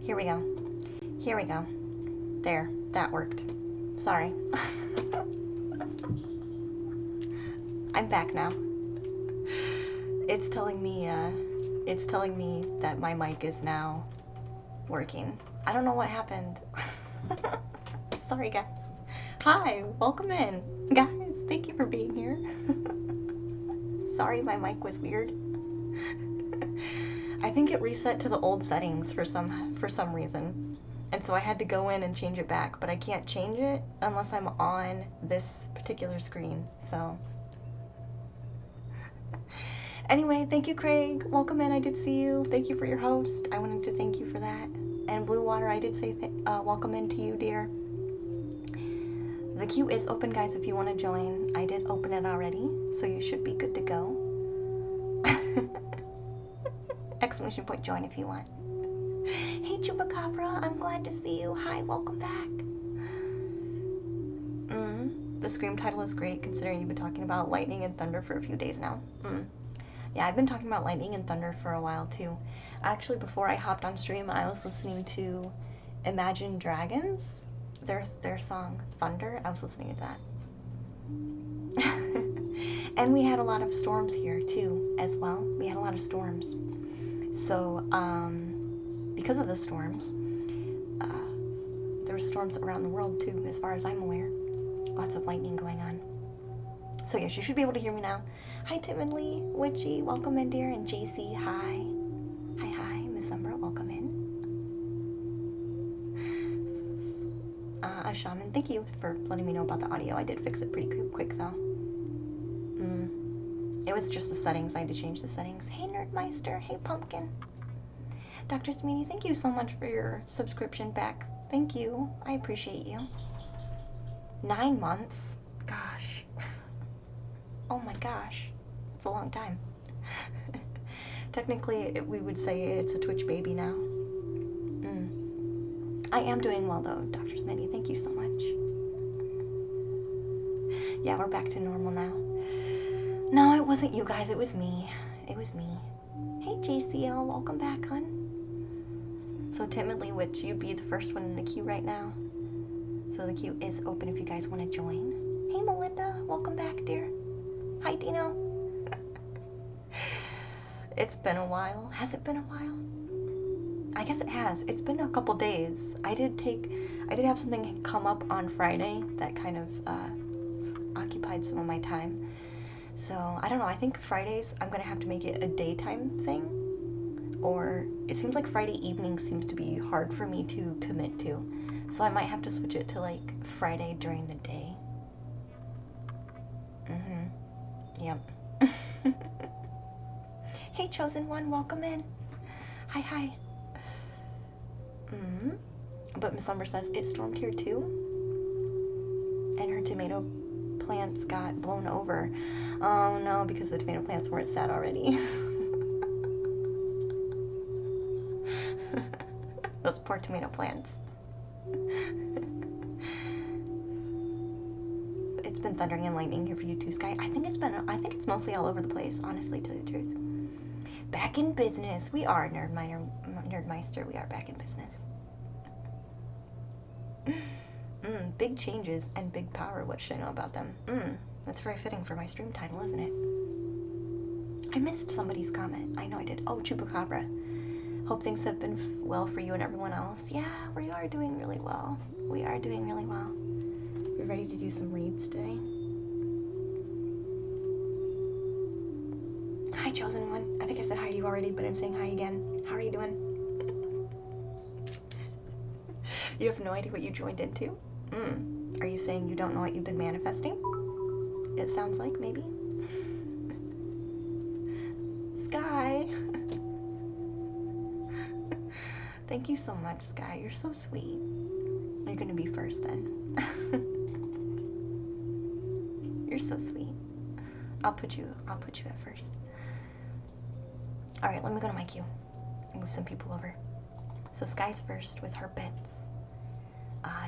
Here we go. Here we go. There, that worked. Sorry. I'm back now. It's telling me that my mic is now working. I don't know what happened. Sorry, guys. Hi, welcome in. Guys, thank you for being here. Sorry my mic was weird. I think it reset to the old settings for some reason. And so I had to go in and change it back, but I can't change it unless I'm on this particular screen. So anyway, thank you, Craig. Welcome in. I did see you. Thank you for your host. I wanted to thank you for that. And Blue Water, I did say welcome in to you, dear. The queue is open, guys, if you want to join. I did open it already, so you should be good to go. Exclamation point join if you want. Hey, Chupacabra, I'm glad to see you. Hi, welcome back. The Scream title is great, considering you've been talking about lightning and thunder for a few days now. Yeah, I've been talking about lightning and thunder for a while, too. Actually, before I hopped on stream, I was listening to Imagine Dragons, their song, Thunder. I was listening to that. And we had a lot of storms here, too, as well. We had a lot of storms. So, because of the storms, there were storms around the world too, as far as I'm aware. Lots of lightning going on. So yes, you should be able to hear me now. Hi, Timidly, Witchy, welcome in, dear, and JC, hi. Hi, Miss Umbra, welcome in. Shaman, thank you for letting me know about the audio. I did fix it pretty quick though. It was just the settings. I had to change the settings. Hey, Nerdmeister. Hey, Pumpkin. Dr. Smee, thank you so much for your subscription back. Thank you. I appreciate you. 9 months? Gosh. Oh my gosh. It's a long time. Technically, we would say it's a Twitch baby now. I am doing well, though, Dr. Smitty. Thank you so much. Yeah, we're back to normal now. No, it wasn't you guys. It was me. It was me. Hey, JCL. Welcome back, hon. So, Timidly, Witch, you'd be the first one in the queue right now. So the queue is open if you guys want to join. Hey, Melinda. Welcome back, dear. Hi, Dino. It's been a while. Has it been a while? I guess it has. It's been a couple days. I did have something come up on Friday that kind of occupied some of my time. So, I don't know. I think Fridays, I'm going to have to make it a daytime thing. Or, it seems like Friday evening seems to be hard for me to commit to. So I might have to switch it to, like, Friday during the day. Yep. Hey, Chosen One, welcome in. Hi. But Miss Umber says it stormed here too, and her tomato plants got blown over. Oh no, because the tomato plants weren't sad already. Those poor tomato plants. It's been thundering and lightning here for you too, Sky. I think it's mostly all over the place, honestly, to tell you the truth. Back in business. We are, Nerdmeister. We are back in business. Big changes and big power. What should I know about them? That's very fitting for my stream title, isn't it? I missed somebody's comment. I know I did. Oh, Chupacabra. Hope things have been well for you and everyone else. Yeah, we are doing really well. We are doing really well. We're ready to do some reads today. Hi, Chosen One. I think I said hi to you already, but I'm saying hi again. How are you doing? You have no idea what you joined into? Are you saying you don't know what you've been manifesting? It sounds like, maybe. Sky! Thank you so much, Sky. You're so sweet. You're gonna be first, then. You're so sweet. I'll put you at first. Alright, let me go to my queue. Move some people over. So Sky's first with her bits.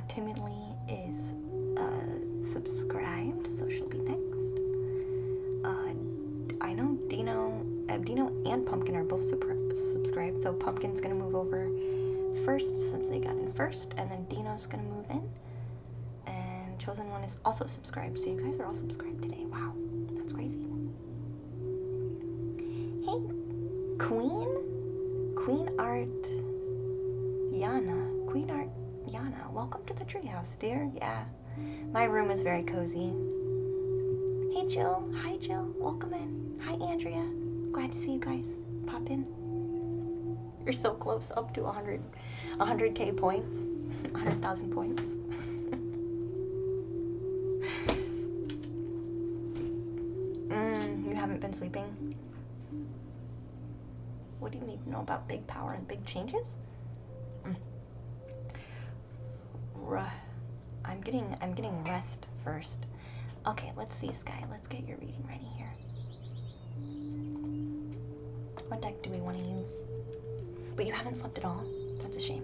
Timidly is subscribed, so she'll be next. I know Dino and Pumpkin are both subscribed, so Pumpkin's gonna move over first since they got in first, and then Dino's gonna move in. And Chosen One is also subscribed, so you guys are all subscribed today. Wow, that's crazy. Hey, Queen Art Yana, welcome to the treehouse, dear. Yeah, my room is very cozy. Hey Jill, hi Jill, welcome in. Hi Andrea, glad to see you guys. Pop in. You're so close, up to 100K points, 100,000 points. You haven't been sleeping? What do you need to know about big power and big changes? I'm getting rest first. Okay, let's see, Sky. Let's get your reading ready here. What deck do we want to use? But you haven't slept at all? That's a shame.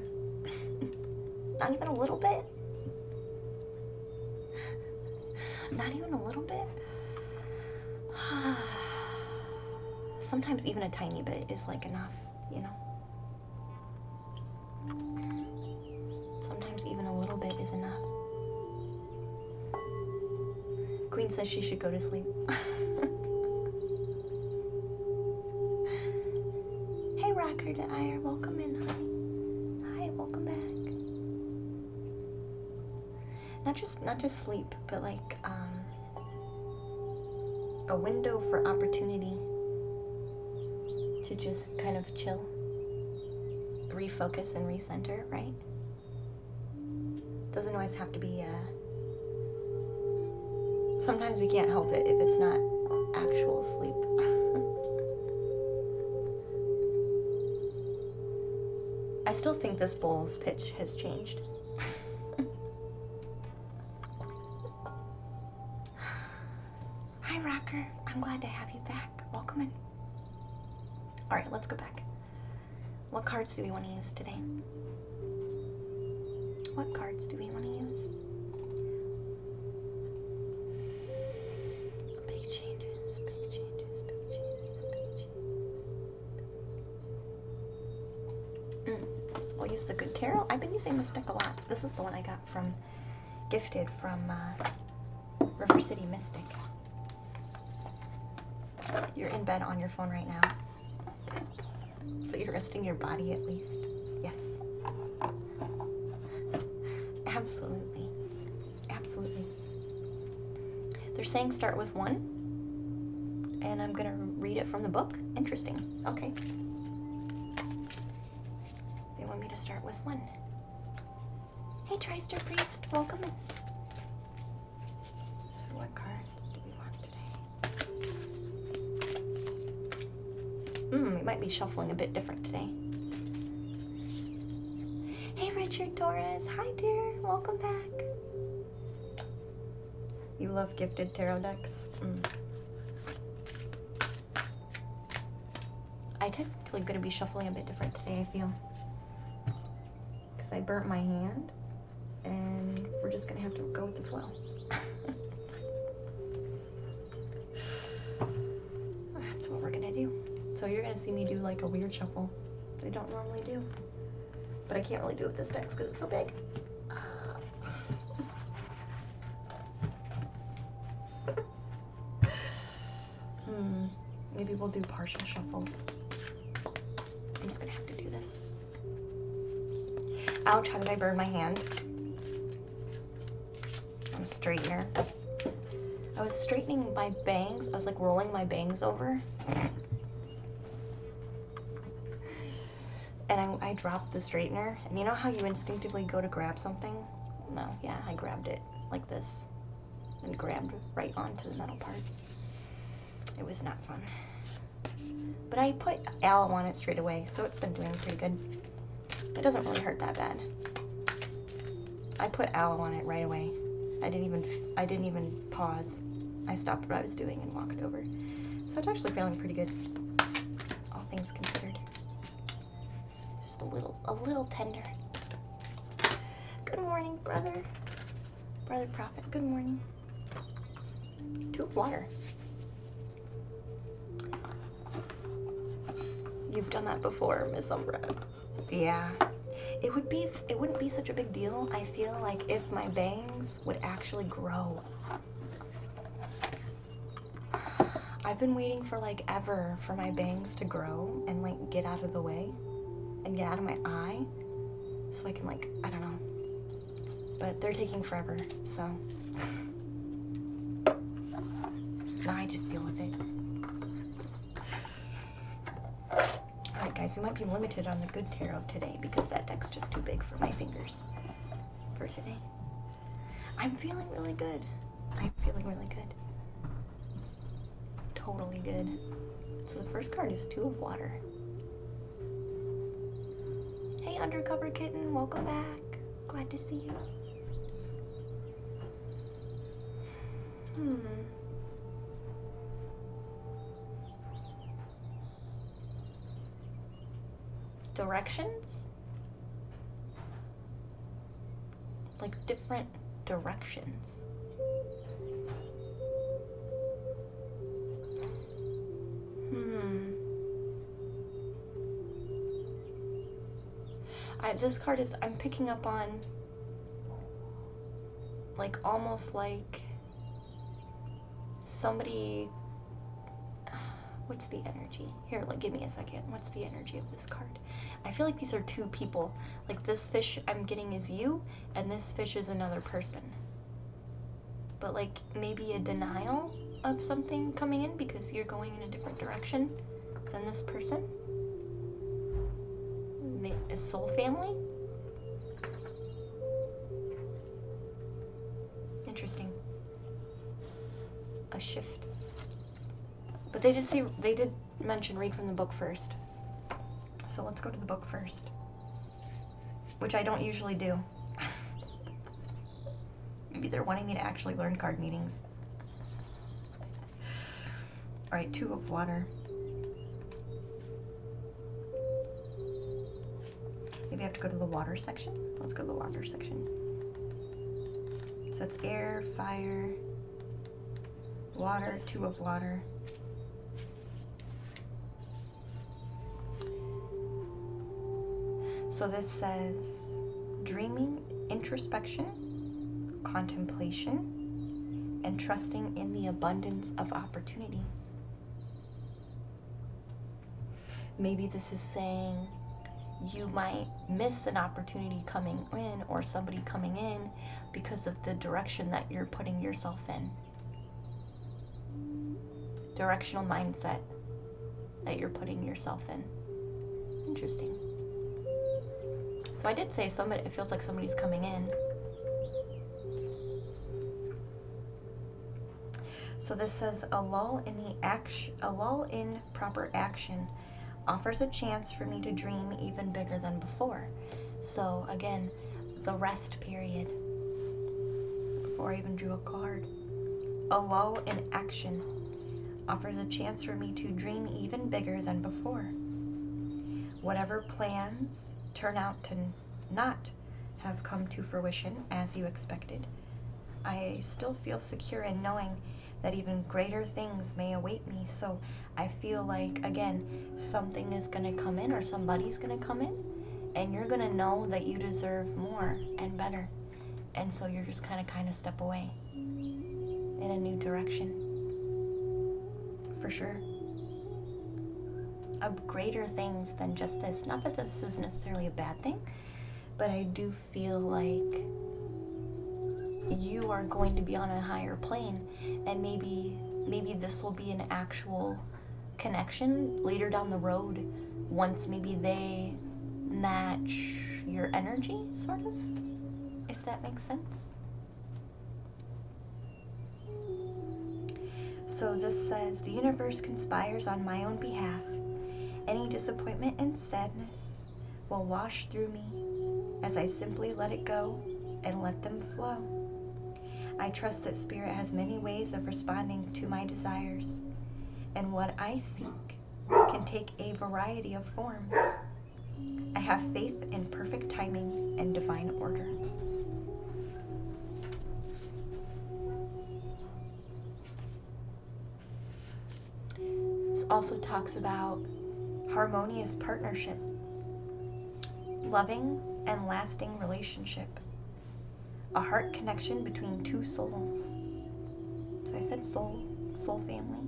Not even a little bit? Not even a little bit? Sometimes even a tiny bit is like enough, you know? Sometimes even a little bit is enough. Queen says she should go to sleep. Hey Rocker to Ire, welcome in, honey. Hi, welcome back. Not just sleep, but like a window for opportunity to just kind of chill, refocus and recenter, right? Doesn't always have to be sometimes we can't help it if it's not actual sleep. I still think this bowl's pitch has changed. Hi Rocker, I'm glad to have you back. Welcome in. Alright, let's go back. What cards do we want to use today? What cards do we want to use? Big changes, big changes, big changes, big changes. We'll use the Good Tarot. I've been using this deck a lot. This is the one I got from, gifted from River City Mystic. You're in bed on your phone right now. So you're resting your body at least. Yes. Absolutely. Absolutely. They're saying start with 1. And I'm going to read it from the book. Interesting. Okay. They want me to start with 1. Hey, Trister Priest. Welcome in. So what cards do we want today? We might be shuffling a bit different today. Hey, Richard Torres. Hi, dear. Welcome back. You love gifted tarot decks? I technically going to be shuffling a bit different today, I feel. Because I burnt my hand, and we're just going to have to go with the flow. That's what we're going to do. So you're going to see me do like a weird shuffle that I don't normally do. But I can't really do it with this deck because it's so big. Maybe we'll do partial shuffles. I'm just gonna have to do this. Ouch, how did I burn my hand? On a straightener. I was straightening my bangs. I was like rolling my bangs over. And I dropped the straightener. And you know how you instinctively go to grab something? No, yeah, I grabbed it like this. And grabbed right onto the metal part. It was not fun. But I put aloe on it straight away, so it's been doing pretty good. It doesn't really hurt that bad. I put aloe on it right away. I didn't even pause. I stopped what I was doing and walked over. So it's actually feeling pretty good, all things considered. Just a little tender. Good morning, brother. Brother Prophet, good morning. 2 of water. You've done that before, Miss Umbra. Yeah. it wouldn't be such a big deal, I feel like, if my bangs would actually grow. I've been waiting for like ever for my bangs to grow and like get out of the way and get out of my eye so I can like, I don't know. But they're taking forever, so now I just deal with it. Alright guys, we might be limited on the good tarot today because that deck's just too big for my fingers for today. I'm feeling really good. I'm feeling really good. Totally good. So the first card is Two of Water. Hey Undercover Kitten, welcome back. Glad to see you. Directions? Like different directions. This card is, I'm picking up on like almost like somebody, what's the energy? Here, like give me a second. What's the energy of this card? I feel like these are two people. Like this fish I'm getting is you and this fish is another person. But like maybe a denial of something coming in because you're going in a different direction than this person. A soul family? Interesting. A shift. But they did mention read from the book first. So let's go to the book first. Which I don't usually do. Maybe they're wanting me to actually learn card meanings. Alright, Two of Water. Maybe I have to go to the water section? Let's go to the water section. So it's air, fire, water, Two of Water. So this says dreaming, introspection, contemplation, and trusting in the abundance of opportunities. Maybe this is saying you might miss an opportunity coming in or somebody coming in because of the direction that you're putting yourself in. Directional mindset that you're putting yourself in. Interesting. So I did say somebody, it feels like somebody's coming in. So this says a lull in proper action offers a chance for me to dream even bigger than before. So again, the rest period. Before I even drew a card. A lull in action offers a chance for me to dream even bigger than before. Whatever plans turn out to not have come to fruition as you expected, I still feel secure in knowing that even greater things may await me. So I feel like, again, something is going to come in or somebody's going to come in and you're going to know that you deserve more and better. And so you're just kind of step away in a new direction. For sure. Of greater things than just this. Not that this is necessarily a bad thing, but I do feel like you are going to be on a higher plane, and maybe this will be an actual connection later down the road once maybe they match your energy, sort of, if that makes sense. So this says, the universe conspires on my own behalf. Any disappointment and sadness will wash through me as I simply let it go and let them flow. I trust that Spirit has many ways of responding to my desires, and what I seek can take a variety of forms. I have faith in perfect timing and divine order. This also talks about harmonious partnership, loving and lasting relationship. A heart connection between two souls. So I said soul family.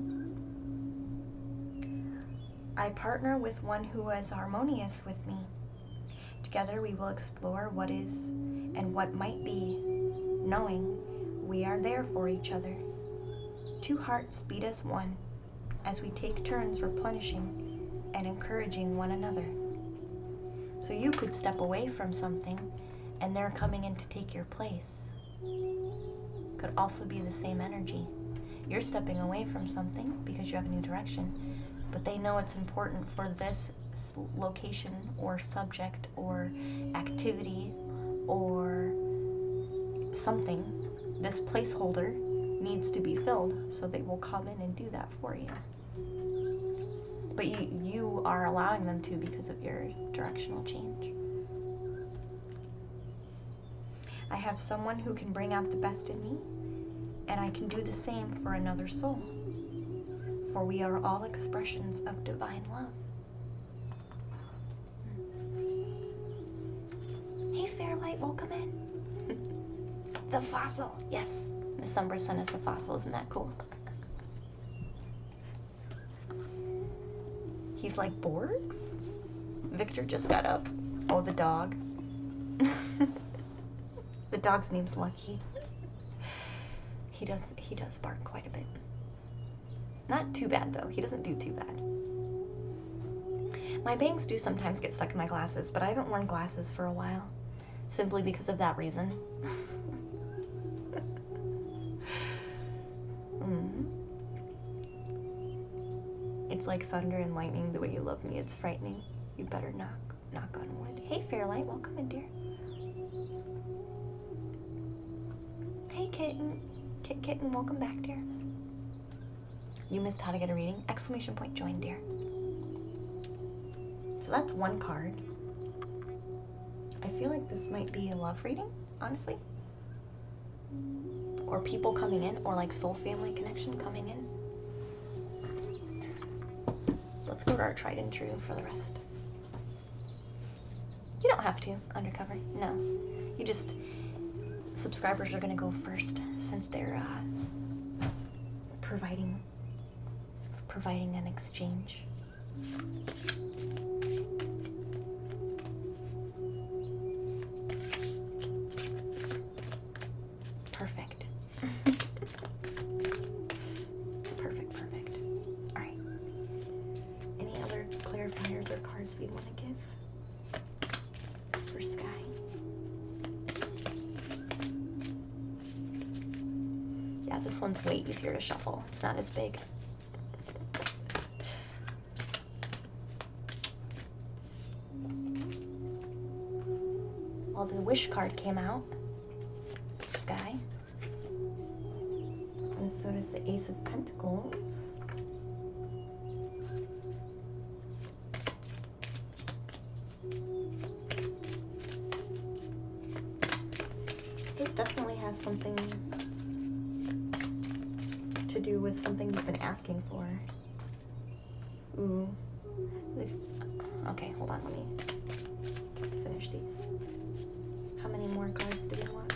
I partner with one who is harmonious with me. Together we will explore what is and what might be, knowing we are there for each other. Two hearts beat as one as we take turns replenishing and encouraging one another. So you could step away from something and they're coming in to take your place. Could also be the same energy. You're stepping away from something because you have a new direction, but they know it's important for this location or subject or activity or something. This placeholder needs to be filled, so they will come in and do that for you. But you are allowing them to because of your directional change. I have someone who can bring out the best in me, and I can do the same for another soul. For we are all expressions of divine love. Hey Fairlight, welcome in. The fossil, yes. Miss Umbra sent us a fossil, isn't that cool? He's like, Borgs? Victor just got up. Oh, the dog. The dog's name's Lucky. He does bark quite a bit. Not too bad though, he doesn't do too bad. My bangs do sometimes get stuck in my glasses, but I haven't worn glasses for a while. Simply because of that reason. It's like thunder and lightning, the way you love me, it's frightening. You better knock on wood. Hey Fairlight, welcome in, dear. Hey Kitten. Kitten, welcome back, dear. You missed how to get a reading? Exclamation point, join, dear. So that's one card. I feel like this might be a love reading, honestly. Or people coming in, or like soul family connection coming in. Let's go to our tried and true for the rest. You don't have to, undercover. No. You just, subscribers are gonna go first since they're providing an exchange. Perfect. Perfect. All right. Any other clarifiers or cards we want to give for Sky? Yeah, this one's way easier to shuffle. It's not as big. Well, the Wish card came out, Sky. And so does the Ace of Pentacles. This definitely has something to do with something you've been asking for. Ooh. Okay, hold on, let me finish these. How many more cards do we want?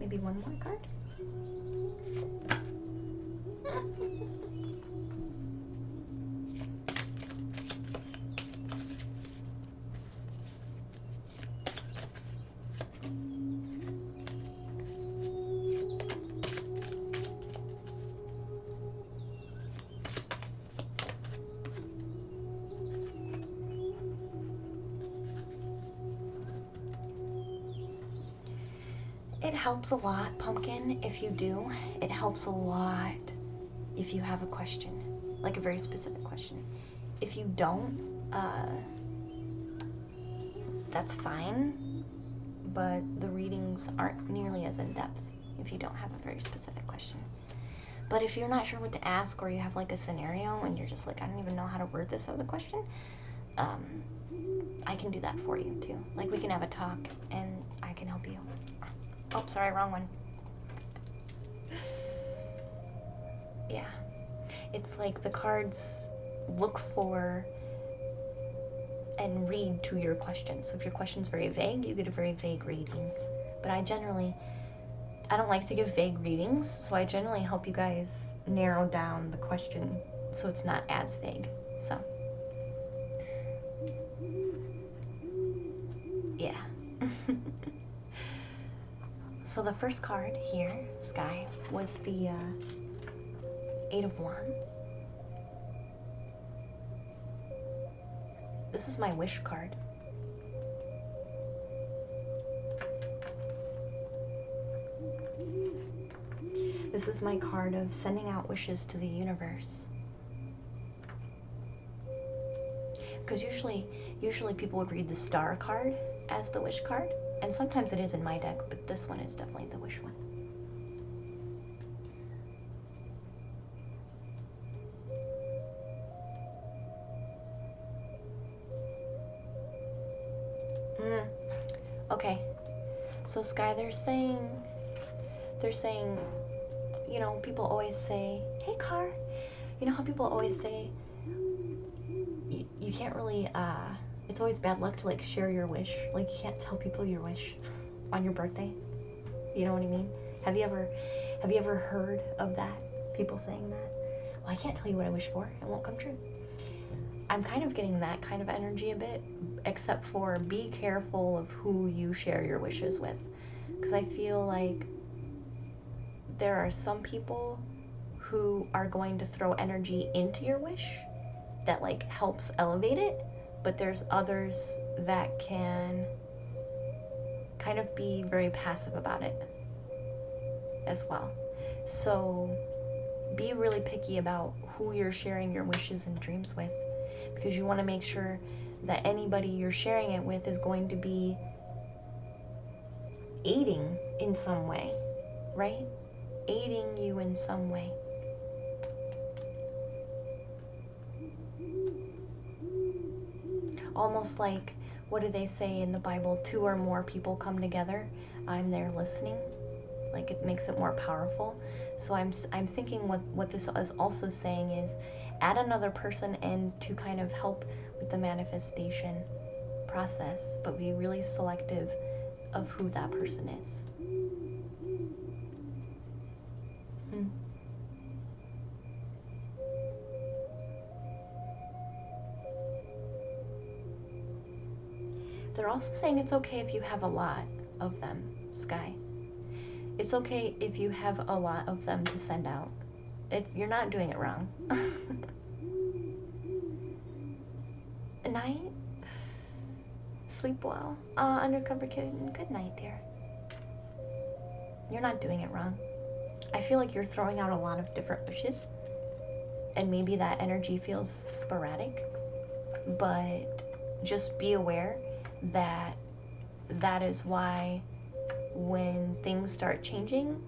Maybe one more card? It helps a lot, Pumpkin, if you do. It helps a lot if you have a question, like a very specific question. If you don't, that's fine, but the readings aren't nearly as in-depth if you don't have a very specific question. But if you're not sure what to ask, or you have like a scenario and you're just like, I don't even know how to word this as a question, I can do that for you too. Like, we can have a talk and I can help you. Oh, sorry, wrong one. Yeah. It's like the cards look for and read to your question. So if your question's very vague, you get a very vague reading. But I don't like to give vague readings, so I generally help you guys narrow down the question so it's not as vague. So, yeah. So the first card here, Sky, was the Eight of Wands. This is my wish card. This is my card of sending out wishes to the universe. Because usually people would read the Star card as the wish card, and sometimes it is in my deck, but this one is definitely the wish one. Okay. So Sky, they're saying, you know, people always say, hey Car, you know how people always say, you can't really, it's always bad luck to like share your wish. Like you can't tell people your wish on your birthday. You know what I mean? Have you ever heard of that? People saying that? Well, I can't tell you what I wish for. It won't come true. I'm kind of getting that kind of energy a bit, except for be careful of who you share your wishes with. Because I feel like there are some people who are going to throw energy into your wish that like helps elevate it, but there's others that can kind of be very passive about it as well. So be really picky about who you're sharing your wishes and dreams with, because you want to make sure that anybody you're sharing it with is going to be aiding in some way, right? Aiding you in some way. Almost like, what do they say in the Bible? 2 or more people come together, I'm there listening. Like it makes it more powerful. So I'm thinking what this is also saying is add another person in to kind of help with the manifestation process, but be really selective of who that person is. They're also saying it's okay if you have a lot of them, Sky. It's okay if you have a lot of them to send out. You're not doing it wrong. Night? Sleep well. Undercover Kitten, good night, dear. You're not doing it wrong. I feel like you're throwing out a lot of different wishes, and maybe that energy feels sporadic, but just be aware that that is why when things start changing,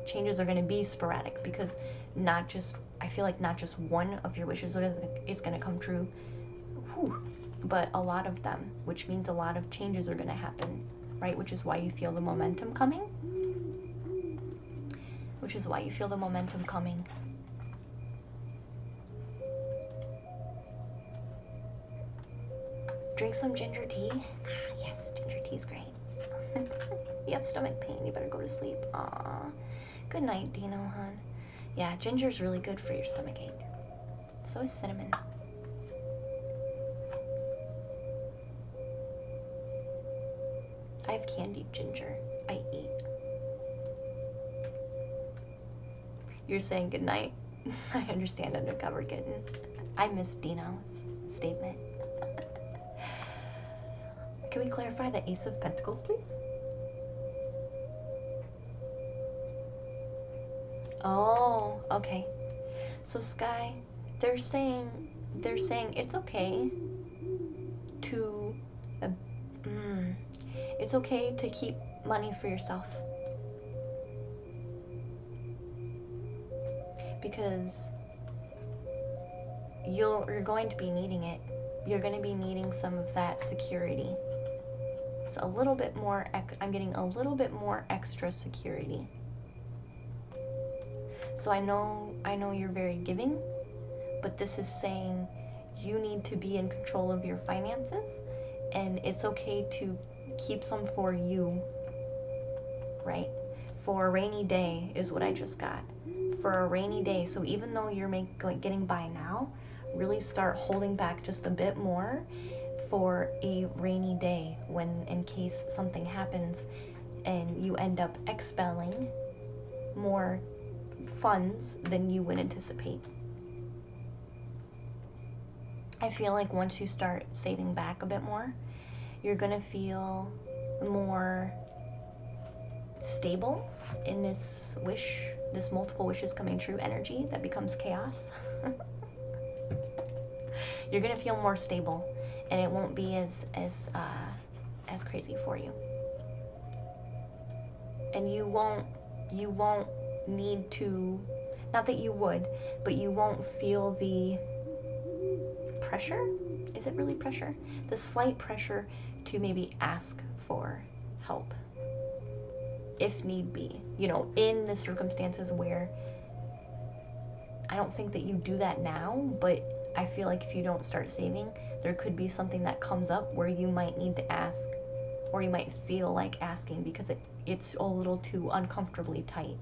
changes are gonna be sporadic, because I feel like not just one of your wishes is gonna come true, but a lot of them, which means a lot of changes are gonna happen, right? Which is why you feel the momentum coming. Drink some ginger tea. Yes, ginger tea's great. You have stomach pain, you better go to sleep. Aw. Good night, Dino, hon. Yeah, ginger's really good for your stomach ache. So is cinnamon. I have candied ginger. I eat. You're saying good night? I understand, Undercover Kitten. I missed Dino's statement. Can we clarify the Ace of Pentacles, please? Oh, okay. So Sky, they're saying it's okay to it's okay to keep money for yourself, because you're going to be needing it. You're going to be needing some of that security. So a little bit more, I'm getting a little bit more extra security. So I know you're very giving, but this is saying you need to be in control of your finances, and it's okay to keep some for you, right? For a rainy day is what I just got. For a rainy day. So even though you're getting by now, really start holding back just a bit more for a rainy day, when in case something happens and you end up expelling more funds than you would anticipate. I feel like once you start saving back a bit more, you're gonna feel more stable in this multiple wishes coming true energy that becomes chaos. You're gonna feel more stable, and it won't be as crazy for you. And you won't need to, not that you would, but you won't feel the pressure. Is it really pressure? The slight pressure to maybe ask for help if need be, in the circumstances where I don't think that you do that now, but I feel like if you don't start saving, there could be something that comes up where you might need to ask, or you might feel like asking because it's a little too uncomfortably tight.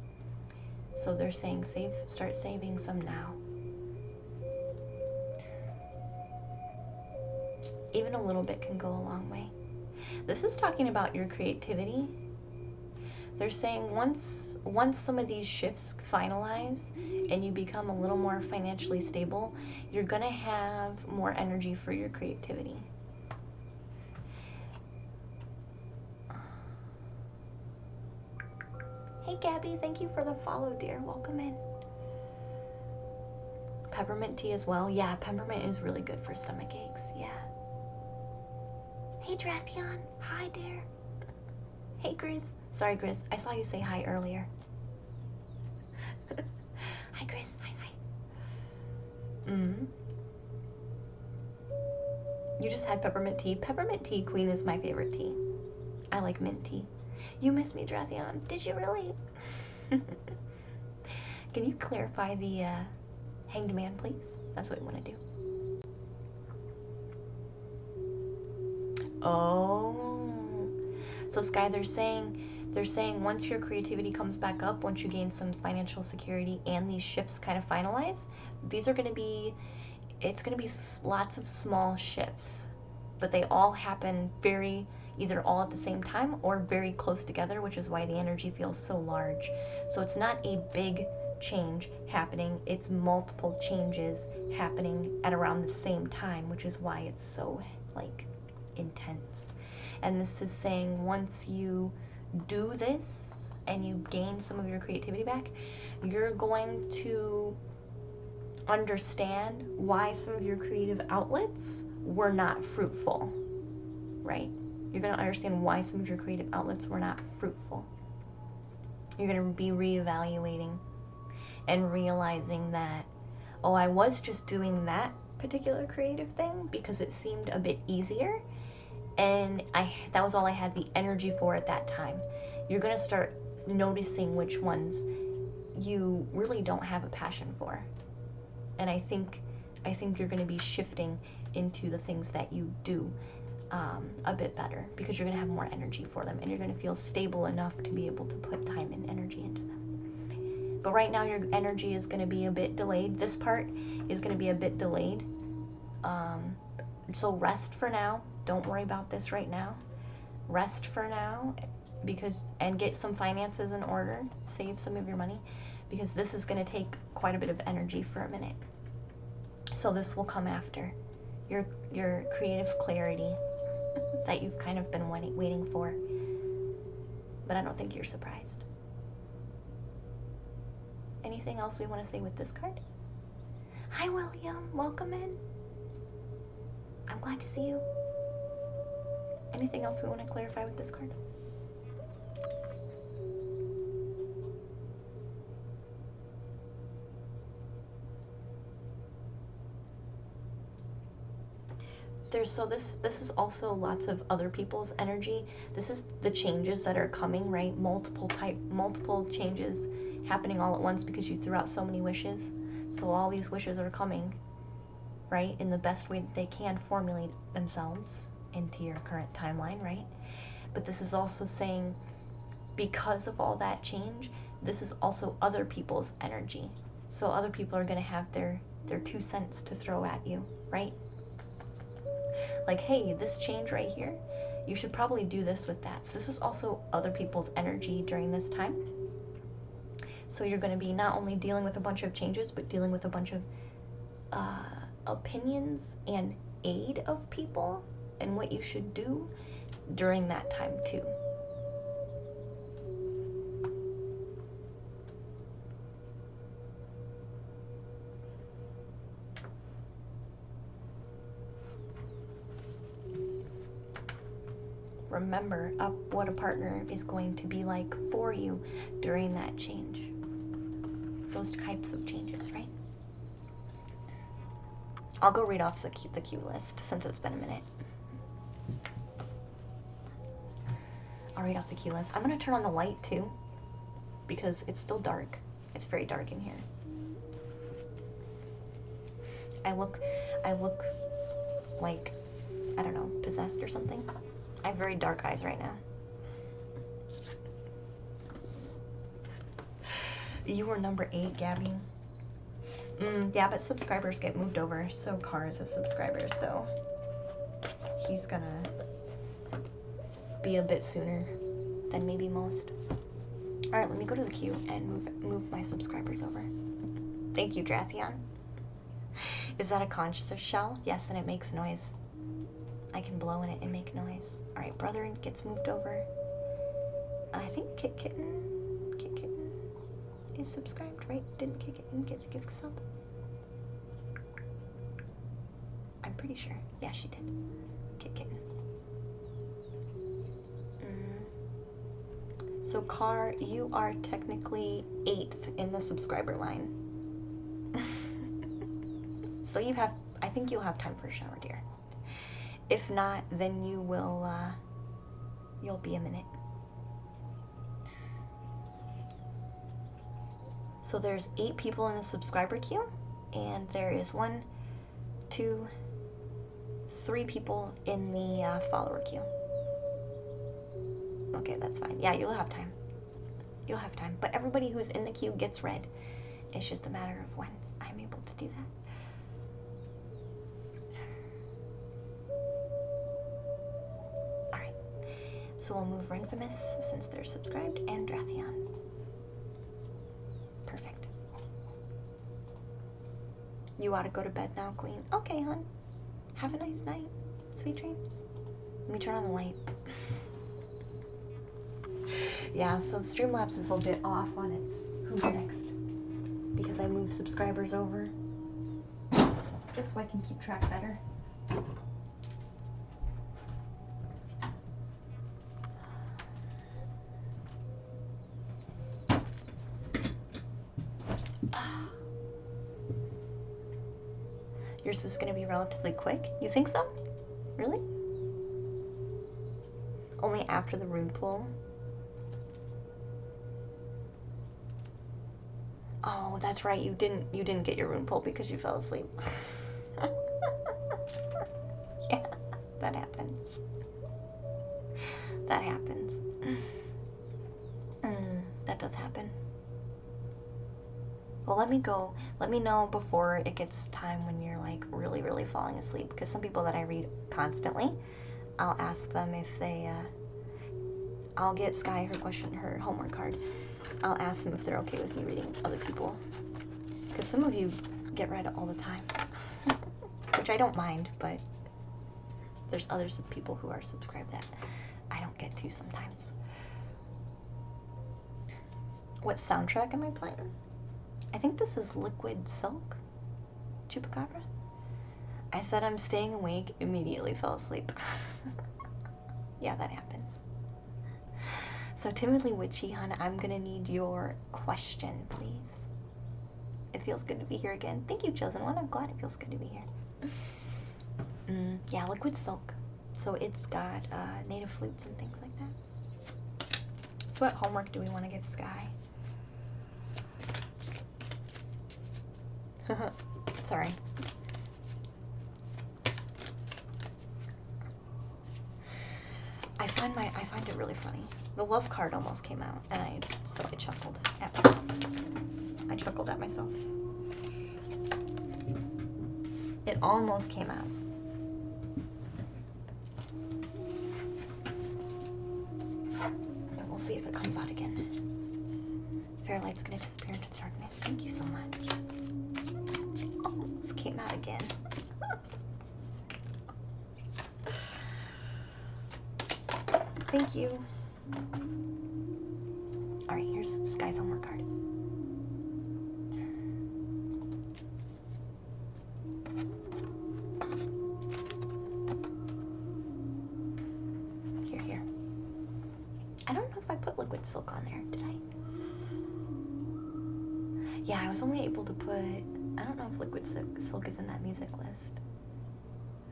So they're saying start saving some now. Even a little bit can go a long way. This is talking about your creativity. They're saying once some of these shifts finalize and you become a little more financially stable, you're gonna have more energy for your creativity. Hey Gabby, thank you for the follow, dear. Welcome in. Peppermint tea as well. Yeah, peppermint is really good for stomach aches. Yeah. Hey Drathion. Hi, dear. Hey Grizz. Sorry, Grizz. I saw you say hi earlier. Hi, Grizz. Hi. You just had peppermint tea. Peppermint tea, Queen, is my favorite tea. I like mint tea. You missed me, Drathion. Did you really? Can you clarify the hanged man, please? That's what we want to do. Oh. So Sky, they're saying once your creativity comes back up, once you gain some financial security and these shifts kind of finalize, it's going to be lots of small shifts, but they all happen either all at the same time or very close together, which is why the energy feels so large. So it's not a big change happening, it's multiple changes happening at around the same time, which is why it's so intense. And this is saying once you do this and you gain some of your creativity back, you're going to understand why some of your creative outlets were not fruitful, right? You're going to understand why some of your creative outlets were not fruitful. You're going to be reevaluating and realizing that, I was just doing that particular creative thing because it seemed a bit easier, and that was all I had the energy for at that time. You're going to start noticing which ones you really don't have a passion for. And I think you're going to be shifting into the things that you do a bit better, because you're going to have more energy for them, and you're going to feel stable enough to be able to put time and energy into them. But right now your energy is going to be a bit delayed. This part is going to be a bit delayed. So rest for now. Don't worry about this right now. Rest for now, and get some finances in order. Save some of your money, because this is going to take quite a bit of energy for a minute. So this will come after your creative clarity that you've kind of been waiting for. But I don't think you're surprised. Anything else we want to say with this card? Hi, William. Welcome in. I'm glad to see you. Anything else we want to clarify with this card? This is also lots of other people's energy. This is the changes that are coming, right? Multiple changes happening all at once because you threw out so many wishes. So all these wishes are coming. right? In the best way that they can formulate themselves into your current timeline, right? But this is also saying, because of all that change, this is also other people's energy. So other people are going to have their 2 cents to throw at you, right? Like, hey, this change right here, you should probably do this with that. So this is also other people's energy during this time. So you're going to be not only dealing with a bunch of changes, but dealing with a bunch of opinions and aid of people and what you should do during that time too. Remember what a partner is going to be like for you during that change. Those types of changes, right? I'll go read off the cue list since it's been a minute. I'll read off the cue list. I'm going to turn on the light too because it's still dark. It's very dark in here. I look like, I don't know, possessed or something. I have very dark eyes right now. You were number 8, Gabby. Yeah, but subscribers get moved over, so Carr is a subscriber, so he's gonna be a bit sooner than maybe most. Alright, let me go to the queue and move my subscribers over. Thank you, Drathion. Is that a conch shell? Yes, and it makes noise. I can blow in it and make noise. Alright, brother gets moved over. I think Kit Kitten is subscribed, right? Didn't Kit Kitten get a gift sub? I'm pretty sure. Yeah, she did. Kit Kitten. So Carr, you are technically 8th in the subscriber line. So you have, I think you'll have time for a shower, dear. If not, then you will, you'll be a minute. So there's 8 people in the subscriber queue, and there is 1, 2, 3 people in the follower queue. Okay, that's fine. Yeah, you'll have time. You'll have time. But everybody who's in the queue gets read. It's just a matter of when I'm able to do that. Alright. So we'll move Renfamous since they're subscribed, and Drathion. Perfect. You ought to go to bed now, Queen. Okay, hon. Have a nice night. Sweet dreams. Let me turn on the light. Yeah, so the Streamlabs is a bit off on its who's next because I moved subscribers over just so I can keep track better. Yours is going to be relatively quick. You think so? Really? Only after the rune pool? Oh, that's right. You didn't get your rune pull because you fell asleep. Yeah, that happens. That happens. That does happen. Well, let me go. Let me know before it gets time when you're like really, really falling asleep. Because some people that I read constantly, I'll ask them if they, I'll get Sky her homework card. I'll ask them if they're okay with me reading other people. Because some of you get read all the time. Which I don't mind, but there's others of people who are subscribed that I don't get to sometimes. What soundtrack am I playing? I think this is Liquid Silk, Chupacabra. I said I'm staying awake, immediately fell asleep. Yeah, that happens. So Timidly Witchy, hon, I'm gonna need your question, please. It feels good to be here again. Thank you, Chosen One. I'm glad it feels good to be here. Yeah, Liquid Silk. So it's got native flutes and things like that. So what homework do we want to give Sky? Sorry. I find it really funny. The love card almost came out, and I chuckled at myself. I chuckled at myself. It almost came out. And we'll see if it comes out again. Fairlight's gonna disappear into the darkness. Thank you so much. It almost came out again. Thank you. All right, here's Sky's homework card. Here. I don't know if I put liquid silk on there, did I? Yeah, I was only able to put, I don't know if liquid silk is in that music list.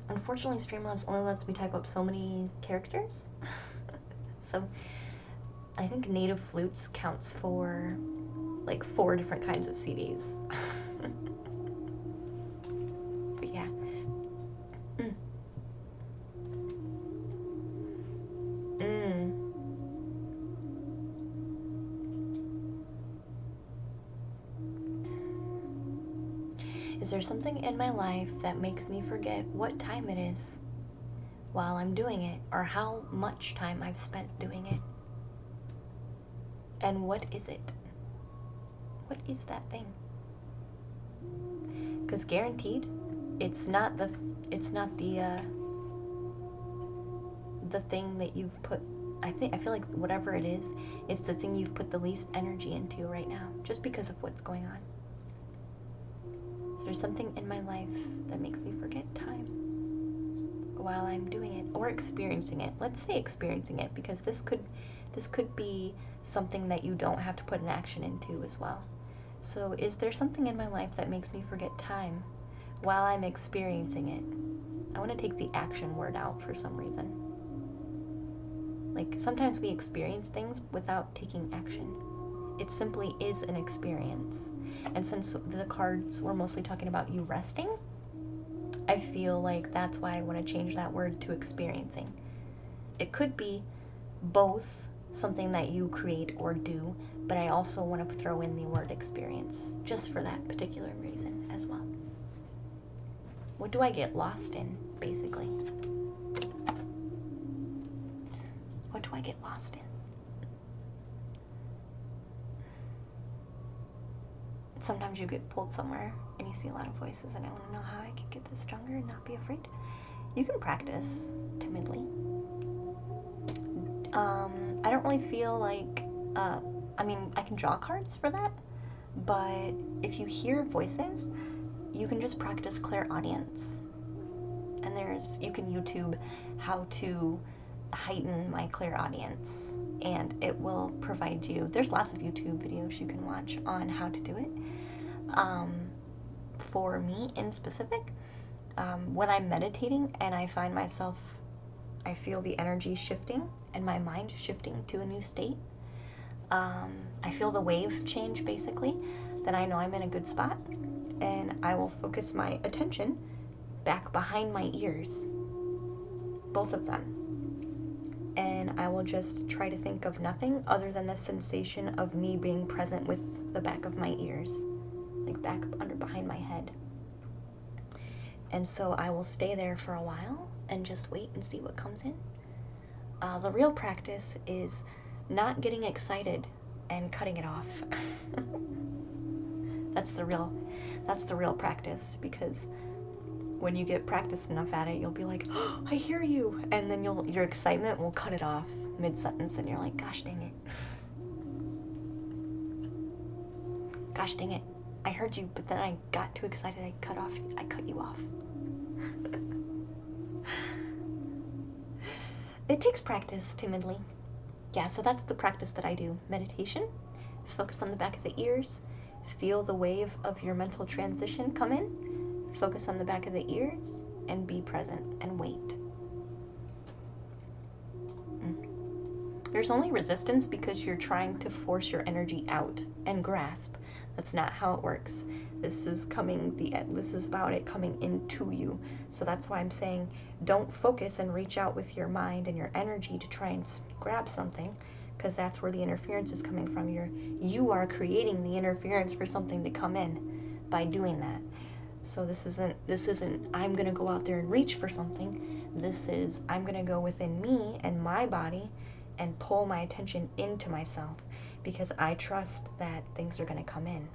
Unfortunately, Streamlabs only lets me type up so many characters. So I think Native Flutes counts for like 4 different kinds of CDs. But yeah. Is there something in my life that makes me forget what time it is while I'm doing it, or how much time I've spent doing it? And what is it? What is that thing? Because guaranteed, it's not the thing that you've put. I feel like whatever it is, it's the thing you've put the least energy into right now, just because of what's going on. Is there something in my life that makes me forget time while I'm doing it or experiencing it? Let's say experiencing it, because this could be something that you don't have to put an action into as well. So is there something in my life that makes me forget time while I'm experiencing it? I want to take the action word out for some reason. Like, sometimes we experience things without taking action. It simply is an experience. And since the cards were mostly talking about you resting, I feel like that's why I want to change that word to experiencing. It could be both something that you create or do, but I also want to throw in the word experience just for that particular reason as well. What do I get lost in, basically? What do I get lost in? Sometimes you get pulled somewhere and you see a lot of voices, and I want to know how I can get this stronger and not be afraid. You can practice timidly. I don't really feel like, I mean, I can draw cards for that, but if you hear voices, you can just practice clairaudience. And you can YouTube how to heighten my clairaudience, and it will provide you, there's lots of YouTube videos you can watch on how to do it. For me in specific, when I'm meditating and I find myself, I feel the energy shifting and my mind shifting to a new state, I feel the wave change basically, then I know I'm in a good spot, and I will focus my attention back behind my ears, both of them, and I will just try to think of nothing other than the sensation of me being present with the back of my ears, like back behind my head. And so I will stay there for a while and just wait and see what comes in. The real practice is not getting excited and cutting it off. That's the real practice, because when you get practiced enough at it, you'll be like, oh, I hear you, and then your excitement will cut it off mid-sentence, and you're like, gosh dang it. Gosh dang it. I heard you, but then I got too excited, I cut you off. It takes practice, timidly. Yeah, so that's the practice that I do. Meditation, focus on the back of the ears, feel the wave of your mental transition come in, focus on the back of the ears, and be present and wait. There's only resistance because you're trying to force your energy out and grasp. That's not how it works. This is about it coming into you. So that's why I'm saying don't focus and reach out with your mind and your energy to try and grab something, because that's where the interference is coming from. You are creating the interference for something to come in by doing that. So this isn't I'm gonna go out there and reach for something. This is I'm gonna go within me and my body and pull my attention into myself, because I trust that things are gonna come in.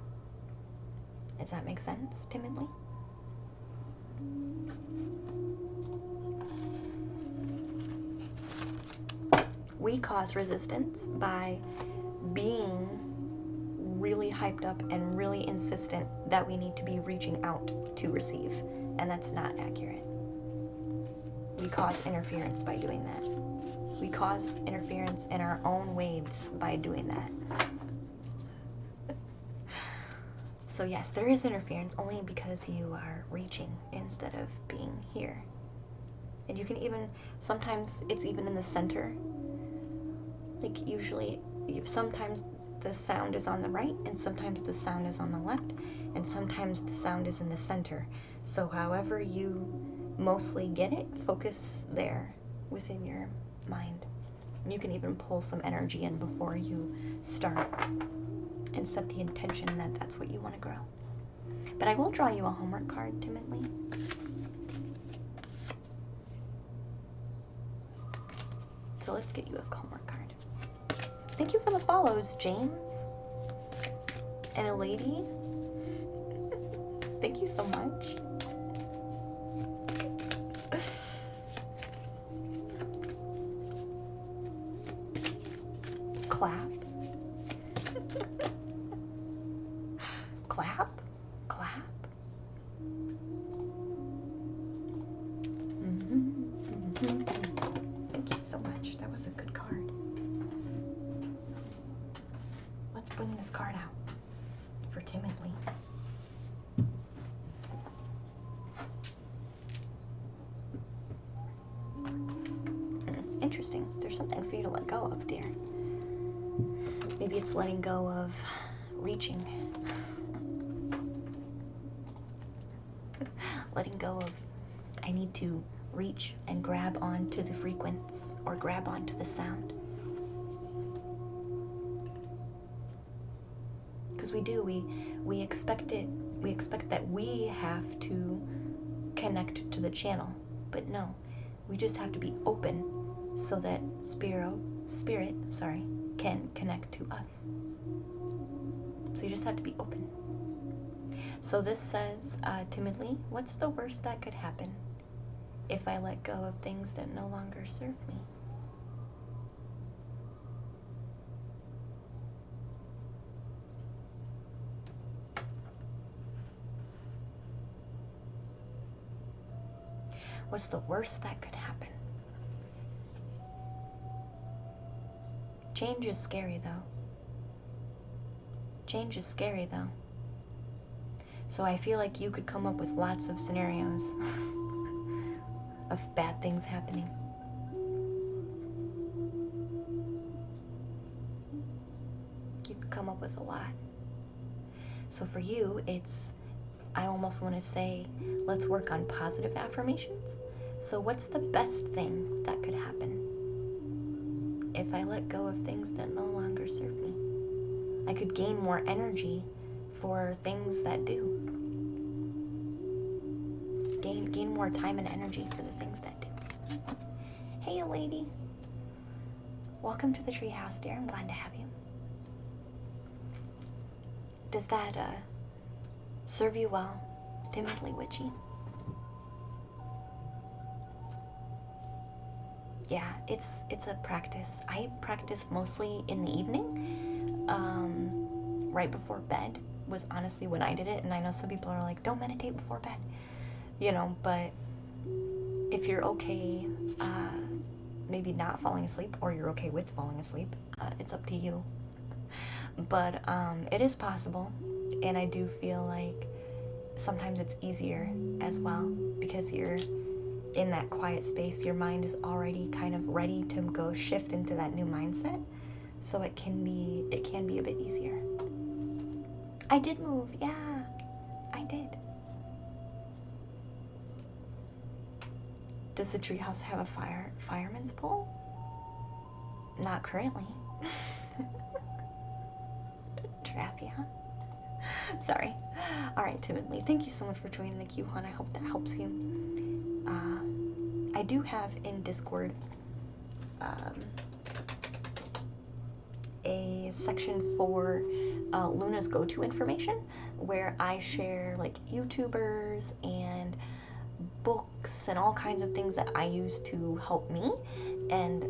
Does that make sense, timidly? We cause resistance by being really hyped up and really insistent that we need to be reaching out to receive, and that's not accurate. We cause interference by doing that. We cause interference in our own waves by doing that. So yes, there is interference only because you are reaching instead of being here. And you can even, sometimes it's even in the center. Like usually, sometimes the sound is on the right, and sometimes the sound is on the left, and sometimes the sound is in the center. So however you mostly get it, focus there within your mind. And you can even pull some energy in before you start and set the intention that that's what you want to grow. But I will draw you a homework card, timidly. So let's get you a homework card. Thank you for the follows, James. And a lady. Thank you so much. Clap. Clap. Clap. Thank you so much. That was a good card. Let's bring this card out for timidly. Interesting. There's something for you to let go of, dear. Maybe it's letting go of reaching. Letting go of, I need to reach and grab onto the frequency or grab onto the sound. Because we expect it, we expect that we have to connect to the channel. But no, we just have to be open so that spirit, can connect to us. So you just have to be open. So this says, timidly, what's the worst that could happen if I let go of things that no longer serve me? What's the worst that could happen? Change is scary, though. Change is scary, though. So I feel like you could come up with lots of scenarios of bad things happening. You could come up with a lot. So for you, it's, I almost want to say, let's work on positive affirmations. So what's the best thing that could happen if I let go of things that no longer serve me? I could gain more energy for things that do. Gain more time and energy for the things that do. Hey, lady. Welcome to the treehouse, dear. I'm glad to have you. Does that serve you well, timidly witchy? Yeah, it's a practice. I practice mostly in the evening, right before bed was honestly when I did it. And I know some people are like, don't meditate before bed, you know, but if you're okay, maybe not falling asleep, or you're okay with falling asleep, it's up to you. But it is possible, and I do feel like sometimes it's easier as well, because you're in that quiet space, your mind is already kind of ready to go shift into that new mindset. So it can be a bit easier. I did move, yeah, I did. Does the treehouse have a fireman's pole? Not currently. Trathia. Sorry. Alright, Timidly. Thank you so much for joining the Q Hunt. I hope that helps you. I do have in Discord a section for Luna's go-to information where I share like YouTubers and books and all kinds of things that I use to help me and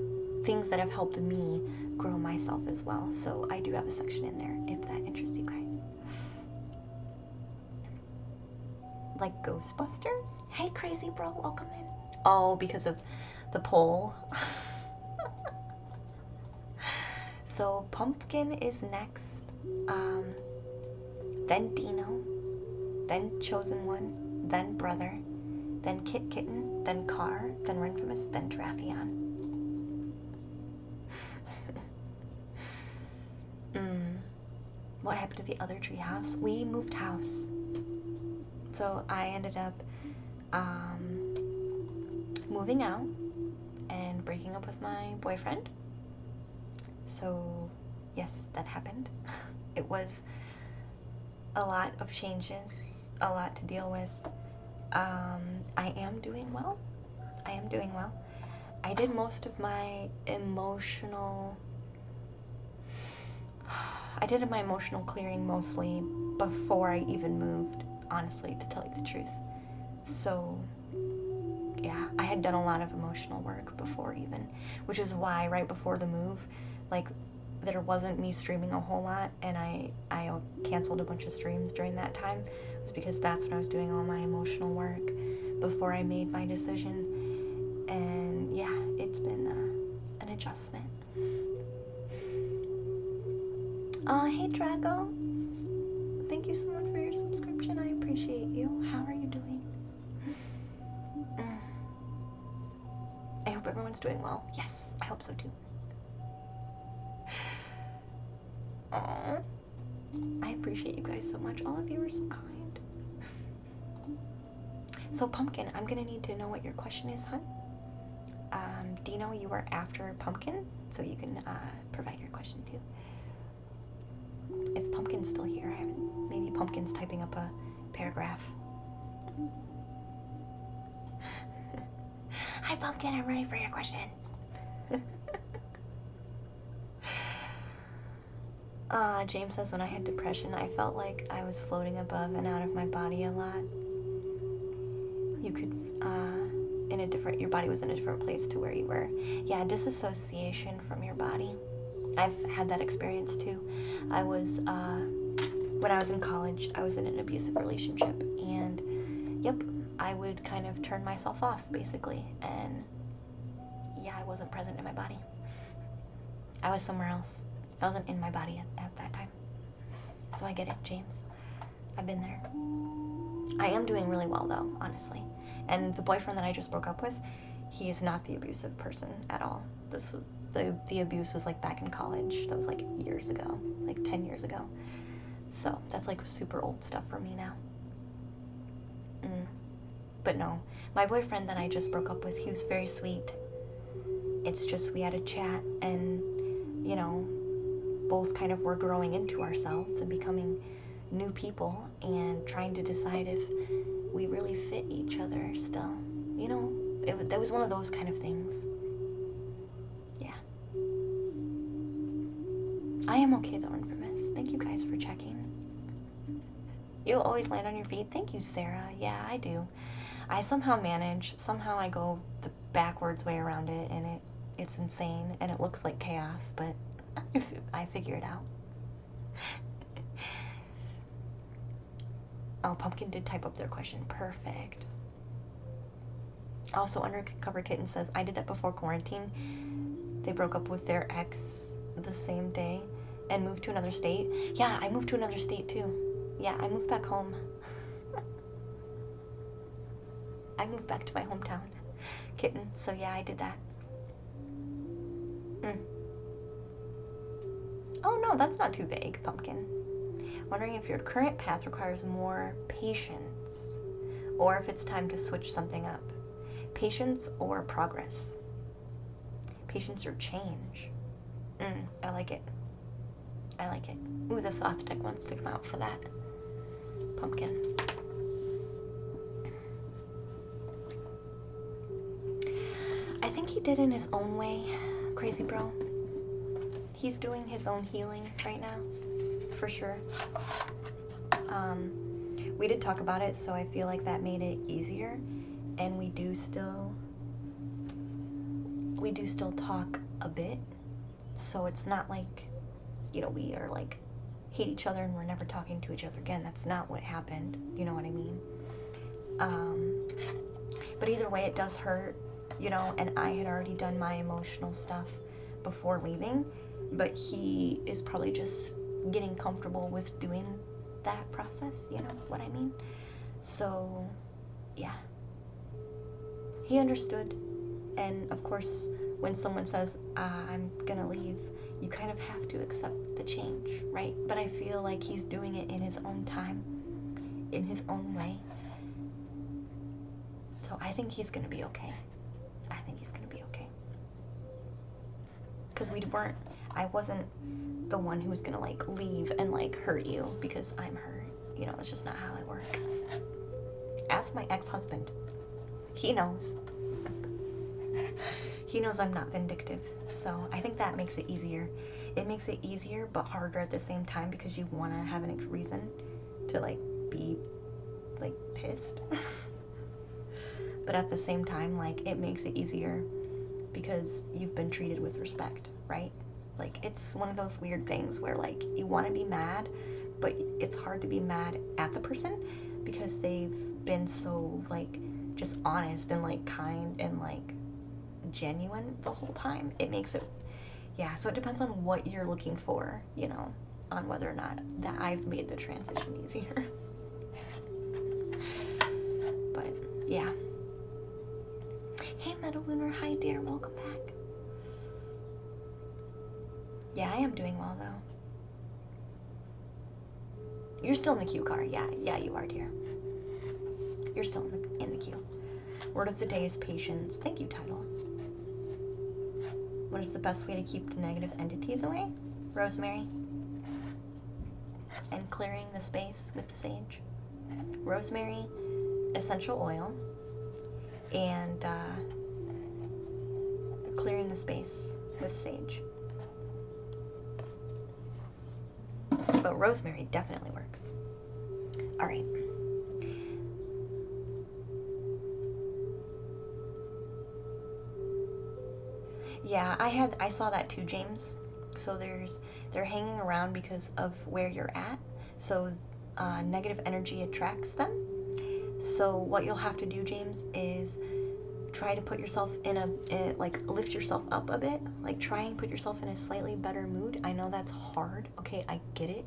things that have helped me grow myself as well. So I do have a section in there if that interests you guys. Like Ghostbusters? Hey crazy bro, welcome in. Oh, because of the poll. So Pumpkin is next, then Dino, then Chosen One, then Brother, then Kit Kitten, then Car, then Renfamous, then Drathion. What happened to the other treehouse? We moved house. So I ended up moving out and breaking up with my boyfriend. So yes, that happened. It was a lot of changes, a lot to deal with. I am doing well. I did most of my emotional clearing mostly before I even moved, honestly, to tell you the truth. So yeah, I had done a lot of emotional work before even, which is why right before the move, like, there wasn't me streaming a whole lot, and I canceled a bunch of streams during that time. It was because that's when I was doing all my emotional work before I made my decision. And yeah, it's been an adjustment. Hey Drago, thank you so much for your subscription. I appreciate you. How are you doing? I hope everyone's doing well. Yes, I hope so too. Aww. I appreciate you guys so much. All of you are so kind. So Pumpkin, I'm gonna need to know what your question is, hun. Dino, you are after Pumpkin, so you can provide your question too. If Pumpkin's still here, maybe Pumpkin's typing up a paragraph. Hi Pumpkin, I'm ready for your question. James says, when I had depression, I felt like I was floating above and out of my body a lot. You could, your body was in a different place to where you were. Yeah, disassociation from your body. I've had that experience too. I was, when I was in college, I was in an abusive relationship, and yep, I would kind of turn myself off, basically, and yeah, I wasn't present in my body. I was somewhere else. I wasn't in my body at that time. So I get it, James. I've been there. I am doing really well, though, honestly. And the boyfriend that I just broke up with, he is not the abusive person at all. This was the abuse was like back in college. That was like years ago, like 10 years ago. So that's like super old stuff for me now. But no, my boyfriend that I just broke up with, he was very sweet. It's just we had a chat, and you know, both kind of were growing into ourselves and becoming new people and trying to decide if we really fit each other still. You know, that was one of those kind of things. Yeah. I am okay though, Infamous. Thank you guys for checking. You'll always land on your feet. Thank you, Sarah. Yeah, I do. I somehow manage. Somehow I go the backwards way around it, and it's insane, and it looks like chaos, but I figure it out. Oh, Pumpkin did type up their question. Perfect. Also, Undercover Kitten says, I did that before quarantine. They broke up with their ex the same day and moved to another state. Yeah, I moved to another state too. Yeah, I moved back home. I moved back to my hometown. Kitten. So yeah, I did that. Oh no, that's not too vague, Pumpkin. Wondering if your current path requires more patience, or if it's time to switch something up. Patience or progress? Patience or change? I like it. I like it. Ooh, the Thoth deck wants to come out for that. Pumpkin. I think he did in his own way, Crazy Bro. He's doing his own healing right now, for sure. We did talk about it, so I feel like that made it easier, and we do still talk a bit, so it's not like, you know, we are like hate each other and we're never talking to each other again. That's not what happened, you know what I mean? But either way, it does hurt, you know, and I had already done my emotional stuff before leaving, but he is probably just getting comfortable with doing that process, you know what I mean? So, yeah. He understood, and of course, when someone says, I'm gonna leave, you kind of have to accept the change, right? But I feel like he's doing it in his own time, in his own way. So I think he's gonna be okay. I think he's gonna be okay. Because I wasn't the one who was gonna like leave and like hurt you because I'm hurt. You know, that's just not how I work. Ask my ex-husband. He knows. He knows I'm not vindictive. So I think that makes it easier. It makes it easier but harder at the same time because you want to have a reason to like be like pissed. But at the same time, like, it makes it easier because you've been treated with respect, right? Like, it's one of those weird things where like you want to be mad, but it's hard to be mad at the person because they've been so like just honest and like kind and like genuine the whole time. It makes it, yeah, so it depends on what you're looking for, you know, on whether or not that I've made the transition easier. But yeah. Hey Meadow Lunar, hi dear, welcome back. Yeah, I am doing well though. You're still in the queue, Car. Yeah, you are, dear. You're still in the queue. Word of the day is patience. Thank you, Title. What is the best way to keep negative entities away? Rosemary. And clearing the space with sage. Rosemary, essential oil, and clearing the space with sage. But rosemary definitely works. All right. Yeah, I saw that too, James. So they're hanging around because of where you're at. So negative energy attracts them. So what you'll have to do, James, is try to put yourself like lift yourself up a bit. Like try and put yourself in a slightly better mood. I know that's hard. Okay, I get it.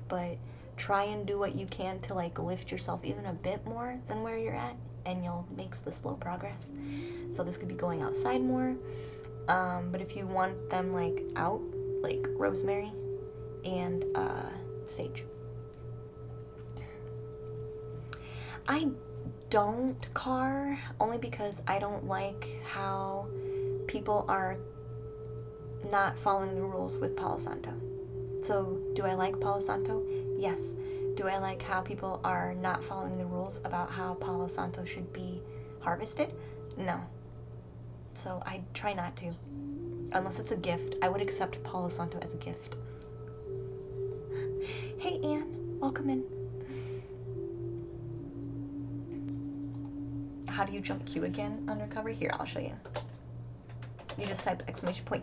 But try and do what you can to like lift yourself even a bit more than where you're at, and you'll make the slow progress. So this could be going outside more. But if you want them like out, like rosemary and sage. I don't, Car, only because I don't like how people are not following the rules with Palo Santo. So, do I like Palo Santo? Yes. Do I like how people are not following the rules about how Palo Santo should be harvested? No. So, I try not to. Unless it's a gift. I would accept Palo Santo as a gift. Hey, Anne. Welcome in. How do you jump Q again, Undercover? Here, I'll show you. You just type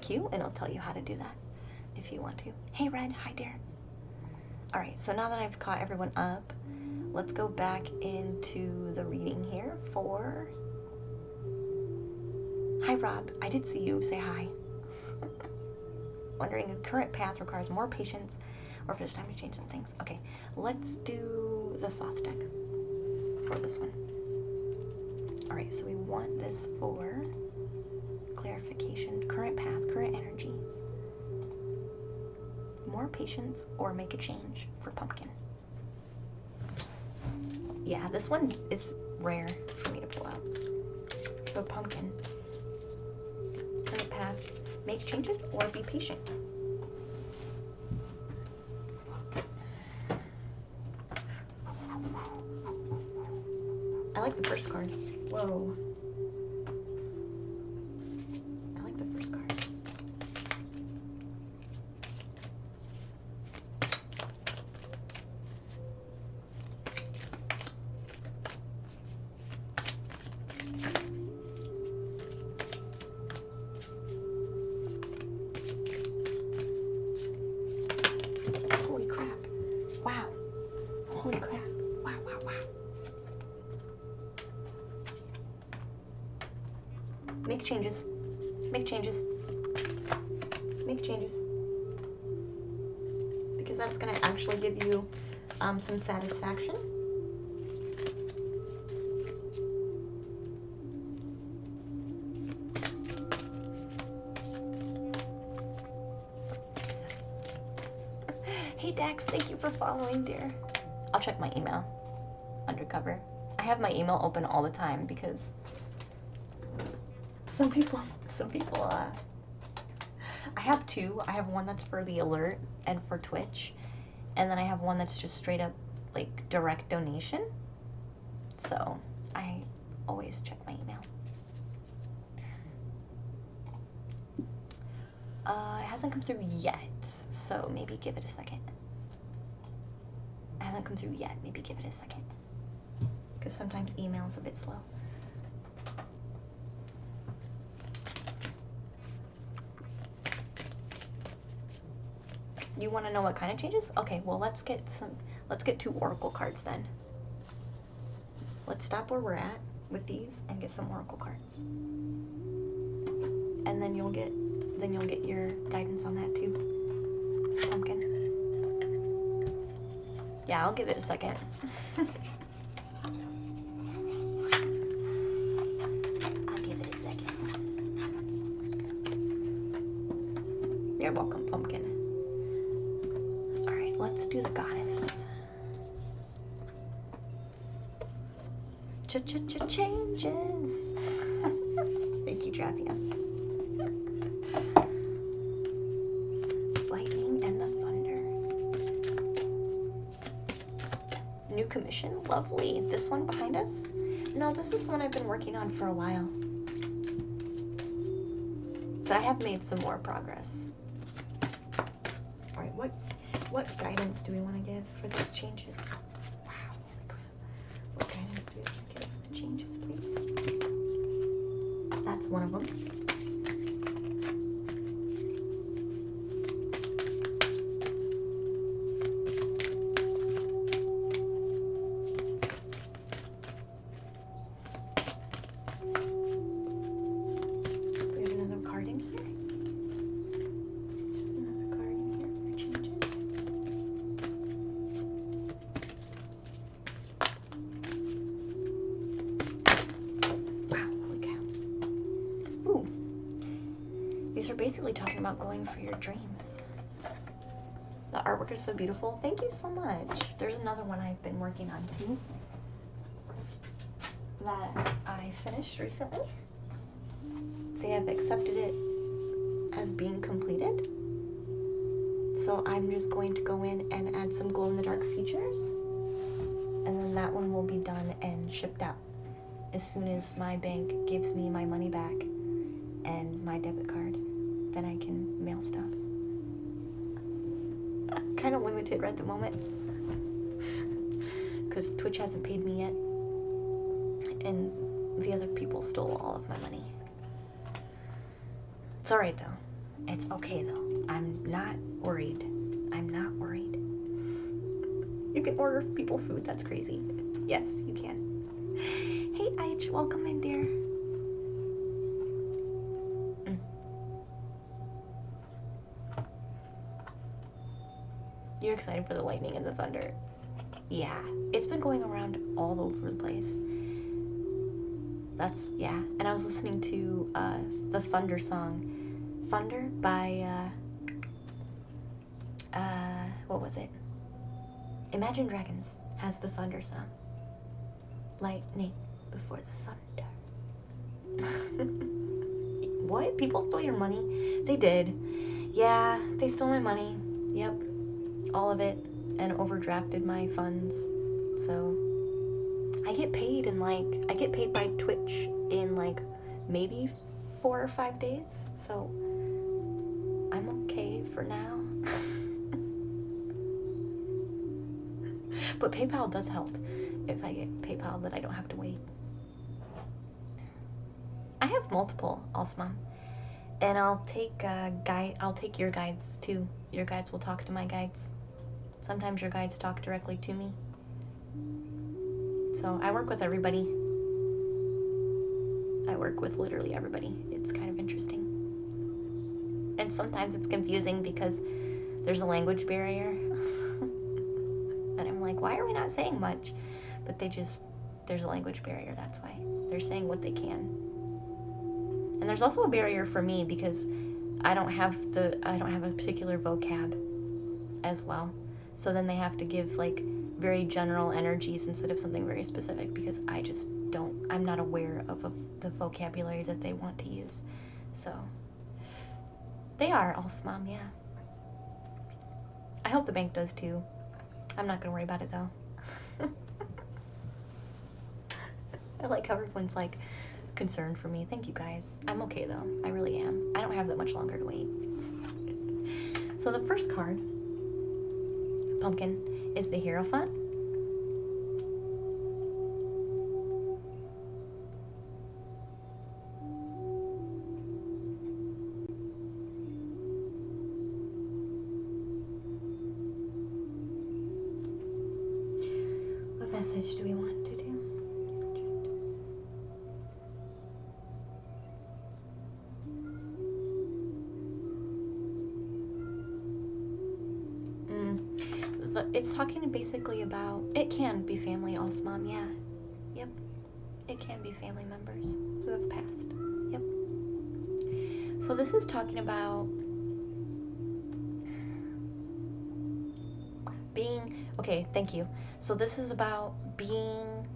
!Q and it'll tell you how to do that if you want to. Hey, Red. Hi, dear. All right, so now that I've caught everyone up, let's go back into the reading here for... Hi, Rob. I did see you. Say hi. Wondering if current path requires more patience or if there's time to change some things. Okay, let's do the Thoth deck for this one. All Alright, so we want this for clarification, current path, current energies. More patience or make a change for pumpkin. Yeah, this one is rare for me to pull out. So pumpkin, current path, make changes or be patient. I like the first card. Whoa. I like the first card. Holy crap. Wow. Holy crap. Wow, wow, wow. Make changes. Make changes. Make changes. Because that's going to actually give you some satisfaction. Hey Dax, thank you for following, dear. I'll check my email. Undercover. I have my email open all the time because some people, I have two. I have one that's for the alert and for Twitch, and then I have one that's just straight up like direct donation. So I always check my email. It hasn't come through yet, so maybe give it a second. It hasn't come through yet, maybe give it a second. Because sometimes email's a bit slow. You want to know what kind of changes? Okay, well let's get two oracle cards then. Let's stop where we're at with these and get some oracle cards. And then you'll get your guidance on that too. Pumpkin. Yeah, I'll give it a second. I'll give it a second. You're welcome, Pumpkin. Alright, let's do the goddess. Changes. Thank you, Jathia. Lightning and the thunder. New commission, lovely. This one behind us? No, this is the one I've been working on for a while. But I have made some more progress. Alright, what guidance do we want to give for these changes? Wow, holy crap. What guidance do we want to give for the changes, please? That's one of them. We have another card in here. Another card in here for changes. Wow, holy cow. Ooh. These are basically talking about going for your dreams. The artwork is so beautiful. Thank you so much. There's another one I've been working on too that I finished recently. They have accepted it as being completed. So I'm just going to go in and add some glow-in-the-dark features. And then that one will be done and shipped out as soon as my bank gives me my money back and my debit card. Then I can mail stuff. Kind of limited right at the moment because Twitch hasn't paid me yet and the other people stole all of my money. It's alright though. It's okay though. I'm not worried. I'm not worried. You can order people food. That's crazy. Yes, you can. Hey, Aich, welcome in, dear. You're excited for the lightning and the thunder. Yeah, it's been going around all over the place. That's, yeah. And I was listening to the Thunder song. Thunder by, what was it? Imagine Dragons has the Thunder song. Lightning before the thunder. What? People stole your money? They did. Yeah, they stole my money. Yep. All of it. And overdrafted my funds. So I get paid I get paid by Twitch in like maybe 4 or 5 days. So I'm okay for now. But PayPal does help. If I get PayPal, that I don't have to wait. I have multiple Osmom. And I'll take your guides too. Your guides will talk to my guides. Sometimes your guides talk directly to me. So I work with everybody. I work with literally everybody. It's kind of interesting. And sometimes it's confusing because there's a language barrier. And I'm like, why are we not saying much? But there's a language barrier, that's why. They're saying what they can. And there's also a barrier for me because I don't have a particular vocab as well. So then they have to give like very general energies instead of something very specific because I'm not aware of the vocabulary that they want to use. So they are Osmom, yeah. I hope the bank does too. I'm not gonna worry about it though. I like how everyone's like concerned for me. Thank you guys. I'm okay though. I really am. I don't have that much longer to wait. So the first card, Pumpkin, is the Hierophant. What message do we want to do? It's talking basically about, it can be family Osmom, yeah. Yep. It can be family members who have passed. Yep. So this is talking about being, okay, thank you. So this is about being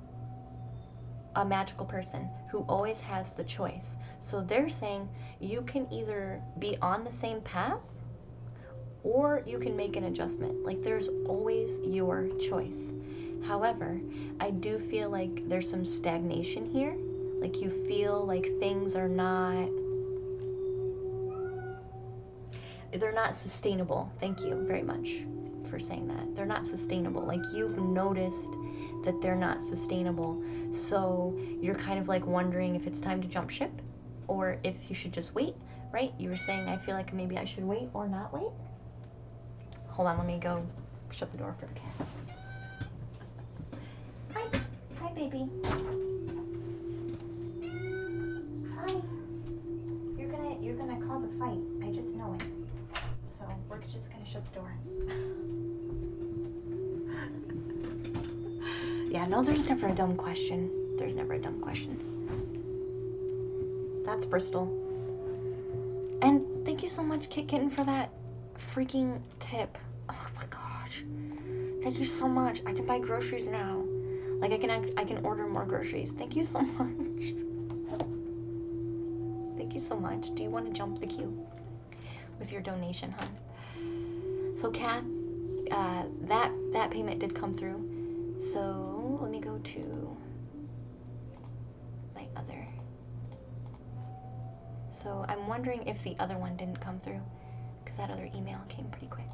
a magical person who always has the choice. So they're saying you can either be on the same path or you can make an adjustment. Like there's always your choice. However, I do feel like there's some stagnation here. Like you feel like things are they're not sustainable. Thank you very much for saying that. They're not sustainable. Like you've noticed that they're not sustainable. So you're kind of like wondering if it's time to jump ship or if you should just wait, right? You were saying, I feel like maybe I should wait or not wait. Hold on, let me go shut the door for the cat. Hi. Hi, baby. Hi. You're gonna cause a fight. I just know it. So we're just gonna shut the door. Yeah, no, there's never a dumb question. There's never a dumb question. That's Bristol. And thank you so much, Kit Kitten, for that freaking tip. Oh my gosh. Thank you so much. I can buy groceries now. Like I can order more groceries. Thank you so much. Thank you so much. Do you want to jump the queue with your donation, huh? So Kat, that payment did come through. So let me go to my other. So I'm wondering if the other one didn't come through because that other email came pretty quick.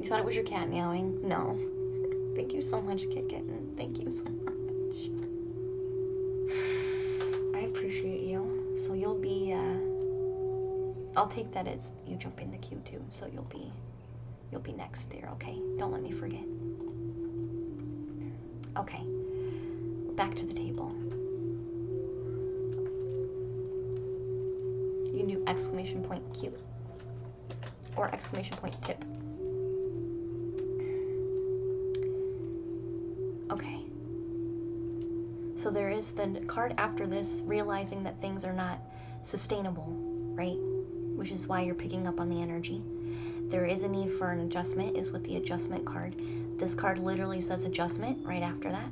You thought it was your cat meowing? No. Thank you so much, Kit Kitten. Thank you so much. I appreciate you. So you'll be, I'll take that as you jump in the queue too. So you'll be next there, okay? Don't let me forget. Okay. Back to the table. You can do exclamation point Q or exclamation point tip. Okay. So there is the card after this, realizing that things are not sustainable, right? Which is why you're picking up on the energy. There is a need for an adjustment, is with the adjustment card. This card literally says adjustment right after that.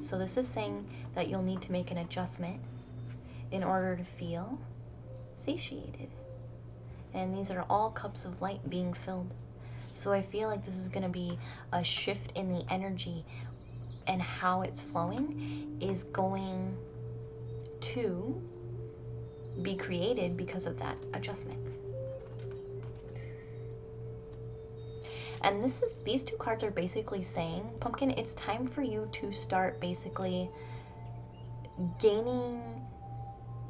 So this is saying that you'll need to make an adjustment in order to feel satiated. And these are all cups of light being filled. So I feel like this is going to be a shift in the energy, and how it's flowing is going to be created because of that adjustment. And these two cards are basically saying, Pumpkin, it's time for you to start basically gaining,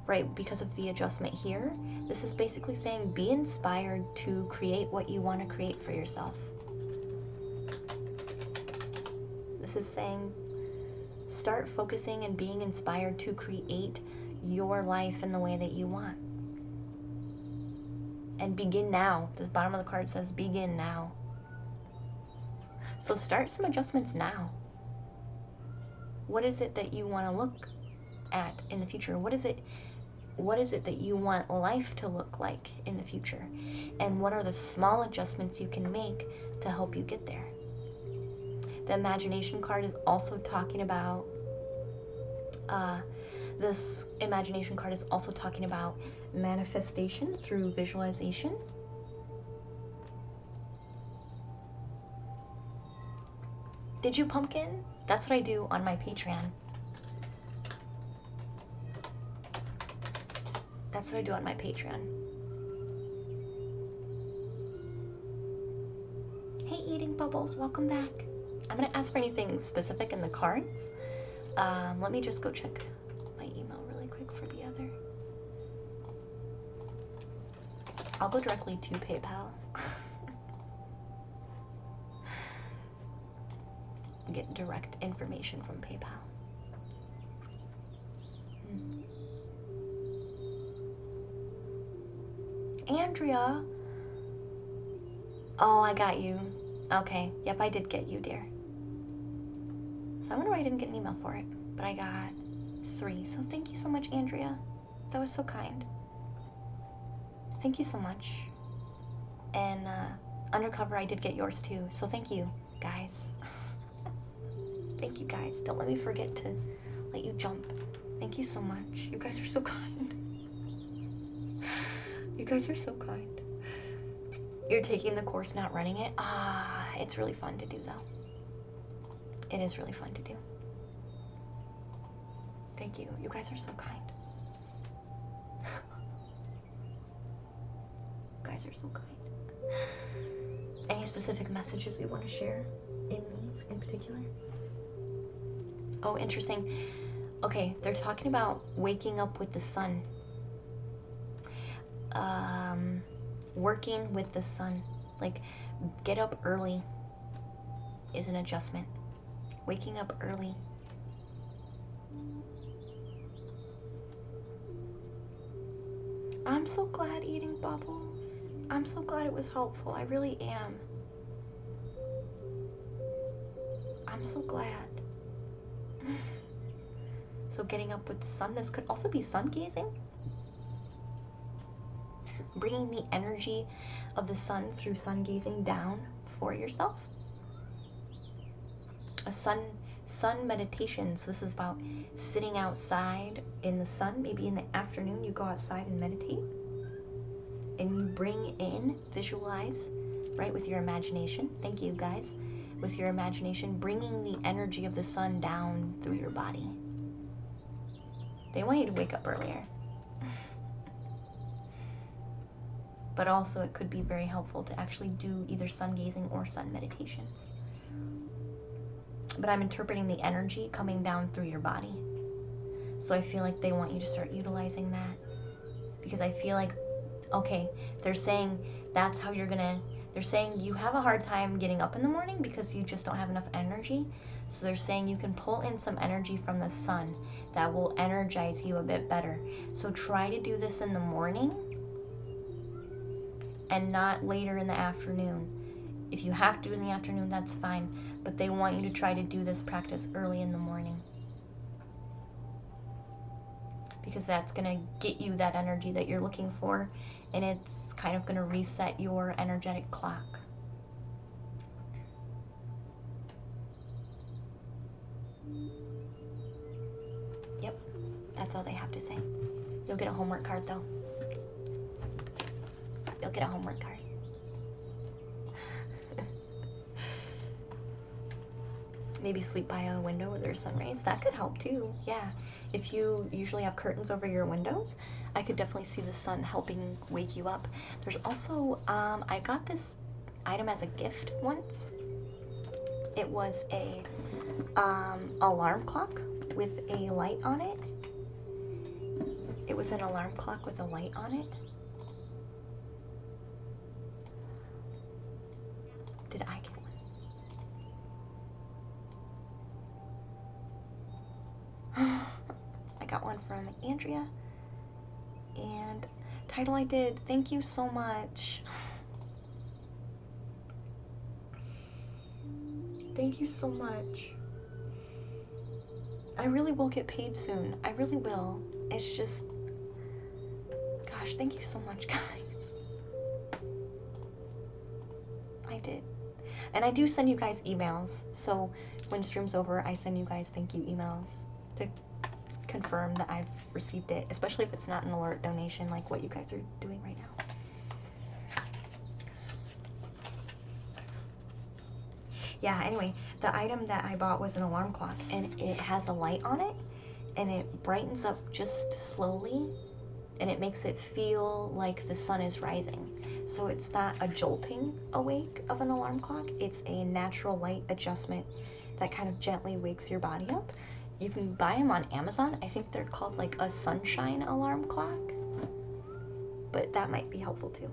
right, because of the adjustment here. This is basically saying be inspired to create what you want to create for yourself. This is saying start focusing and being inspired to create your life in the way that you want. And begin now. The bottom of the card says begin now. So start some adjustments now. What is it that you want to look at in the future? What is it that you want life to look like in the future? And what are the small adjustments you can make to help you get there? The imagination card is also talking about, this imagination card is also talking about manifestation through visualization. Did you, Pumpkin? That's what I do on my Patreon. That's what I do on my Patreon. Hey, Eating Bubbles, welcome back. I'm going to ask for anything specific in the cards. Let me just go check my email really quick for the other. I'll go directly to PayPal. Get direct information from PayPal. Andrea. Oh, I got you. Okay. Yep, I did get you, dear. So I wonder why I didn't get an email for it, but I got 3. So thank you so much, Andrea. That was so kind. Thank you so much. And Undercover, I did get yours too. So thank you, guys. Thank you, guys. Don't let me forget to let you jump. Thank you so much. You guys are so kind. You guys are so kind. You're taking the course, not running it? Ah, it's really fun to do, though. It is really fun to do. Thank you. You guys are so kind. You guys are so kind. Any specific messages you want to share in these in particular? Oh, interesting. Okay, they're talking about waking up with the sun. Working with the sun. Like, get up early is an adjustment. Waking up early. I'm so glad, Eating Bubbles. I'm so glad it was helpful. I really am. I'm so glad. So getting up with the sun, this could also be sun gazing. Bringing the energy of the sun through sun gazing down for yourself. A sun meditation. So this is about sitting outside in the sun. Maybe in the afternoon you go outside and meditate. And you bring in, visualize, right, with your imagination. Thank you, guys. With your imagination, bringing the energy of the sun down through your body. They want you to wake up earlier. But also it could be very helpful to actually do either sun gazing or sun meditations. But I'm interpreting the energy coming down through your body. So I feel like they want you to start utilizing that. Because I feel like, okay, they're saying that's how you're gonna, they're saying you have a hard time getting up in the morning because you just don't have enough energy. So they're saying you can pull in some energy from the sun that will energize you a bit better. So try to do this in the morning and not later in the afternoon. If you have to do it in the afternoon, that's fine. But they want you to try to do this practice early in the morning. because that's gonna get you that energy that you're looking for, and it's kind of gonna reset your energetic clock. Yep, that's all they have to say. You'll get a homework card though. You'll get a homework card. Maybe sleep by a window where there's sun rays. That could help too, yeah. If you usually have curtains over your windows, I could definitely see the sun helping wake you up. There's also, I got this item as a gift once. It was a alarm clock with a light on it. It was an alarm clock with a light on it. Did I get one? I got one from Andrea. And title I did. Thank you so much. Thank you so much. I really will get paid soon. I really will. It's just, gosh, thank you so much, guys. I did. And I do send you guys emails. So when stream's over, I send you guys thank you emails to confirm that I've received it, especially if it's not an alert donation like what you guys are doing right now. Yeah, anyway, the item that I bought was an alarm clock, and it has a light on it, and it brightens up just slowly, and it makes it feel like the sun is rising. So it's not a jolting awake of an alarm clock, it's a natural light adjustment that kind of gently wakes your body up. You can buy them on Amazon. I think they're called like a sunshine alarm clock, but that might be helpful too.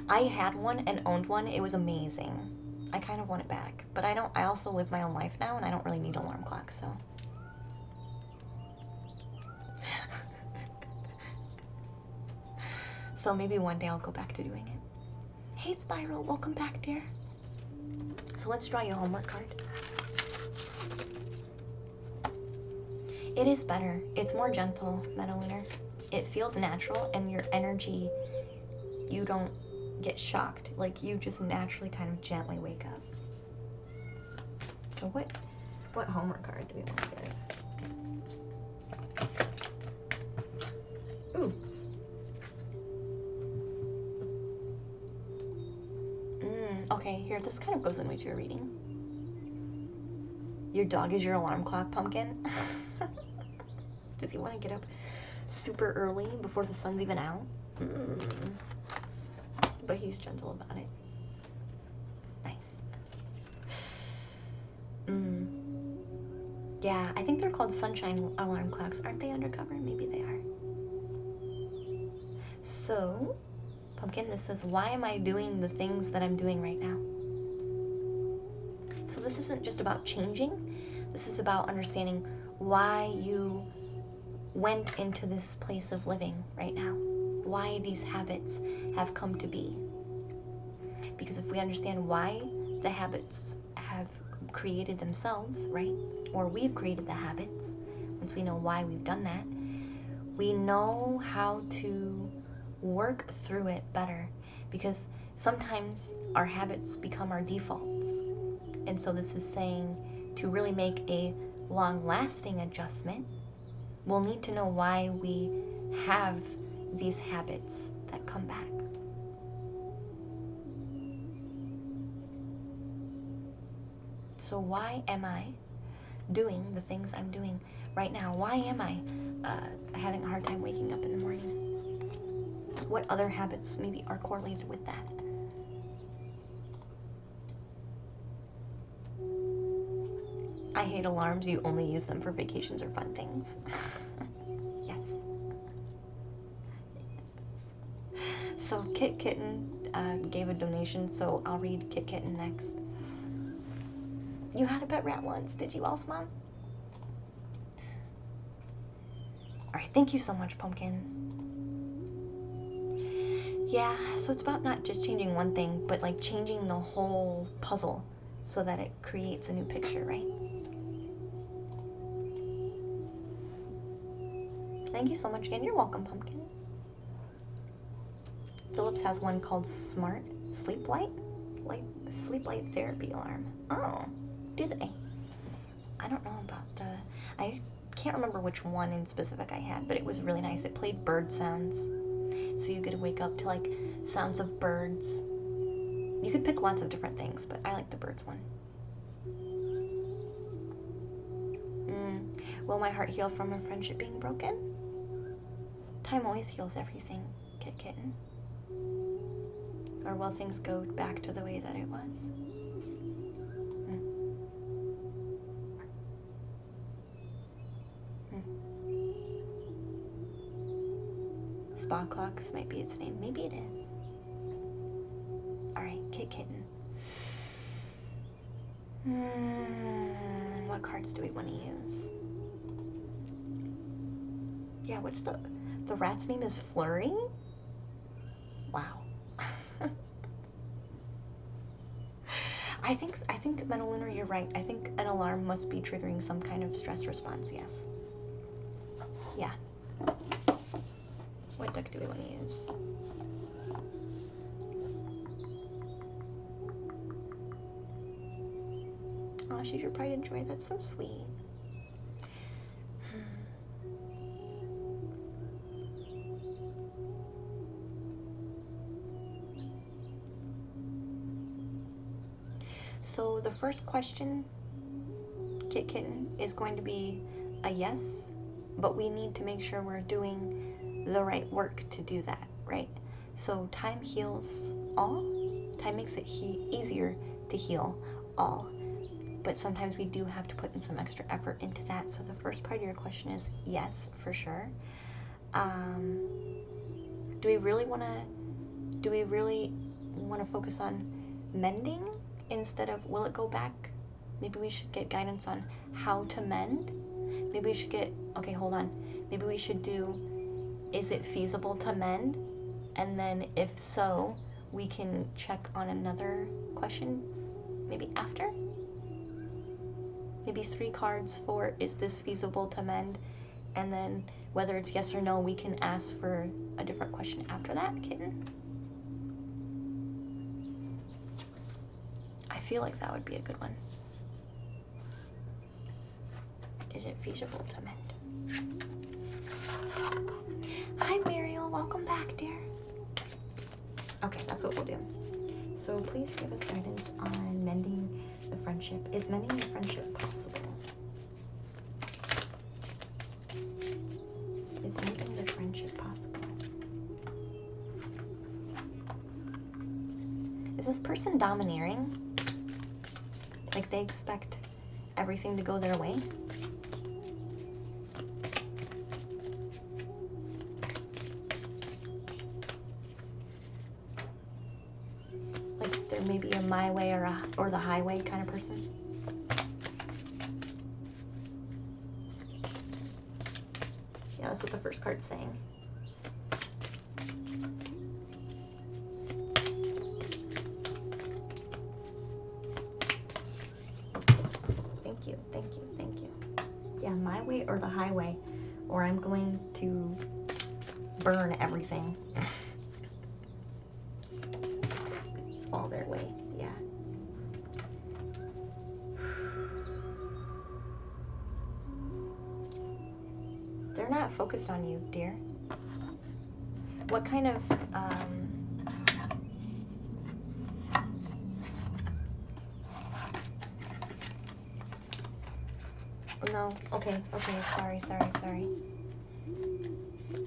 I had one and owned one. It was amazing. I kind of want it back, but I also live my own life now, and I don't really need alarm clocks, so. So maybe one day I'll go back to doing it. Hey Spiral, welcome back, dear. So let's draw you a homework card. It is better. It's more gentle, Meadowwiener. It feels natural, and your energy, you don't get shocked. Like, you just naturally kind of gently wake up. So what homework card do we want to get? Ooh. Okay, here, this kind of goes in with your reading. Your dog is your alarm clock, Pumpkin. Does he want to get up super early before the sun's even out? But he's gentle about it. Nice. Yeah, I think they're called sunshine alarm clocks. Aren't they undercover? Maybe they are. So, Pumpkin, this says, why am I doing the things that I'm doing right now? So this isn't just about changing. This is about understanding why you went into this place of living right now. Why these habits have come to be. Because if we understand why the habits have created themselves, right? Or we've created the habits, once we know why we've done that, we know how to work through it better. Because sometimes our habits become our defaults. And so this is saying, to really make a long-lasting adjustment, we'll need to know why we have these habits that come back. So why am I doing the things I'm doing right now? Why am I having a hard time waking up in the morning? What other habits maybe are correlated with that? I hate alarms. You only use them for vacations or fun things. Yes. So Kit Kitten gave a donation, so I'll read Kit Kitten next. You had a pet rat once, did you, Else Mom? Alright, thank you so much, Pumpkin. Yeah, so it's about not just changing one thing, but like changing the whole puzzle so that it creates a new picture, right? Thank you so much again. You're welcome, Pumpkin. Philips has one called Smart Sleep Light. Sleep light therapy alarm. Oh, do they? I don't know about I can't remember which one in specific I had, but it was really nice. It played bird sounds, so you get to wake up to like sounds of birds. You could pick lots of different things, but I like the birds one. Will my heart heal from a friendship being broken? Time always heals everything, Kitten. Or will things go back to the way that it was? Spa Clocks might be its name. Maybe it is. Alright, Kitten. What cards do we want to use? Yeah, what's the rat's name is Flurry? Wow. I think Metalunar, you're right. I think an alarm must be triggering some kind of stress response, yes. Yeah. What deck do we want to use? Oh, she's your pride and joy. That's so sweet. So the first question, Kitten, is going to be a yes, but we need to make sure we're doing the right work to do that, right? So time heals all. Time makes it easier to heal all. But sometimes we do have to put in some extra effort into that. So the first part of your question is yes, for sure. Do we really want to focus on mending instead of will it go back? Maybe we should get guidance on how to mend. Maybe we should get, okay, hold on. Maybe we should do, is it feasible to mend? And then if so, we can check on another question maybe after. Maybe 3 cards for, is this feasible to mend? And then whether it's yes or no, we can ask for a different question after that, Kitten. I feel like that would be a good one. Is it feasible to mend? Hi, Muriel. Welcome back, dear. Okay, that's what we'll do. So please give us guidance on mending the friendship. Is mending the friendship possible? Is mending the friendship possible? Is this person domineering? Like they expect everything to go their way? Like they're maybe a my way or the highway kind of person? Yeah, that's what the first card's saying. Thank you. Yeah, my way or the highway, or I'm going to burn everything. It's all their way, yeah. They're not focused on you, dear. What kind of, no, okay, sorry.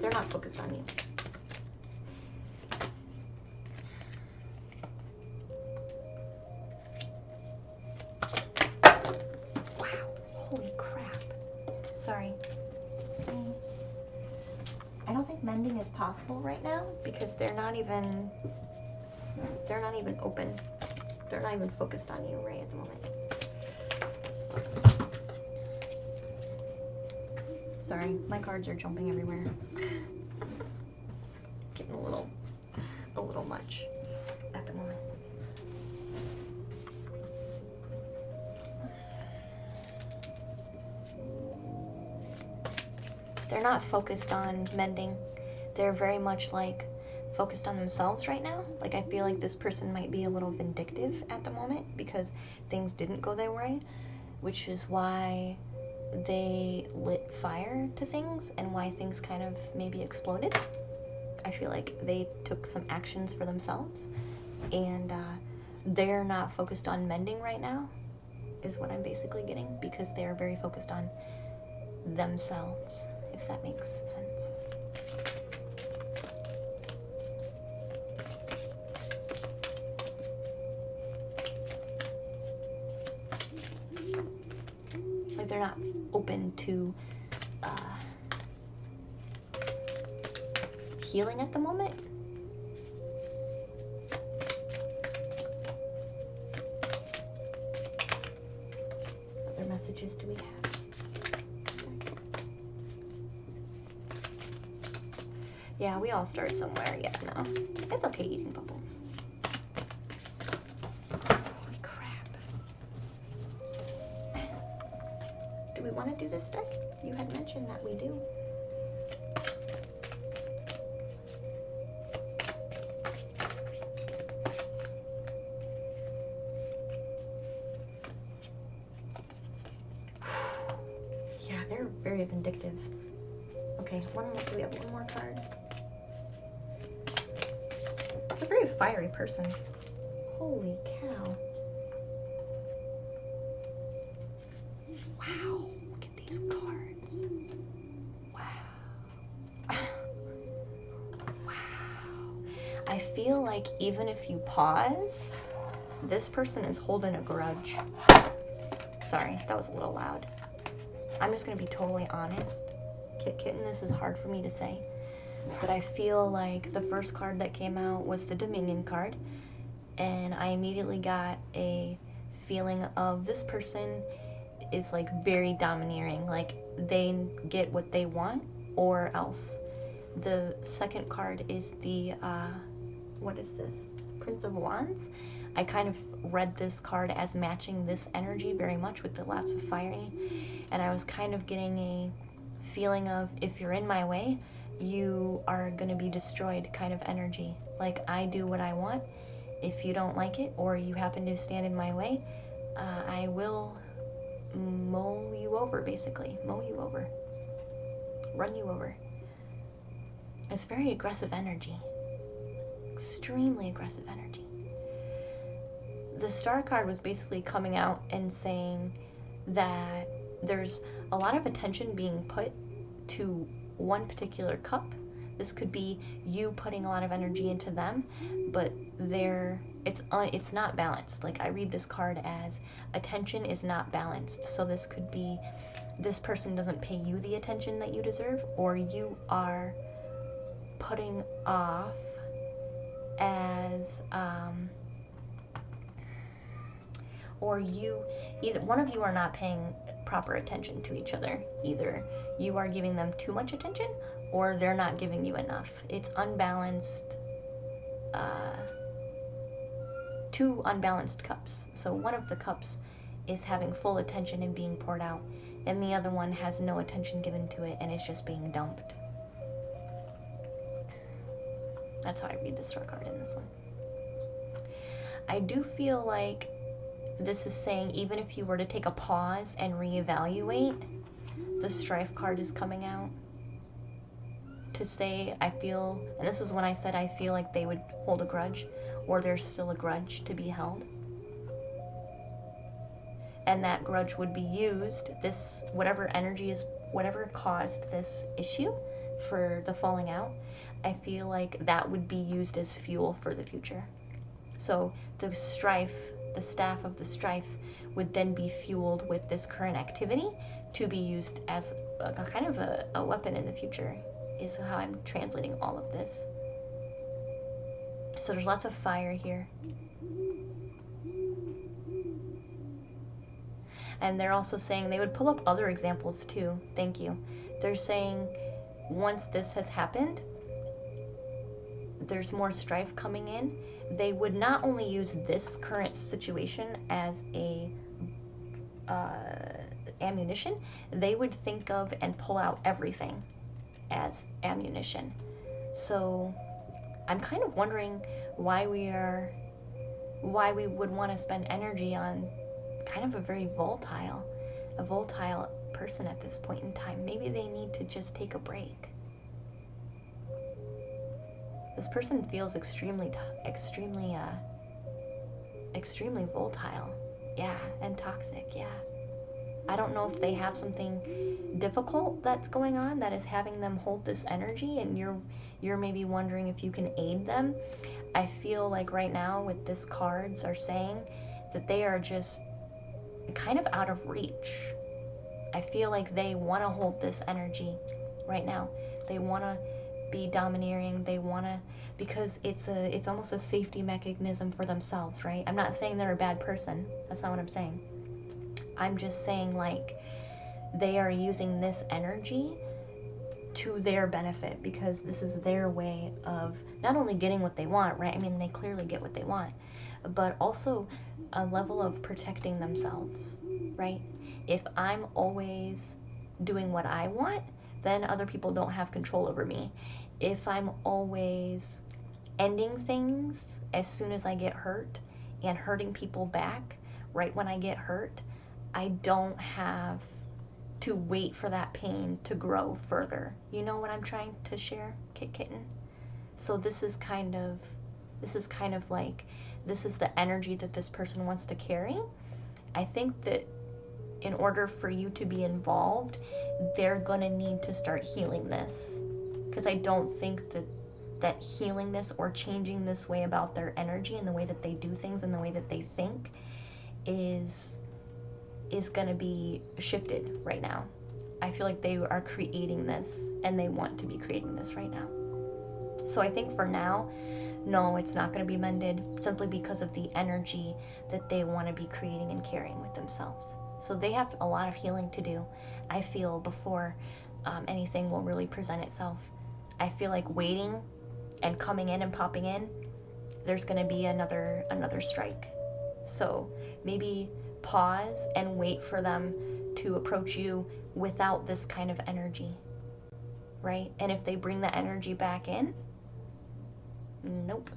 They're not focused on you. Wow, holy crap. Sorry. I don't think mending is possible right now because they're not even open. They're not even focused on you right at the moment. Sorry, my cards are jumping everywhere. Getting a little much at the moment. they're not focused on mending. They're very much like focused on themselves right now. Like I feel like this person might be a little vindictive at the moment because things didn't go their way, which is why they lit fire to things and why things kind of maybe exploded. I feel like they took some actions for themselves, and they're not focused on mending right now, is what I'm basically getting, because they're very focused on themselves, if that makes sense. Like they're not open to healing at the moment. What other messages do we have? Yeah, we all start somewhere. Yeah, no. It's okay eating bubbles. Holy crap. Do we want to do this deck? You had mentioned that we do. Yeah, they're very vindictive. Okay, do we have one more card? It's a very fiery person. Holy cow. Wow, look at these cards. Wow. Wow. I feel like even if you pause, this person is holding a grudge. Sorry, that was a little loud. I'm just gonna be totally honest. Kitten, this is hard for me to say, but I feel like the first card that came out was the Dominion card, and I immediately got a feeling of this person is like very domineering, like they get what they want or else. The second card is the what is this? Prince of Wands. I kind of read this card as matching this energy very much with the lots of fiery, and I was kind of getting a feeling of, if you're in my way, you are going to be destroyed kind of energy. Like, I do what I want. If you don't like it or you happen to stand in my way, I will mow you over, basically. Mow you over. Run you over. It's very aggressive energy. Extremely aggressive energy. The Star card was basically coming out and saying that there's a lot of attention being put to one particular cup. This could be you putting a lot of energy into them, but it's not balanced. Like, I read this card as attention is not balanced. So this could be this person doesn't pay you the attention that you deserve, or you are putting off as or either one of you are not paying proper attention to each other. Either you are giving them too much attention or they're not giving you enough. It's unbalanced, two unbalanced cups. So one of the cups is having full attention and being poured out, and the other one has no attention given to it and it's just being dumped. That's how I read the Star card in this one. I do feel like this is saying, even if you were to take a pause and reevaluate, the Strife card is coming out to say, I feel, and this is when I said I feel like they would hold a grudge, or there's still a grudge to be held. And that grudge would be used, this, whatever energy is, whatever caused this issue for the falling out, I feel like that would be used as fuel for the future. So the Strife, the staff of the Strife, would then be fueled with this current activity to be used as a kind of a weapon in the future, is how I'm translating all of this. So there's lots of fire here. And they're also saying, they would pull up other examples too. Thank you. They're saying once this has happened, there's more strife coming in. They would not only use this current situation as a ammunition, they would think of and pull out everything. as ammunition. So I'm kind of wondering why we would want to spend energy on kind of a very volatile person at this point in time. Maybe they need to just take a break. This person feels extremely volatile. Yeah, and toxic. Yeah. I don't know if they have something difficult that's going on that is having them hold this energy, and you're maybe wondering if you can aid them. I feel like right now with this cards are saying that they are just kind of out of reach. I feel like they want to hold this energy right now. They want to be domineering. They want to, because it's almost a safety mechanism for themselves, right? I'm not saying they're a bad person. That's not what I'm saying. I'm just saying, like, they are using this energy to their benefit, because this is their way of not only getting what they want, right? I mean, they clearly get what they want, but also a level of protecting themselves, right? If I'm always doing what I want, then other people don't have control over me. If I'm always ending things as soon as I get hurt and hurting people back right when I get hurt, I don't have to wait for that pain to grow further. You know what I'm trying to share, Kitten? So this is kind of like, this is the energy that this person wants to carry. I think that in order for you to be involved, they're gonna need to start healing this, because I don't think that healing this or changing this way about their energy and the way that they do things and the way that they think is going to be shifted right now. I feel like they are creating this, and they want to be creating this right now. So I think for now, no, it's not going to be mended, simply because of the energy that they want to be creating and carrying with themselves. So they have a lot of healing to do, I feel, before anything will really present itself. I feel like waiting and coming in and popping in, there's going to be another strike. So maybe pause and wait for them to approach you without this kind of energy, right? And if they bring the energy back in, nope.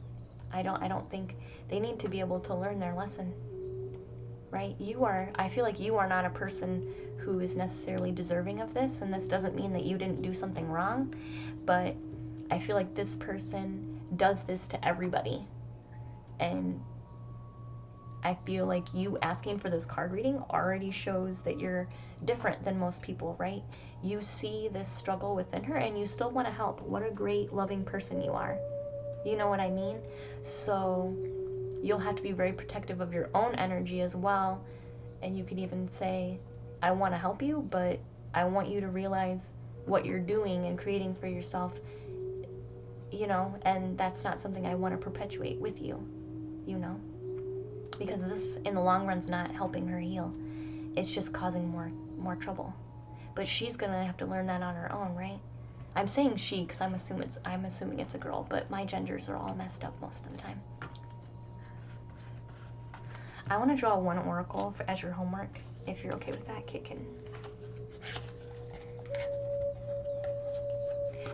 I don't think they need to be able to learn their lesson, right? I feel like you are not a person who is necessarily deserving of this, and this doesn't mean that you didn't do something wrong, but I feel like this person does this to everybody. And I feel like you asking for this card reading already shows that you're different than most people, right? You see this struggle within her and you still want to help. What a great, loving person you are. You know what I mean? So you'll have to be very protective of your own energy as well. And you can even say, I want to help you, but I want you to realize what you're doing and creating for yourself, you know, and that's not something I want to perpetuate with you, you know? Because this, in the long run, is not helping her heal. It's just causing more trouble. But she's gonna have to learn that on her own, right? I'm saying she because I'm assuming it's a girl, but my genders are all messed up most of the time. I want to draw one oracle as your homework, if you're okay with that, Kitten.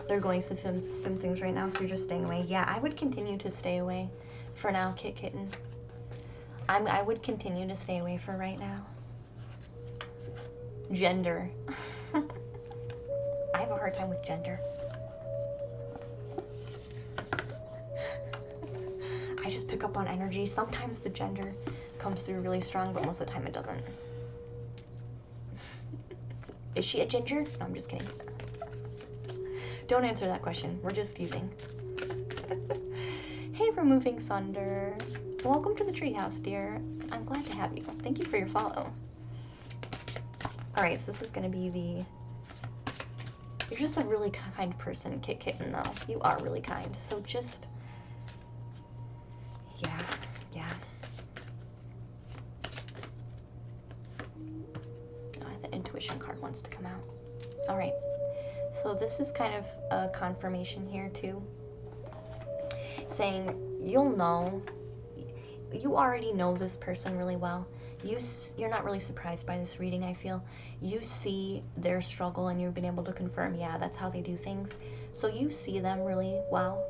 They're going through some things right now, so you're just staying away. Yeah, I would continue to stay away for now, Kitten. I would continue to stay away for right now. Gender. I have a hard time with gender. I just pick up on energy. Sometimes the gender comes through really strong, but most of the time it doesn't. Is she a ginger? No, I'm just kidding. Don't answer that question. We're just teasing. Hey, Removing Thunder. Welcome to the treehouse, dear. I'm glad to have you. Thank you for your follow. Alright, so this is going to be the... You're just a really kind person, Kitten, though. You are really kind. So just... Yeah. Oh, the intuition card wants to come out. Alright. So this is kind of a confirmation here, too. Saying, you'll know... You already know this person really well. you're not really surprised by this reading, I feel. You see their struggle and you've been able to confirm, yeah, that's how they do things. So you see them really well.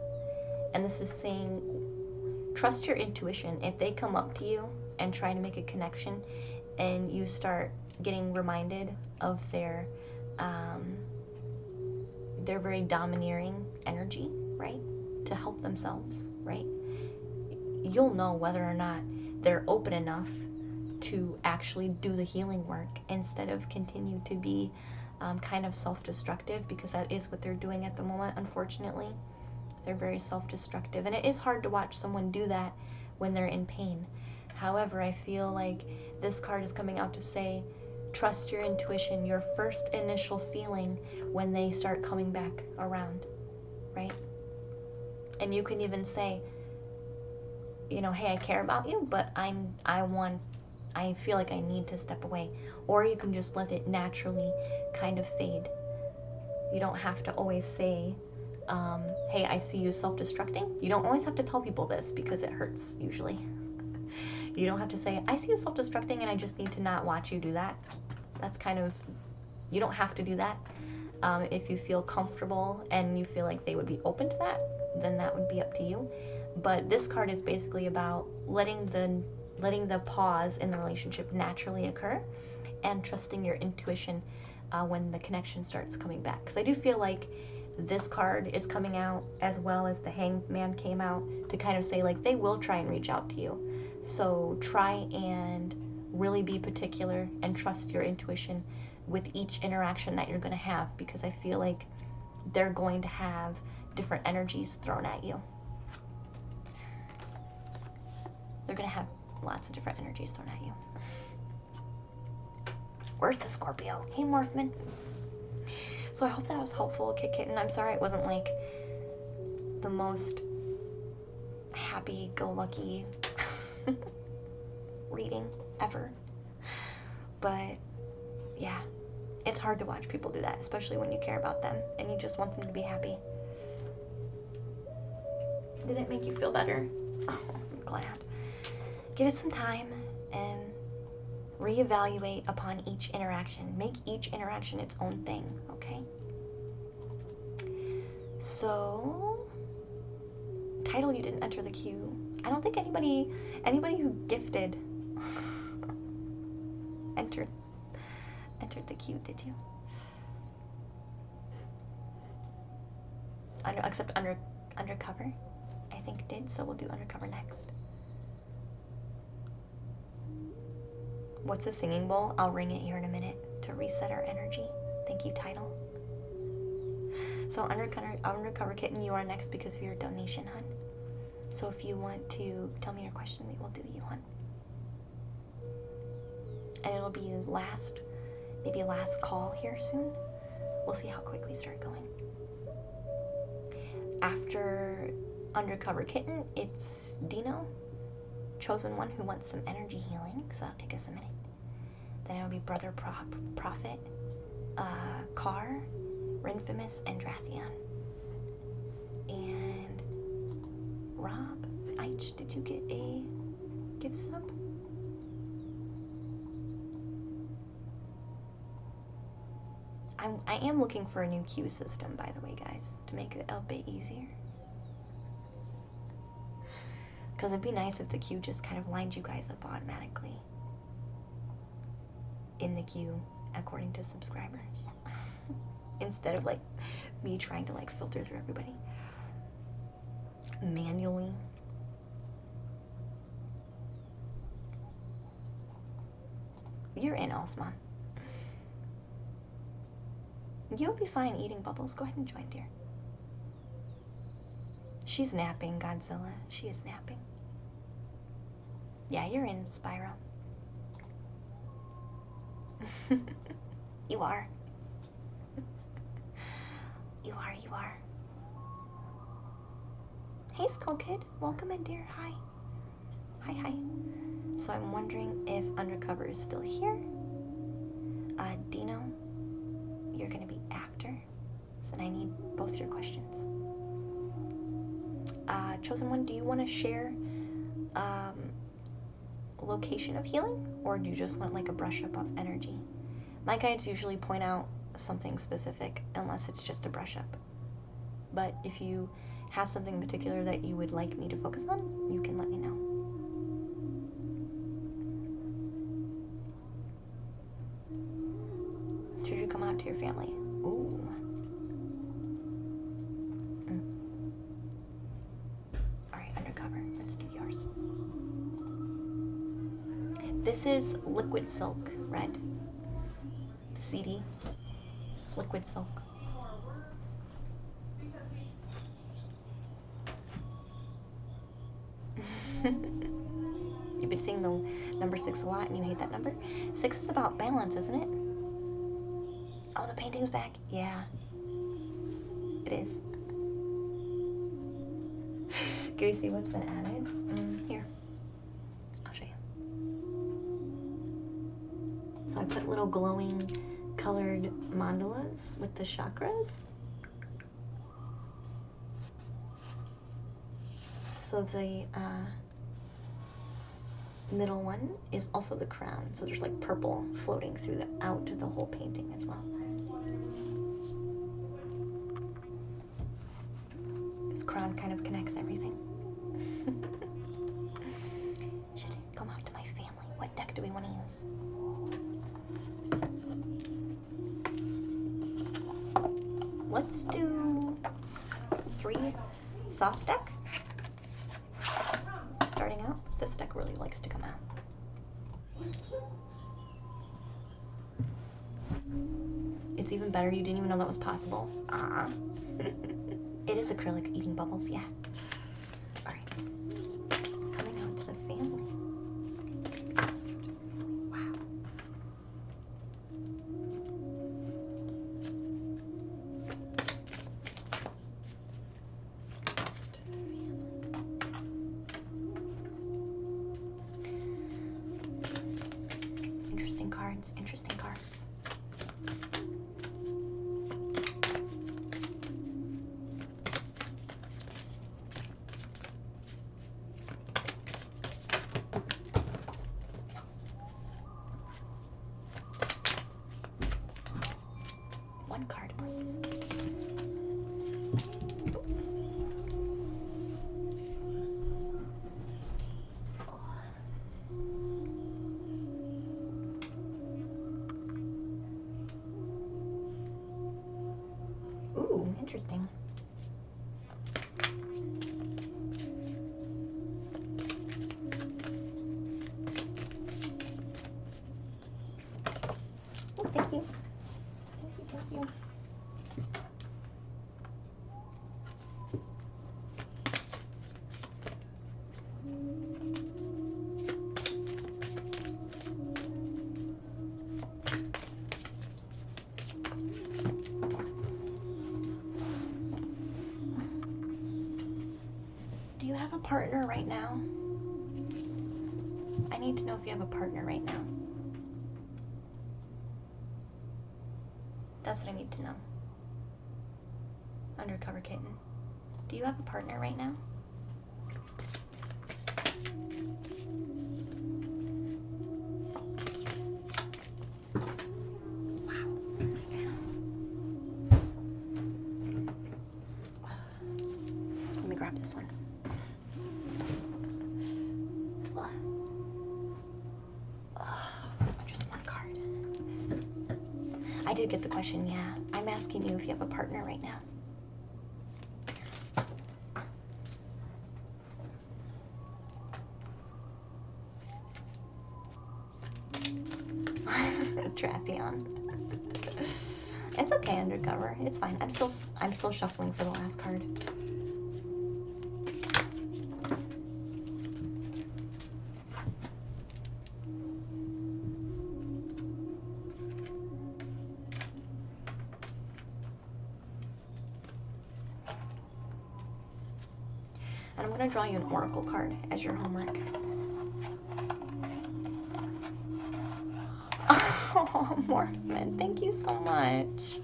And this is saying, trust your intuition. If they come up to you and try to make a connection and you start getting reminded of their very domineering energy, right? To help themselves, right? You'll know whether or not they're open enough to actually do the healing work instead of continue to be kind of self-destructive, because that is what they're doing at the moment, unfortunately. They're very self-destructive, and it is hard to watch someone do that when they're in pain. However, I feel like this card is coming out to say, trust your intuition, your first initial feeling when they start coming back around, right? And you can even say, you know, hey, I care about you, but I feel like I need to step away. Or you can just let it naturally kind of fade. You don't have to always say, hey, I see you self-destructing. You don't always have to tell people this because it hurts usually. You don't have to say, I see you self-destructing and I just need to not watch you do that. That's kind of, you don't have to do that. If you feel comfortable and you feel like they would be open to that, then that would be up to you. But this card is basically about letting the pause in the relationship naturally occur and trusting your intuition when the connection starts coming back. Because I do feel like this card is coming out as well as the Hanged Man came out to kind of say, like, they will try and reach out to you. So try and really be particular and trust your intuition with each interaction that you're going to have, because I feel like they're going to have different energies thrown at you. They're going to have lots of different energies thrown at you. Where's the Scorpio? Hey, Morphman. So I hope that was helpful, Kit Kitten. I'm sorry it wasn't like the most happy-go-lucky reading ever. But yeah, it's hard to watch people do that, especially when you care about them and you just want them to be happy. Did it make you feel better? Oh, I'm glad. Give it some time and reevaluate upon each interaction. Make each interaction its own thing, okay? So, title, you didn't enter the queue. I don't think anybody who gifted entered the queue, did you? Except undercover, I think did, so we'll do undercover next. What's a singing bowl? I'll ring it here in a minute to reset our energy. Thank you, title. So undercover Kitten, you are next because of your donation, hun. So if you want to tell me your question, we will do you, hun. And it'll be maybe last call here soon. We'll see how quick we start going. After Undercover Kitten, it's Dino, Chosen One, who wants some energy healing, so that'll take us a minute. Then it'll be Brother Prophet, Car, Renfamous, and Drathion. And Rob, Eich, did you get a gift sub? I am looking for a new queue system, by the way, guys, to make it a bit easier. Because it'd be nice if the queue just kind of lined you guys up automatically in the queue according to subscribers. Instead of like me trying to like filter through everybody manually. You're in, Osman. You'll be fine eating bubbles. Go ahead and join, dear. She's napping, Godzilla. She is napping. Yeah, you're in, Spyro. You are. You are. Hey, Skull Kid. Welcome in, dear. Hi. Hi. So I'm wondering if Undercover is still here. Dino, you're gonna be after. So I need both your questions. Chosen One, do you want to share location of healing, or do you just want like a brush up of energy? My guides usually point out something specific unless it's just a brush up. But if you have something in particular that you would like me to focus on, you can let me know. Should you come out to your family? Ooh. Alright, undercover. Let's do yours. This is Liquid Silk Red. The CD. It's Liquid Silk. You've been seeing the number 6 a lot and you hate that number? 6 is about balance, isn't it? Oh, the painting's back? Yeah. It is. Can you see what's been added? Here. I'll show you. So I put little glowing colored mandalas with the chakras. So the middle one is also the crown. So there's like purple floating through out to the whole painting as well. This crown kind of connects everything. Should come out to my family. What deck do we want to use? Let's do 3 soft deck. Starting out, this deck really likes to come out. It's even better, you didn't even know that was possible. Ah. It is acrylic eating bubbles, yeah. Alright. Coming out to the family. Wow. Interesting cards, interesting cards. One card, please. Ooh, interesting. Oh, thank you. Thank you. Do you have a partner right now? I need to know if you have a partner right now. That's what I need to know. Undercover kitten. Do you have a partner right now? Wow. Let me grab this one. Just one card. I did get the question, yeah. I'm asking you if you have a partner right now. Trathion. It's okay, undercover. It's fine. I'm still shuffling for the last card. And I'm going to draw you an oracle card as your homework. Oh, Morphin, thank you so much.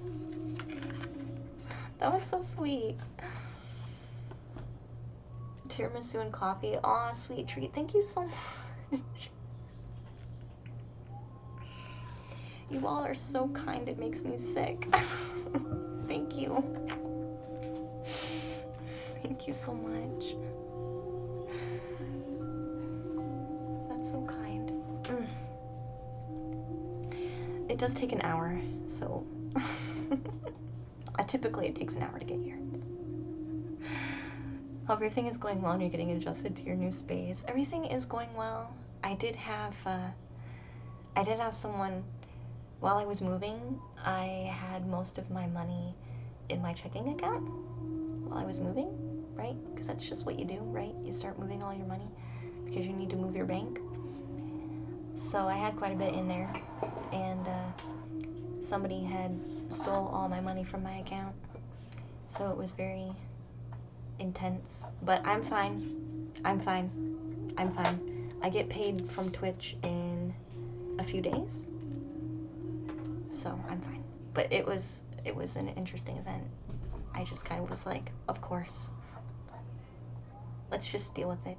That was so sweet. Tiramisu and coffee. Aw, sweet treat. Thank you so much. You all are so kind, it makes me sick. Thank you. Thank you so much. That's so kind. It does take an hour, so typically it takes an hour to get here. Hope everything is going well and you're getting adjusted to your new space. Everything is going well. I did have someone, while I was moving, I had most of my money in my checking account while I was moving, right? Because that's just what you do, right? You start moving all your money because you need to move your bank. So I had quite a bit in there, and somebody had stole all my money from my account. So it was very intense, but I'm fine. I'm fine. I'm fine. I get paid from Twitch in a few days, so I'm fine. But it was an interesting event. I just kind of was like, of course. Let's just deal with it.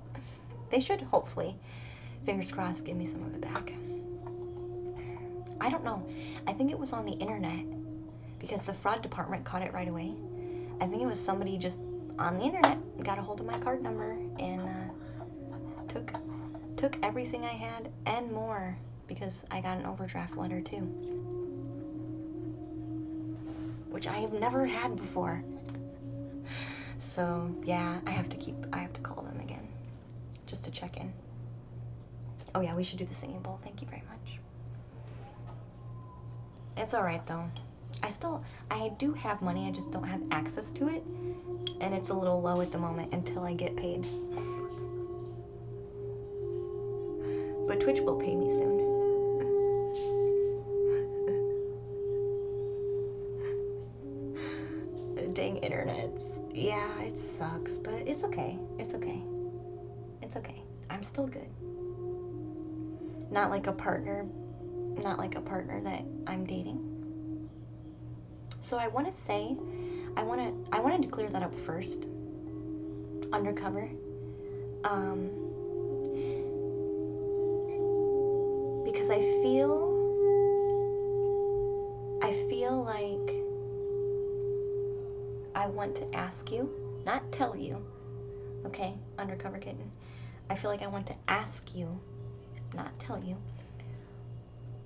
They should hopefully, fingers crossed, give me some of it back. I don't know. I think it was on the internet because the fraud department caught it right away. I think it was somebody just on the internet got a hold of my card number and took everything I had and more, because I got an overdraft letter too, which I have never had before. So yeah, I have to call them again just to check in. Oh yeah, we should do the singing bowl. Thank you very much. It's alright though. I do have money, I just don't have access to it. And it's a little low at the moment until I get paid. But Twitch will pay me soon. Dang internets. Yeah, it sucks, but it's okay. It's okay. It's okay. I'm still good. Not like a partner that I'm dating. So I want to say, I wanted to clear that up first. Undercover. Because I feel like I want to ask you, not tell you, okay, Undercover Kitten. I feel like I want to ask you, not tell you,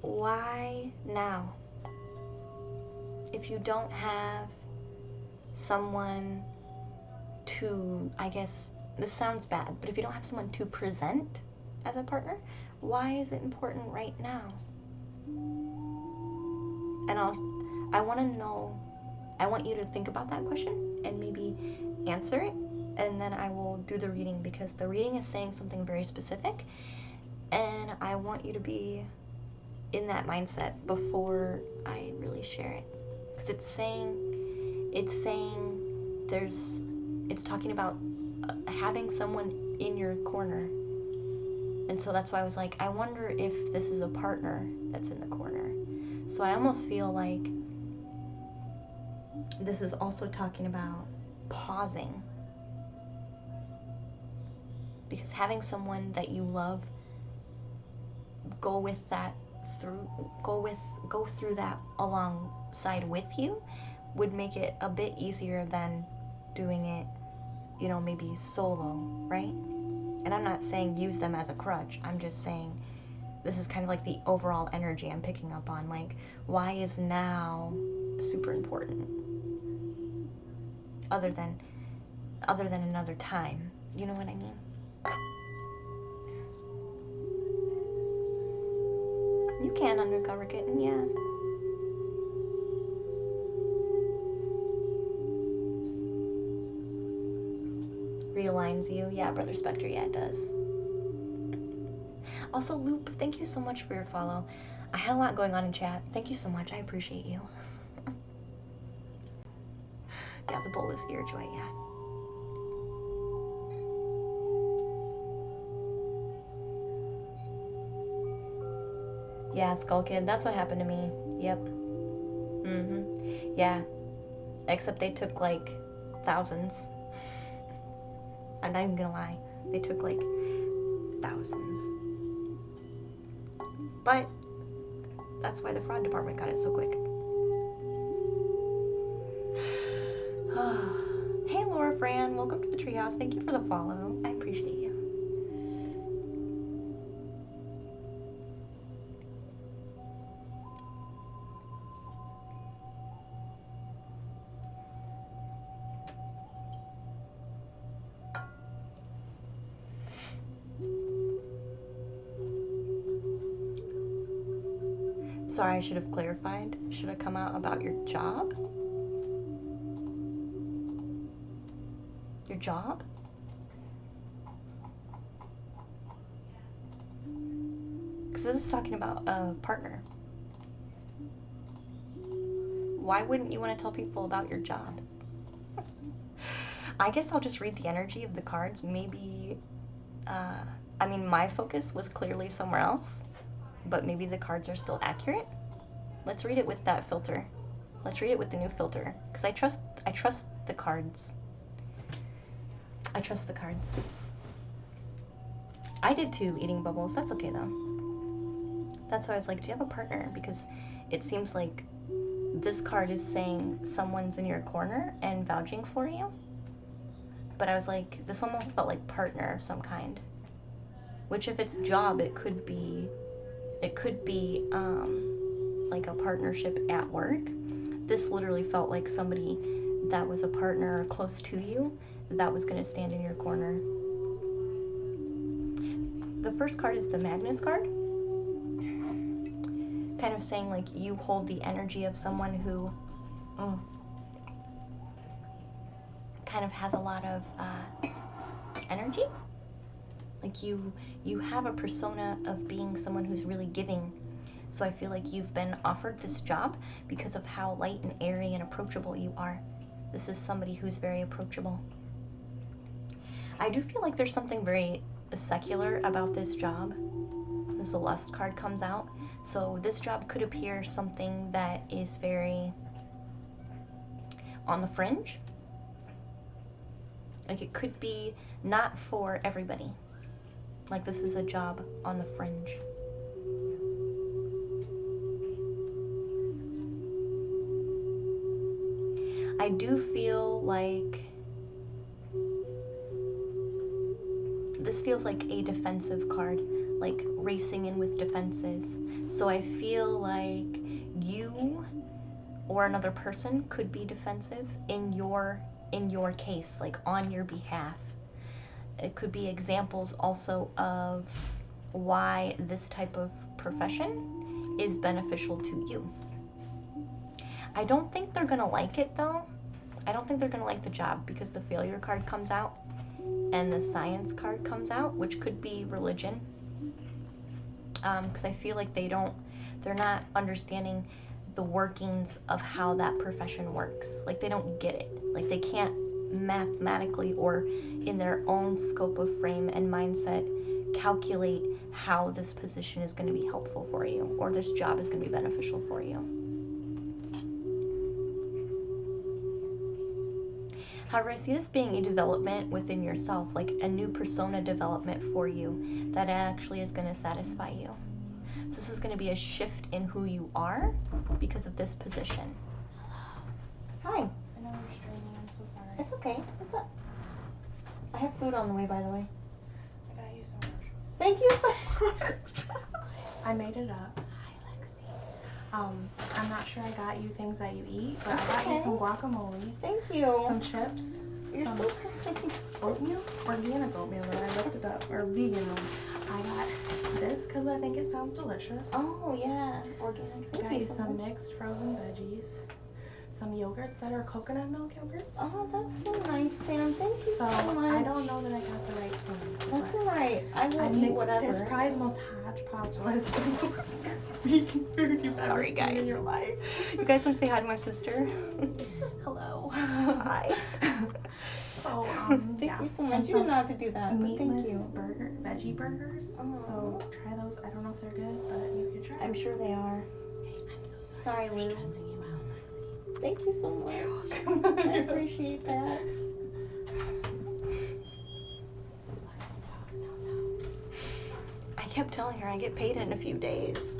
why now? If you don't have someone to, I guess, this sounds bad, but if you don't have someone to present as a partner, why is it important right now? And I want to know, I want you to think about that question and maybe answer it, and then I will do the reading, because the reading is saying something very specific, and I want you to be in that mindset before I really share it. Because it's talking about having someone in your corner. And so that's why I was like, I wonder if this is a partner that's in the corner. So I almost feel like this is also talking about pausing. Because having someone that you love go through that alongside with you would make it a bit easier than doing it, maybe solo, right? And I'm not saying use them as a crutch. I'm just saying this is kind of like the overall energy I'm picking up on. Like, why is now super important? Other than another time. You know what I mean? You can, Undercover Kitten, yeah. Realigns you. Yeah, Brother Spectre, yeah, it does. Also, Loop, thank you so much for your follow. I had a lot going on in chat. Thank you so much. I appreciate you. Yeah, the bowl is Earjoy, yeah. Yeah, Skull Kid, that's what happened to me. Yep. Yeah. Except they took like thousands. I'm not even gonna lie. They took like thousands. But That's why the fraud department got it so quick. Hey Laura Fran, welcome to the treehouse. Thank you for the follow. I appreciate you. Sorry, I should have clarified. Should have come out about your job? Your job? Because this is talking about a partner. Why wouldn't you want to tell people about your job? I guess I'll just read the energy of the cards. Maybe, I mean, my focus was clearly somewhere else, but maybe the cards are still accurate. Let's read it with that filter. Let's read it with the new filter, because I trust the cards. I trust the cards. I did too, eating bubbles. That's okay though. That's why I was like, do you have a partner? Because it seems like this card is saying someone's in your corner and vouching for you. But I was like, this almost felt like partner of some kind. Which if it's job, it could be like a partnership at work. This literally felt like somebody that was a partner or close to you that was going to stand in your corner. The first card is the Magnus card. Kind of saying like you hold the energy of someone who kind of has a lot of energy. Like you have a persona of being someone who's really giving. So I feel like you've been offered this job because of how light and airy and approachable you are. This is somebody who's very approachable. I do feel like there's something very secular about this job. As the Lust card comes out. So this job could appear something that is very on the fringe. Like it could be not for everybody. Like this is a job on the fringe. I do feel like this feels like a defensive card, like racing in with defenses. So I feel like you or another person could be defensive in your case, like on your behalf. It could be examples also of why this type of profession is beneficial to you. I don't think they're gonna like it though. I don't think they're gonna like the job because the failure card comes out and the science card comes out, which could be religion. Because I feel like they're not understanding the workings of how that profession works. Like they don't get it. Like they can't mathematically or in their own scope of frame and mindset calculate how this position is going to be helpful for you or this job is going to be beneficial for you. However, I see this being a development within yourself, like a new persona development for you that actually is going to satisfy you. So this is going to be a shift in who you are because of this position. Hi. I know you're streaming, I'm so sorry. It's okay. What's up? I have food on the way, by the way. I got you some groceries. Thank you so much. I made it up. Hi, Lexi. I'm not sure I got you things that you eat, but I got you some guacamole. Thank you. Some chips. You're some so kind. oatmeal, organic oatmeal, but I looked it up, or vegan one. I got this because I think it sounds delicious. Oh, yeah. Organic. I got you some mixed frozen veggies. Some yogurts that are coconut milk yogurts. Oh, that's so nice, Sam. Thank you so much. I don't know that I got the right things. That's alright. I will eat whatever. It's probably the most hodgepodge list vegan food you've Sorry, ever guys. seen in your life. You guys want to say hi to my sister? Hello. Hi. So, Thank yeah. you so much. And You didn't have to do that, but thank meatless you. veggie burgers. Oh. So try those. I don't know if they're good, but you could try. I'm sure they are. Okay, I'm so sorry. Sorry, for Lou. stressing you out, Lexi. Thank you so much. You're welcome. I appreciate that. I kept telling her I get paid in a few days.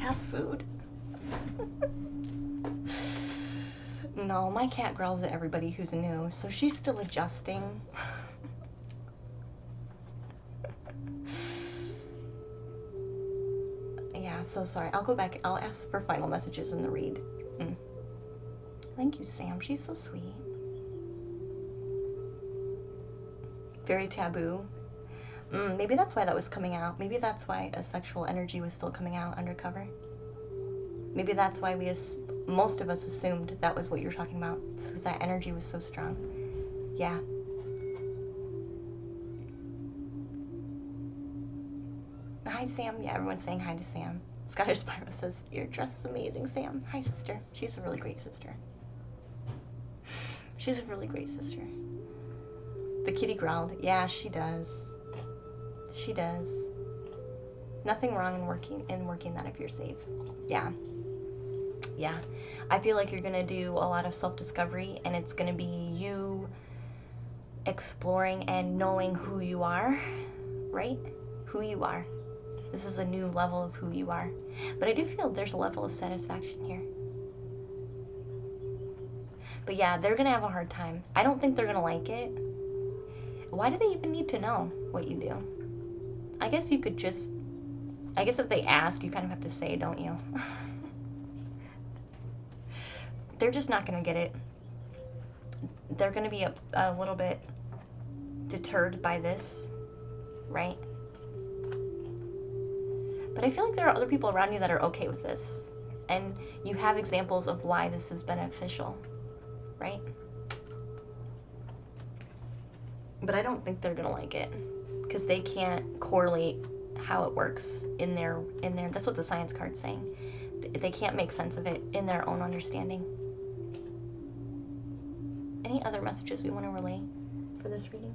have food. No, my cat growls at everybody who's new, so she's still adjusting. Yeah, so sorry. I'll go back. I'll ask for final messages in the read. Thank you, Sam. She's so sweet. Very taboo. Maybe that's why that was coming out. Maybe that's why a sexual energy was still coming out undercover. Maybe that's why most of us assumed that was what you were talking about, because that energy was so strong. Yeah. Hi, Sam. Yeah, everyone's saying hi to Sam. Scottish Spyro says, your dress is amazing, Sam. Hi, sister. She's a really great sister. She's a really great sister. The kitty growled. Yeah, she does. She does. Nothing wrong in working that if you're safe. Yeah. Yeah. I feel like you're gonna do a lot of self-discovery, and it's gonna be you exploring and knowing who you are, right? Who you are. This is a new level of who you are. But I do feel there's a level of satisfaction here. But yeah, they're gonna have a hard time. I don't think they're gonna like it. Why do they even need to know what you do? I guess you could just... I guess if they ask, you kind of have to say, don't you? They're just not gonna get it. They're gonna be a little bit deterred by this, right? But I feel like there are other people around you that are okay with this. And you have examples of why this is beneficial, right? But I don't think they're gonna like it, because they can't correlate how it works in their that's what the science card's saying. They can't make sense of it in their own understanding. Any other messages we want to relay for this reading?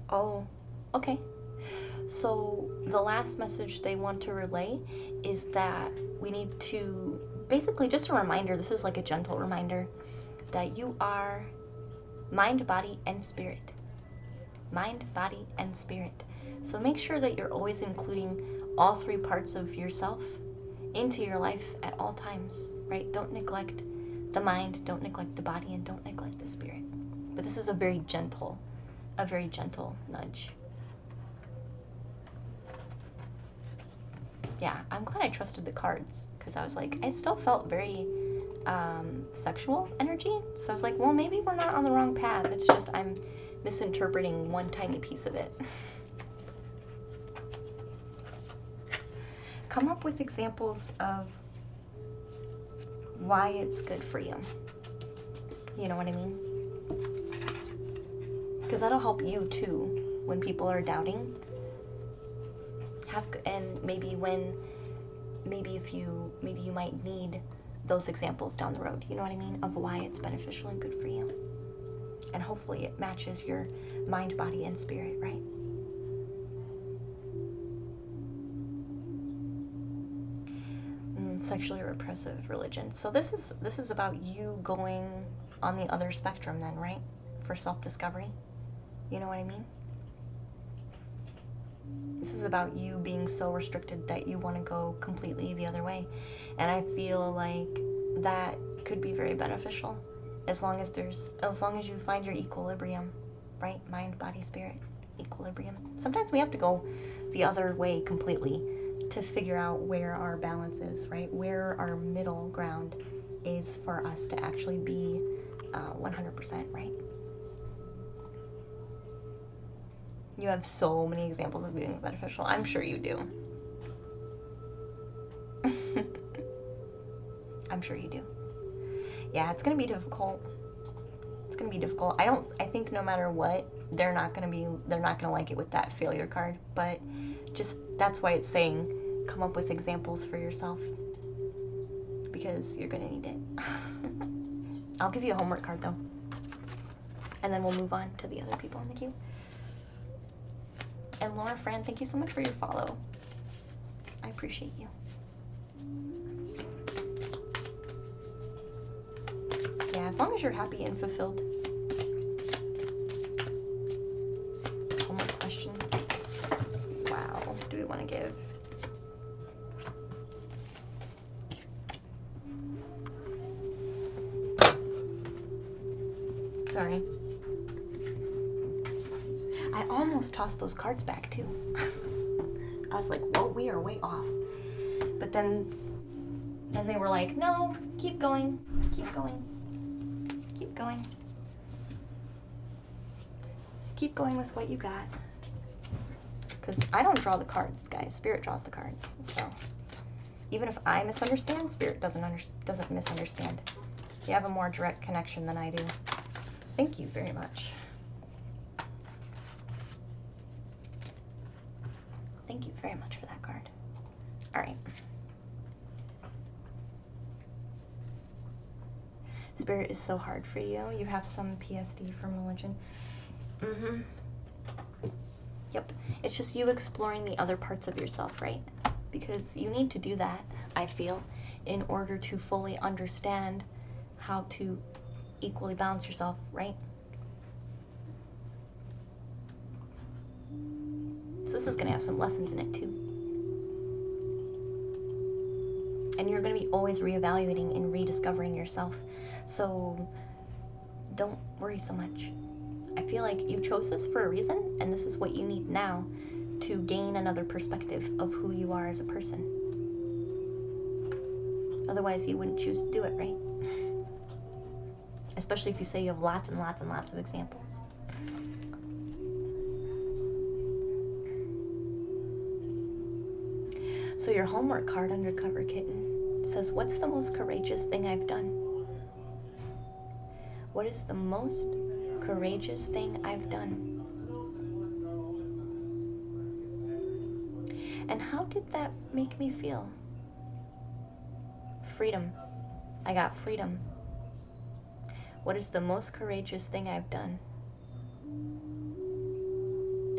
Oh, okay. So the last message they want to relay is that we need to, basically just a reminder, this is like a gentle reminder, that you are mind, body, and spirit. Mind, body, and spirit. So make sure that you're always including all three parts of yourself into your life at all times, right? Don't neglect the mind, don't neglect the body, and don't neglect the spirit. But this is a very gentle nudge. Yeah, I'm glad I trusted the cards, because I was like, I still felt very sexual energy. So I was like, well, maybe we're not on the wrong path. It's just I'm misinterpreting one tiny piece of it. Come up with examples of why it's good for you. You know what I mean? Because that'll help you too when people are doubting. And maybe you might need those examples down the road, you know what I mean, of why it's beneficial and good for you. And hopefully it matches your mind, body, and spirit, right? Sexually repressive religion. So this is about you going on the other spectrum then, right? For self-discovery. You know what I mean? This is about you being so restricted that you want to go completely the other way. And I feel like that could be very beneficial as long as you find your equilibrium, right? Mind, body, spirit, equilibrium. Sometimes we have to go the other way completely to figure out where our balance is, right? Where our middle ground is for us to actually be 100%, right? You have so many examples of being beneficial. I'm sure you do. I'm sure you do. Yeah, it's gonna be difficult. It's gonna be difficult. I think no matter what, they're not gonna like it with that failure card. But just that's why it's saying come up with examples for yourself, because you're gonna need it. I'll give you a homework card though, and then we'll move on to the other people in the queue. And Laura Fran, thank you so much for your follow. I appreciate you. Yeah, as long as you're happy and fulfilled. One more question. Wow, what do we want to give? Sorry. I almost tossed those cards back too. I was like, whoa, we are way off. But then they were like, no, keep going, keep going, keep going. Keep going with what you got. Because I don't draw the cards, guys. Spirit draws the cards. So even if I misunderstand, Spirit doesn't misunderstand. You have a more direct connection than I do. Thank you very much. Thank you very much for that card. All right. Spirit is so hard for you. You have some PSD from religion. Mm-hmm. Yep. It's just you exploring the other parts of yourself, right? Because you need to do that, I feel, in order to fully understand how to equally balance yourself, right? So this is going to have some lessons in it too. And you're going to be always reevaluating and rediscovering yourself. So don't worry so much. I feel like you chose this for a reason, and this is what you need now to gain another perspective of who you are as a person. Otherwise, you wouldn't choose to do it, right? Especially if you say you have lots and lots and lots of examples. So your homework card, Undercover Kitten, says, what's the most courageous thing I've done? What is the most courageous thing I've done? And how did that make me feel? Freedom. I got freedom. What is the most courageous thing I've done?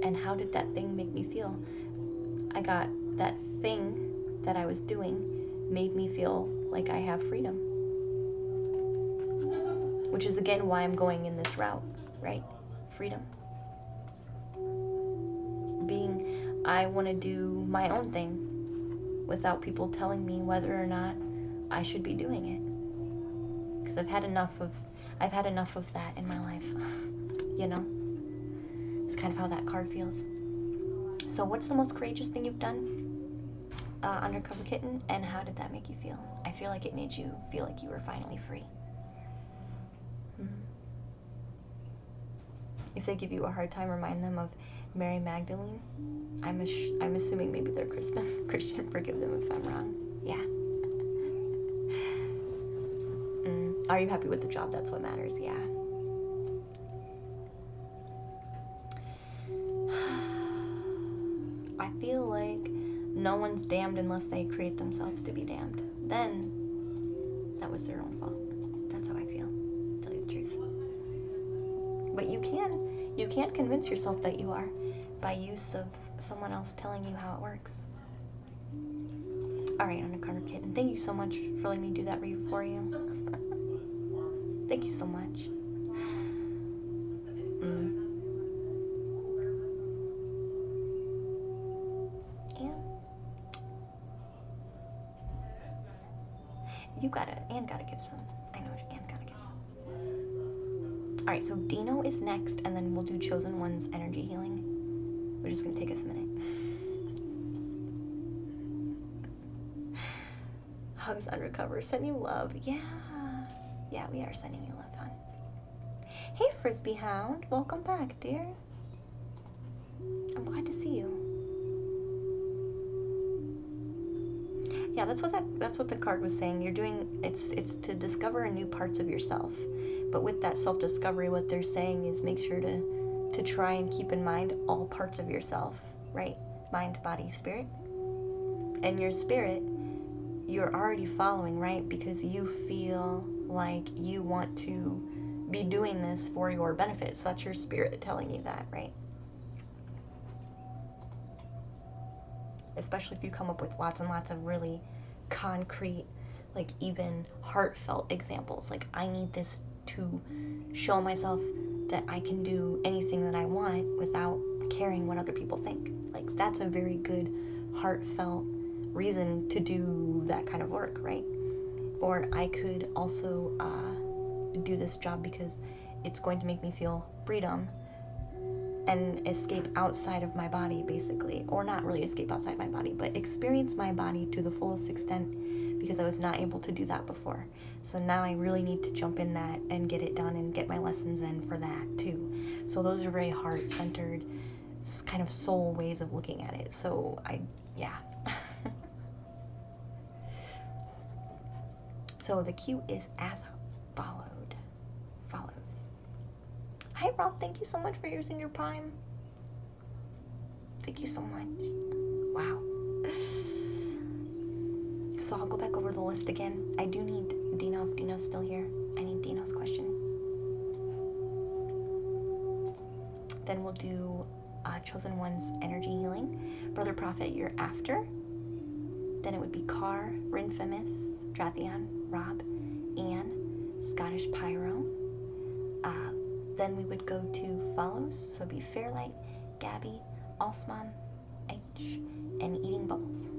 And how did that thing make me feel? I got that thing that I was doing made me feel like I have freedom. Which is again why I'm going in this route, right? Freedom. Being, I want to do my own thing without people telling me whether or not I should be doing it. Because I've had enough of that in my life. You know? It's kind of how that card feels. So what's the most courageous thing you've done? Undercover Kitten, and how did that make you feel? I feel like it made you feel like you were finally free. If they give you a hard time, remind them of Mary Magdalene. I'm assuming maybe they're Christian. Forgive them if I'm wrong. Yeah. Are you happy with the job? That's what matters. Yeah. I feel like no one's damned unless they create themselves to be damned. Then that was their own fault. That's how I feel, to tell you the truth. But you can convince yourself that you are by use of someone else telling you how it works. Alright, Undercover Kitten, thank you so much for letting me do that read for you. Thank you so much. Anne gotta give some. I know, Anne gotta give some. Alright, so Dino is next, and then we'll do Chosen One's energy healing. We're just gonna take us a minute. Hugs Undercover, send you love. Yeah. Yeah, we are sending you love, hon. Hey, Frisbee Hound. Welcome back, dear. I'm glad to see you. Yeah, that's what the card was saying. You're doing it's to discover new parts of yourself. But with that self-discovery, what they're saying is make sure to try and keep in mind all parts of yourself, right? Mind, body, spirit. And your spirit, you're already following, right? Because you feel like you want to be doing this for your benefit. So that's your spirit telling you that, right? Especially if you come up with lots and lots of really concrete, like even heartfelt examples. Like, I need this to show myself that I can do anything that I want without caring what other people think. Like, that's a very good, heartfelt reason to do that kind of work, right? Or I could also do this job because it's going to make me feel freedom and escape outside of my body, basically. Or not really escape outside my body, but experience my body to the fullest extent, because I was not able to do that before. So now I really need to jump in that and get it done and get my lessons in for that too. So those are very heart-centered, kind of soul ways of looking at it. So yeah. So the cue is as follows. Hi Rob, thank you so much for using your Prime. Thank you so much. Wow. So I'll go back over the list again. I do need Dino, if Dino's still here. I need Dino's question. Then we'll do Chosen One's energy healing. Brother Prophet, you're after. Then it would be Car, Rinfemis, Drathian, Rob, Anne, Scottish Pyro. Then we would go to Follows, so it'd be Fairlight, Gabby, Osman, H, and Eating Bubbles.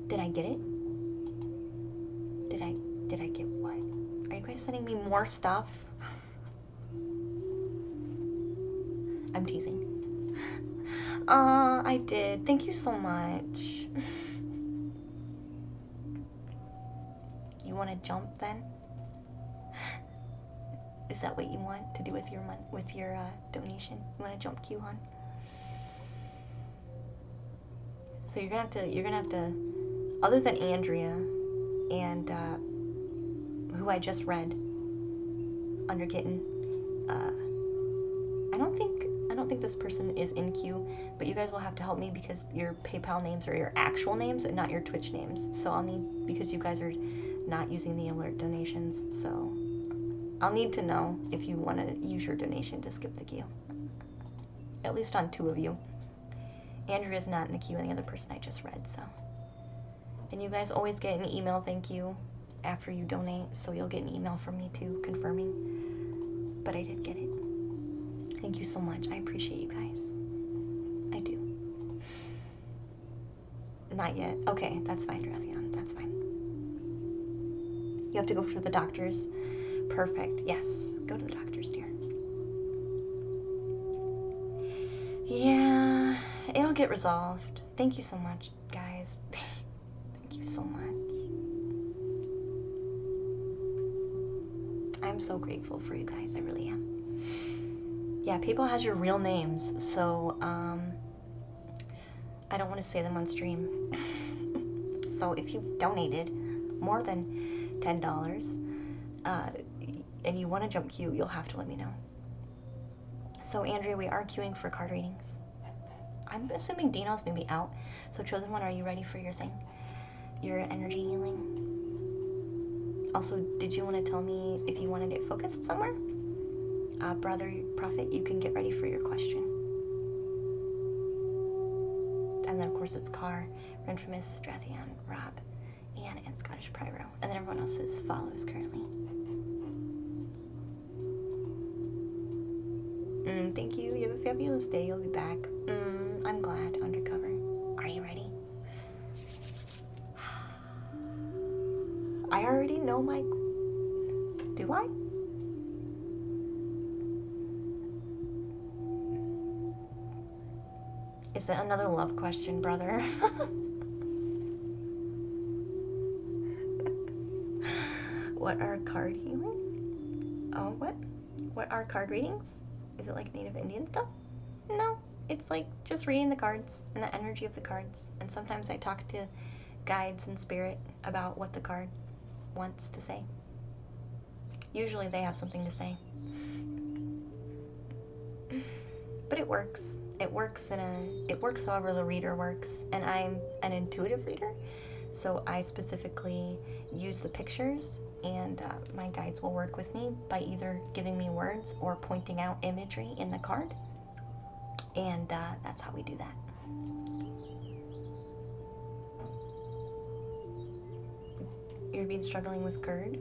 Did I get it? Did I get what? Are you guys sending me more stuff? I'm teasing. I did. Thank you so much. You want to jump then? Is that what you want to do with your donation? You want to jump queue, hon? So you're gonna have to, other than Andrea and who I just read under Kitten, I don't think this person is in queue, but you guys will have to help me because your PayPal names are your actual names and not your Twitch names. So I'll need, because you guys are not using the alert donations, so I'll need to know if you want to use your donation to skip the queue. At least on 2 of you. Andrea's not in the queue and the other person I just read, so. And you guys always get an email thank you after you donate, so you'll get an email from me too confirming. But I did get it. Thank you so much. I appreciate you guys. I do. Not yet. Okay, that's fine, Drathion. That's fine. You have to go for the doctors. Perfect. Yes. Go to the doctors, dear. Yeah, it'll get resolved. Thank you so much, guys. Thank you so much. I'm so grateful for you guys. I really am. Yeah, PayPal has your real names, so I don't want to say them on stream. So if you've donated more than $10 and you want to jump queue, you'll have to let me know. So Andrea, we are queuing for card readings. I'm assuming Dino's maybe out. So Chosen One, are you ready for your thing? Your energy healing? Also, did you want to tell me if you wanted it focused somewhere? Brother Prophet, you can get ready for your question. And then of course it's Car, Renfremus, Drathian, Rob, Anne, and Scottish Pyro. And then everyone else's follows currently. Thank you. You have a fabulous day. You'll be back. I'm glad. Undercover. Are you ready? I already know my... Do I? Is it another love question, brother? What are card healing? Oh, what? What are card readings? Is it like Native Indian stuff? No, it's like just reading the cards and the energy of the cards. And sometimes I talk to guides and spirit about what the card wants to say. Usually they have something to say. But it works. It works however the reader works. And I'm an intuitive reader, so I specifically use the pictures, and my guides will work with me by either giving me words or pointing out imagery in the card. And that's how we do that. You've been struggling with GERD?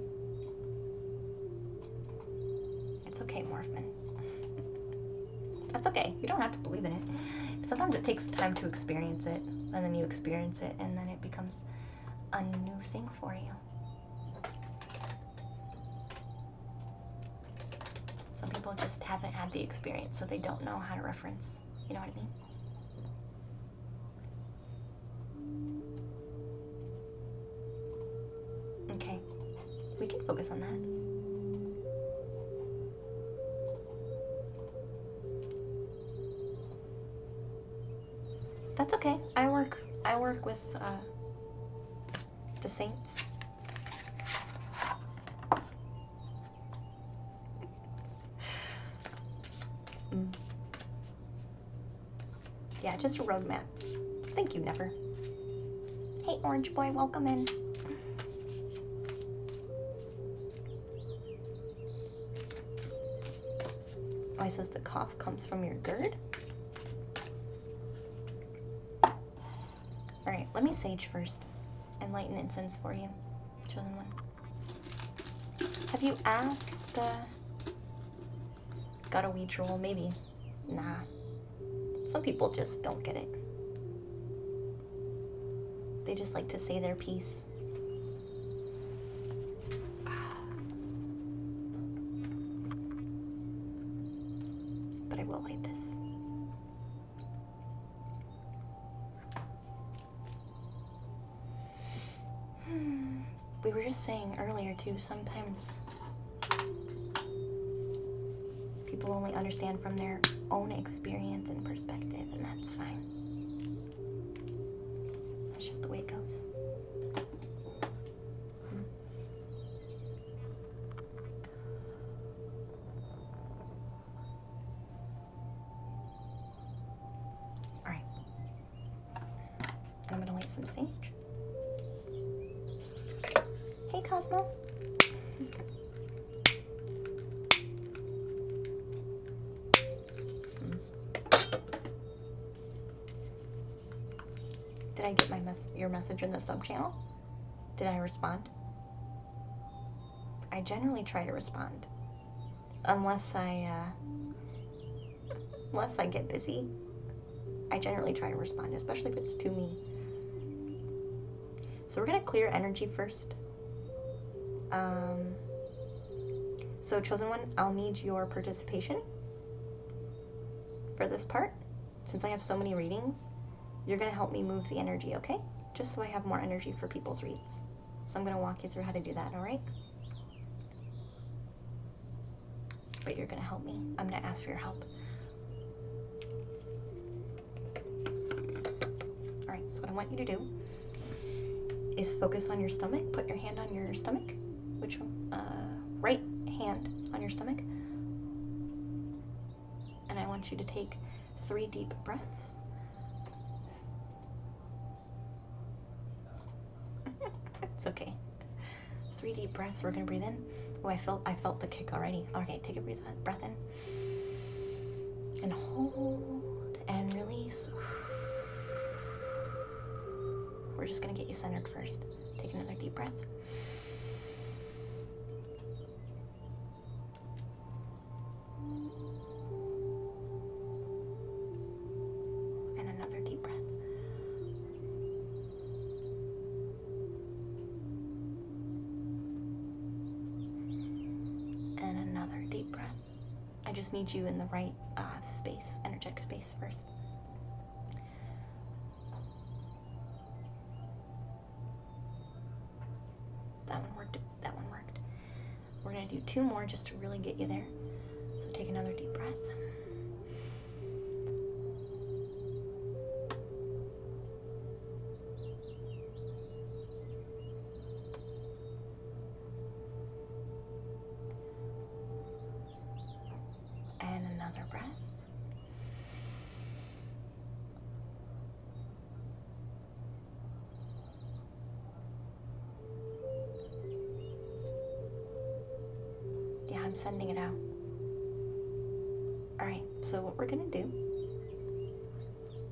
It's okay, Morphman. That's okay. You don't have to believe in it. Sometimes it takes time to experience it, and then you experience it, and then it becomes a new thing for you. Some people just haven't had the experience, so they don't know how to reference. You know what I mean? Okay, we can focus on that. That's okay. I work with the saints. Yeah, just a roadmap. Thank you, Never. Hey, Orange Boy, welcome in. Oh, he says the cough comes from your GERD? Alright, let me sage first. And lighten incense for you, chosen one. Have you asked got a weed troll? Maybe. Nah. Some people just don't get it. They just like to say their piece. But I will light this. We were just saying earlier too, sometimes people only understand from their own experience and perspective, and that's fine. That's just the way it goes. Alright. I'm gonna light some sage. Hey, Cosmo. Did I get your message in the sub channel? Did I respond? I generally try to respond, unless I get busy. I generally try to respond, especially if it's to me. So we're gonna clear energy first. So chosen one, I'll need your participation for this part. Since I have so many readings, you're gonna help me move the energy, okay? Just so I have more energy for people's reads. So I'm gonna walk you through how to do that, all right? But you're gonna help me. I'm gonna ask for your help. All right, so what I want you to do is focus on your stomach. Put your hand on your stomach. Which one? Right hand on your stomach. And I want you to take 3 deep breaths. It's okay. 3 deep breaths. We're gonna breathe in. Oh, I felt the kick already. Okay, take a breath in. And hold and release. We're just gonna get you centered first. Take another deep breath. And another deep breath. And another deep breath. I just need you in the right space, energetic space first. That one worked. That one worked. We're gonna do 2 more just to really get you there. So take another deep breath. And another breath. Yeah, I'm sending it out. Alright, so what we're gonna do,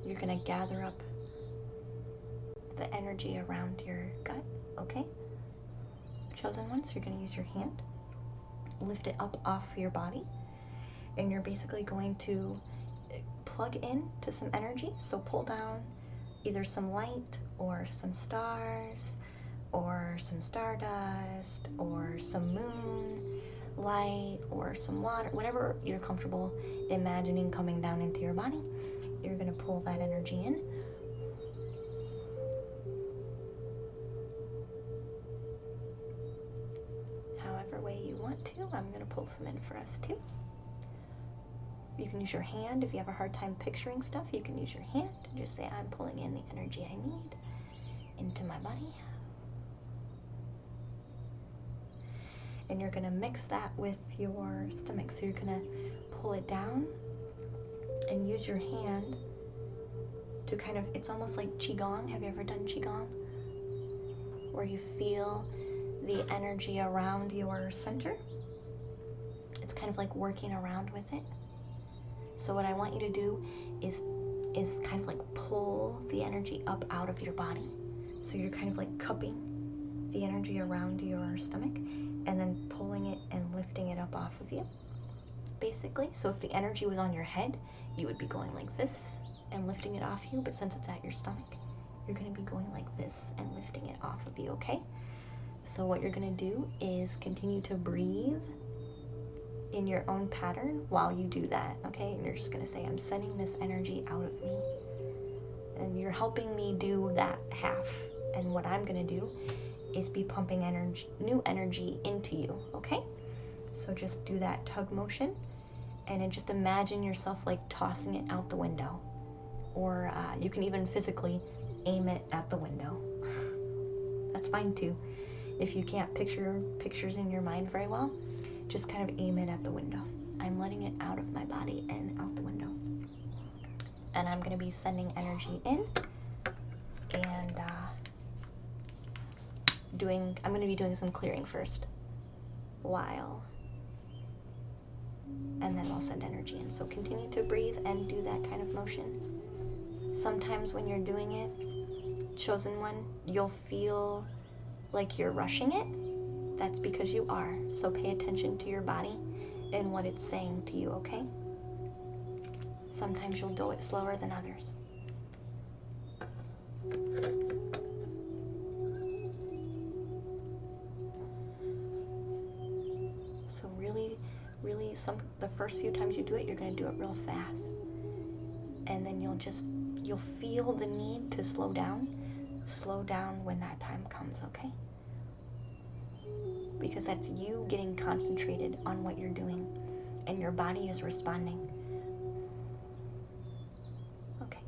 you're gonna gather up the energy around your gut, okay? chosen one. So you're going to use your hand, lift it up off your body, and you're basically going to plug in to some energy. So pull down either some light or some stars or some stardust or some moon light or some water, whatever you're comfortable imagining coming down into your body. You're going to pull that energy in. However way you want to. I'm going to pull some in for us too. You can use your hand. If you have a hard time picturing stuff, you can use your hand and just say, I'm pulling in the energy I need into my body. And you're going to mix that with your stomach. So you're going to pull it down and use your hand to kind of, it's almost like Qigong. Have you ever done Qigong? Where you feel the energy around your center. It's kind of like working around with it. So what I want you to do is kind of like pull the energy up out of your body. So you're kind of like cupping the energy around your stomach and then pulling it and lifting it up off of you, basically. So if the energy was on your head, you would be going like this and lifting it off you, but since it's at your stomach, you're going to be going like this and lifting it off of you, okay? So what you're going to do is continue to breathe in your own pattern while you do that, okay? And you're just going to say, I'm sending this energy out of me. And you're helping me do that half. And what I'm going to do is be pumping energy, new energy into you, okay? So just do that tug motion and then just imagine yourself like tossing it out the window. Or you can even physically aim it at the window. That's fine too. If you can't picture pictures in your mind very well, just kind of aim it at the window. I'm letting it out of my body and out the window. And I'm going to be sending energy in and I'm going to be doing some clearing first and then I'll send energy in. So continue to breathe and do that kind of motion. Sometimes when you're doing it, chosen one, you'll feel like you're rushing it. That's because you are. So pay attention to your body and what it's saying to you, okay? Sometimes you'll do it slower than others. So really, the first few times you do it, you're going to do it real fast. And then you'll feel the need to slow down. Slow down when that time comes, okay? Because that's you getting concentrated on what you're doing and your body is responding. Okay.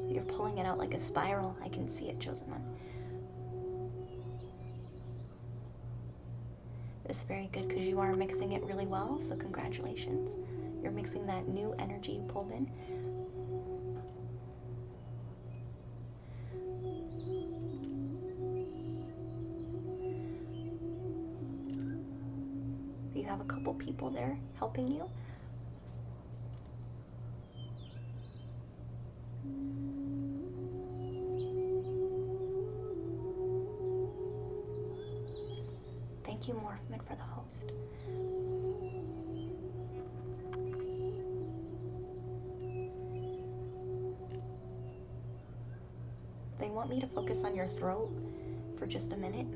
You're pulling it out like a spiral. I can see it, chosen one. It's very good because you are mixing it really well, so congratulations. You're mixing that new energy you pulled in. Do you have a couple people there helping you? Thank you, Morphman, for the host. They want me to focus on your throat for just a minute,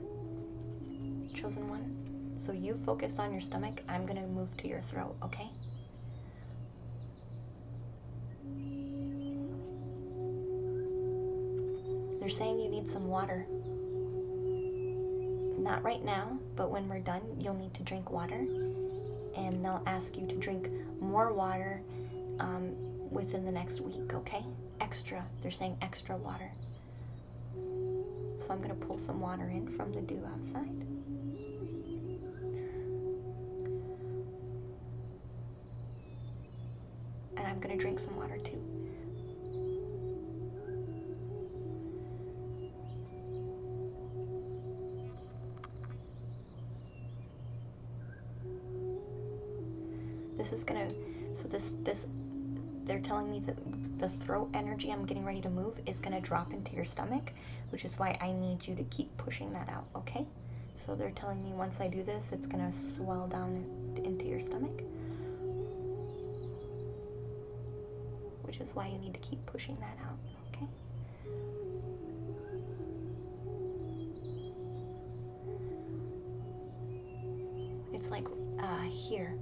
chosen one. So you focus on your stomach. I'm going to move to your throat, okay? They're saying you need some water. Not right now, but when we're done, you'll need to drink water. And they'll ask you to drink more water within the next week, okay? Extra. They're saying extra water. So I'm going to pull some water in from the dew outside. And I'm going to drink some water too. This is gonna, so this, they're telling me that the throat energy I'm getting ready to move is gonna drop into your stomach, which is why I need you to keep pushing that out, okay? So they're telling me once I do this, it's gonna swell down into your stomach, which is why you need to keep pushing that out, okay? It's like here.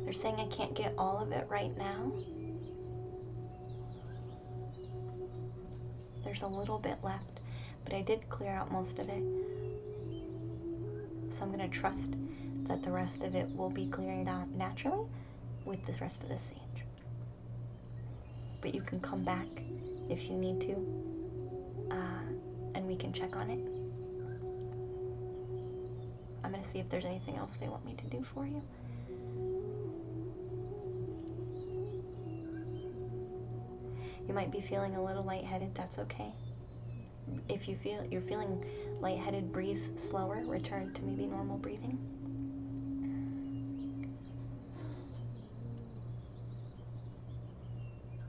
They're saying I can't get all of it right now. There's a little bit left, but I did clear out most of it. So I'm going to trust that the rest of it will be cleared out naturally with the rest of the sage. But you can come back if you need to, and we can check on it. I'm going to see if there's anything else they want me to do for you. You might be feeling a little lightheaded, that's okay. If you're feeling lightheaded, breathe slower, return to maybe normal breathing.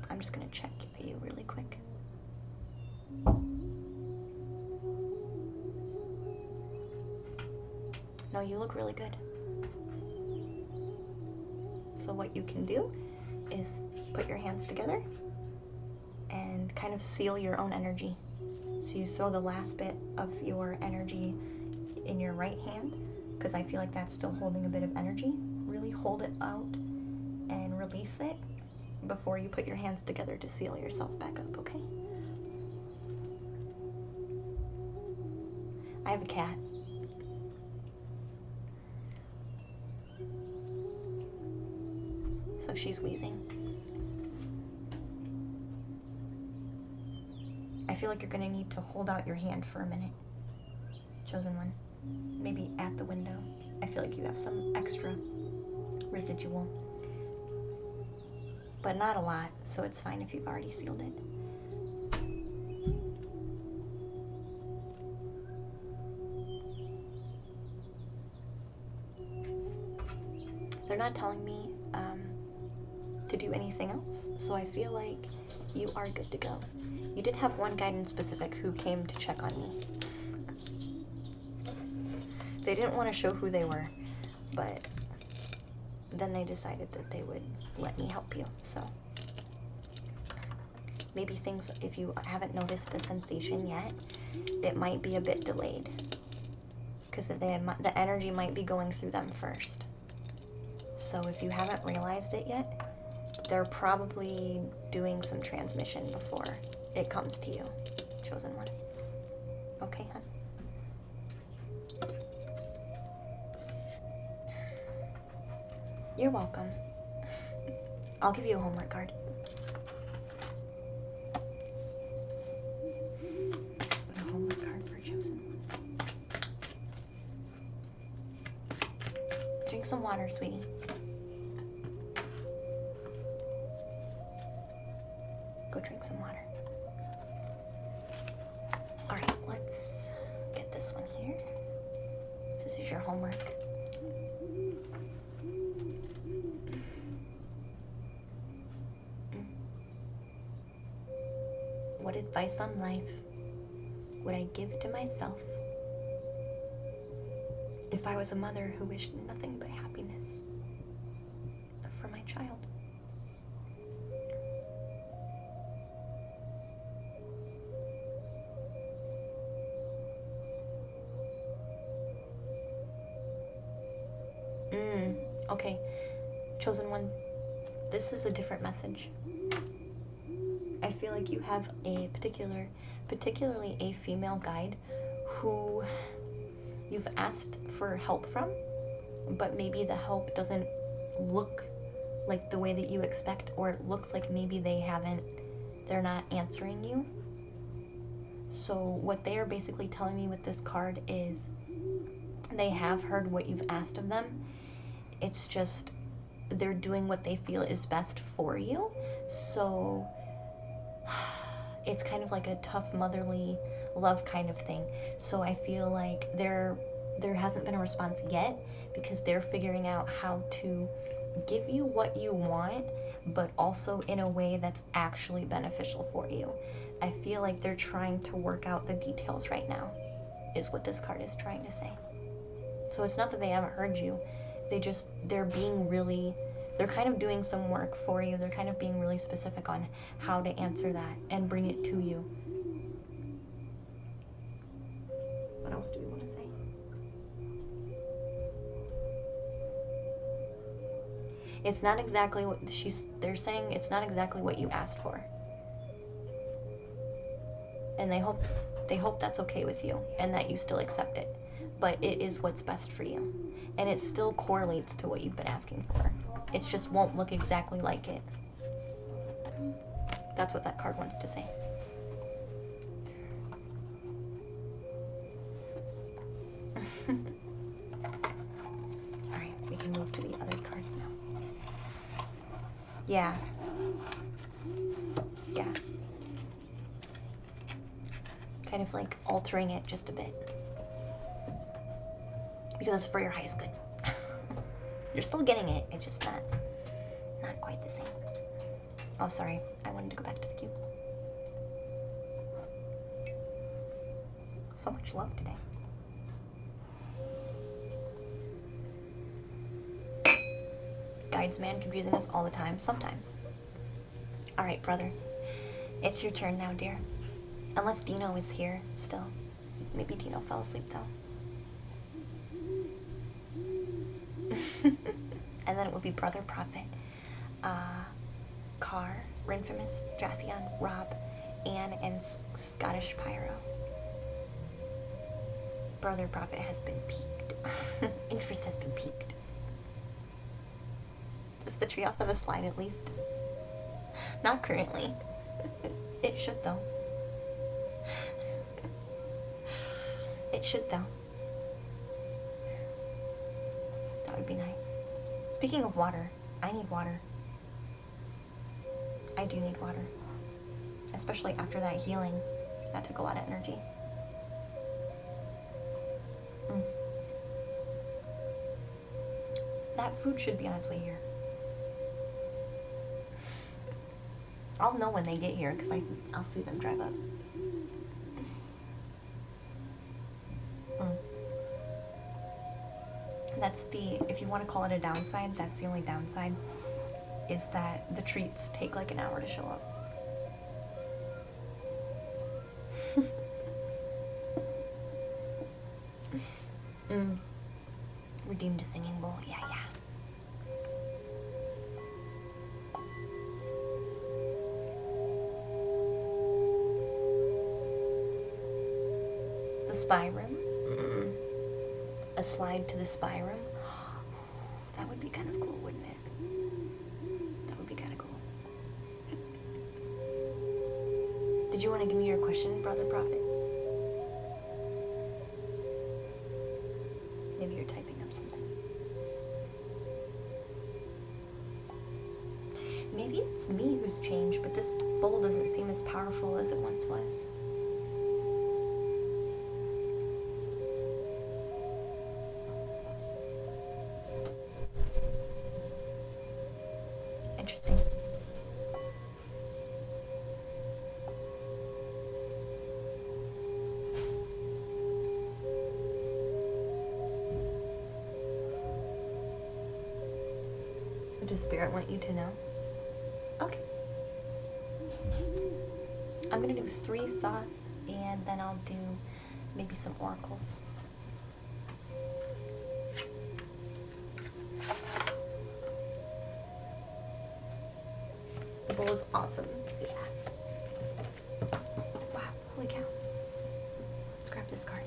I'm just gonna check you really quick. No, you look really good. So what you can do is put your hands together and kind of seal your own energy. So you throw the last bit of your energy in your right hand, because I feel like that's still holding a bit of energy. Really hold it out and release it before you put your hands together to seal yourself back up, okay? I have a cat. So she's wheezing. I feel like you're gonna need to hold out your hand for a minute, chosen one. Maybe at the window. I feel like you have some extra residual, but not a lot, so it's fine if you've already sealed it. They're not telling me to do anything else, so I feel like you are good to go. You did have one guidance specific who came to check on me. They didn't want to show who they were, but then they decided that they would let me help you, so maybe things, if you haven't noticed a sensation yet, it might be a bit delayed, because the energy might be going through them first. So if you haven't realized it yet, they're probably doing some transmission before it comes to you, chosen one. Okay, hon? You're welcome. I'll give you a homework card. A homework card for chosen one. Drink some water, sweetie. Go drink some water. All right, let's get this one here. This is your homework. What advice on life would I give to myself if I was a mother who wished nothing but happiness for my child? Okay, chosen one, this is a different message. I feel like you have a particularly a female guide who you've asked for help from, but maybe the help doesn't look like the way that you expect, or it looks like maybe they they're not answering you. So what they are basically telling me with this card is they have heard what you've asked of them. It's just they're doing what they feel is best for you. So it's kind of like a tough motherly love kind of thing. So I feel like there hasn't been a response yet because they're figuring out how to give you what you want, but also in a way that's actually beneficial for you. I feel like they're trying to work out the details right now, is what this card is trying to say. So it's not that they haven't heard you. They're kind of doing some work for you. They're kind of being really specific on how to answer that and bring it to you. What else do we want to say? It's not exactly what they're saying it's not exactly what you asked for. And they hope that's okay with you and that you still accept it. But it is what's best for you. And it still correlates to what you've been asking for. It just won't look exactly like it. That's what that card wants to say. Alright, we can move to the other cards now. Yeah. Yeah. Kind of like altering it just a bit. Because it's for your highest good. You're still getting it, it's just not quite the same. Oh, sorry, I wanted to go back to the cube. So much love today. Guides, man, confusing us all the time, sometimes. Alright, brother. It's your turn now, dear. Unless Dino is here still. Maybe Dino fell asleep, though. And then it would be Brother Prophet, Carr, Rinfamous, Drathion, Rob, Anne, and Scottish Pyro. Brother Prophet has been piqued. Interest has been piqued. Does the treehouse have a slide at least? Not currently. It should though. It should though. That would be nice. Speaking of water, I need water. I do need water. Especially after that healing. That took a lot of energy. That food should be on its way here. I'll know when they get here because I'll see them drive up. That's if you want to call it a downside, that's the only downside, is that the treats take like an hour to show up. Redeemed a singing bowl, yeah. The spy room? A slide to the spy room? That would be kind of cool, wouldn't it? That would be kind of cool. Did you want to give me your question, Brother Prophet? Maybe you're typing up something. Maybe it's me who's changed, but this bowl doesn't seem as powerful as it once was. Interesting. What does Spirit want you to know? Okay. I'm gonna do 3 thoughts, and then I'll do maybe some oracles. The bowl is awesome. Yeah. Wow, holy cow. Let's grab this card.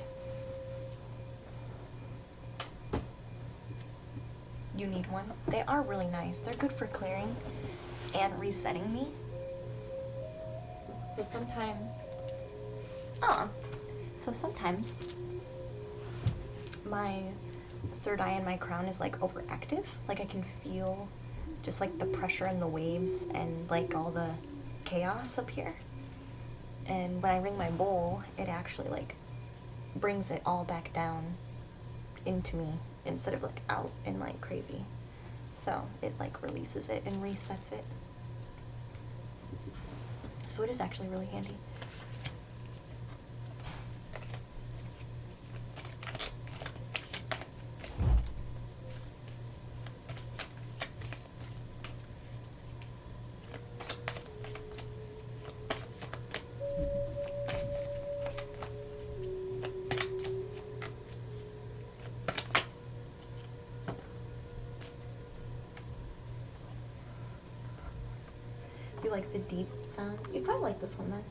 You need one? They are really nice. They're good for clearing and resetting me. So sometimes, oh, so sometimes my third eye in my crown is like overactive. Like I can feel just like the pressure and the waves and like all the chaos up here. And when I ring my bowl, it actually like brings it all back down into me instead of like out and like crazy. So it like releases it and resets it. So it is actually really handy. You like the deep sounds? You probably like this one then.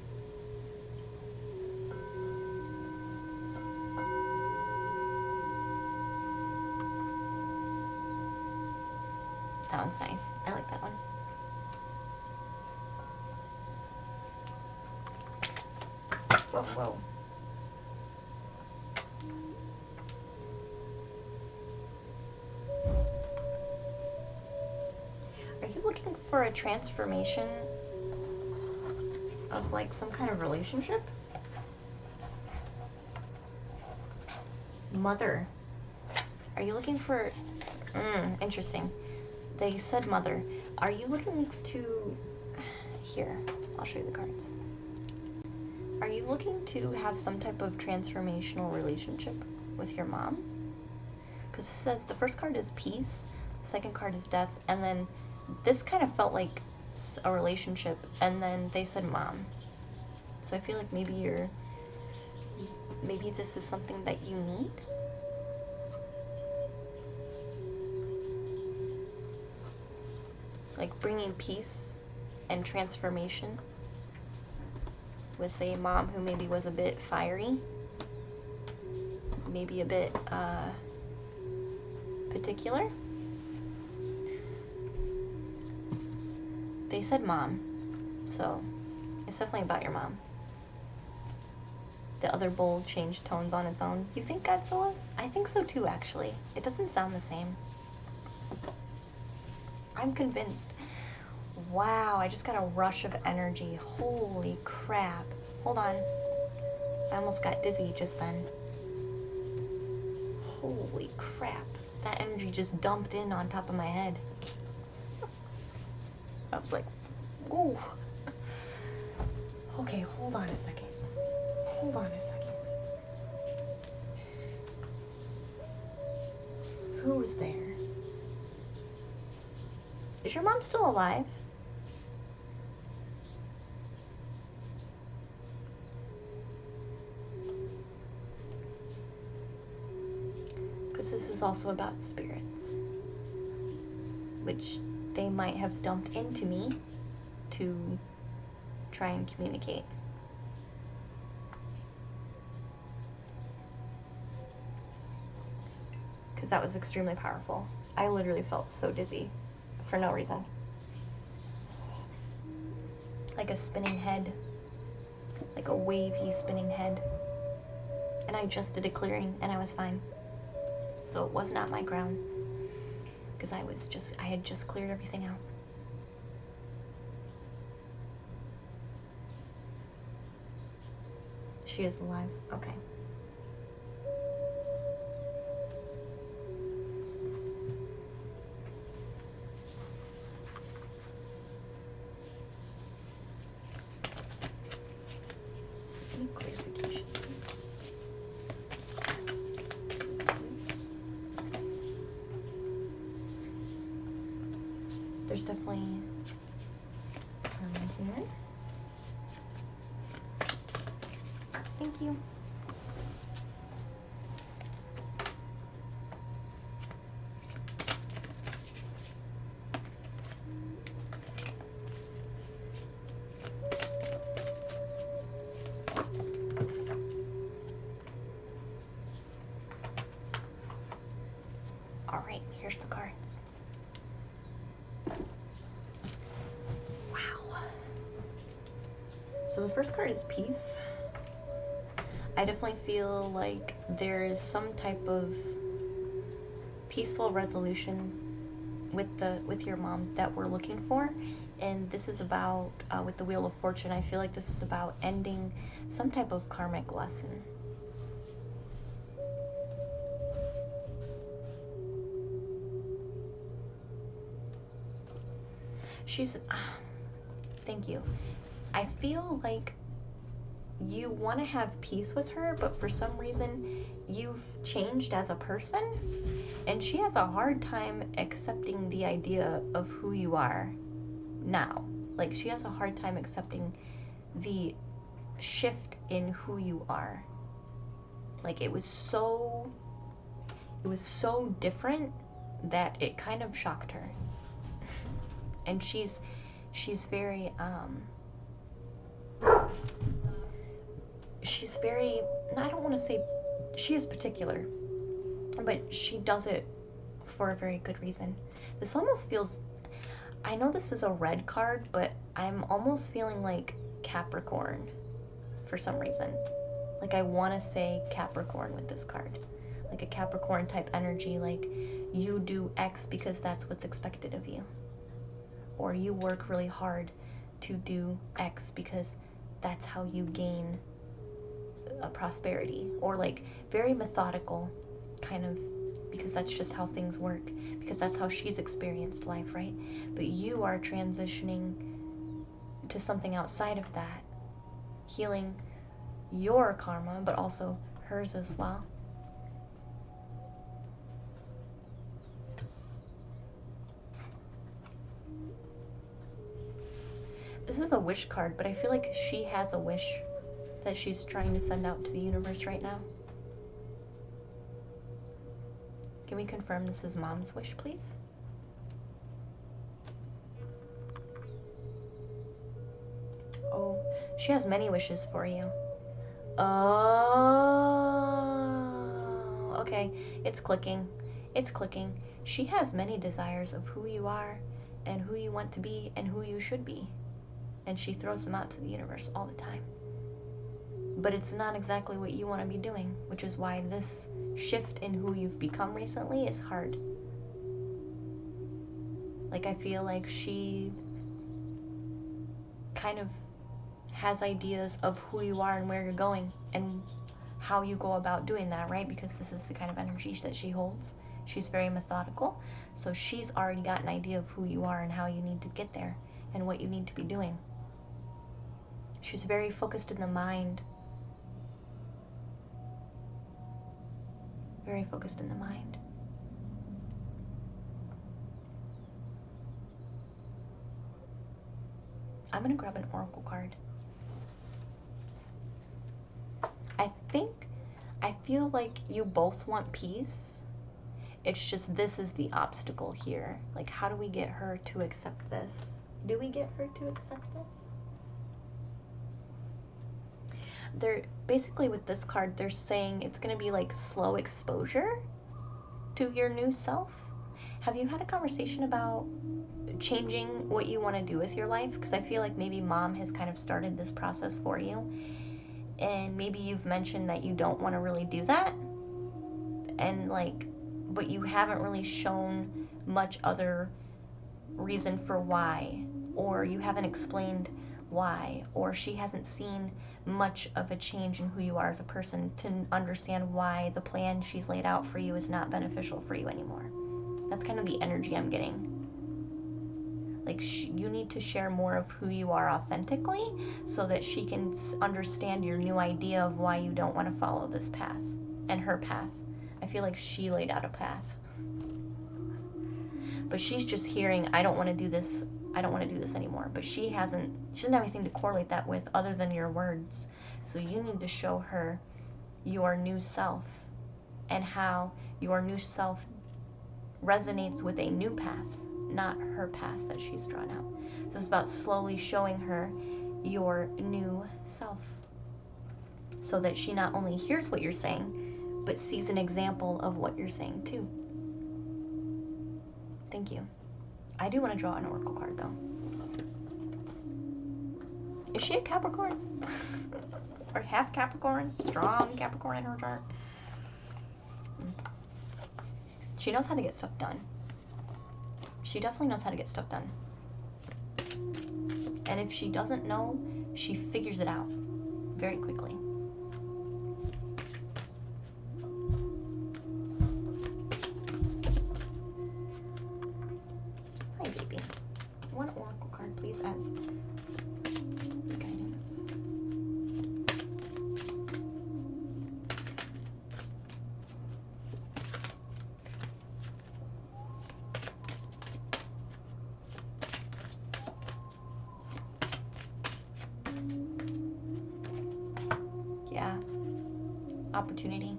That one's nice. I like that one. Whoa, whoa. Are you looking for a transformation of like some kind of relationship? Mother. Are you looking for... interesting. They said mother. Are you looking to... Here, I'll show you the cards. Are you looking to have some type of transformational relationship with your mom? Because it says the first card is peace, the second card is death, and then this kind of felt like a relationship, and then they said mom. So I feel like maybe this is something that you need. Like bringing peace and transformation with a mom who maybe was a bit fiery, maybe a bit particular. They said mom, so it's definitely about your mom. The other bowl changed tones on its own. You think Godzilla? I think so too, actually. It doesn't sound the same. I'm convinced. Wow, I just got a rush of energy. Holy crap. Hold on. I almost got dizzy just then. Holy crap. That energy just dumped in on top of my head. I was like, ooh. Okay, hold on a second. Hold on a second. Who's there? Is your mom still alive? Because this is also about spirits, which they might have dumped into me to try and communicate. Because that was extremely powerful. I literally felt so dizzy for no reason. Like a spinning head. Like a wavy spinning head. And I just did a clearing and I was fine. So it was not my crown. Because I had just cleared everything out. She is alive. Okay. Any clarifications? There's definitely here. Thank you. All right, here's the cards. Wow. So the first card is peace. I definitely feel like there's some type of peaceful resolution with your mom that we're looking for, and this is about with the Wheel of Fortune. I feel like this is about ending some type of karmic lesson. She's thank you. I feel like you want to have peace with her, but for some reason you've changed as a person, and she has a hard time accepting the idea of who you are now. Like, she has a hard time accepting the shift in who you are. Like, it was so different that it kind of shocked her. And she's very she's very, I don't want to say, she is particular, but she does it for a very good reason. This almost feels, I know this is a red card, but I'm almost feeling like Capricorn for some reason. Like, I want to say Capricorn with this card. Like a Capricorn type energy, like you do X because that's what's expected of you. Or you work really hard to do X because that's how you gain a prosperity. Or like very methodical, kind of, because that's just how things work, because that's how she's experienced life, right? But you are transitioning to something outside of that, healing your karma, but also hers as well. This is a wish card, but I feel like she has a wish that she's trying to send out to the universe right now. Can we confirm this is Mom's wish, please? Oh, she has many wishes for you. Oh, okay. It's clicking. It's clicking. She has many desires of who you are and who you want to be and who you should be. And she throws them out to the universe all the time. But it's not exactly what you want to be doing, which is why this shift in who you've become recently is hard. Like, I feel like she kind of has ideas of who you are and where you're going and how you go about doing that, right? Because this is the kind of energy that she holds. She's very methodical, so she's already got an idea of who you are and how you need to get there and what you need to be doing. She's very focused in the mind. Very focused in the mind. I'm gonna grab an oracle card. I feel like you both want peace. It's just this is the obstacle here. Like, how do we get her to accept this? Do we get her to accept this? They're basically, with this card, they're saying it's gonna be like slow exposure to your new self. Have you had a conversation about changing what you want to do with your life? Because I feel like maybe Mom has kind of started this process for you, and maybe you've mentioned that you don't want to really do that, and like, but you haven't really shown much other reason for why, or you haven't explained why, or she hasn't seen much of a change in who you are as a person to understand why the plan she's laid out for you is not beneficial for you anymore. That's kind of the energy I'm getting. Like, you need to share more of who you are authentically so that she can understand your new idea of why you don't want to follow this path and her path. I feel like she laid out a path, but she's just hearing, I don't want to do this, I don't want to do this anymore. But she doesn't have anything to correlate that with other than your words. So you need to show her your new self and how your new self resonates with a new path, not her path that she's drawn out. So it's about slowly showing her your new self so that she not only hears what you're saying, but sees an example of what you're saying too. Thank you. I do want to draw an oracle card though. Is she a Capricorn? Or half Capricorn? Strong Capricorn in her chart? She knows how to get stuff done. She definitely knows how to get stuff done. And if she doesn't know, she figures it out very quickly. Hi, baby. One oracle card, please, as guidance. Yeah. Opportunity.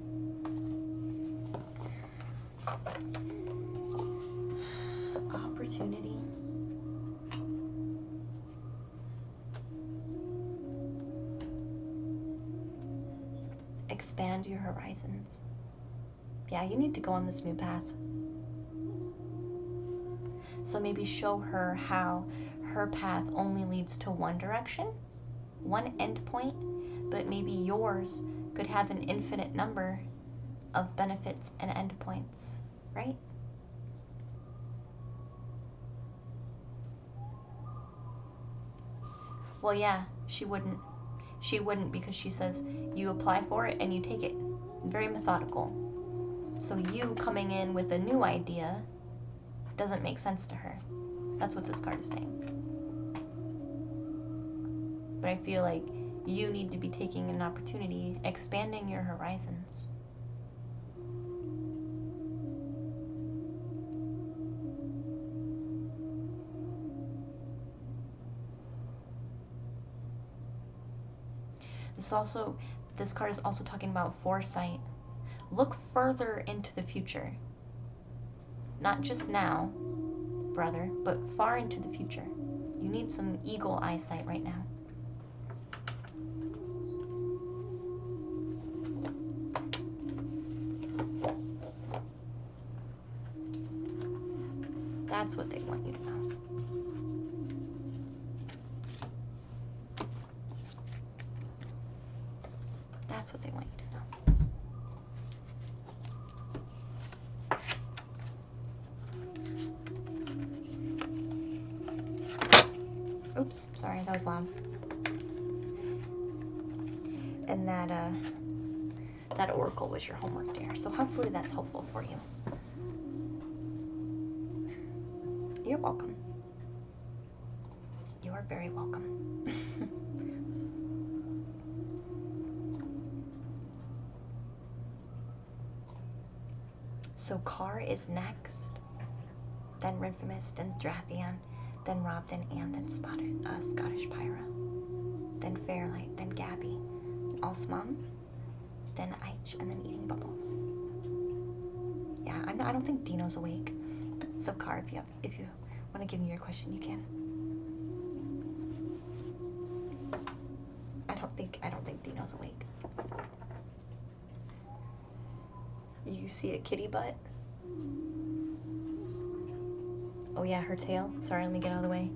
Opportunity. Expand your horizons. Yeah, you need to go on this new path. So maybe show her how her path only leads to one direction, one end point, but maybe yours could have an infinite number of benefits and endpoints, right? Well, yeah, she wouldn't. She wouldn't, because she says you apply for it and you take it. Very methodical. So you coming in with a new idea doesn't make sense to her. That's what this card is saying. But I feel like you need to be taking an opportunity, expanding your horizons. This card is also talking about foresight. Look further into the future. Not just now, brother, but far into the future. You need some eagle eyesight right now. That's what they want you to know. That's what they want you to know. Oops, sorry, that was loud. And that oracle was your homework, dear. So hopefully that's helpful for you. You're welcome. You are very welcome. So Car is next, then Rhythmist, then Drathian, then Robin, and then Scottish Pyra, then Fairlight, then Gabby, Osmom, then Eich, and then Eating Bubbles. Yeah, I don't think Dino's awake. So Car, if you want to give me your question, you can. I don't think Dino's awake. You see a kitty butt? Oh yeah, her tail. Sorry, let me get out of the way.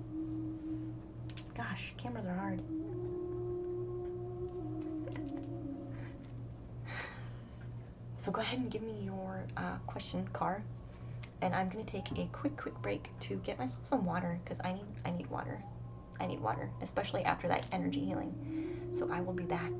Gosh, cameras are hard. So go ahead and give me your question, Car. And I'm gonna take a quick break to get myself some water, because I need water. I need water, especially after that energy healing. So I will be back.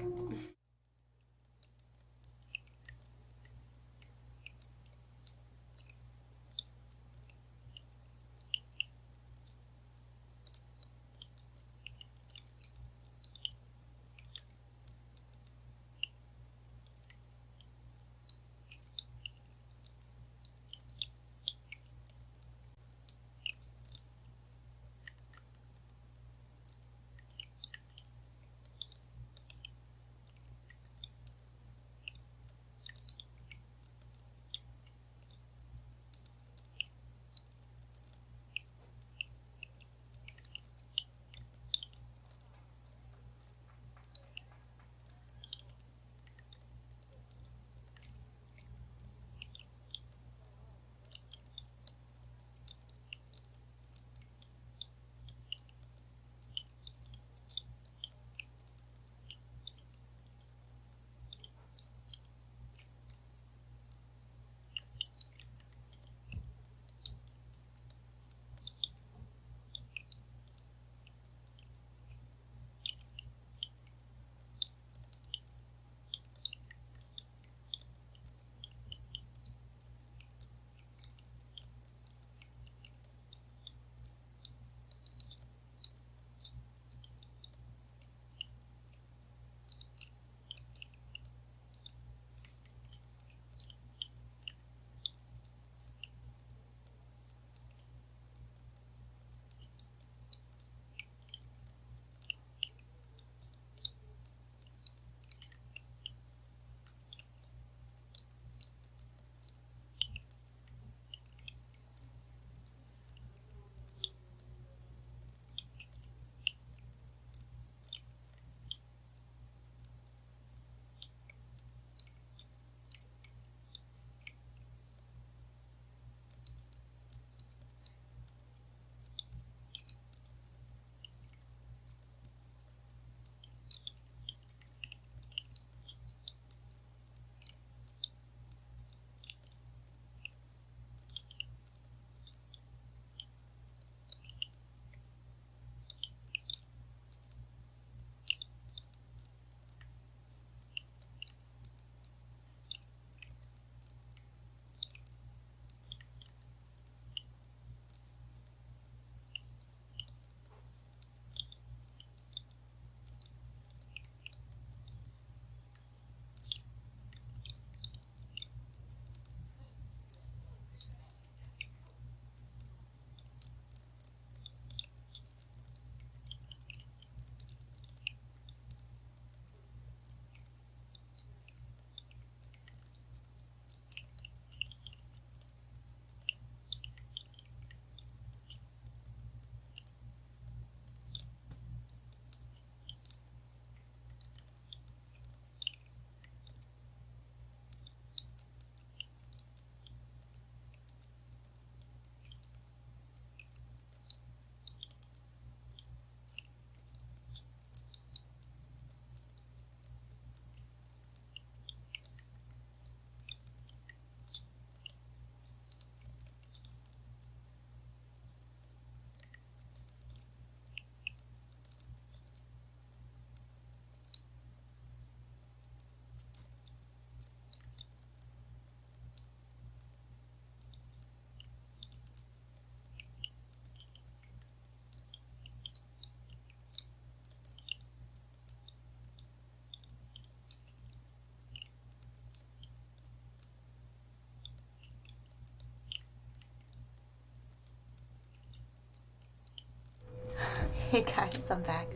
Hey guys, I'm back.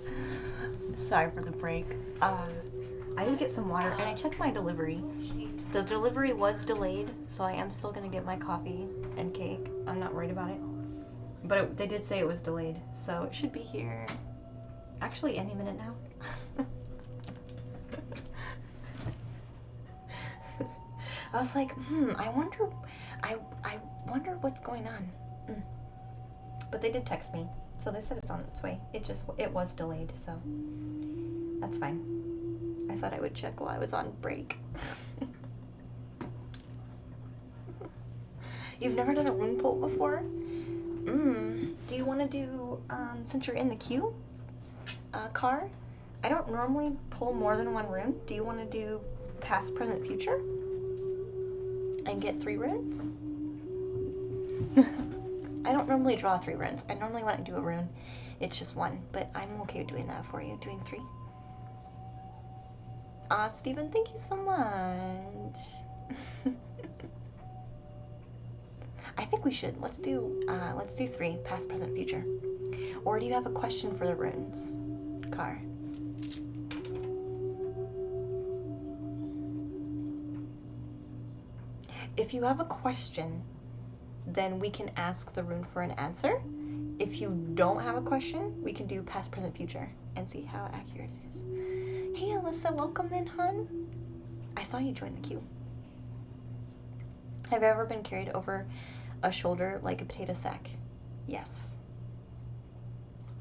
Sorry for the break. I did get some water and I checked my delivery. The delivery was delayed, so I am still gonna get my coffee and cake. I'm not worried about it. But they did say it was delayed, so it should be here actually any minute now. I was like, I wonder what's going on. But they did text me, so they said it's on its way. It was delayed, so that's fine. I thought I would check while I was on break. You've never done a rune pull before? Do you want to do, since you're in the queue, Car? I don't normally pull more than one rune. Do you want to do past, present, future? And get 3 runes? I don't normally draw 3 runes. I normally when I do a rune, it's just 1, but I'm okay doing that for you, doing 3. Steven, thank you so much. I think we should. Let's do 3, past, present, future. Or do you have a question for the runes, Car? If you have a question, then we can ask the rune for an answer. If you don't have a question, we can do past, present, future and see how accurate it is. Hey Alyssa, welcome in, hun. I saw you join the queue. Have you ever been carried over a shoulder like a potato sack? Yes.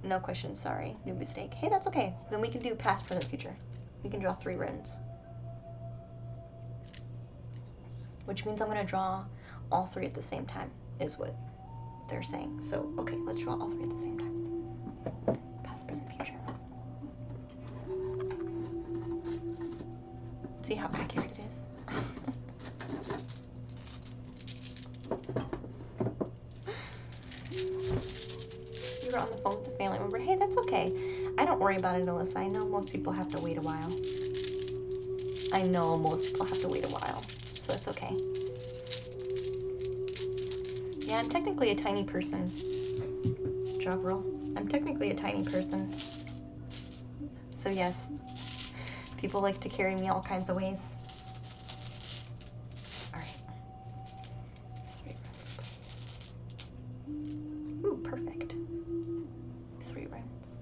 No question, sorry. New mistake. Hey, that's okay. Then we can do past, present, future. We can draw 3 runes. Which means I'm going to draw all 3 at the same time, is what they're saying. So, okay, let's draw all 3 at the same time. Past, present, future. See how accurate it is? You were on the phone with a family member. Hey, that's okay. I don't worry about it, Alyssa. I know most people have to wait a while. So it's okay. Yeah, I'm technically a tiny person. Job roll. I'm technically a tiny person. So yes, people like to carry me all kinds of ways. Alright. 3 runs, please. Ooh, perfect. 3 runs.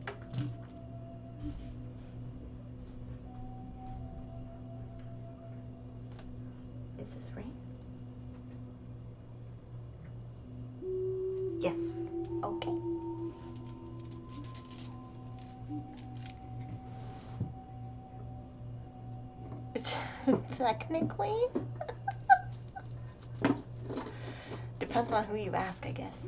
Is this right? Yes. Okay. Technically? Depends on who you ask, I guess.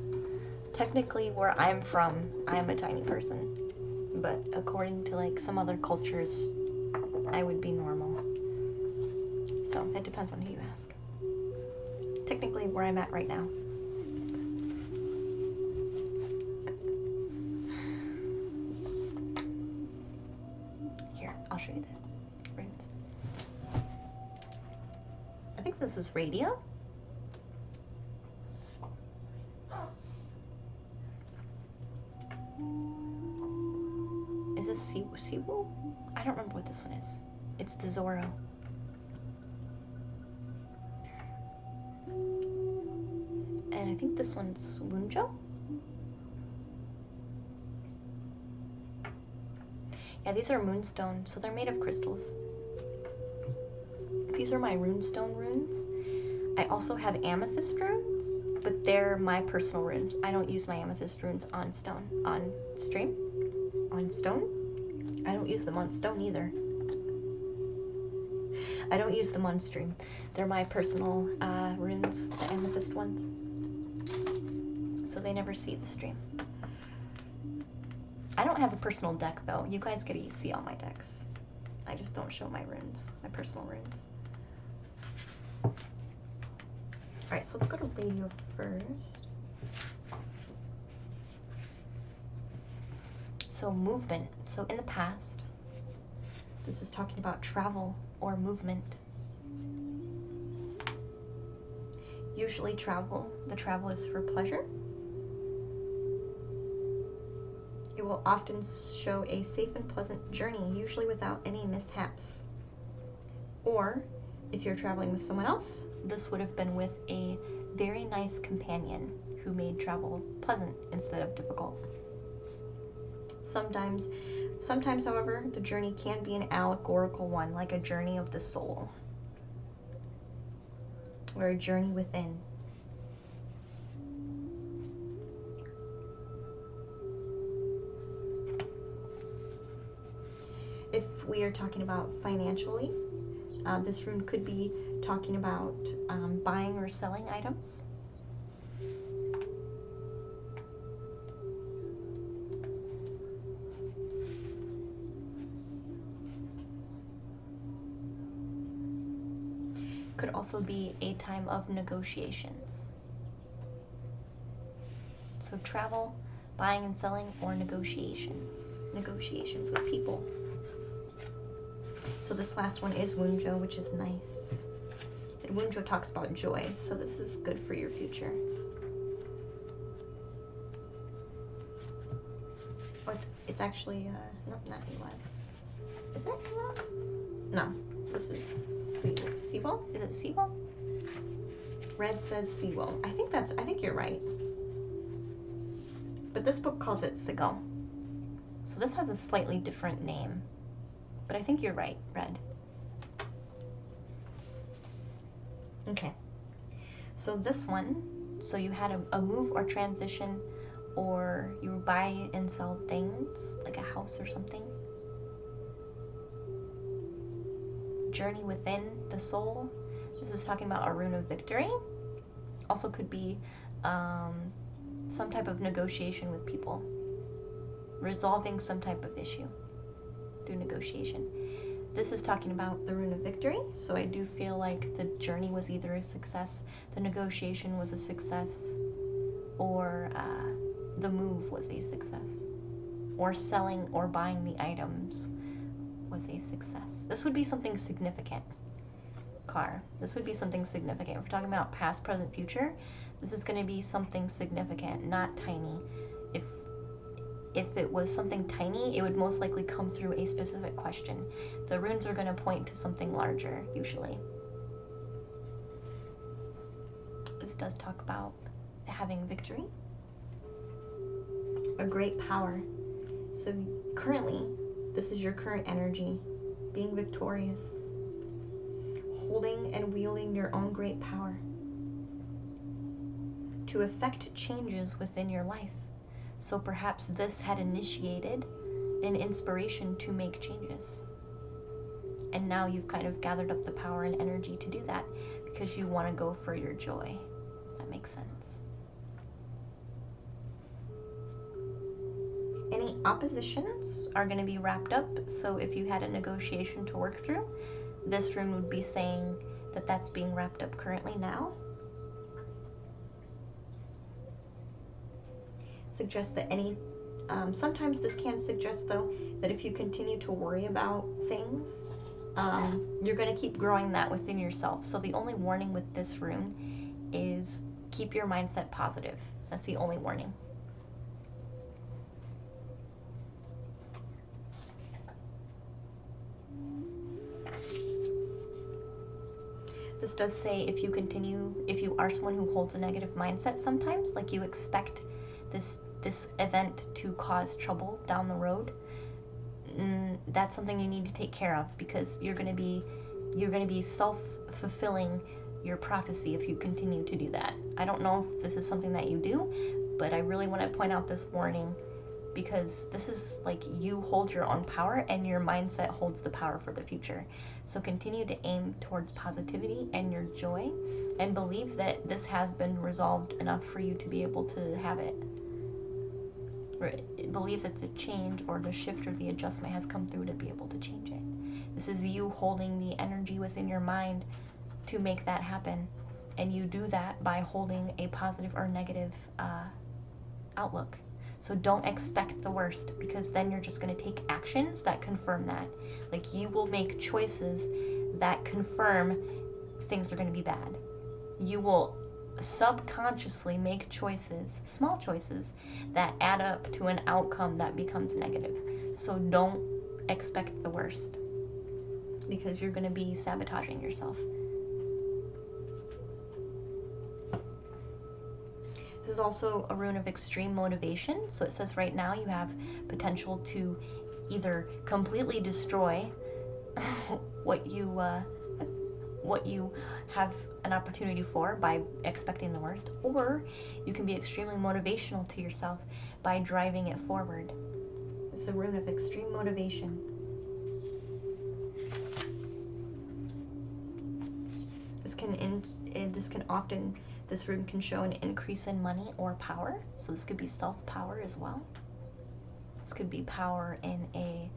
Technically, where I'm from, I'm a tiny person. But according to, like, some other cultures, I would be normal. So, it depends on who you ask. Technically, where I'm at right now. Here, I'll show you the runes. I think this is radio. Is this Siwu? I don't remember what this one is. It's the Zoro. And I think this one's Wunjo? Yeah, these are moonstone, so they're made of crystals. These are my runestone runes. I also have amethyst runes, but they're my personal runes. I don't use my amethyst runes on stone. On stream? On stone? I don't use them on stone either. I don't use them on stream. They're my personal runes, the amethyst ones. So they never see the stream. I don't have a personal deck though. You guys get to see all my decks. I just don't show my runes, my personal runes. Alright, so let's go to radio first. So movement. So in the past, this is talking about travel or movement. Usually the travel is for pleasure. It will often show a safe and pleasant journey, usually without any mishaps. Or, if you're traveling with someone else, this would have been with a very nice companion who made travel pleasant instead of difficult. Sometimes, however, the journey can be an allegorical one, like a journey of the soul, or a journey within. If we are talking about financially, this rune could be talking about buying or selling items. Could also be a time of negotiations. So travel, buying and selling, or negotiations. Negotiations with people. So this last one is Wunjo, which is nice. And Wunjo talks about joy, so this is good for your future. Oh, it's actually, no, not Elaz. Is that Elaz? No, this is Siwal? Is it Siwal? Red says Siwal. I think you're right. But this book calls it Sigil. So this has a slightly different name. But I think you're right, Red. Okay. So this one, so you had a move or transition, or you buy and sell things, like a house or something. Journey within the soul. This is talking about a rune of victory. Also could be some type of negotiation with people. Resolving some type of issue through negotiation. This is talking about the rune of victory, so I do feel like the journey was either a success, the negotiation was a success, or the move was a success, or selling or buying the items was a success. This would be something significant, Car. This would be something significant. If we're talking about past, present, future, this is going to be something significant, not tiny. If it was something tiny, it would most likely come through a specific question. The runes are going to point to something larger, usually. This does talk about having victory. A great power. So currently, this is your current energy. Being victorious. Holding and wielding your own great power. To effect changes within your life. So perhaps this had initiated an inspiration to make changes. And now you've kind of gathered up the power and energy to do that because you want to go for your joy. That makes sense. Any oppositions are going to be wrapped up. So if you had a negotiation to work through, this rune would be saying that that's being wrapped up currently now. Suggest that sometimes this can suggest, though, that if you continue to worry about things, you're going to keep growing that within yourself. So the only warning with this rune is keep your mindset positive. That's the only warning. This does say if you are someone who holds a negative mindset sometimes, like you expect this event to cause trouble down the road, that's something you need to take care of, because you're going to be self-fulfilling your prophecy if you continue to do that. I don't know if this is something that you do, but I really want to point out this warning, because this is like you hold your own power and your mindset holds the power for the future. So continue to aim towards positivity and your joy, and believe that this has been resolved enough for you to be able to have it. Believe that the change or the shift or the adjustment has come through to be able to change it. This is you holding the energy within your mind to make that happen, and you do that by holding a positive or negative outlook. So don't expect the worst, because then you're just going to take actions that confirm that. Like, you will make choices that confirm things are going to be bad. You will subconsciously make choices, small choices, that add up to an outcome that becomes negative. So don't expect the worst, because you're going to be sabotaging yourself. This is also a rune of extreme motivation. So it says right now you have potential to either completely destroy what you have an opportunity for by expecting the worst, or you can be extremely motivational to yourself by driving it forward. It's a rune of extreme motivation. This rune can show an increase in money or power. So this could be self-power as well. This could be power in a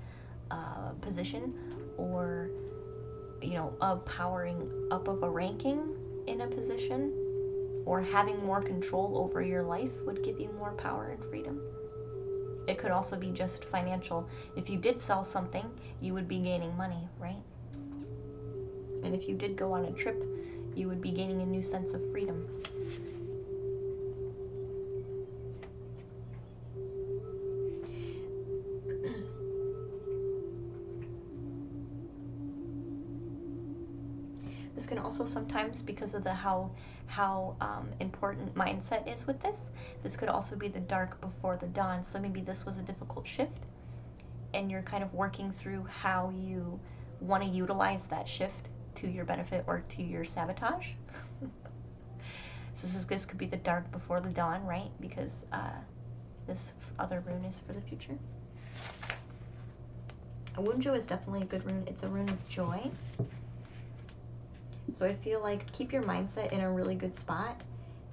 position, or a powering up of a ranking in a position, or having more control over your life would give you more power and freedom. It could also be just financial. If you did sell something, you would be gaining money, right? And if you did go on a trip, you would be gaining a new sense of freedom. This can also sometimes, because of the how important mindset is with this could also be the dark before the dawn. So maybe this was a difficult shift, and you're kind of working through how you want to utilize that shift to your benefit or to your sabotage. So this could be the dark before the dawn, right? Because this other rune is for the future. A Wunjo is definitely a good rune. It's a rune of joy. So I feel like keep your mindset in a really good spot,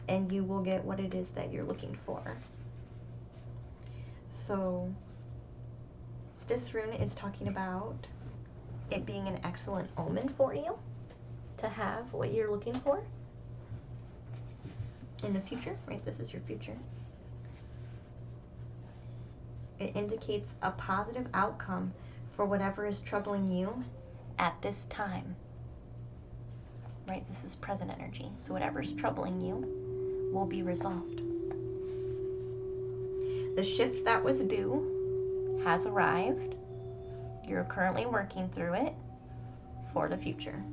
and you will get what it is that you're looking for. So this rune is talking about it being an excellent omen for you to have what you're looking for in the future, right? This is your future. It indicates a positive outcome for whatever is troubling you at this time, right? This is present energy. So whatever's troubling you will be resolved. The shift that was due has arrived. You're currently working through it for the future.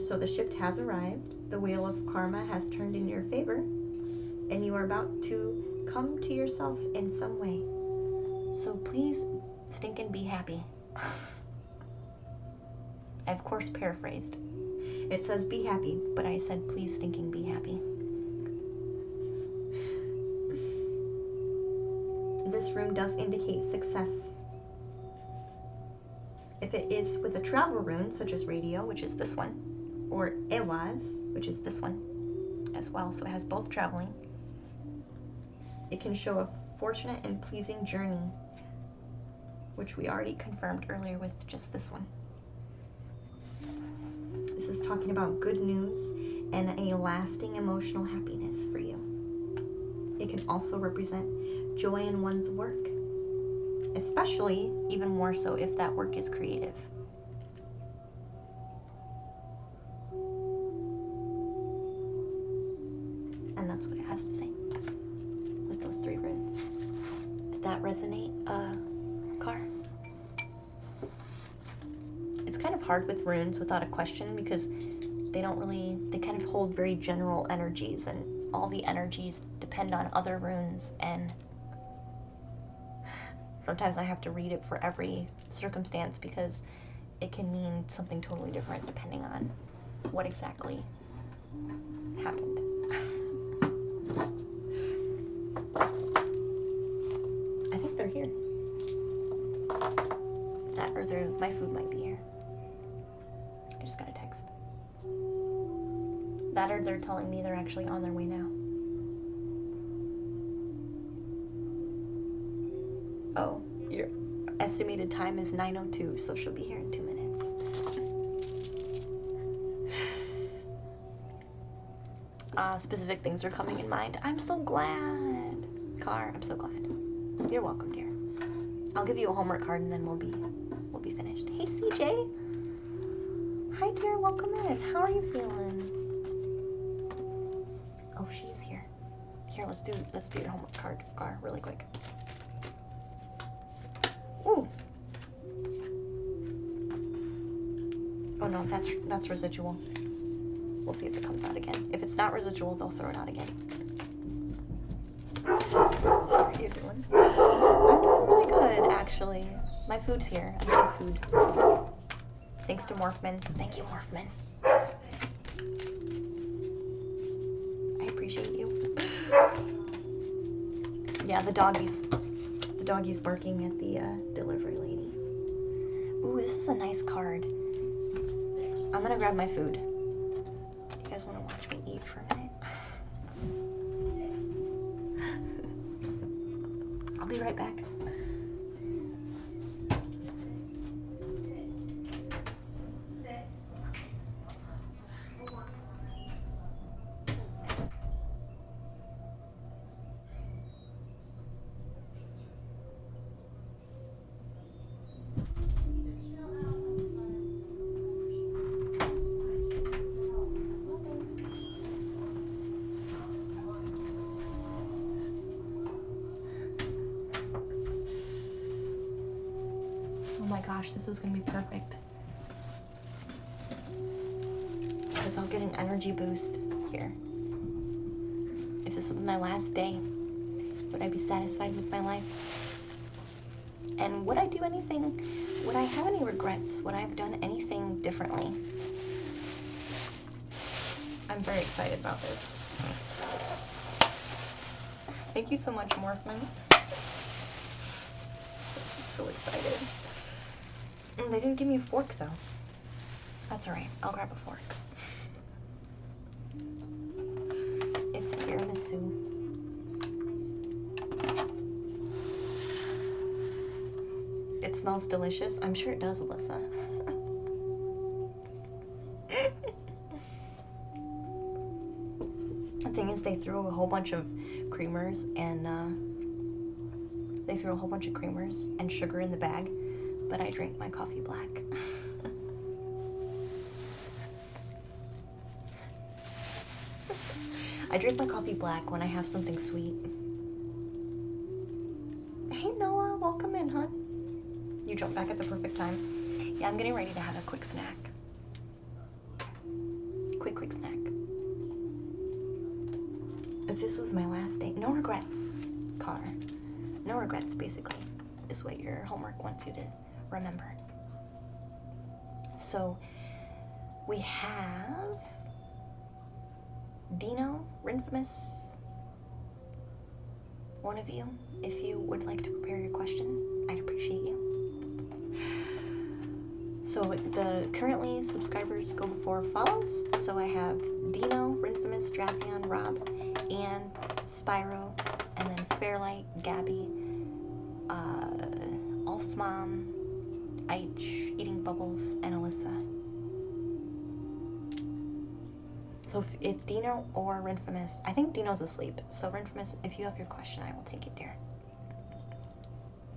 So the shift has arrived. The wheel of karma has turned in your favor, and you are about to come to yourself in some way. So please stinkin' be happy. I of course paraphrased. It says be happy, but I said please stinking be happy. This rune does indicate success. If it is with a travel rune, such as radio, which is this one, or Ewaz, which is this one as well, so it has both traveling, it can show a fortunate and pleasing journey, which we already confirmed earlier with just this one. This is talking about good news and a lasting emotional happiness for you. It can also represent joy in one's work, especially even more so if that work is creative. And that's what it has to say with those three runes. Did that resonate, Car? It's kind of hard with runes without a question, because they kind of hold very general energies, and all the energies depend on other runes, and sometimes I have to read it for every circumstance, because it can mean something totally different depending on what exactly happened. I think they're here. My food might be here. I just got a text. That, or they're telling me they're actually on their way now. Oh, your estimated time is 9:02, so she'll be here in 2 minutes. Specific things are coming in mind. I'm so glad. Car, I'm so glad. You're welcome, dear. I'll give you a homework card and then we'll be finished. Hey, CJ. Hi, dear. Welcome in. How are you feeling? Here, let's do your homework card, Gar, really quick. Ooh. Oh no, that's residual. We'll see if it comes out again. If it's not residual, they'll throw it out again. How are you doing? I'm doing really good, actually. My food's here. I'm getting food. Thanks to Morphman. Thank you, Morphman. I appreciate you. Yeah, the doggies. The doggies barking at the delivery lady. Ooh, this is a nice card. I'm gonna grab my food. You guys wanna watch me eat for a minute? I'll be right back. Oh my gosh, this is gonna be perfect. Because I'll get an energy boost here. If this was my last day, would I be satisfied with my life? And would I do anything, would I have any regrets? Would I have done anything differently? I'm very excited about this. Thank you so much, Morphman. I'm so excited. They didn't give me a fork, though. That's alright. I'll grab a fork. It's tiramisu. It smells delicious. I'm sure it does, Alyssa. The thing is, they threw a whole bunch of creamers and sugar in the bag, but I drank my coffee black. I drink my coffee black when I have something sweet. Hey Noah, welcome in, hon. You jumped back at the perfect time. Yeah, I'm getting ready to have a quick snack. Quick snack. If this was my last day, no regrets, Car. No regrets, basically, is what your homework wants you to remember. So, we have Dino, Rinfamous. One of you, if you would like to prepare your question, I'd appreciate you. So the currently subscribers go before follows. So I have Dino, Rinfamous, Drapion, Rob, Anne, Spyro, and then Fairlight, Gabby, Alsmom, Aich, Eating Bubbles, and Alyssa. So if Dino or Rinfamous, I think Dino's asleep. So Rinfamous, if you have your question, I will take it, dear.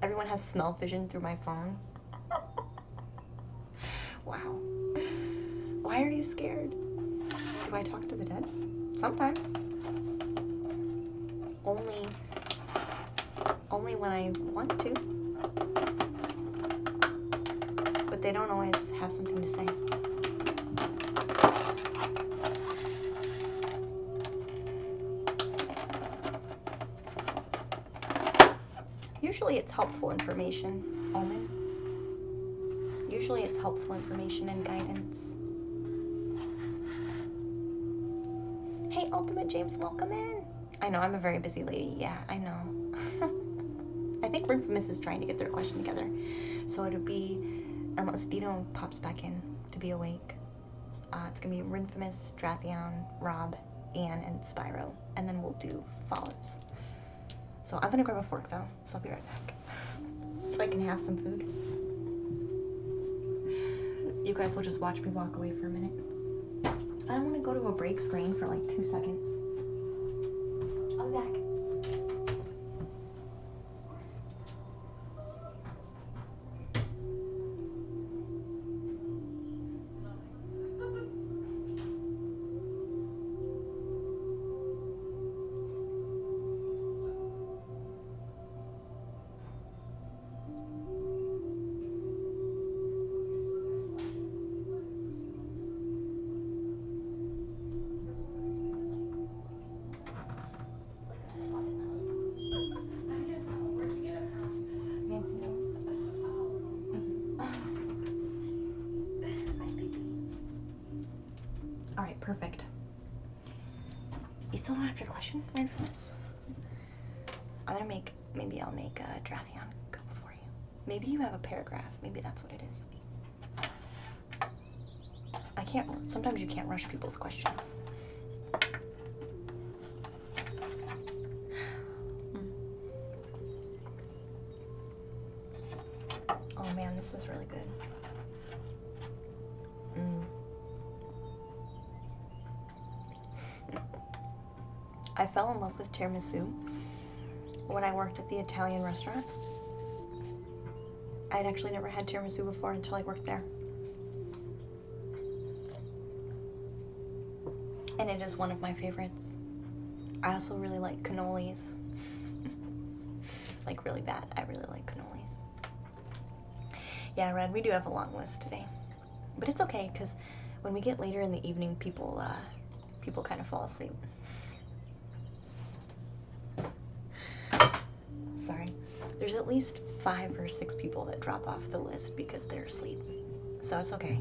Everyone has smell vision through my phone. Wow. Why are you scared? Do I talk to the dead? Sometimes. Only when I want to. But they don't always have something to say. Usually it's helpful information, Omen. Usually it's helpful information and guidance. Hey, Ultimate James, welcome in. I know, I'm a very busy lady. Yeah, I know. I think Rinfamous is trying to get their question together. So it'll be, unless Dino pops back in to be awake, it's going to be Rinfamous, Drapion, Rob, Anne, and Spyro. And then we'll do follows. So I'm going to grab a fork, though, so I'll be right back. So I can have some food. You guys will just watch me walk away for a minute. I want to go to a break screen for like 2 seconds. I'll be back. Perfect. You still don't have your question, Red Fence? I'm gonna make, maybe I'll make Drathion go before you. Maybe you have a paragraph. Maybe that's what it is. I can't, sometimes you can't rush people's questions. Oh man, this is really good. I fell in love with tiramisu when I worked at the Italian restaurant. I had actually never had tiramisu before until I worked there. And it is one of my favorites. I also really like cannolis. Like really bad. I really like cannolis. Yeah, Red, we do have a long list today. But it's okay, because when we get later in the evening, people kind of fall asleep. Sorry. There's at least 5 or 6 people that drop off the list because they're asleep. So it's okay.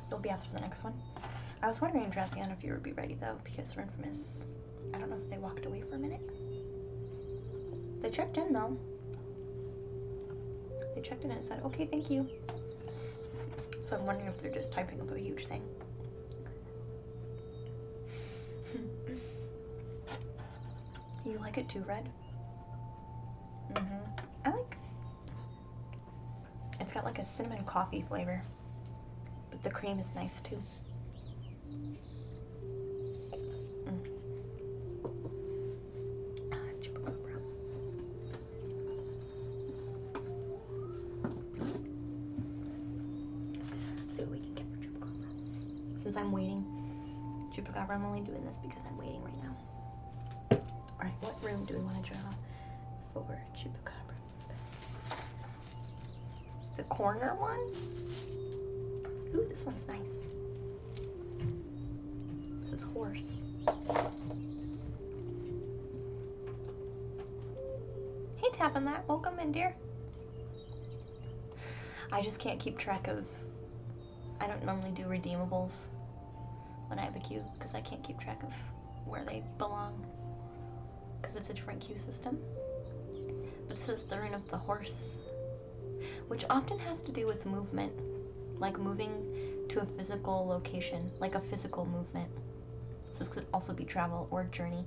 You'll be after the next one. I was wondering, Drathion, if you would be ready though, because we're infamous. I don't know if they walked away for a minute. They checked in though. They checked in and said, okay, thank you. So I'm wondering if they're just typing up a huge thing. You like it too, Red? I like... It's got like a cinnamon coffee flavor. But the cream is nice too. Chupacabra. Let's see what we can get for Chupacabra. Since I'm waiting, Chupacabra, I'm only doing this because I'm waiting right now. Alright, what room do we want to draw for Chupacabra? The corner one? Ooh, this one's nice. This is horse. Hey, tapping that. Welcome in, dear. I just can't keep track of... I don't normally do redeemables when I have a queue because I can't keep track of where they belong because it's a different queue system. But this is the rune of the horse, which often has to do with movement, like moving to a physical location, like a physical movement. So this could also be travel or journey.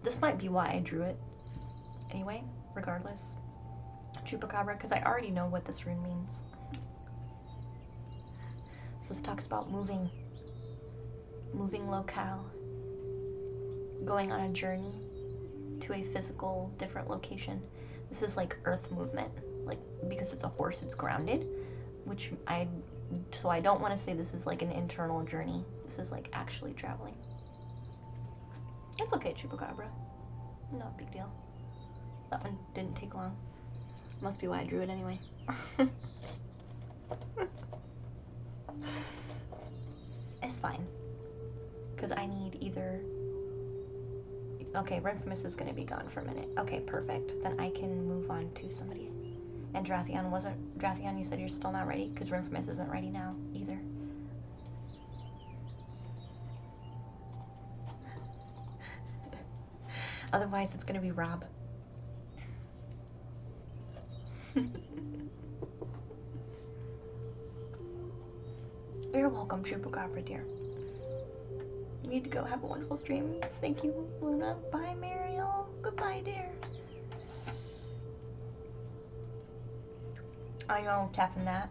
This might be why I drew it. Anyway, regardless. Chupacabra, because I already know what this rune means. So this talks about moving locale, going on a journey to a physical, different location. This is like earth movement, like because it's a horse, it's grounded, so I don't want to say this is like an internal journey. This is like actually traveling. It's okay, Chupacabra. No big deal. That one didn't take long. Must be why I drew it anyway. It's fine. Because I need either... Okay, Renfremus is going to be gone for a minute. Okay, perfect. Then I can move on to somebody. And Drathion wasn't... Drathion, you said you're still not ready? Because Renfremus isn't ready now, either. Otherwise, it's going to be Rob. You're welcome, Chupacabra, dear. You need to go have a wonderful stream. Thank you, Luna. Bye, Mariel. Goodbye, dear. I know, tapping that.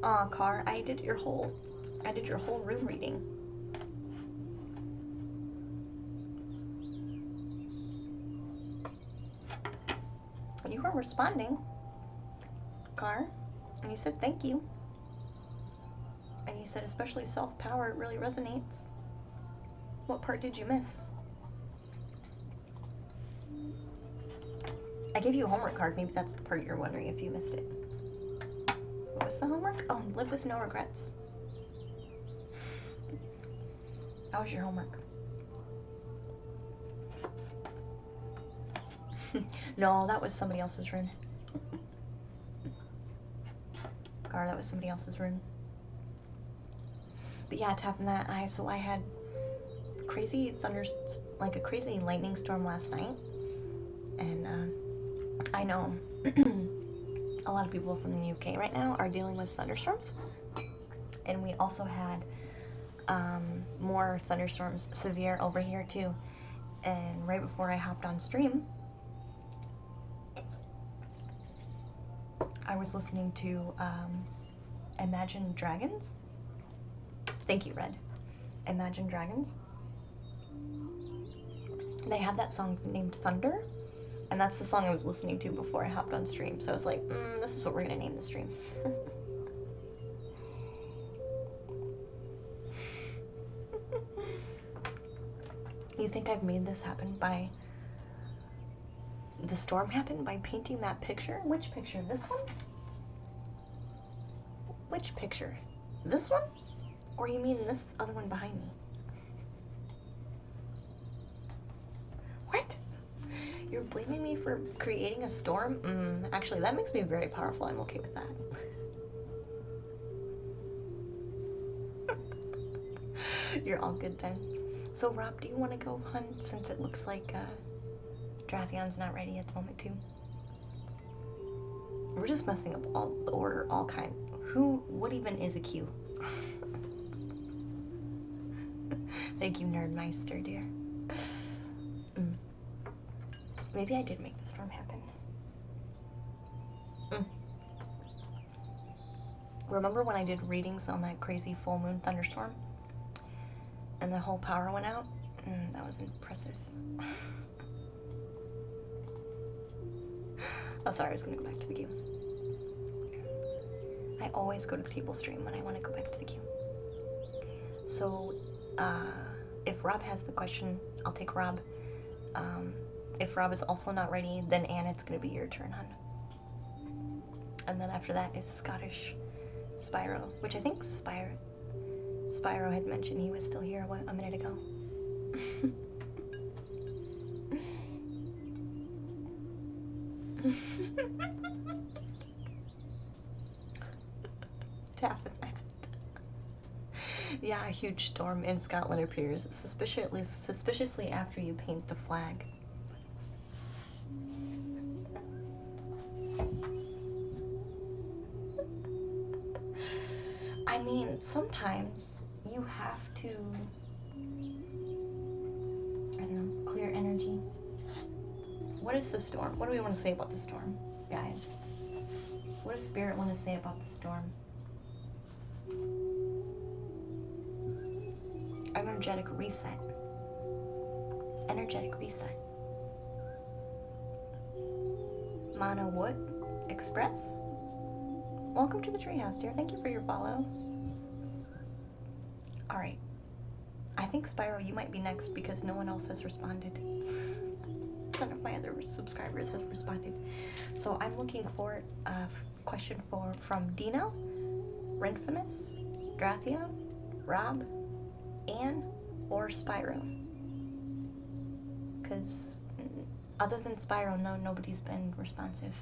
Aw, Car, I did your whole room reading. You were responding, Car, and you said thank you. And you said especially self-power, it really resonates. What part did you miss? I gave you a homework card. Maybe that's the part you're wondering if you missed it. What was the homework? Oh, live with no regrets. How was your homework? No, that was somebody else's rune. Gar, that was somebody else's rune. But yeah, tapping that eye. So I had crazy like a crazy lightning storm last night, and I know a lot of people from the UK right now are dealing with thunderstorms, and we also had more thunderstorms severe over here too. And right before I hopped on stream, I was listening to Imagine Dragons. Thank you, Red. Imagine Dragons. They had that song named Thunder, and that's the song I was listening to before I hopped on stream. So I was like, this is what we're gonna name the stream. You think I've made this happen by the storm happened by painting that picture? Which picture? This one? Which picture? This one? Or you mean this other one behind me? What? You're blaming me for creating a storm? Actually, that makes me very powerful. I'm okay with that. You're all good then. So, Rob, do you want to go hunt since it looks like Drathion's not ready at the moment, too? We're just messing up all the order, all kind. What even is a Q? Thank you, Nerdmeister, dear. Maybe I did make the storm happen. Remember when I did readings on that crazy full moon thunderstorm? And the whole power went out? That was impressive. Oh, sorry, I was gonna go back to the queue. I always go to the table stream when I want to go back to the queue. So, if Rob has the question, I'll take Rob. If Rob is also not ready, then Anne, it's gonna be your turn, hon. And then after that is Scottish Spyro, which I think Spyro had mentioned he was still here a minute ago. Tap the net. Yeah, a huge storm in Scotland appears suspiciously after you paint the flag. I mean, sometimes you have to, I don't know, clear energy. What is the storm? What do we want to say about the storm, guys? What does Spirit want to say about the storm? Energetic reset. Energetic reset. Mana Wood Express. Welcome to the treehouse, dear. Thank you for your follow. Alright. I think, Spyro, you might be next because no one else has responded. None of my other subscribers have responded. So I'm looking for a question from Dino, Renfamous, Drathio, Rob, Anne, or Spyro. Because other than Spyro, nobody's been responsive.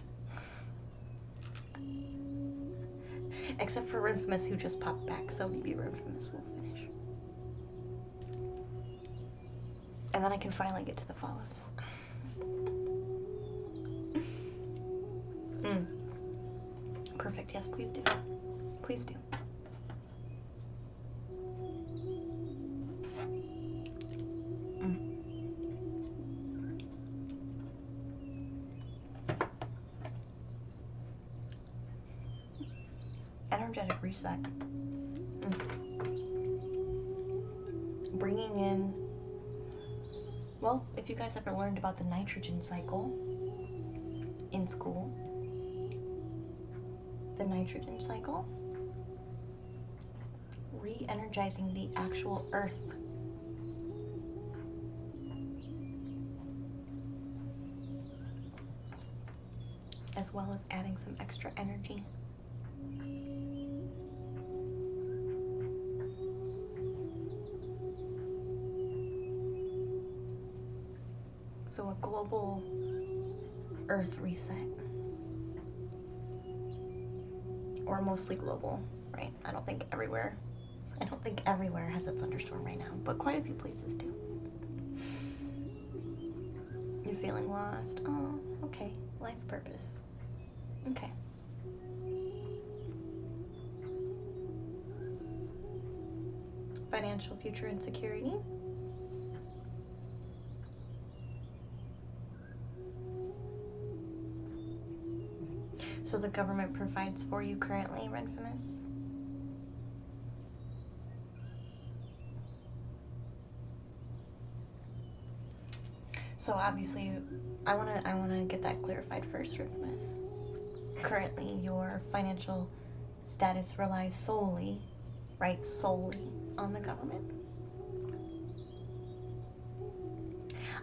Except for Renfamous, who just popped back, so maybe Renfamous will finish. And then I can finally get to the follows. Perfect, yes, please do. Please do. Energetic reset. Bringing in, well, if you guys ever learned about the nitrogen cycle in school, the nitrogen cycle, re-energizing the actual earth. as well as adding some extra energy. So a global Earth reset. Or mostly global, right? I don't think everywhere has a thunderstorm right now, but quite a few places do. You're feeling lost? Oh, okay. Life purpose. Okay. Financial future insecurity. So the government provides for you currently, Renfimus? So obviously, I wanna get that clarified first, Renfimus. Currently, your financial status relies solely, right, solely on the government.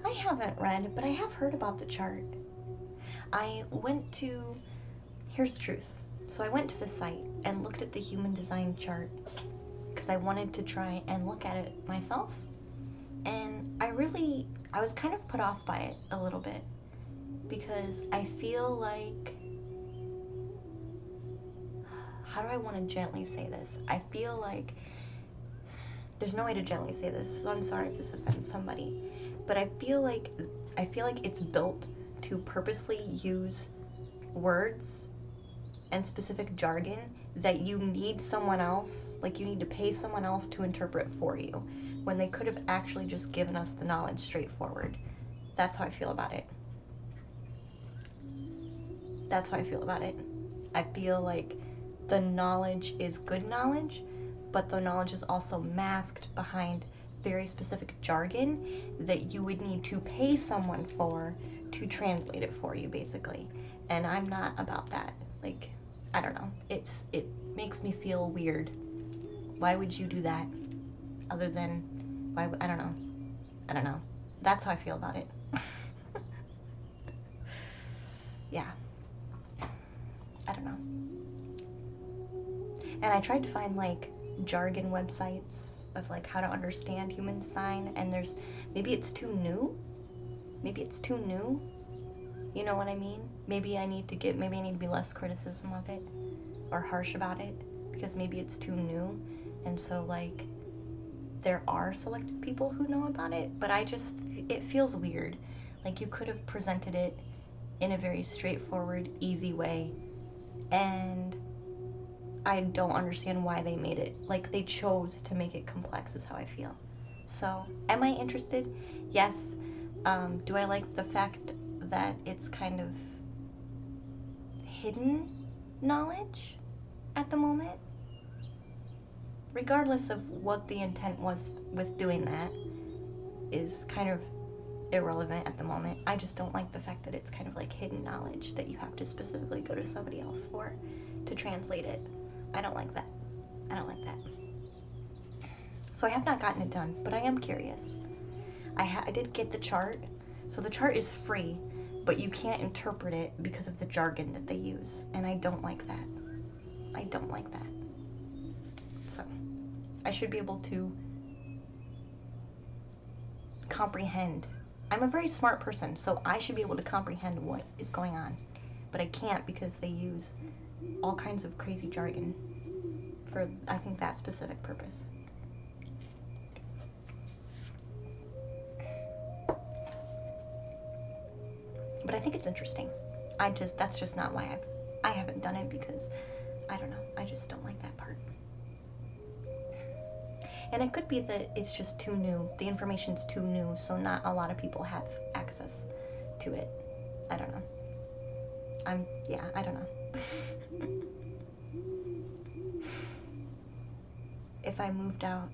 I haven't read, but I have heard about the chart. Here's the truth. So I went to the site and looked at the human design chart because I wanted to try and look at it myself. And I was kind of put off by it a little bit because I feel like, how do I want to gently say this? I feel like, there's no way to gently say this, so I'm sorry if this offends somebody, but I feel like it's built to purposely use words and specific jargon that you need someone else, like you need to pay someone else to interpret for you, when they could have actually just given us the knowledge straightforward. That's how I feel about it. That's how I feel about it. I feel like the knowledge is good knowledge, but the knowledge is also masked behind very specific jargon that you would need to pay someone for to translate it for you, basically. And I'm not about that. Like, I don't know. It makes me feel weird. Why would you do that? Other than, I don't know. I don't know. That's how I feel about it. Yeah. I don't know. And I tried to find like jargon websites of like how to understand human design, and maybe it's too new. You know what I mean? Maybe I need to be less criticism of it or harsh about it because maybe it's too new. And so like there are selected people who know about it, but it feels weird. Like you could have presented it in a very straightforward, easy way, and I don't understand why they made it. Like, they chose to make it complex, is how I feel. So, am I interested? Yes. Do I like the fact that it's kind of hidden knowledge at the moment? Regardless of what the intent was with doing that, is kind of irrelevant at the moment. I just don't like the fact that it's kind of like hidden knowledge that you have to specifically go to somebody else for to translate it. I don't like that. So I have not gotten it done, but I am curious. I did get the chart. So the chart is free, but you can't interpret it because of the jargon that they use, and I don't like that. So I should be able to comprehend. I'm a very smart person, so I should be able to comprehend what is going on, but I can't because they use all kinds of crazy jargon for, I think, that specific purpose. But I think it's interesting. That's just not why I haven't done it, because I don't know, I just don't like that part. And it could be that it's just too new. The information's too new, so not a lot of people have access to it. I don't know. I don't know. If I moved out.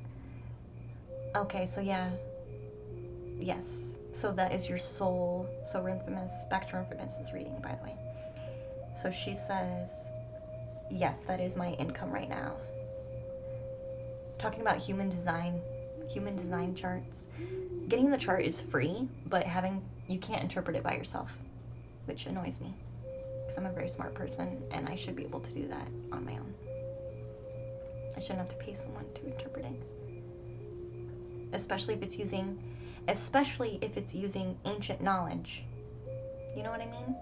Okay, so yeah. Yes. So that is your soul. So Renfimus, back to Renfimus' reading, by the way. So she says, yes, that is my income right now. Talking about human design charts. Getting the chart is free, but you can't interpret it by yourself, which annoys me. because I'm a very smart person and I should be able to do that on my own. I shouldn't have to pay someone to interpret it. Especially if it's using ancient knowledge. You know what I mean?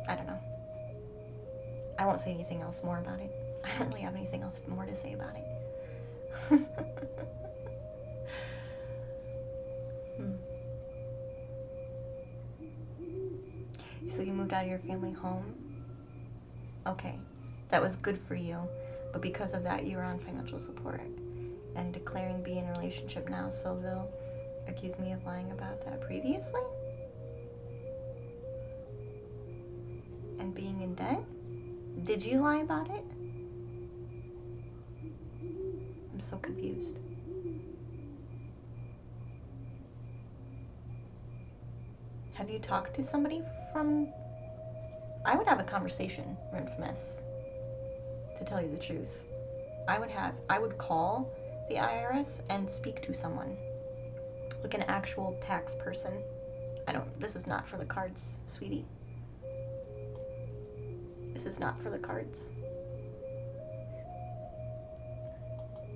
I don't know. I won't say anything else more about it. I don't really have anything else more to say about it. So you moved out of your family home? Okay. That was good for you. But because of that, you were on financial support and declaring being in a relationship now, so they'll accuse me of lying about that previously? And being in debt? Did you lie about it? I'm so confused. Have you talked to somebody from... I would have a conversation, Infamous, to tell you the truth. I would call the IRS and speak to someone. Like an actual tax person. This is not for the cards, sweetie. This is not for the cards.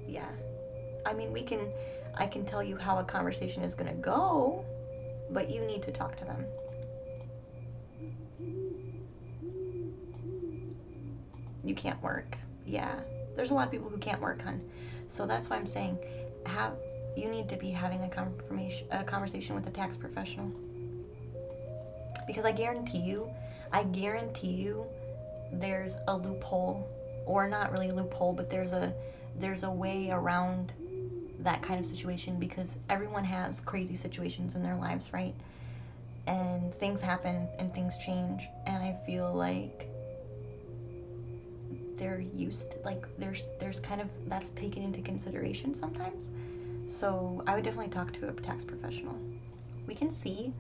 Yeah. I mean, I can tell you how a conversation is gonna go, but you need to talk to them. You can't work. Yeah. There's a lot of people who can't work, hon. So that's why I'm saying, you need to be having a conversation with a tax professional. Because I guarantee you, there's a loophole, or not really a loophole, but there's a way around that kind of situation, because everyone has crazy situations in their lives, right? And things happen and things change, and I feel like they're used to, like, there's kind of, that's taken into consideration sometimes. So I would definitely talk to a tax professional. We can see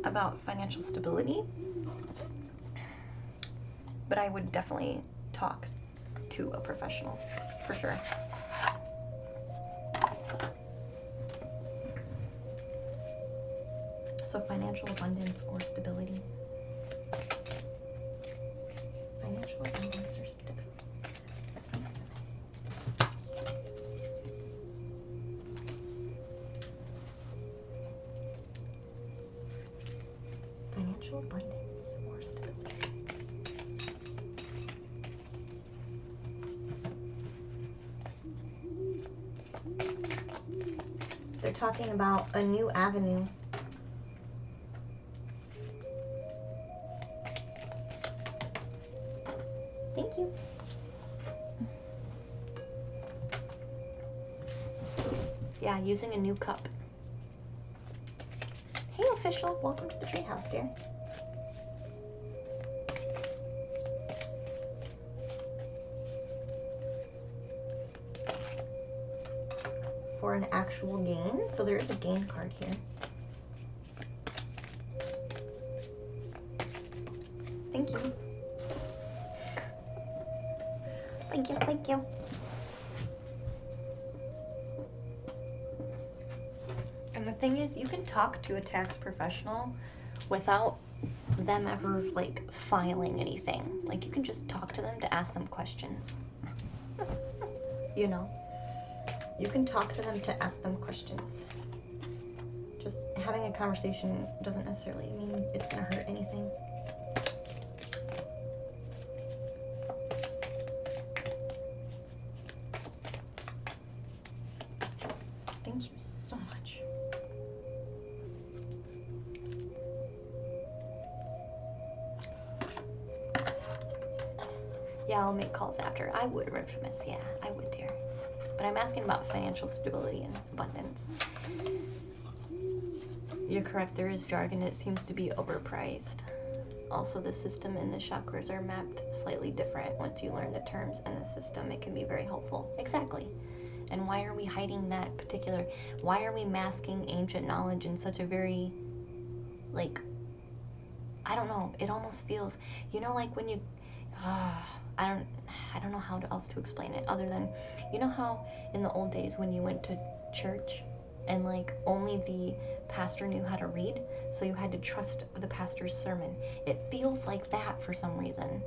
about financial stability, but I would definitely talk to a professional, for sure. So financial abundance or stability. Financial abundance or stability. Financial abundance or stability. They're talking about a new avenue. Thank you. Yeah, using a new cup. Hey, official. Welcome to the treehouse, dear. For an actual gain. So there is a gain card here. Thank you. Thank you, thank you. And the thing is, you can talk to a tax professional without them ever, like, filing anything. Like, you can just talk to them to ask them questions. You know? You can talk to them to ask them questions. Just having a conversation doesn't necessarily mean it's gonna hurt anything. Thank you so much. Yeah, I'll make calls after. I would, Infamous. Yeah, I would, dear. But I'm asking about financial stability and abundance. You're correct, there is jargon. It seems to be overpriced. Also, the system and the chakras are mapped slightly different. Once you learn the terms and the system, it can be very helpful. Exactly. And why are we hiding that particular... Why are we masking ancient knowledge in such a very, like... I don't know. It almost feels... You know, like when you... I don't know how else to explain it other than, you know how in the old days when you went to church and, like, only the pastor knew how to read, so you had to trust the pastor's sermon. It feels like that for some reason.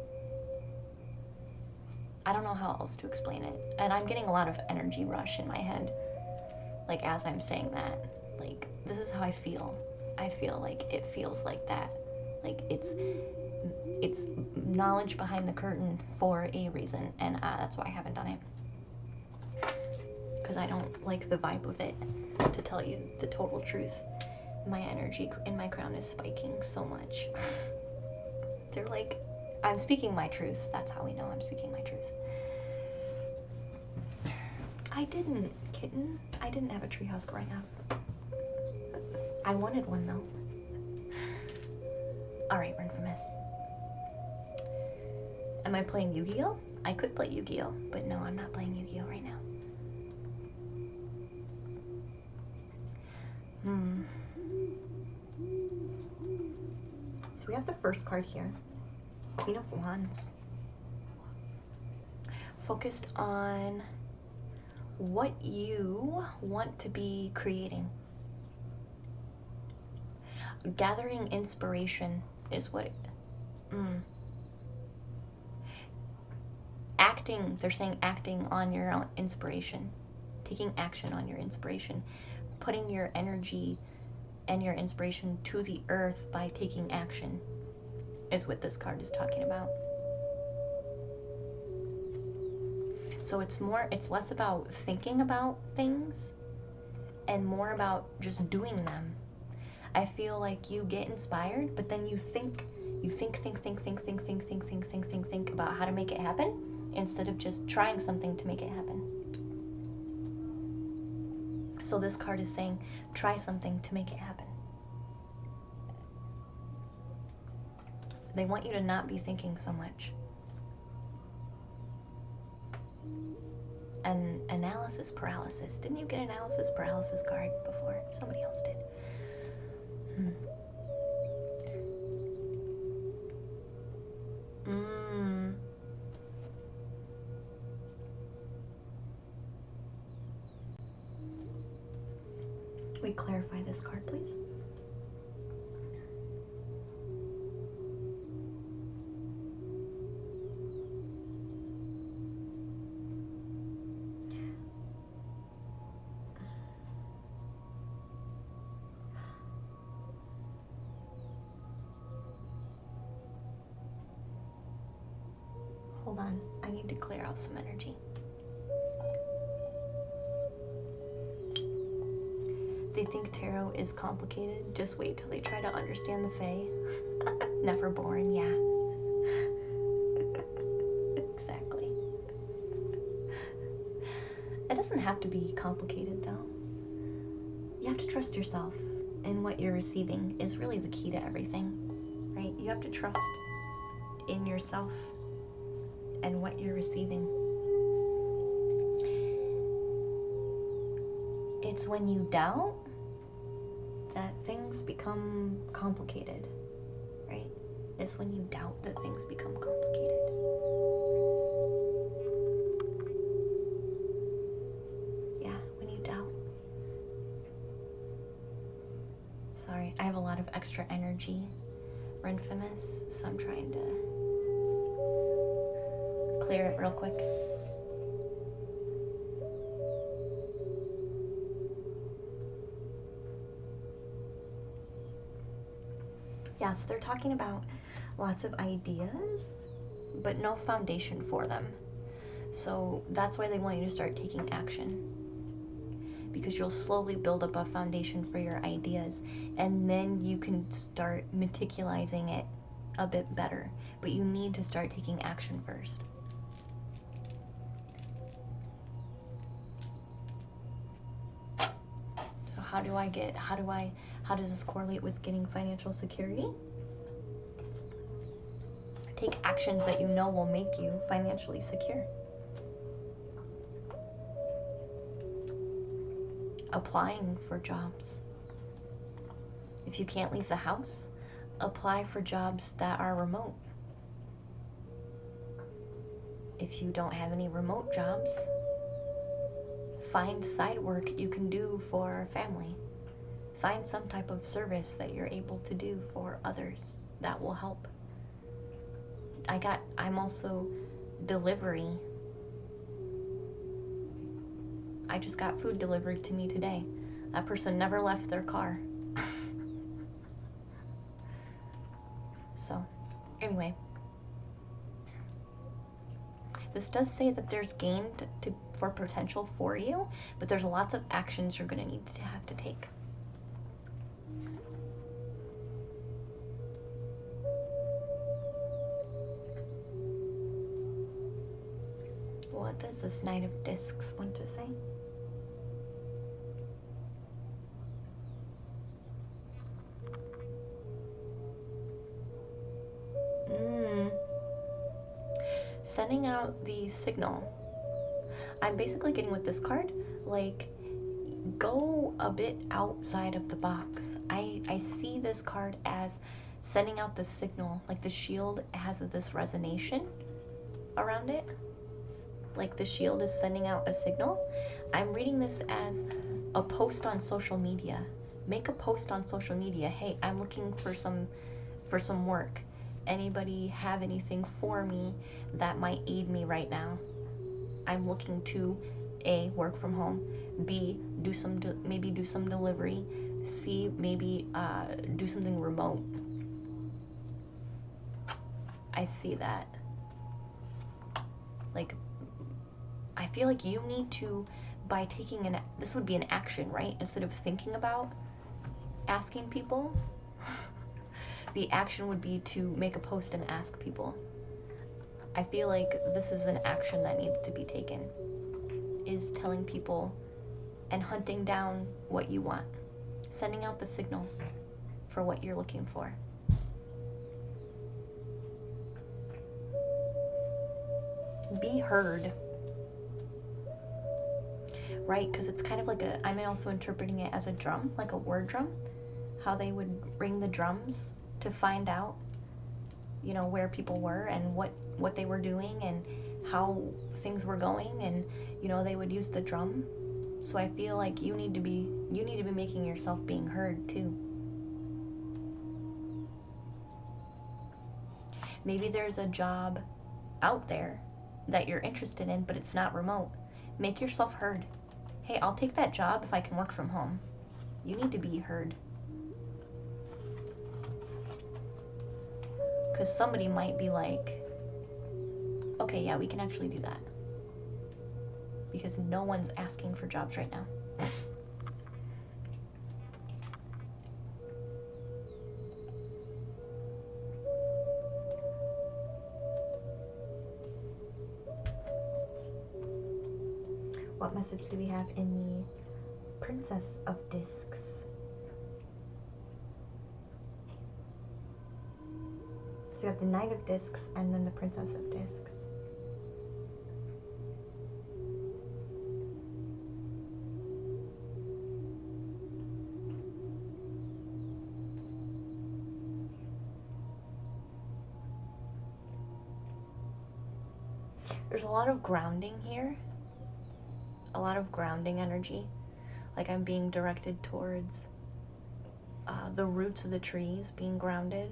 I don't know how else to explain it. And I'm getting a lot of energy rush in my head, like as I'm saying that. Like, this is how I feel. I feel like it feels like that. Like, it's knowledge behind the curtain for a reason, and that's why I haven't done it. Because I don't like the vibe of it, to tell you the total truth. My energy in my crown is spiking so much. They're like, I'm speaking my truth. That's how we know I'm speaking my truth. I didn't, kitten. I didn't have a treehouse growing up. I wanted one though. Alright, Infamous. Am I playing Yu-Gi-Oh? I could play Yu-Gi-Oh, but no, I'm not playing Yu-Gi-Oh right now. So we have the first card here. Queen of Wands. Focused on what you want to be creating. Gathering inspiration is what acting, they're saying acting on your own inspiration, taking action on your inspiration, putting your energy and your inspiration to the earth by taking action is what this card is talking about. So it's less about thinking about things and more about just doing them. I feel like you get inspired, but then you think about how to make it happen instead of just trying something to make it happen. So this card is saying, try something to make it happen. They want you to not be thinking so much. And analysis paralysis. Didn't you get analysis paralysis card before? Somebody else did. We clarify this card, please. Hold on, I need to clear out some energy. They think tarot is complicated. Just wait till they try to understand the Fae. Never born, yeah. Exactly. It doesn't have to be complicated though. You have to trust yourself, and what you're receiving is really the key to everything, right? You have to trust in yourself and what you're receiving. It's when you doubt that things become complicated, right? It's when you doubt that things become complicated. Yeah, when you doubt. Sorry, I have a lot of extra energy, Infamous, so I'm trying to clear it real quick. Yeah, so they're talking about lots of ideas, but no foundation for them. So that's why they want you to start taking action. Because you'll slowly build up a foundation for your ideas, and then you can start meticulizing it a bit better. But you need to start taking action first. So how does this correlate with getting financial security? Take actions that you know will make you financially secure. Applying for jobs. If you can't leave the house, apply for jobs that are remote. If you don't have any remote jobs, find side work you can do for family. Find some type of service that you're able to do for others that will help. I'm also delivery. I just got food delivered to me today. That person never left their car. So, anyway. This does say that there's gain for potential for you, but there's lots of actions you're going to need to have to take. What does this Knight of Discs want to say? Sending out the signal. I'm basically getting with this card, like, go a bit outside of the box. I see this card as sending out the signal, like the shield has this resonation around it. Like the shield is sending out a signal. I'm reading this as a post on social media. Make a post on social media. Hey, I'm looking for some work. Anybody have anything for me that might aid me right now? I'm looking to A, work from home, B, maybe do some delivery, C, maybe do something remote. I see that. Like, I feel like you need to, by taking this would be an action, right? Instead of thinking about asking people, the action would be to make a post and ask people. I feel like this is an action that needs to be taken, is telling people and hunting down what you want, sending out the signal for what you're looking for. Be heard, right? Because it's kind of like I'm also interpreting it as a drum, like a word drum, how they would ring the drums to find out, you know, where people were and what they were doing and how things were going, and, you know, they would use the drum. So I feel like you need to be making yourself being heard too. Maybe there's a job out there that you're interested in, but it's not remote. Make yourself heard. Hey, I'll take that job if I can work from home. You need to be heard. Because somebody might be like, okay, yeah, we can actually do that. Because no one's asking for jobs right now. What message do we have in the Princess of Discs? So you have the Knight of Discs and then the Princess of Discs. There's a lot of grounding here. A lot of grounding energy. Like I'm being directed towards the roots of the trees, being grounded.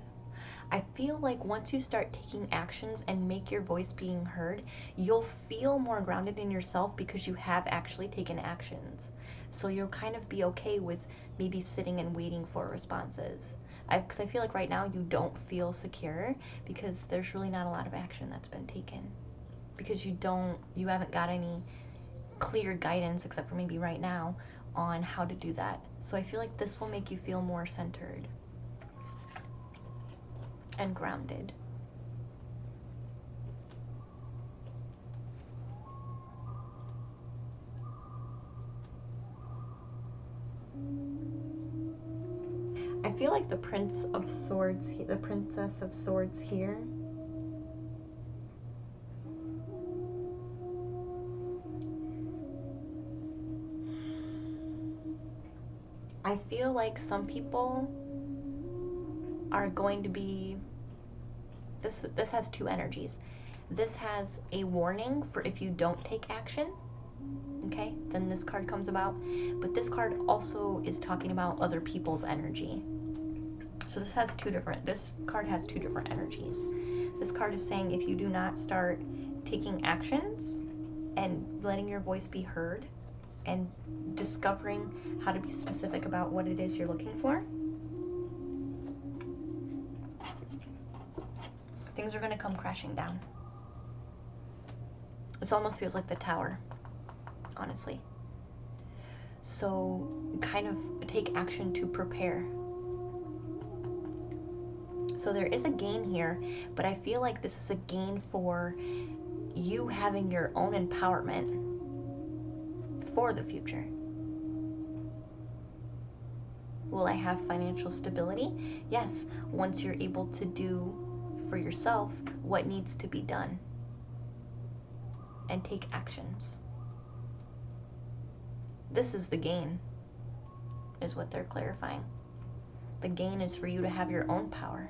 I feel like once you start taking actions and make your voice being heard, you'll feel more grounded in yourself because you have actually taken actions. So you'll kind of be okay with maybe sitting and waiting for responses. Because I feel like right now you don't feel secure because there's really not a lot of action that's been taken. Because you haven't got any clear guidance, except for maybe right now, on how to do that. So I feel like this will make you feel more centered and grounded. I feel like the Prince of Swords, the Princess of Swords here, I feel like some people are going to be, this has two energies. This has a warning for if you don't take action, okay, then this card comes about. But this card also is talking about other people's energy. So this card has two different energies. This card is saying if you do not start taking actions and letting your voice be heard and discovering how to be specific about what it is you're looking for, things are going to come crashing down. This almost feels like the Tower, honestly. So kind of take action to prepare. So there is a gain here, but I feel like this is a gain for you having your own empowerment for the future. Will I have financial stability? Yes, once you're able to do for yourself what needs to be done and take actions. This is the gain, is what they're clarifying. The gain is for you to have your own power.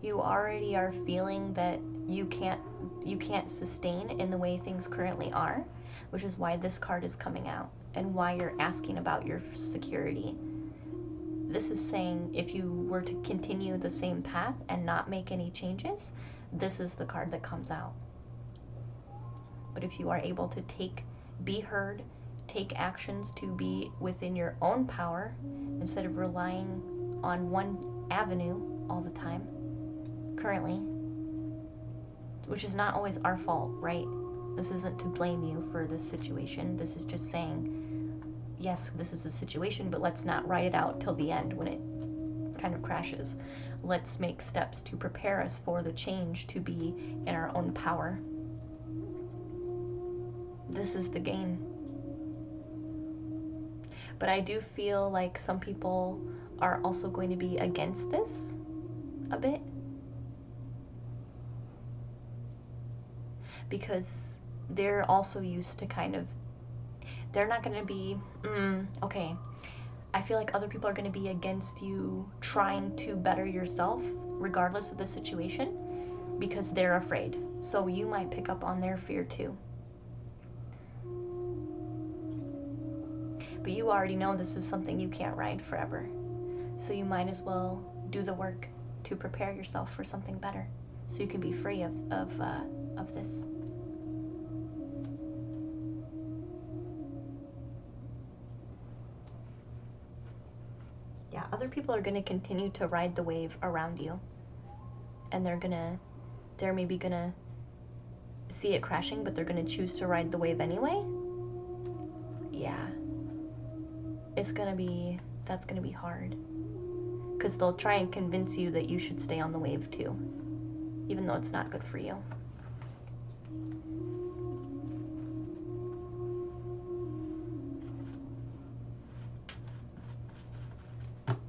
You already are feeling that you can't sustain in the way things currently are, which is why this card is coming out and why you're asking about your security. This is saying if you were to continue the same path and not make any changes, this is the card that comes out. But if you are able to be heard, take actions to be within your own power instead of relying on one avenue all the time, currently, which is not always our fault, right? This isn't to blame you for this situation. This is just saying, yes, this is a situation, but let's not write it out till the end when it kind of crashes. Let's make steps to prepare us for the change to be in our own power. This is the gain. But I do feel like some people are also going to be against this a bit, because they're also used to they're not going to be, okay, I feel like other people are going to be against you trying to better yourself regardless of the situation because they're afraid. So you might pick up on their fear too. But you already know this is something you can't ride forever. So you might as well do the work to prepare yourself for something better so you can be free of this. Yeah, other people are going to continue to ride the wave around you. And they're maybe going to see it crashing, but they're going to choose to ride the wave anyway. Yeah. That's going to be hard. Because they'll try and convince you that you should stay on the wave too, even though it's not good for you.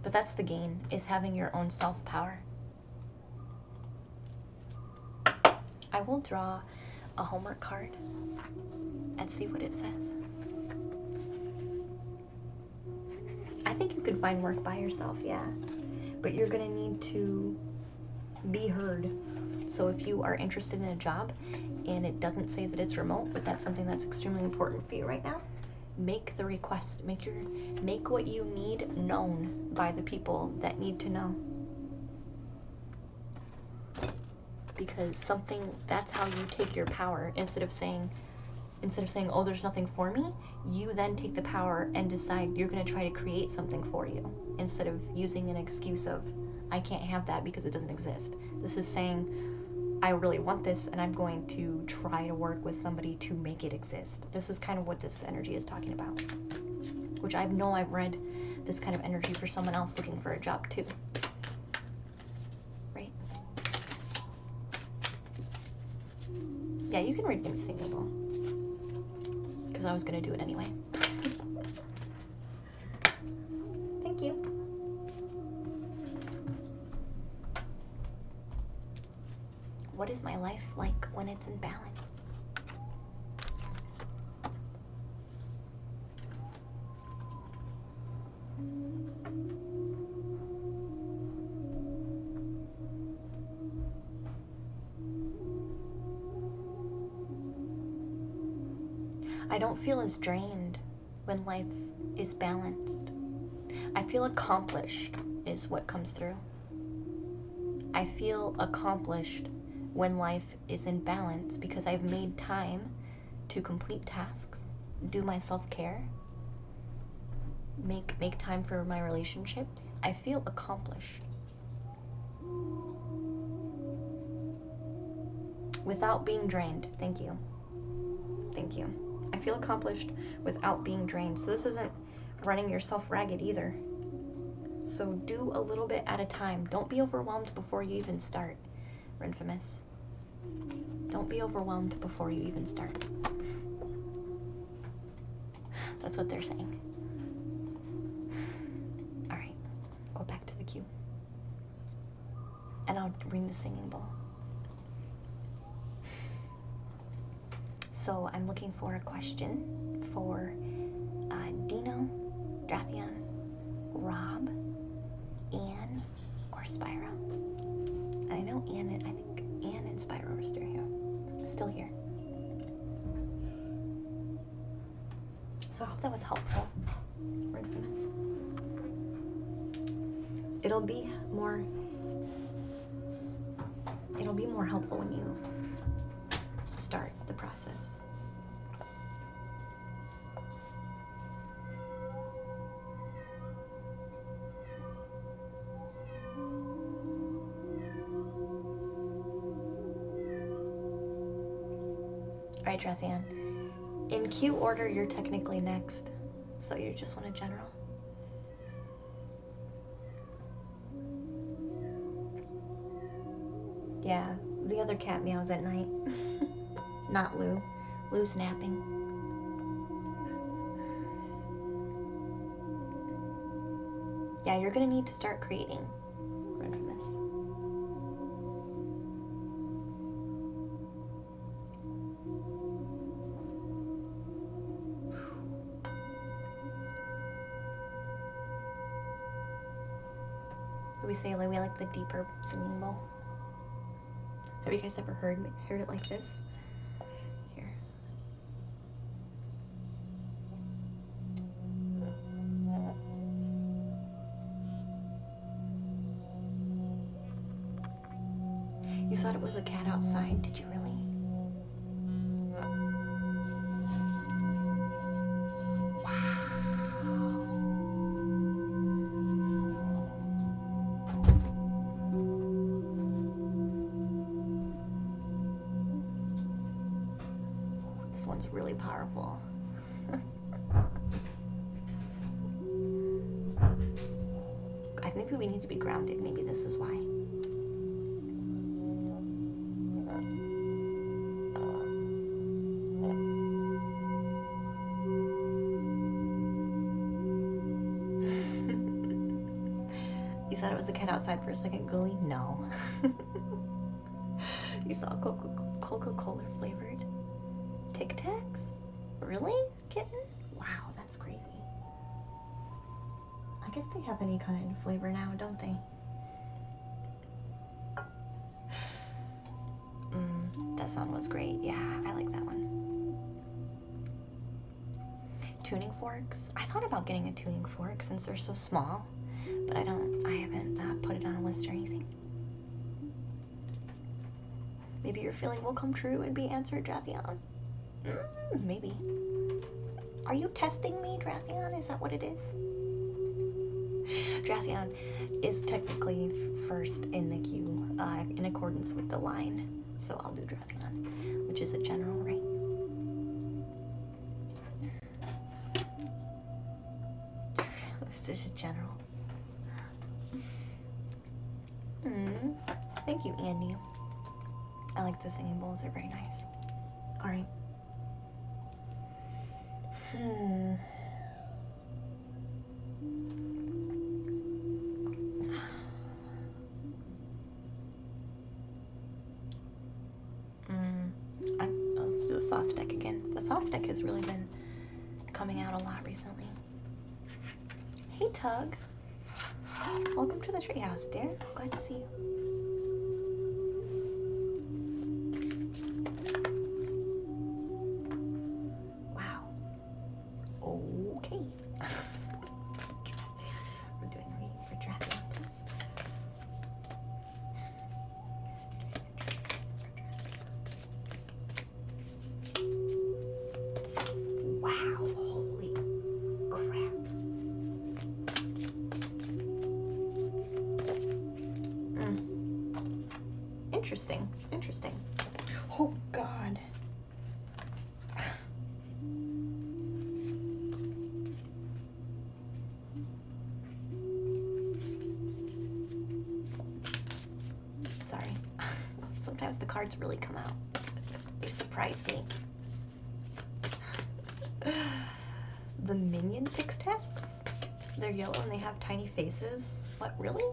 But that's the gain, is having your own self-power. I will draw a homework card and see what it says. I think you could find work by yourself, yeah. But you're gonna need to be heard. So if you are interested in a job and it doesn't say that it's remote, but that's something that's extremely important for you right now, make the request. Make what you need known by the people that need to know. Because that's how you take your power. Instead of saying, oh, there's nothing for me, you then take the power and decide you're going to try to create something for you, instead of using an excuse of, I can't have that because it doesn't exist. This is saying, I really want this and I'm going to try to work with somebody to make it exist. This is kind of what this energy is talking about, which I know I've read this kind of energy for someone else looking for a job too. Right? Yeah, you can read me singable. I was going to do it anyway. Thank you. What is my life like when it's in balance? I don't feel as drained when life is balanced. I feel accomplished is what comes through. I feel accomplished when life is in balance because I've made time to complete tasks, do my self-care, make time for my relationships. I feel accomplished. Without being drained. Thank you. Thank you. I feel accomplished without being drained. So this isn't running yourself ragged either. So do a little bit at a time. Don't be overwhelmed before you even start, Infamous. Don't be overwhelmed before you even start. That's what they're saying. All right, go back to the queue. And I'll ring the singing bowl. So I'm looking for a question for Dino, Drathion, Rob, Anne, or Spyro. And I know I think Anne and Spyro are still here. So I hope that was helpful. It'll be more helpful when you start the process. All right, Drathion. In queue order, you're technically next. So you just want a general? Yeah, the other cat meows at night. Not Lou. Lou's napping. Yeah, you're gonna need to start creating. We say like we like the deeper singing bowl. Have you guys ever heard it like this? Here. You thought it was a cat outside, did you really? This one's really powerful. I think we need to be grounded. Maybe this is why. You thought it was a cat outside for a second, Gully? No. You saw Coca-Cola flavored Tic Tacs? Really, kitten? Wow, that's crazy. I guess they have any kind of flavor now, don't they? That sound was great. Yeah, I like that one. Tuning forks. I thought about getting a tuning fork since they're so small, but I haven't put it on a list or anything. Maybe your feeling will come true and be answered, Drathion. Maybe. Are you testing me, Drathion? Is that what it is? Drathion is technically first in the queue, in accordance with the line. So I'll do Drathion, which is a general, right? This is a general. Thank you, Andy. I like the singing bowls, they're very nice. Alright. Let's do the Thoth deck again. The Thoth deck has really been coming out a lot recently. Hey, Tug. Welcome to the treehouse, dear. Glad to see you. Wow. We're doing reading for Drathiontis. Wow, holy crap. Interesting, interesting. Oh God. Sorry. Sometimes the cards really come out. They surprise me. The Minion Tic Tacs? They're yellow and they have tiny faces. What, really?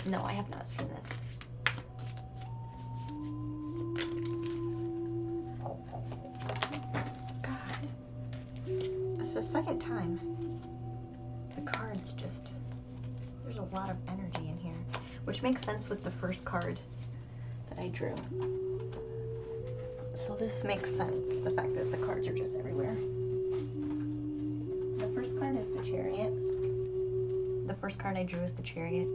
No, I have not seen this. God. It's the second time. The cards just... There's a lot of energy in here. Which makes sense with the first card that I drew. So this makes sense, the fact that the cards are just everywhere. The first card is the Chariot. The first card I drew is the Chariot.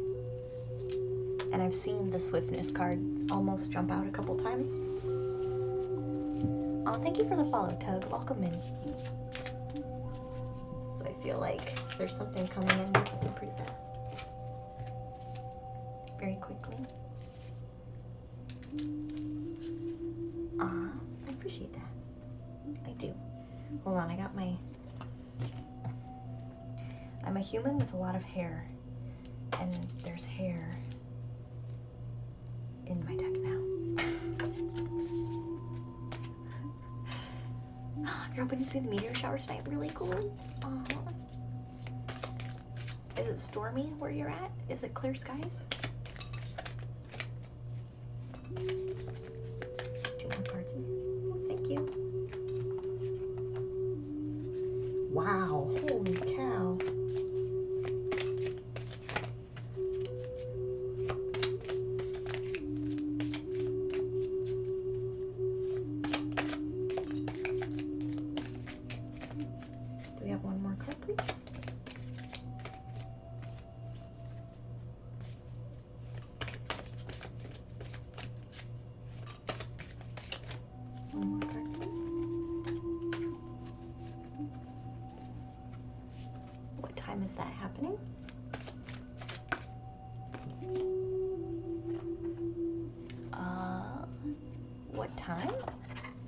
And I've seen the Swiftness card almost jump out a couple times. Oh, thank you for the follow, Tug. Welcome in. So I feel like there's something coming in pretty fast. Very quickly. I appreciate that. I do. Hold on, I got my... I'm a human with a lot of hair. And there's hair in my deck now. You're hoping to see the meteor shower tonight? Really cool. Aww. Is it stormy where you're at? Is it clear skies? 2 more cards in here. Oh, thank you. Wow, holy cow. Do we have one more card, please? One more card, please. What time is that happening? What time?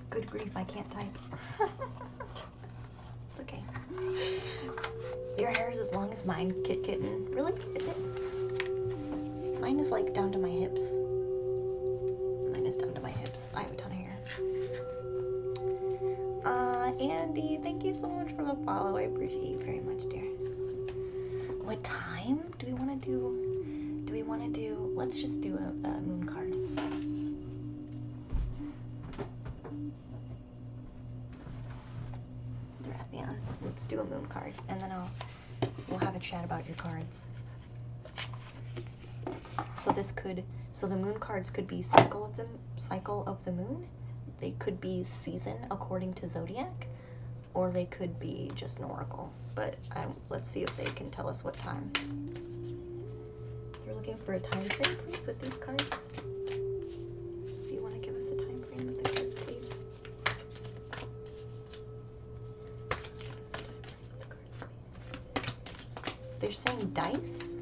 Good grief, I can't type. It's okay. Your hair is as long as mine, Kitten. Really? Is it? Mine is like down to my hips. Mine is down to my hips. I have a ton of hair. Andy, thank you so much for the follow. I appreciate you very much, dear. What time do we want to do? Let's just do a moon card. Drathien. Let's do a moon card, and then we'll have a chat about your cards. So the moon cards could be cycle of the moon. They could be season according to zodiac, or they could be just an oracle. But let's see if they can tell us what time. You're looking for a time frame, please, with these cards. Do you want to give us a time frame with the cards, please? They're saying dice.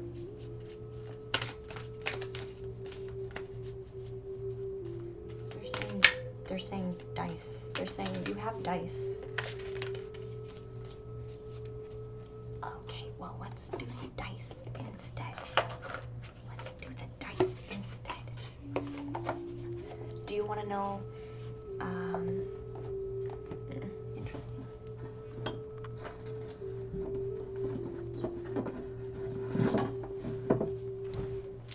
They're saying dice. They're saying you have dice. Okay, well, let's do the dice instead. Let's do the dice instead. Do you want to know? Interesting.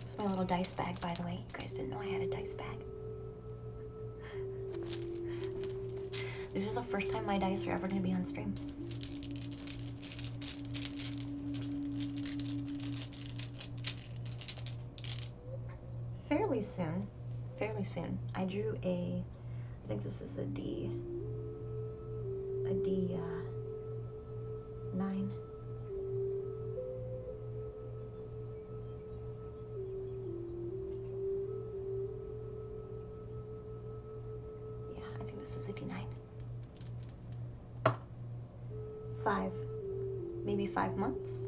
It's my little dice bag, by the way. You guys didn't know I had a dice bag. This is the first time my dice are ever going to be on stream. Fairly soon. I drew I think this is a D. this is a D9. 5. Maybe 5 months.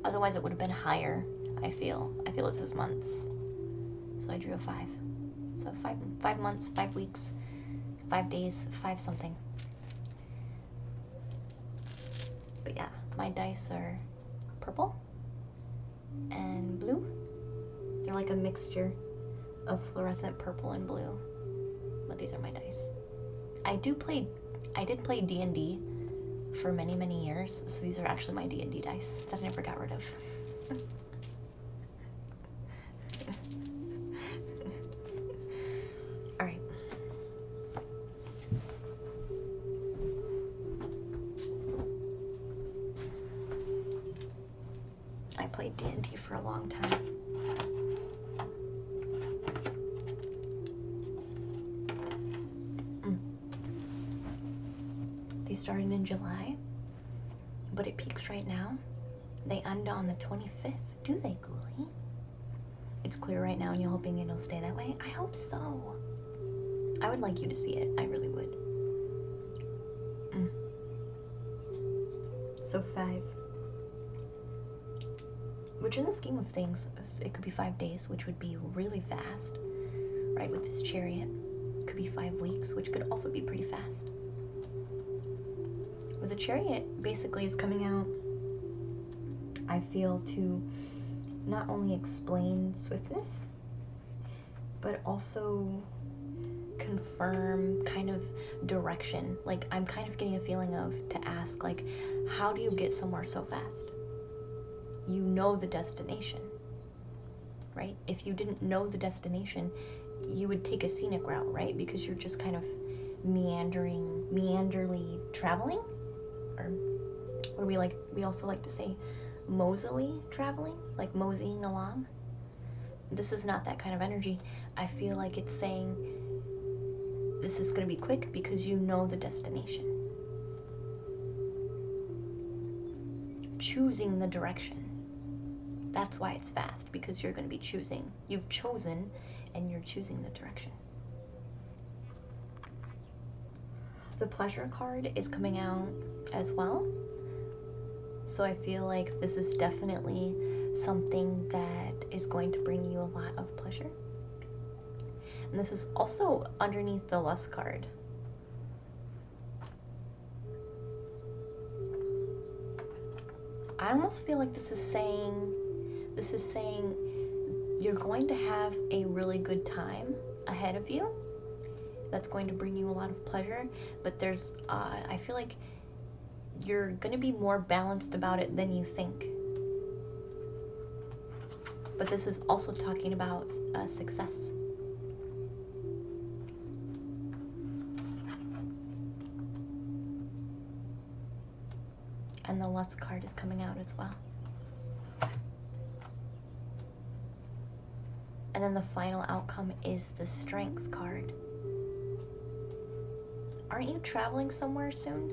Otherwise it would have been higher, I feel. I feel this is months. So I drew a 5. So 5 months, 5 weeks, 5 days, 5 something. But yeah, my dice are purple and blue. They're like a mixture of fluorescent purple and blue. But these are my dice. I did play D&D for many, many years, so these are actually my D&D dice that I never got rid of. All right. I played D&D for a long time. They started in July, but it peaks right now. They end on the 25th. Do they, Ghoulie? It's clear right now and you're hoping it'll stay that way? I hope so. I would like you to see it. I really would. So 5. Which in the scheme of things, it could be 5 days, which would be really fast, right, with this chariot. It could be 5 weeks, which could also be pretty fast. With the chariot, basically is coming out, I feel, to not only explain swiftness, but also confirm kind of direction. Like, I'm kind of getting a feeling of to ask, like, how do you get somewhere so fast? You know the destination, right? If you didn't know the destination, you would take a scenic route, right? Because you're just kind of meanderly traveling, or what do we like? We also like to say mosily traveling, like moseying along. This is not that kind of energy. I feel like it's saying this is going to be quick because you know the destination. Choosing the direction. That's why it's fast, because you're going to be choosing. You've chosen, and you're choosing the direction. The pleasure card is coming out as well. So I feel like this is definitely something that is going to bring you a lot of pleasure. And this is also underneath the lust card. I almost feel like this is saying you're going to have a really good time ahead of you. That's going to bring you a lot of pleasure, but there's, I feel like you're going to be more balanced about it than you think. But this is also talking about success. And the lust card is coming out as well. And then the final outcome is the strength card. Aren't you traveling somewhere soon?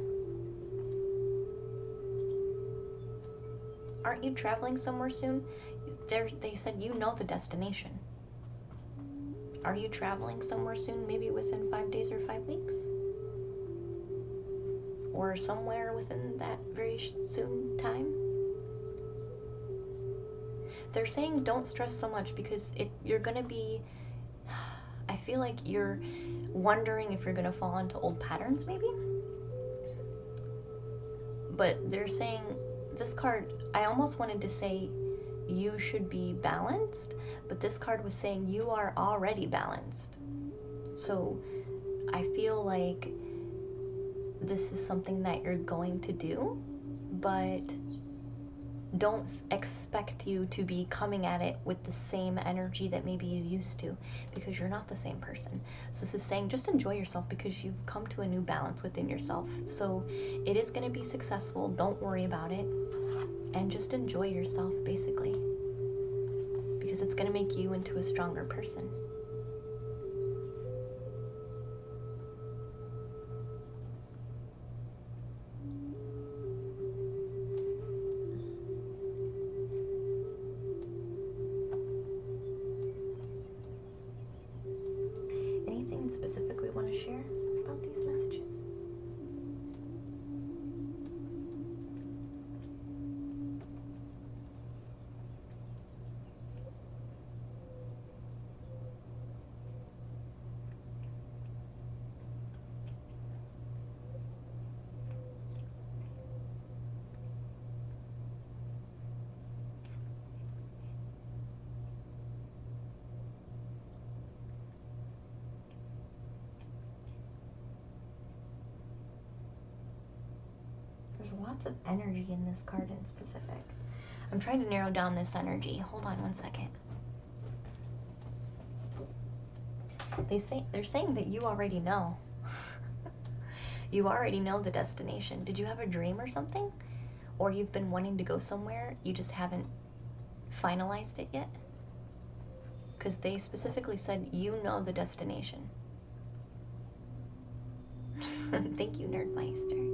Aren't you traveling somewhere soon? They said you know the destination. Are you traveling somewhere soon, maybe within 5 days or 5 weeks? Or somewhere within that very soon time? They're saying don't stress so much because you're gonna be, I feel like you're wondering if you're gonna fall into old patterns maybe? But they're saying, this card, I almost wanted to say you should be balanced, but this card was saying you are already balanced. So I feel like this is something that you're going to do, but don't expect you to be coming at it with the same energy that maybe you used to, because you're not the same person. So this is saying just enjoy yourself because you've come to a new balance within yourself. So it is going to be successful. Don't worry about it. And just enjoy yourself, basically. Because it's going to make you into a stronger person. Anything There's lots of energy in this card in specific. I'm trying to narrow down this energy. Hold on one second. They're saying that you already know. You already know the destination. Did you have a dream or something? Or you've been wanting to go somewhere, you just haven't finalized it yet? Because they specifically said you know the destination. Thank you, Nerdmeister.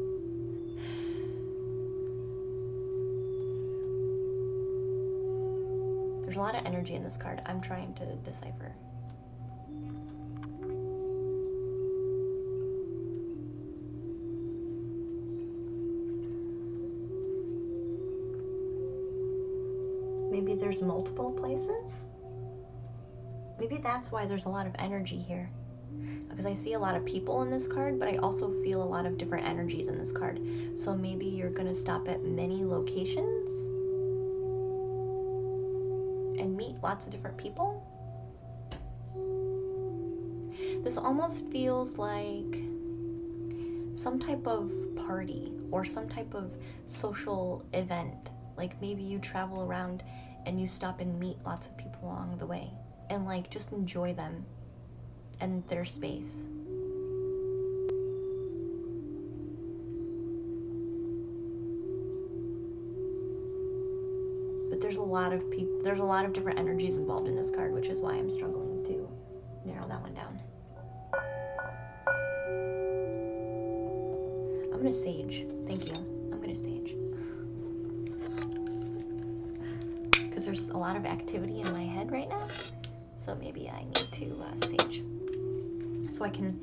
There's a lot of energy in this card. I'm trying to decipher. Maybe there's multiple places? Maybe that's why there's a lot of energy here. Because I see a lot of people in this card, but I also feel a lot of different energies in this card. So maybe you're gonna stop at many locations and meet lots of different people. This almost feels like some type of party or some type of social event. Like maybe you travel around and you stop and meet lots of people along the way and like just enjoy them and their space. But there's a lot of people, there's a lot of different energies involved in this card, which is why I'm struggling to narrow that one down. I'm gonna sage. Thank you. I'm gonna sage. Because there's a lot of activity in my head right now. So maybe I need to sage. So I can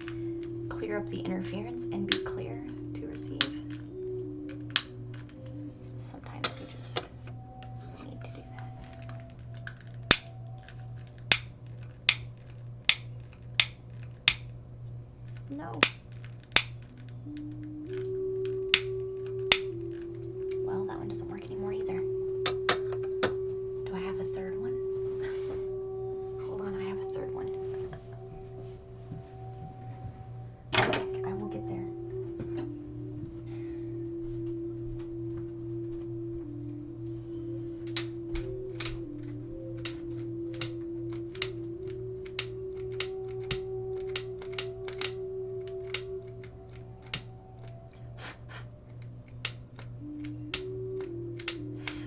clear up the interference and be clear to receive. Sometimes you just need to do that. No. Well, that one doesn't work anymore either. Do I have a third one? Hold on, I have a third one. I will get there.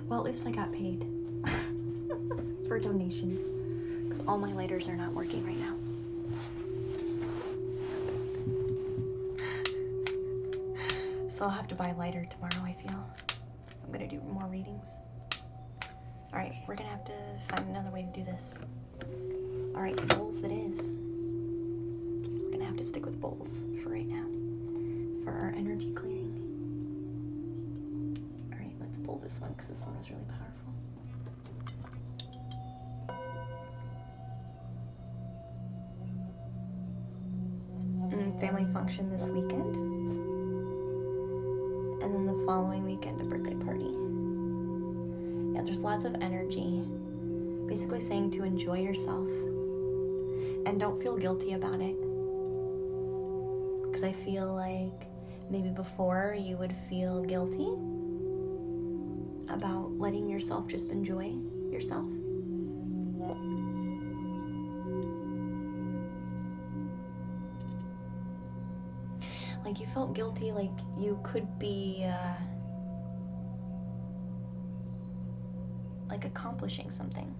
Well, at least I got paid for donations. Because all my lighters are not working right now. So I'll have to buy a lighter tomorrow, I feel. I'm gonna do more readings. Alright, we're gonna have to find another way to do this. Alright, bowls it is. We're gonna have to stick with bowls for right now. For our energy clearing. Alright, let's pull this one because this one is really powerful. Family function this weekend. And then the following weekend, a birthday party. Yeah, there's lots of energy. Basically saying to enjoy yourself. And don't feel guilty about it. Because I feel like maybe before you would feel guilty about letting yourself just enjoy yourself. Like you felt guilty, like you could be like accomplishing something.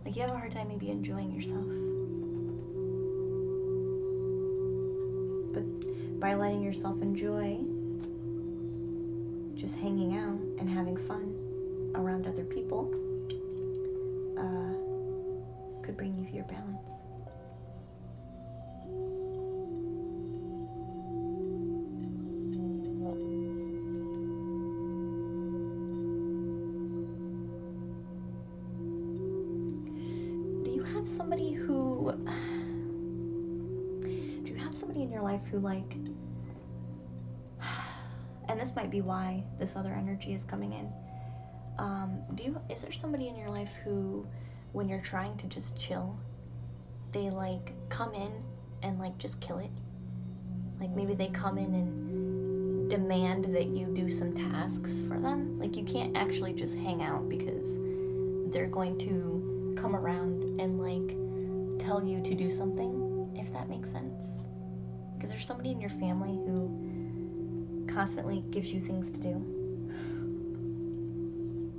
Like you have a hard time maybe enjoying yourself. But by letting yourself enjoy just hanging out and having fun around other people could bring you to your balance. Somebody who, do you have somebody in your life who like, and this might be why this other energy is coming in, is there somebody in your life who, when you're trying to just chill, they like come in and like just kill it? Like maybe they come in and demand that you do some tasks for them. Like, you can't actually just hang out because they're going to come around and like tell you to do something, if that makes sense. Because there's somebody in your family who constantly gives you things to do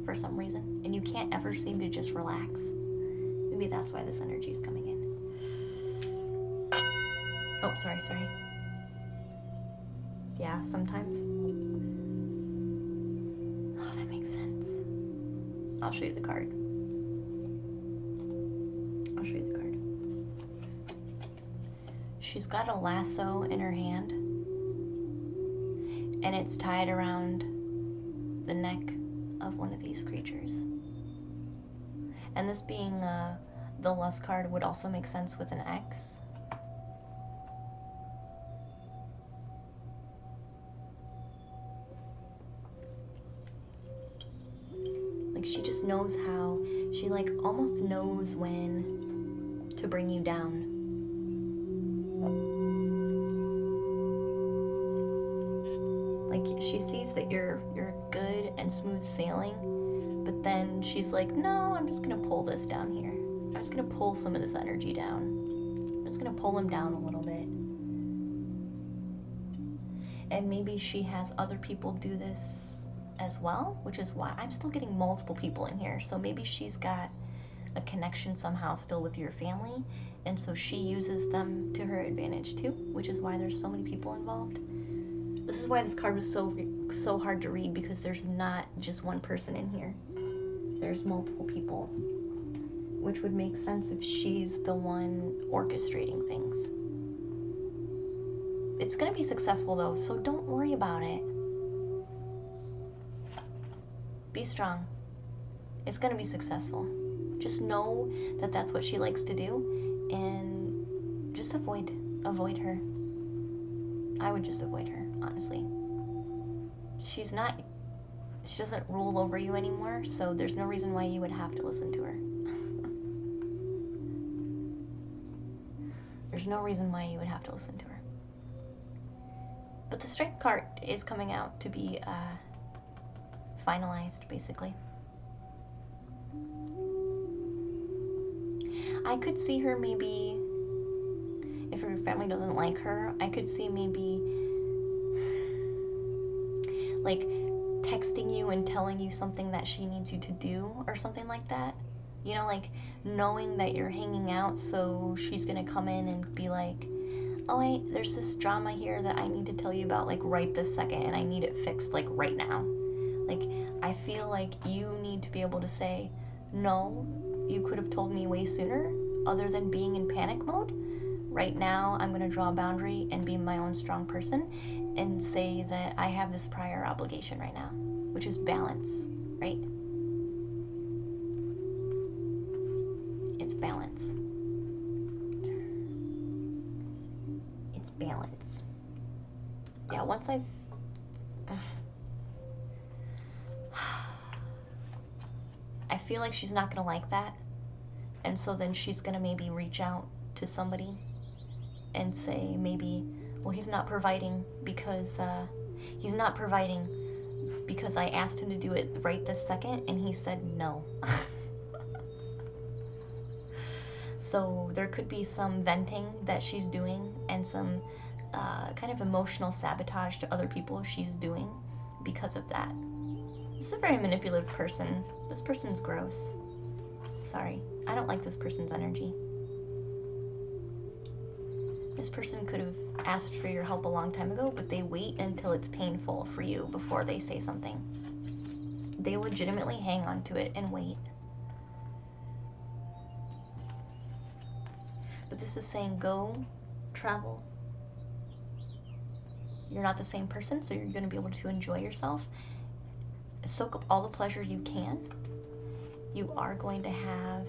for some reason, and you can't ever seem to just relax. Maybe that's why this energy is coming in. Oh, sorry. Yeah, sometimes. Oh, that makes sense. I'll show you the card. She's got a lasso in her hand, and it's tied around the neck of one of these creatures. And this being the lust card would also make sense with an X. Like, she just knows how, she like almost knows when to bring you down. Like, she sees that you're good and smooth sailing, but then she's like, no, I'm just gonna pull this down here. I'm just gonna pull some of this energy down. I'm just gonna pull him down a little bit. And maybe she has other people do this as well, which is why I'm still getting multiple people in here. So maybe she's got a connection somehow still with your family, and so she uses them to her advantage too, which is why there's so many people involved. This is why this card was so hard to read, because there's not just one person in here. There's multiple people, which would make sense if she's the one orchestrating things. It's gonna be successful though, so don't worry about it. Be strong. It's gonna be successful. Just know that that's what she likes to do, and just avoid her. I would just avoid her, honestly. She doesn't rule over you anymore, so there's no reason why you would have to listen to her. There's no reason why you would have to listen to her. But the Strength card is coming out to be finalized, basically. I could see her maybe, if her family doesn't like her, I could see maybe like texting you and telling you something that she needs you to do or something like that. You know, like knowing that you're hanging out, so she's gonna come in and be like, oh wait, there's this drama here that I need to tell you about like right this second, and I need it fixed like right now. Like, I feel like you need to be able to say, no, you could have told me way sooner, other than being in panic mode. Right now, I'm gonna draw a boundary and be my own strong person and say that I have this prior obligation right now, which is balance, right? It's balance. It's balance. Yeah, once I've... I feel like she's not gonna like that, and so then she's gonna maybe reach out to somebody and say maybe, well, he's not providing because I asked him to do it right this second and he said no. So there could be some venting that she's doing, and some kind of emotional sabotage to other people she's doing because of that. This is a very manipulative person. This person's gross. Sorry, I don't like this person's energy. This person could have asked for your help a long time ago, but they wait until it's painful for you before they say something. They legitimately hang on to it and wait. But this is saying go, travel. You're not the same person, so you're going to be able to enjoy yourself. Soak up all the pleasure you can. You are going to have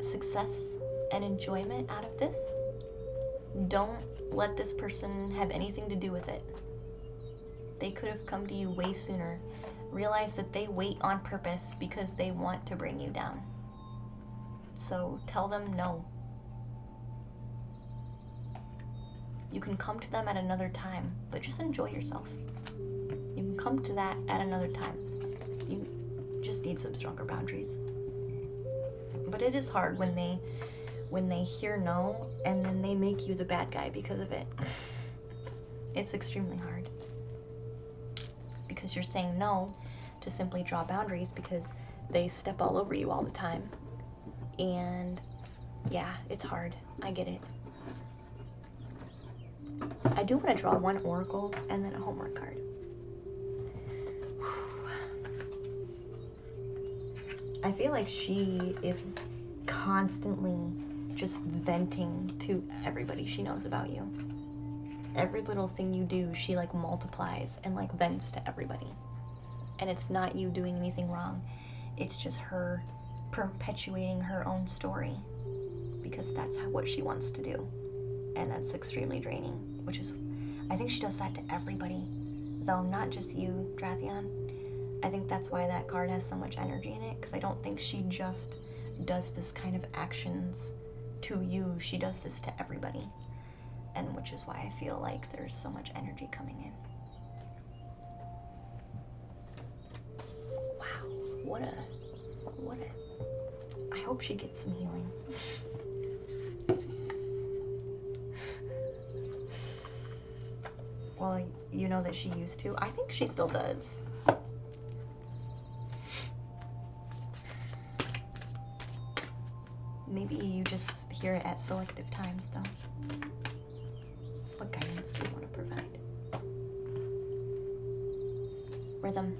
success and enjoyment out of this. Don't let this person have anything to do with it. They could have come to you way sooner. Realize that they wait on purpose because they want to bring you down. So tell them no. You can come to them at another time, but just enjoy yourself. You can come to that at another time. You just need some stronger boundaries. But it is hard when they hear no and then they make you the bad guy because of it. It's extremely hard. Because you're saying no to simply draw boundaries because they step all over you all the time. And yeah, it's hard. I get it. I do want to draw one oracle and then a homework card. I feel like she is constantly just venting to everybody she knows about you. Every little thing you do, she like multiplies and like vents to everybody. And it's not you doing anything wrong. It's just her perpetuating her own story because that's what she wants to do. And that's extremely draining, which is, I think she does that to everybody, though not just you, Drathion. I think that's why that card has so much energy in it, because I don't think she just does this kind of actions to you. She does this to everybody, and which is why I feel like there's so much energy coming in. Wow, I hope she gets some healing. Well, you know that she used to. I think she still does. Maybe you just hear it at selective times, though. What guidance do you want to provide? Rhythm.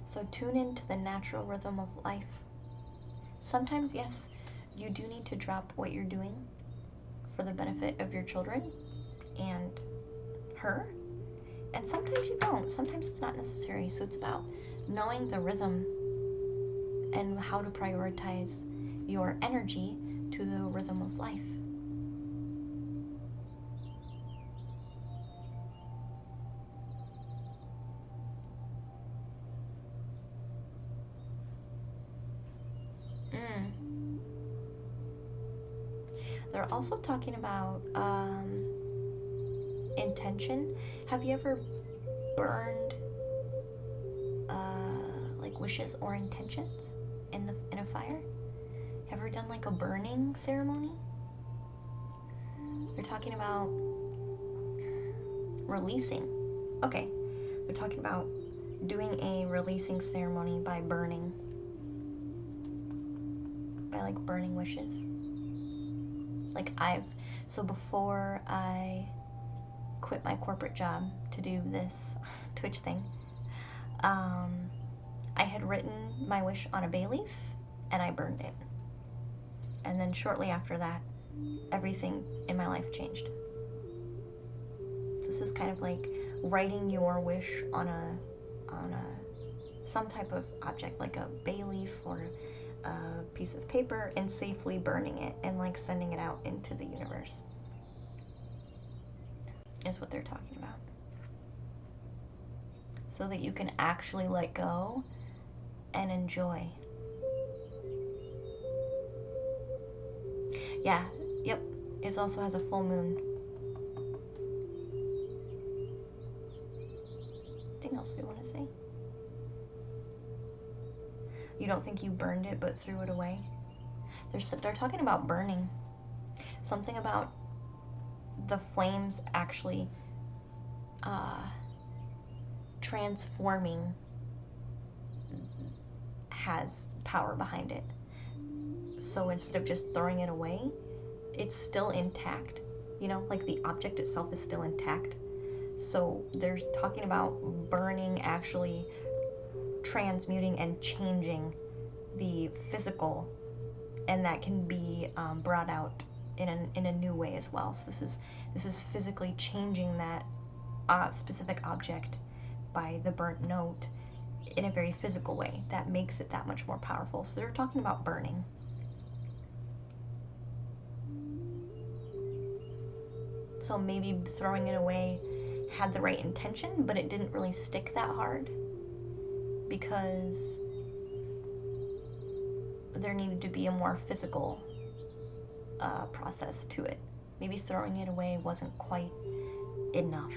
So tune into the natural rhythm of life. Sometimes, yes, you do need to drop what you're doing for the benefit of your children and her. And sometimes you don't. Sometimes it's not necessary. So it's about knowing the rhythm and how to prioritize your energy to the rhythm of life. They're also talking about intention. Have you ever burned like wishes or intentions in a fire? Have you ever done like a burning ceremony? They're talking about releasing. Okay, they're talking about doing a releasing ceremony by burning. By like burning wishes. Like so before I quit my corporate job to do this Twitch thing, I had written my wish on a bay leaf and I burned it. And then shortly after that, everything in my life changed. So this is kind of like writing your wish on some type of object, like a bay leaf or a piece of paper, and safely burning it and like sending it out into the universe is what they're talking about. So that you can actually let go and enjoy. Yeah, yep. It also has a full moon. Anything else we want to say? You don't think you burned it but threw it away? They're talking about burning. Something about the flames actually transforming has power behind it. So instead of just throwing it away, it's still intact. You know, like the object itself is still intact. So they're talking about burning actually transmuting and changing the physical, and that can be brought out in a new way as well. So this is physically changing that specific object by the burnt note in a very physical way that makes it that much more powerful. So they're talking about burning. So maybe throwing it away had the right intention, but it didn't really stick that hard because there needed to be a more physical process to it. Maybe throwing it away wasn't quite enough.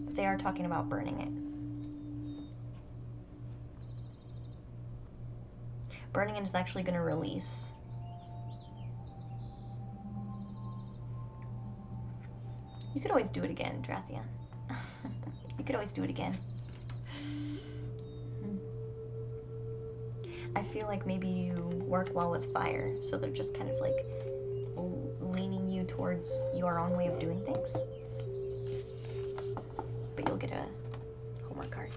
But they are talking about burning it. Burning it is actually going to release. You could always do it again, Drathian. You could always do it again. I feel like maybe you work well with fire, so they're just kind of like leaning you towards your own way of doing things. But you'll get a homework card.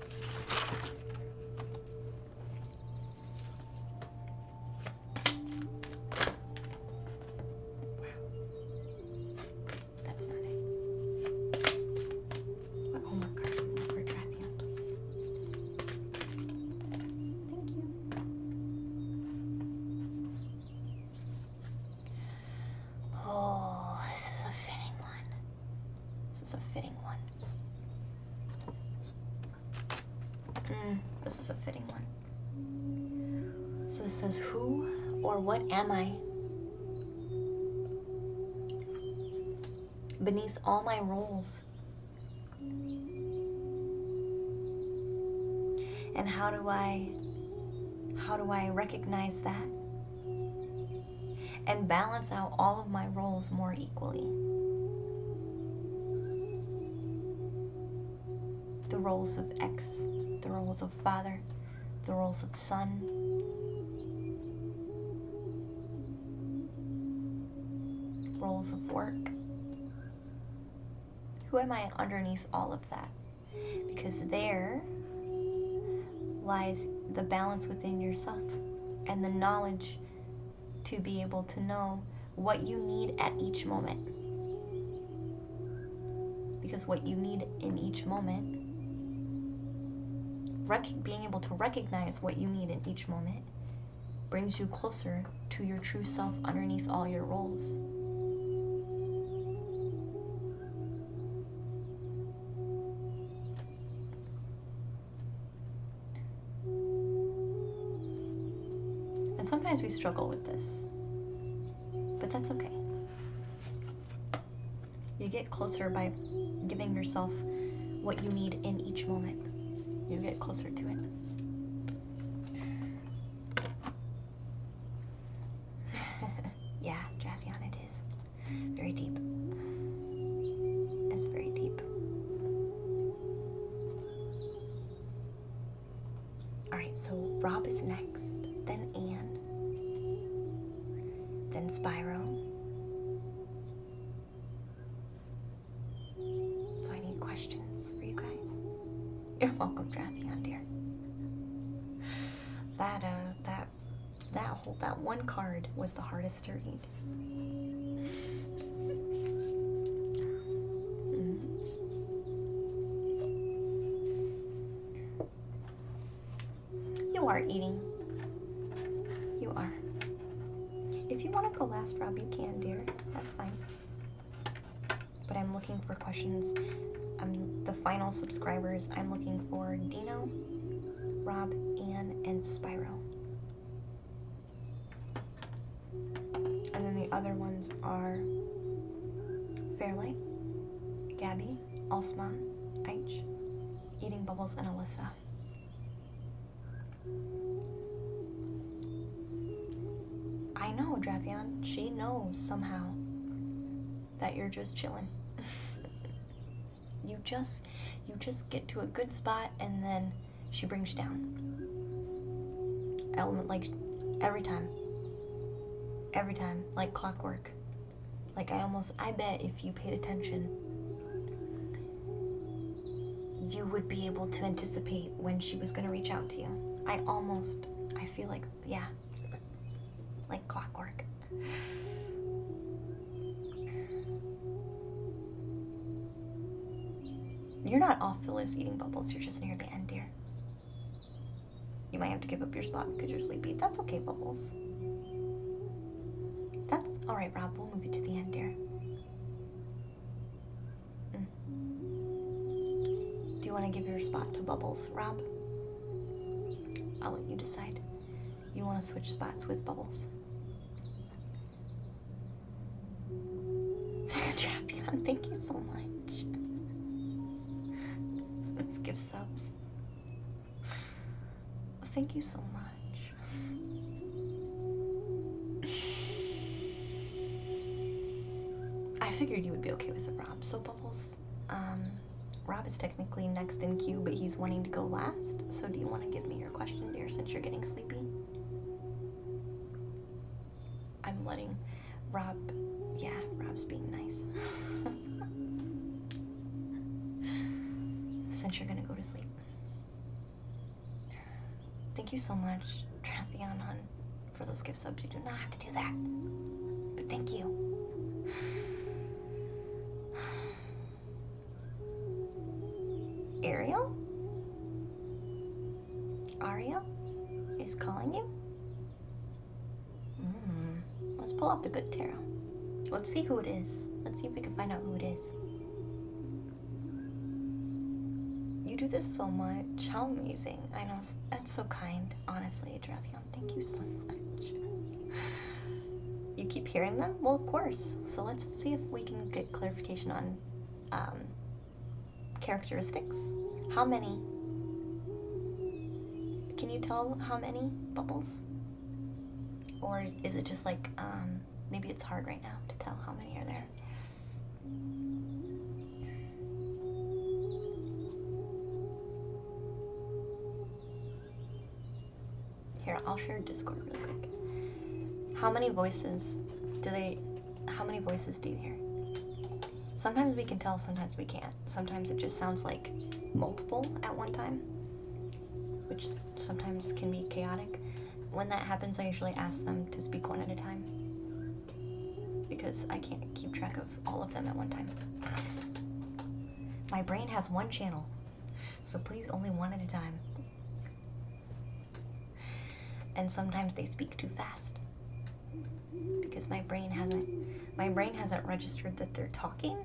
That's not it. What homework card do you want for Drathian, please? Thank you. Oh, this is a fitting one. This is a fitting one. This is a fitting one. So this says, who or what am I? Beneath all my roles. And how do I recognize that? And balance out all of my roles more equally. The roles of ex, the roles of father, the roles of son. Roles of work. Who am I underneath all of that? Because there lies the balance within yourself and the knowledge to be able to know what you need at each moment. Because what you need in each moment, being able to recognize what you need in each moment, brings you closer to your true self underneath all your roles. And sometimes we struggle with this, but that's okay. You get closer by giving yourself what you need in each moment. You get closer to it. Yeah, Drathian, it is. Very deep. It's very deep. Alright, so Rob is next, then Anne, then Spyro. So I need questions for you guys. You're welcome, Drathian, dear. That one card was the hardest to read. You are eating. You are. If you want to go last, Rob, you can, dear. That's fine. But I'm looking for questions. The final subscribers. I'm looking for Dino, Rob, Anne, and Spyro. And then the other ones are Fairlight, Gabby, Alsman, Aich, Eating Bubbles, and Alyssa. I know, Drathian. She knows somehow that you're just chilling. You just get to a good spot and then she brings you down. Element, like every time, like clockwork. Like I bet if you paid attention, you would be able to anticipate when she was going to reach out to you. I feel like, yeah, like clockwork. You're not off the list, Eating Bubbles. You're just near the end, dear. You might have to give up your spot because you're sleepy. That's okay, Bubbles. That's alright, Rob. We'll move it to the end, dear. Do you want to give your spot to Bubbles, Rob? I'll let you decide. You want to switch spots with Bubbles? Trapion, thank you so much. Let's give subs. Thank you so much. I figured you would be okay with it, Rob. So Bubbles, Rob is technically next in queue, but he's wanting to go last. So do you want to give me your question, dear, since you're getting sleepy? I'm letting Rob, yeah, Rob's being nice. Since you're gonna go to sleep. Thank you so much, Tratheon Hun, for those gift subs. You do not have to do that. But thank you. Ariel? Ariel is calling you? Let's pull out the good tarot. Let's see who it is. Let's see if we can find out who it is. You do this so much. How amazing. I know. That's so kind. Honestly, Dratheon, thank you so much. You keep hearing them? Well, of course. So let's see if we can get clarification on characteristics. How many? Can you tell how many, Bubbles? Or is it just like, maybe it's hard right now to tell how many are there? Here, I'll share Discord really quick. How many voices do you hear? Sometimes we can tell, sometimes we can't. Sometimes it just sounds like multiple at one time, which sometimes can be chaotic. When that happens, I usually ask them to speak one at a time because I can't keep track of all of them at one time. My brain has one channel, so please only one at a time. And sometimes they speak too fast because my brain hasn't registered that they're talking.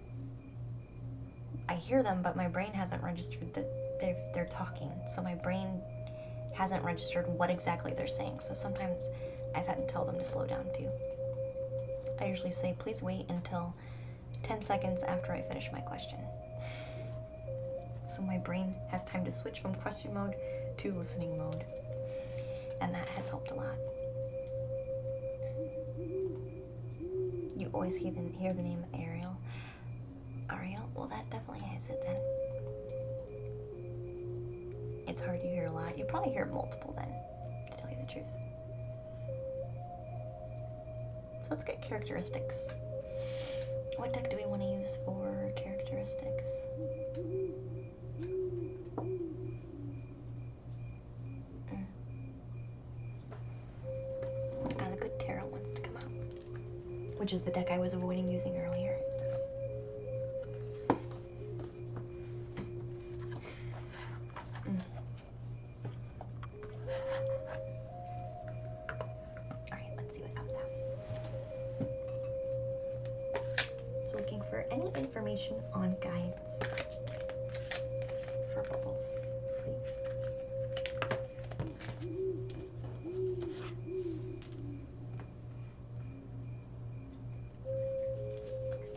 I hear them, but my brain hasn't registered that they're talking. So my brain hasn't registered what exactly they're saying. So sometimes I've had to tell them to slow down too. I usually say, please wait until 10 seconds after I finish my question. So my brain has time to switch from question mode to listening mode. And that has helped a lot. You always hear the name Ariel. Ariel? Well, that definitely is it then. It's hard to hear a lot. You probably hear multiple then, to tell you the truth. So let's get characteristics. What deck do we want to use for characteristics? The good tarot wants to come out, which is the deck I was avoiding using earlier. Alright, let's see what comes out. So looking for any information on guides for Bubbles, please.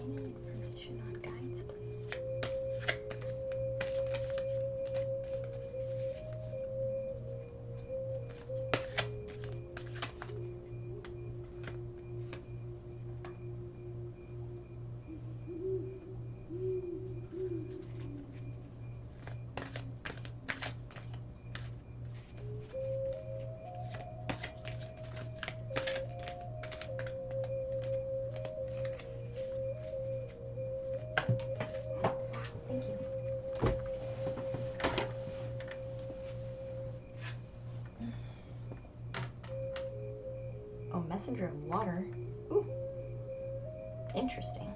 Any information on guides, please. Thank you. Oh, Messenger of Water. Ooh. Interesting.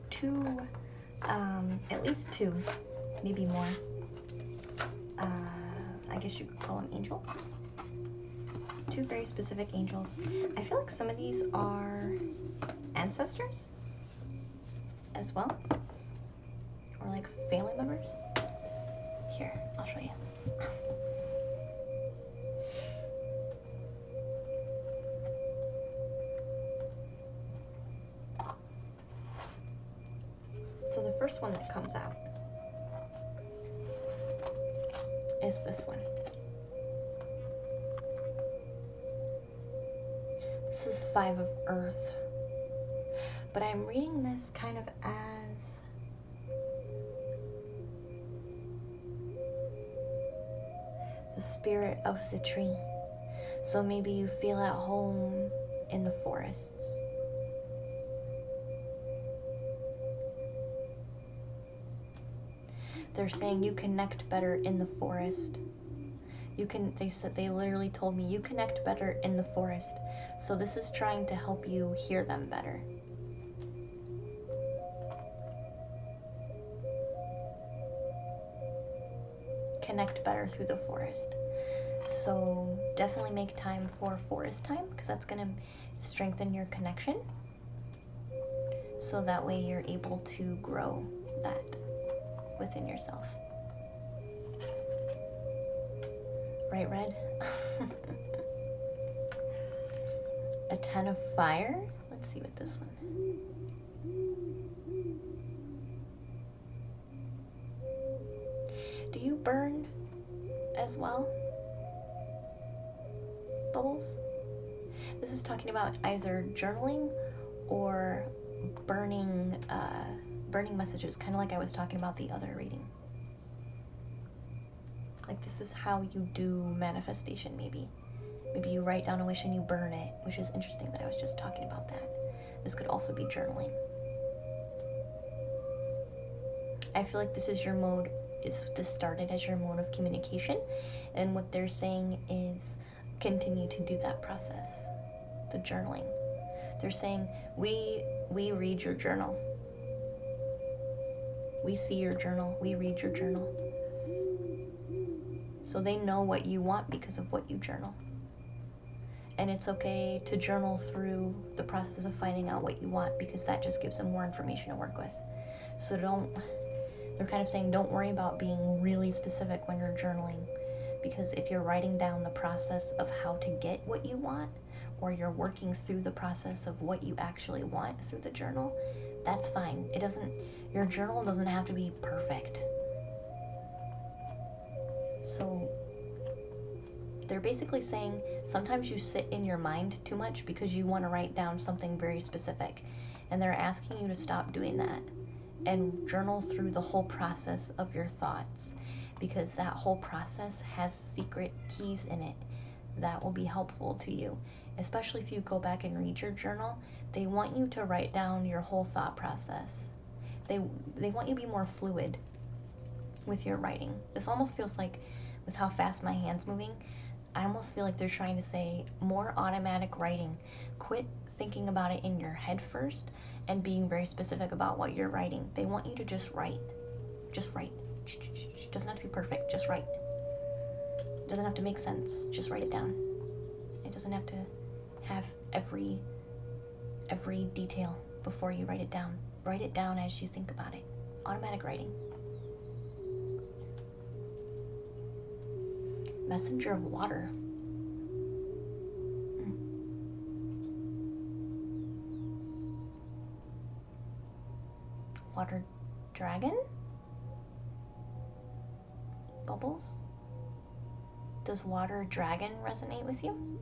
two, at least two, maybe more. I guess you could call them angels. Two very specific angels. I feel like some of these are ancestors as well, or like family members. Here, I'll show you. So the first one that comes out is this one. This is 5 of Earth. But I'm reading this kind of as the spirit of the tree. So maybe you feel at home in the forests. They're saying you connect better in the forest. They literally told me you connect better in the forest. So this is trying to help you hear them better. Connect better through the forest. So definitely make time for forest time, because that's going to strengthen your connection. So that way you're able to grow that within yourself. Right, Red? A 10 of fire. Let's see what this one. Do you burn as well, Bubbles? This is talking about either journaling or burning messages, kind of like I was talking about the other reading. Like this is how you do manifestation, maybe. Maybe you write down a wish and you burn it, which is interesting that I was just talking about that. This could also be journaling. I feel like this is your mode, this started as your mode of communication, and what they're saying is continue to do that process, the journaling. They're saying, we read your journal. We see your journal, we read your journal. So they know what you want because of what you journal. And it's okay to journal through the process of finding out what you want, because that just gives them more information to work with. So they're kind of saying don't worry about being really specific when you're journaling, because if you're writing down the process of how to get what you want, or you're working through the process of what you actually want through the journal, that's fine. Your journal doesn't have to be perfect. So they're basically saying sometimes you sit in your mind too much because you want to write down something very specific, and they're asking you to stop doing that and journal through the whole process of your thoughts, because that whole process has secret keys in it that will be helpful to you. Especially if you go back and read your journal, they want you to write down your whole thought process. They want you to be more fluid with your writing. This almost feels like, with how fast my hand's moving, I almost feel like they're trying to say more automatic writing. Quit thinking about it in your head first and being very specific about what you're writing. They want you to just write. Just write. It doesn't have to be perfect, just write. It doesn't have to make sense, just write it down. It doesn't have to have every detail before you write it down. Write it down as you think about it. Automatic writing. Messenger of water. Water dragon? Bubbles? Does water dragon resonate with you?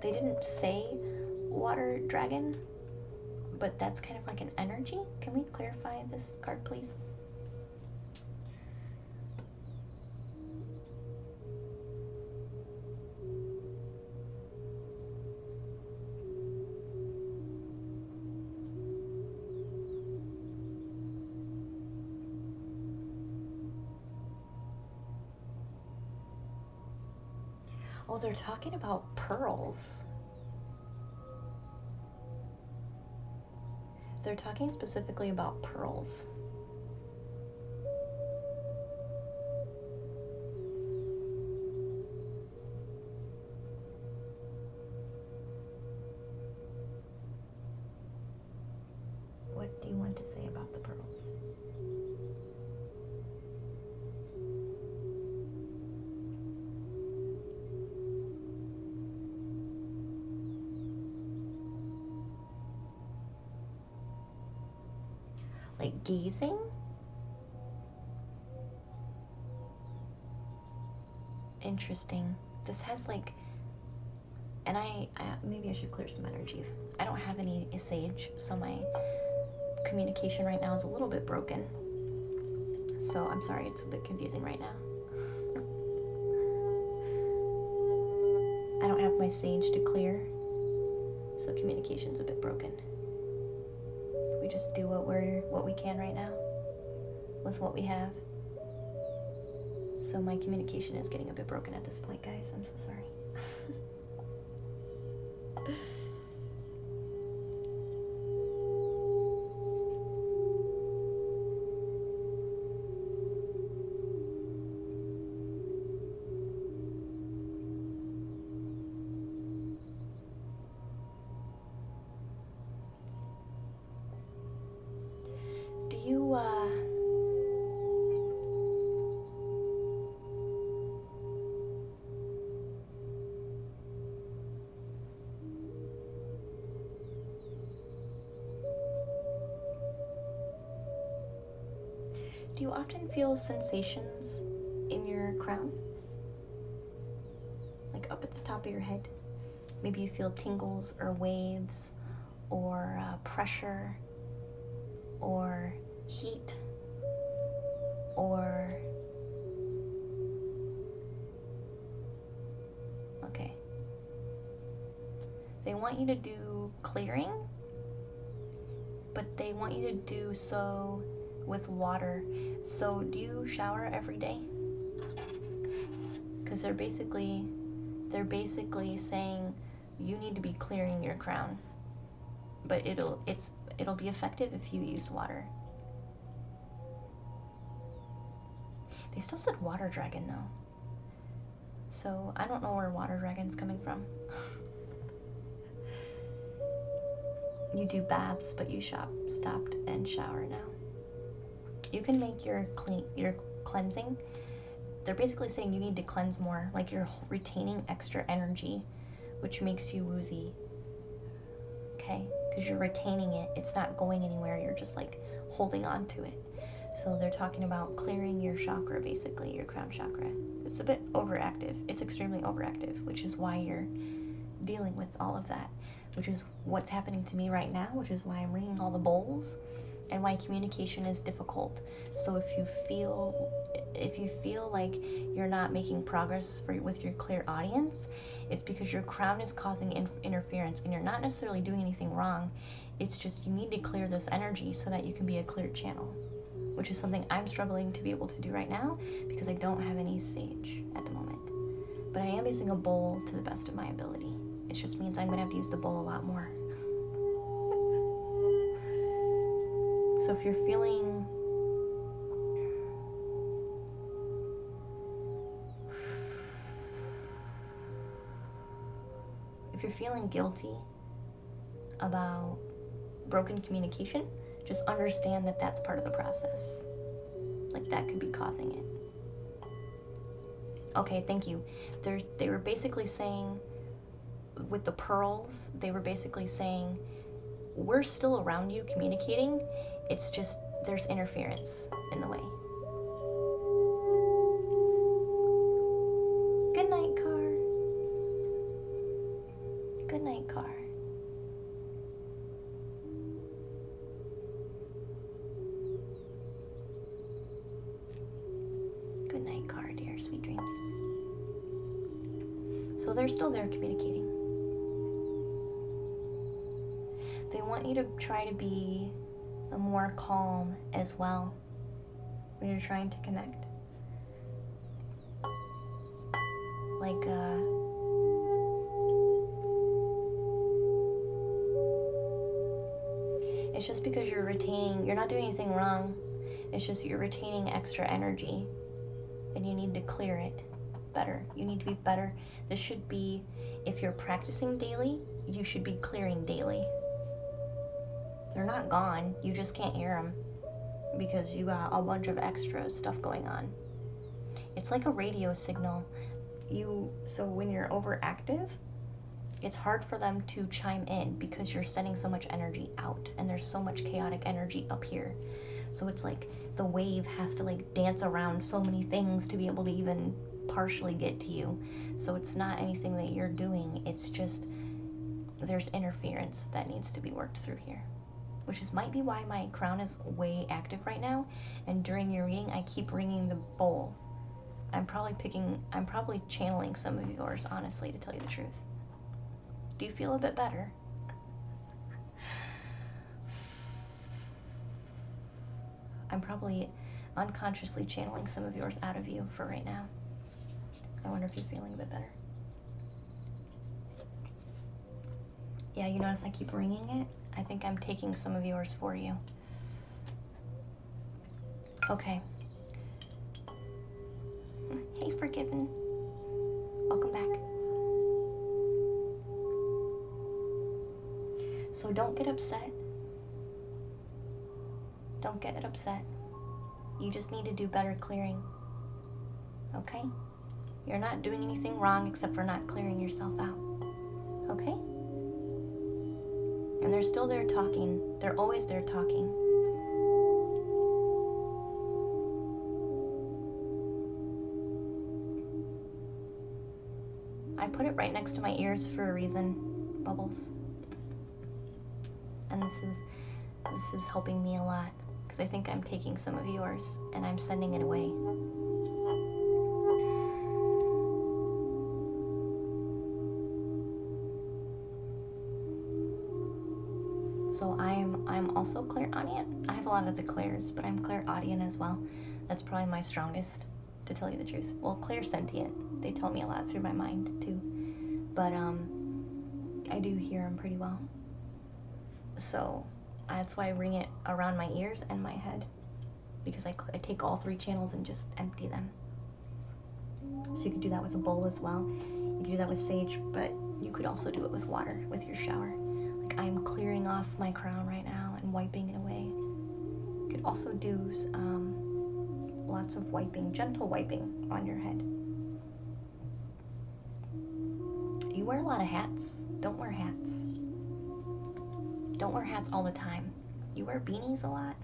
They didn't say water dragon, but that's kind of like an energy. Can we clarify this card, please? Oh, Oh, they're talking about pearls. They're talking specifically about pearls. What do you want to say about the pearls? Like gazing? Interesting. This has like, and I maybe I should clear some energy. I don't have any sage, so my communication right now is a little bit broken. So I'm sorry, it's a bit confusing right now. I don't have my sage to clear, so communication's a bit broken. We just do what we can right now with what we have. So my communication is getting a bit broken at this point, guys. I'm so sorry. Do you do you often feel sensations in your crown? Like up at the top of your head? Maybe you feel tingles or waves or pressure or heat or... Okay. They want you to do clearing, but they want you to do so with water. So do you shower every day? Because they're basically saying you need to be clearing your crown, but it'll be effective if you use water. They still said water dragon though, so I don't know where water dragon's coming from. You do baths, but you stopped and shower now. You can make your cleansing. They're basically saying you need to cleanse more, like you're retaining extra energy, which makes you woozy. Okay? Because you're retaining it. It's not going anywhere. You're just like holding on to it. So they're talking about clearing your chakra, basically, your crown chakra. It's a bit overactive. It's extremely overactive, which is why you're dealing with all of that, which is what's happening to me right now, which is why I'm ringing all the bowls and why communication is difficult. So if you feel like you're not making progress with your clear audience, it's because your crown is causing interference, and you're not necessarily doing anything wrong. It's just you need to clear this energy so that you can be a clear channel, which is something I'm struggling to be able to do right now because I don't have any sage at the moment. But I am using a bowl to the best of my ability. It just means I'm gonna have to use the bowl a lot more. So if you're feeling guilty about broken communication, just understand that that's part of the process. Like that could be causing it. Okay, thank you. They were basically saying with the pearls, they were basically saying we're still around you communicating. It's just there's interference in the way. Good night, Car. Good night, Car. Good night, Car, dear. Sweet dreams. So they're still there communicating. They want you to try to be more calm as well when you're trying to connect. Like, It's just because you're not doing anything wrong. It's just you're retaining extra energy and you need to clear it better. You need to be better. This should be, if you're practicing daily, you should be clearing daily. They're not gone. You just can't hear them because you got a bunch of extra stuff going on. It's like a radio signal. So when you're overactive, it's hard for them to chime in because you're sending so much energy out and there's so much chaotic energy up here. So it's like the wave has to like dance around so many things to be able to even partially get to you. So it's not anything that you're doing. It's just there's interference that needs to be worked through here, which might be why my crown is way active right now. And during your reading, I keep ringing the bowl. I'm probably channeling some of yours, honestly, to tell you the truth. Do you feel a bit better? I'm probably unconsciously channeling some of yours out of you for right now. I wonder if you're feeling a bit better. Yeah, you notice I keep ringing it? I think I'm taking some of yours for you. Okay. Hey, Forgiven. Welcome back. So don't get upset. Don't get upset. You just need to do better clearing. Okay? You're not doing anything wrong except for not clearing yourself out. Okay? And they're still there talking. They're always there talking. I put it right next to my ears for a reason, Bubbles. And this is helping me a lot because I think I'm taking some of yours and I'm sending it away. So I'm also clairaudient. I have a lot of the clairs, but I'm clairaudient as well. That's probably my strongest, to tell you the truth. Well, clairsentient. They tell me a lot through my mind too. But I do hear them pretty well. So that's why I ring it around my ears and my head, because I take all three channels and just empty them. So you could do that with a bowl as well. You could do that with sage, but you could also do it with water, with your shower. Like I'm clearing off my crown right now and wiping it away. You could also do lots of wiping, gentle wiping on your head. You wear a lot of hats. Don't wear hats. Don't wear hats all the time. You wear beanies a lot.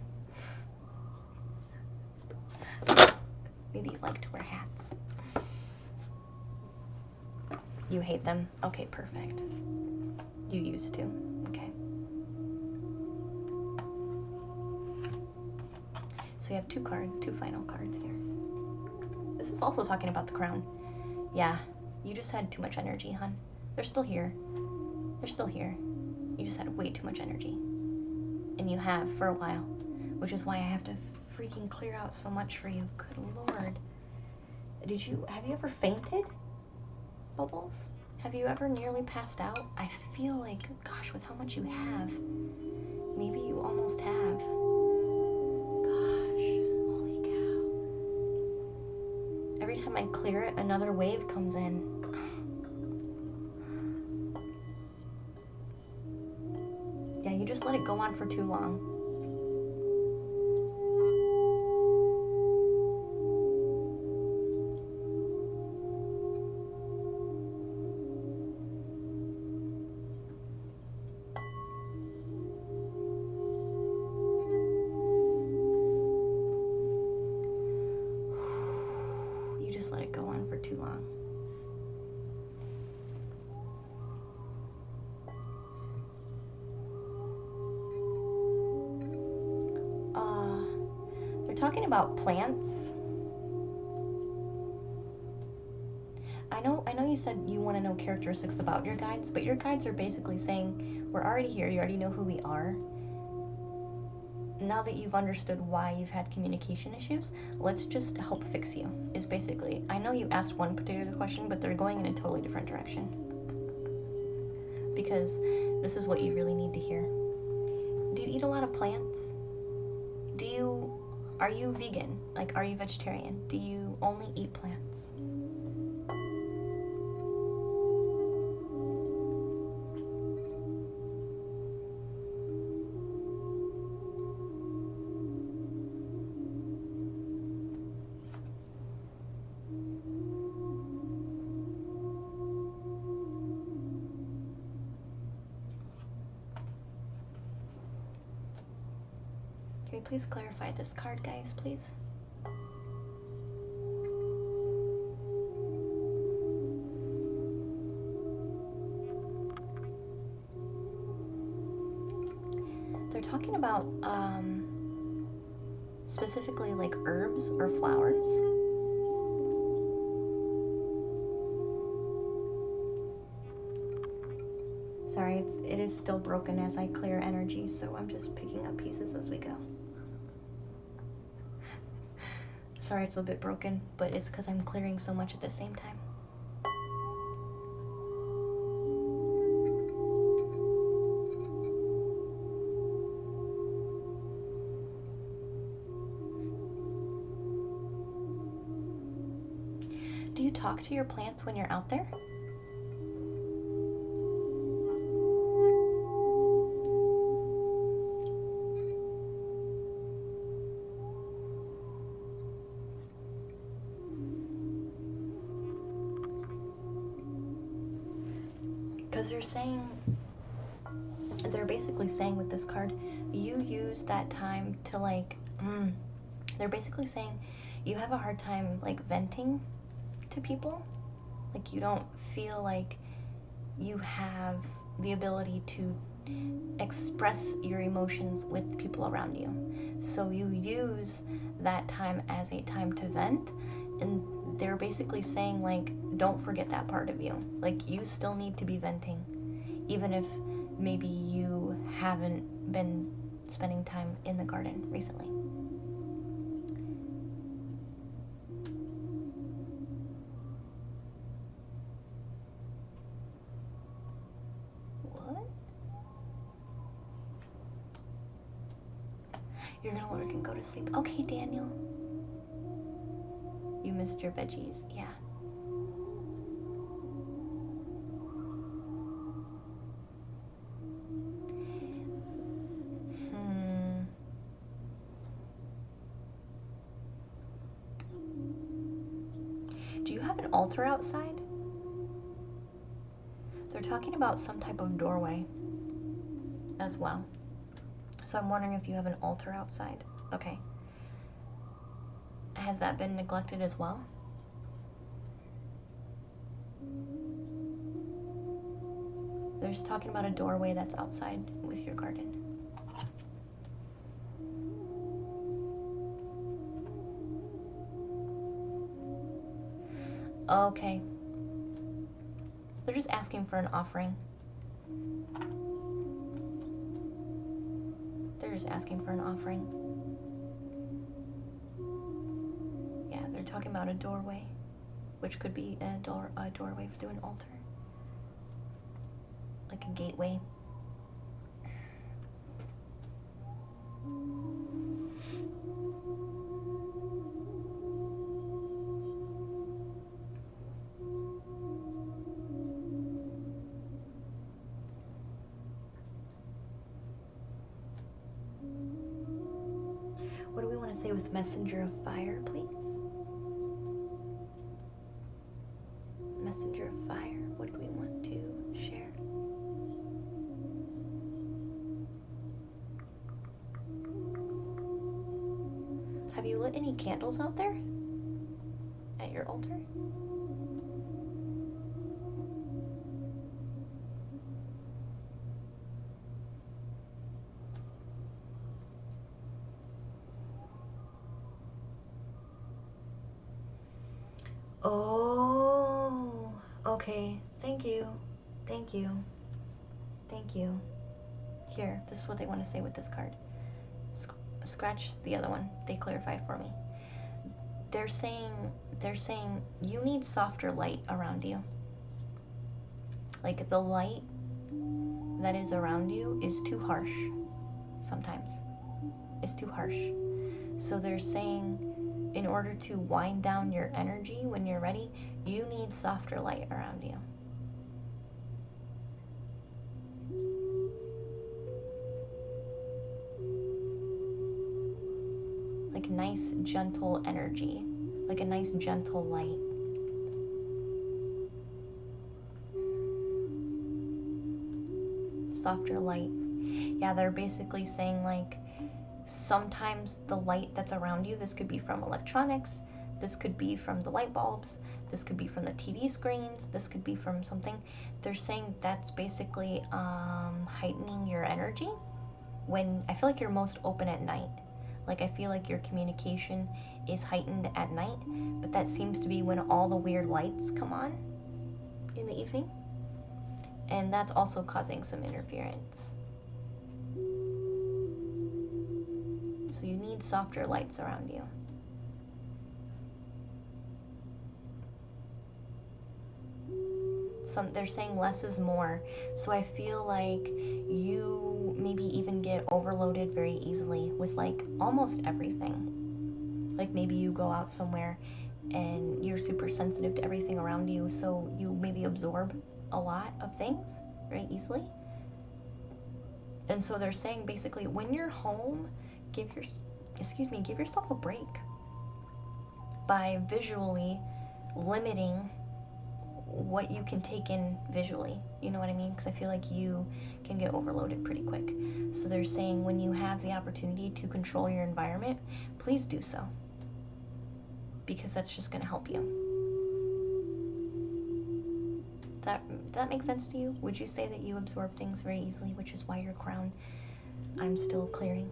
Maybe you like to wear hats. You hate them? Okay, perfect. You used to. Okay. So you have two final cards here. This is also talking about the crown. Yeah, you just had too much energy, hon. They're still here. They're still here. You just had way too much energy. And you have for a while, which is why I have to freaking clear out so much for you. Good Lord. Have you ever fainted, Bubbles? Have you ever nearly passed out? I feel like, gosh, with how much you have, maybe you almost have. Gosh, holy cow. Every time I clear it, another wave comes in. Yeah, you just let it go on for too long. You just let it go on for too long. They're talking about plants. I know you said you want to know characteristics about your guides, but your guides are basically saying, we're already here, you already know who we are. Now that you've understood why you've had communication issues, let's just help fix you, is basically. I know you asked one particular question, but they're going in a totally different direction. Because this is what you really need to hear. Do you eat a lot of plants? Are you vegan? Like, are you vegetarian? Do you only eat plants? Can we please clarify this card, guys, please? They're talking about specifically like herbs or flowers. Sorry, it is still broken as I clear energy, so I'm just picking up pieces as we go. Sorry, it's a bit broken, but it's because I'm clearing so much at the same time. Do you talk to your plants when you're out there? Because they're basically saying with this card, you use that time to like, they're basically saying you have a hard time like venting to people. Like you don't feel like you have the ability to express your emotions with people around you. So you use that time as a time to vent, and they're basically saying like, don't forget that part of you. Like you still need to be venting, even if maybe you haven't been spending time in the garden recently. What? You're gonna work and go to sleep. Okay, Daniel. You missed your veggies. Yeah. Do you have an altar outside? They're talking about some type of doorway as well. So I'm wondering if you have an altar outside. Okay. Has that been neglected as well? They're just talking about a doorway that's outside with your garden. Okay. They're just asking for an offering. They're just asking for an offering. Yeah, they're talking about a doorway, which could be a doorway through an altar. Like a gateway. What do we want to say with Messenger of Fire, please? Messenger of Fire, what do we want to share? Have you lit any candles out there? At your altar? Oh, okay. Thank you. Thank you. Thank you. Here, this is what they want to say with this card. Scratch the other one. They clarified for me. They're saying you need softer light around you. Like the light that is around you is too harsh. sometimes. It's too harsh. So they're saying in order to wind down your energy when you're ready, you need softer light around you. Like nice, gentle energy. Like a nice, gentle light. Softer light. Yeah, they're basically saying like sometimes the light that's around you, this could be from electronics, this could be from the light bulbs, this could be from the TV screens, this could be from something. They're saying that's basically heightening your energy when I feel like you're most open at night. Like I feel like your communication is heightened at night, but that seems to be when all the weird lights come on in the evening. And that's also causing some interference. So you need softer lights around you. They're saying less is more. So I feel like you maybe even get overloaded very easily with like almost everything. Like maybe you go out somewhere and you're super sensitive to everything around you, so you maybe absorb a lot of things very easily. And so they're saying basically when you're home, give yourself a break by visually limiting what you can take in visually. You know what I mean? Because I feel like you can get overloaded pretty quick. So they're saying when you have the opportunity to control your environment, please do so. Because that's just going to help you. Does that make sense to you? Would you say that you absorb things very easily, which is why your crown, I'm still clearing?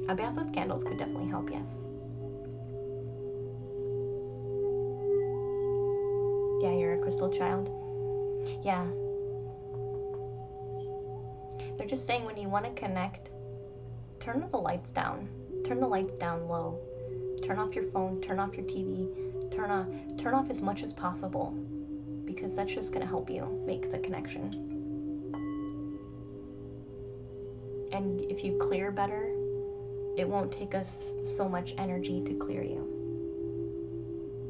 A bath with candles could definitely help, yes. Yeah, you're a crystal child. Yeah. They're just saying when you want to connect, turn the lights down. Turn the lights down low. Turn off your phone, turn off your TV, turn off as much as possible, because that's just going to help you make the connection. And if you clear better, it won't take us so much energy to clear you.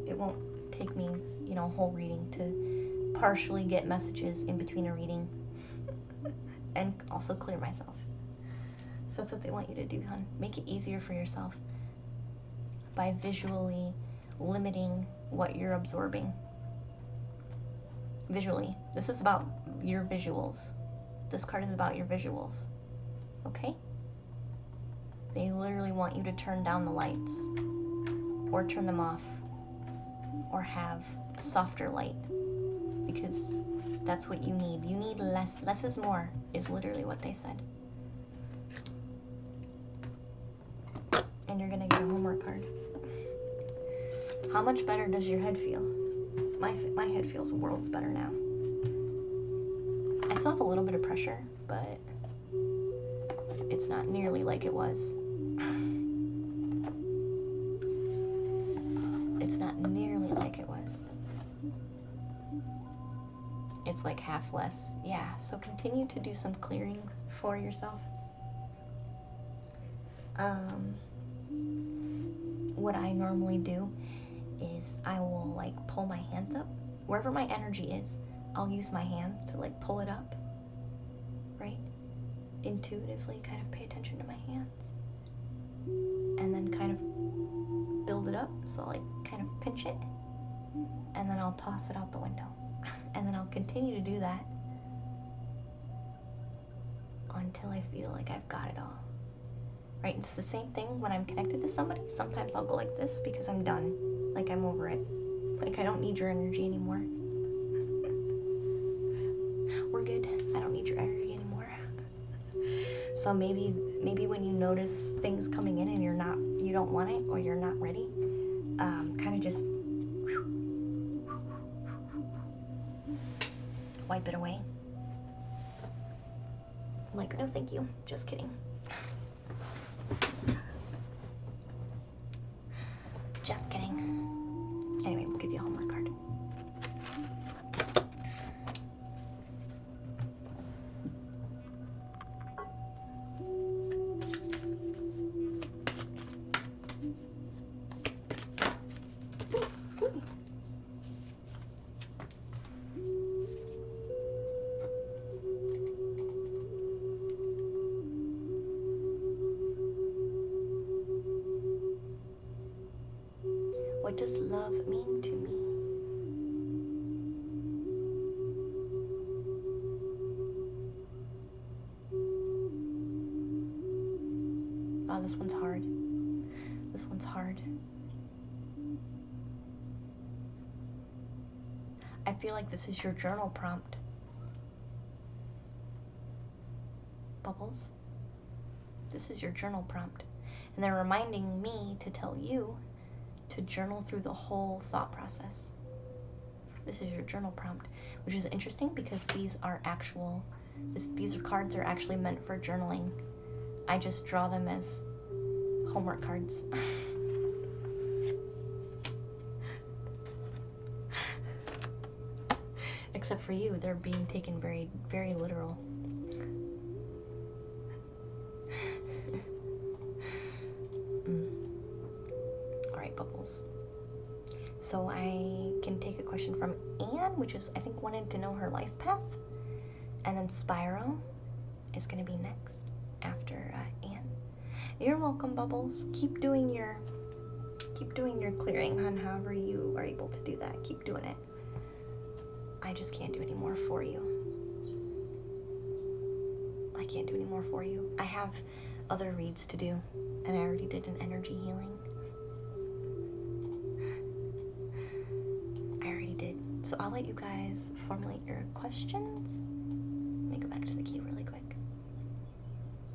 It won't take me, a whole reading to partially get messages in between a reading and also clear myself. So that's what they want you to do, hon. Make it easier for yourself by visually limiting what you're absorbing. Visually. This is about your visuals. This card is about your visuals. Okay? They literally want you to turn down the lights, or turn them off, or have a softer light, because that's what you need. You need less. Less is more, is literally what they said. And you're gonna get a homework card. How much better does your head feel? My head feels worlds better now. I still have a little bit of pressure, but it's not nearly like it was. It's not nearly like it was. It's like half less. Yeah, so continue to do some clearing for yourself. What I normally do is I will like pull my hands up. Wherever my energy is, I'll use my hands to like pull it up, right? Intuitively kind of pay attention to my hands. And then kind of build it up. So I'll like kind of pinch it. And then I'll toss it out the window. And then I'll continue to do that until I feel like I've got it all. Right, it's the same thing when I'm connected to somebody. Sometimes I'll go like this because I'm done. Like I'm over it. Like I don't need your energy anymore. We're good. I don't need your energy anymore. So maybe when you notice things coming in and you don't want it or you're not ready, kind of just wipe it away. I'm like, no, thank you. Just kidding. Just kidding. Anyway, we'll give you a homework card. What does love mean to me? Wow, this one's hard. This one's hard. I feel like this is your journal prompt. Bubbles. This is your journal prompt. And they're reminding me to tell you to journal through the whole thought process. This is your journal prompt, which is interesting because these are cards are actually meant for journaling. I just draw them as homework cards. Except for you, they're being taken very, very literal. Alright, Bubbles. So I can take a question from Anne, which is, I think, wanted to know her life path. And then Spyro is going to be next after Anne. You're welcome, Bubbles. Keep doing your clearing, hon, however you are able to do that. Keep doing it. I just can't do any more for you. I can't do any more for you. I have other reads to do, and I already did an energy healing. I already did. So I'll let you guys formulate your questions. Let me go back to the key really quick.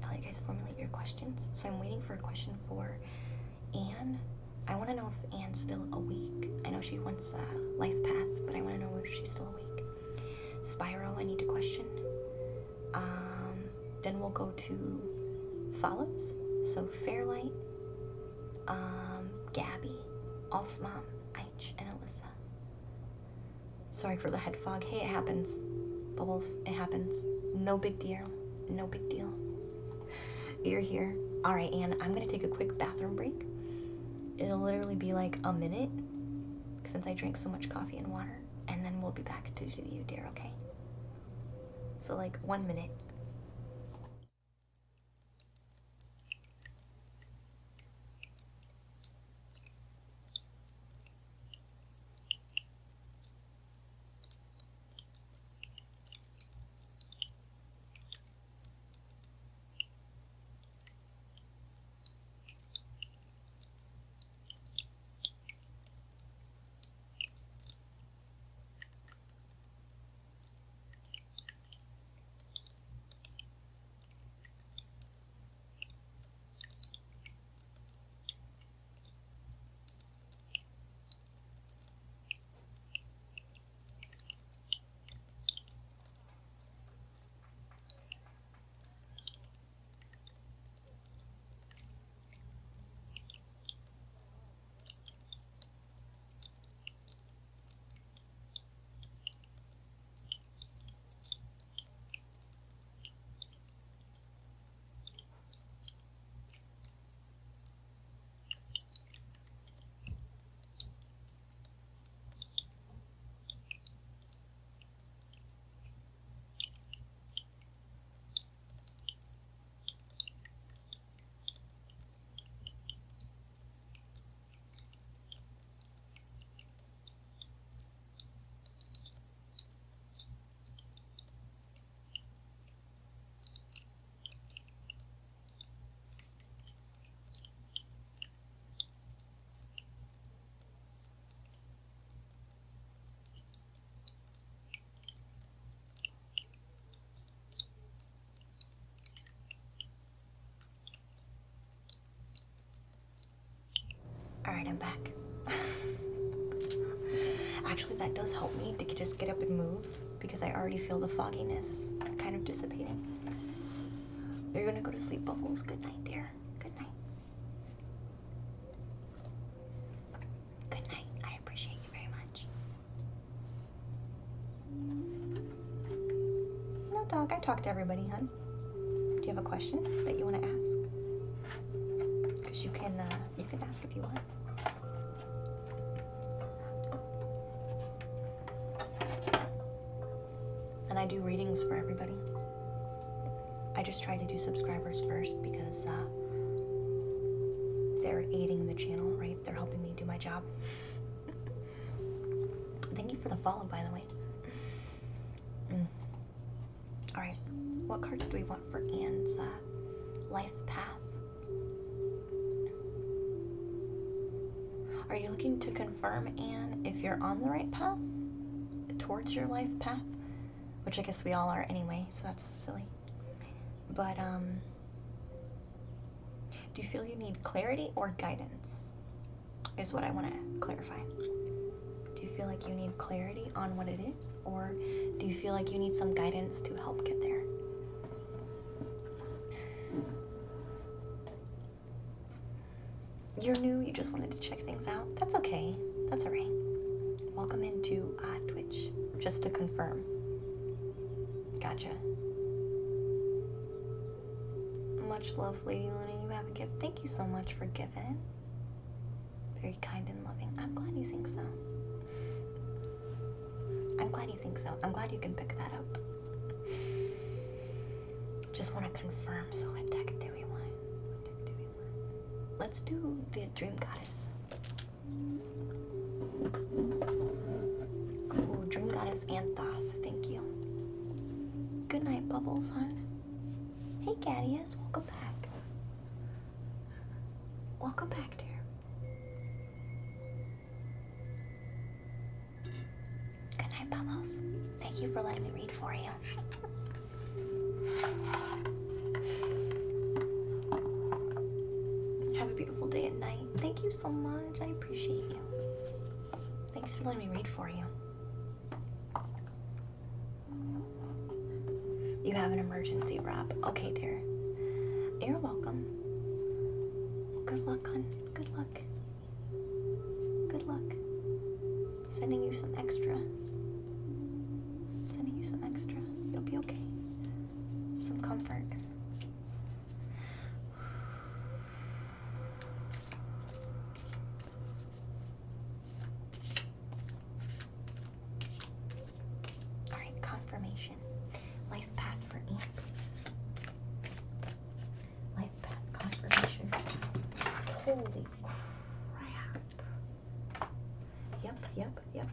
I'll let you guys formulate your questions. So I'm waiting for a question for Anne. I want to know if Anne's still awake. I know she wants a life path, but I want to know if she's still awake. Spyro, I need to question. Then we'll go to follows. So Fairlight, Gabby, Osmom, Aich, and Alyssa. Sorry for the head fog. Hey, it happens. Bubbles, it happens. No big deal. No big deal. You're here. Alright, Anne, I'm gonna take a quick bathroom break. It'll literally be like a minute since I drank so much coffee and water, and then we'll be back to you, dear, okay? So like 1 minute. Alright, I'm back. Actually, that does help me to just get up and move because I already feel the fogginess kind of dissipating. You're gonna go to sleep, Bubbles. Good night, dear. Good night. Good night. I appreciate you very much. No, dog. I talk to everybody, hun. Do you have a question that you want to ask? Because you can ask if you want. And I do readings for everybody. I just try to do subscribers first because they're aiding the channel, right? They're helping me do my my job. Thank you for the follow, by the way. Alright, what cards do we want for Anne's life path? Are you looking to confirm, Anne, if you're on the right path towards your life path? Which I guess we all are anyway, so that's silly. But, do you feel you need clarity or guidance? Is what I want to clarify. Do you feel like you need clarity on what it is, or do you feel like you need some guidance to help get there? You're new, you just wanted to check things out. That's okay. That's alright. Welcome into Twitch. Just to confirm. Gotcha. Much love, Lady Luna. You have a gift. Thank you so much for giving. Very kind and loving. I'm glad you think so. I'm glad you think so. I'm glad you can pick that up. Just want to confirm. So what deck do we want? What deck do we want? Let's do the Dream Goddess. Ooh, Dream Goddess Anthoth. Thank you. Good night, Bubbles, hon. Hey, Gaddius. Welcome back. Welcome back, dear. Good night, Bubbles. Thank you for letting me read for you. Have a beautiful day and night. Thank you so much. I appreciate you. Thanks for letting me read for you. You have an emergency, Rob. Okay, dear. You're welcome. Good luck, hon. Good luck. Good luck. Sending you some extra. Sending you some extra. You'll be okay. Some comfort. Alright, confirmation. Life path for Anne, please. Life path confirmation. Holy crap. Yep.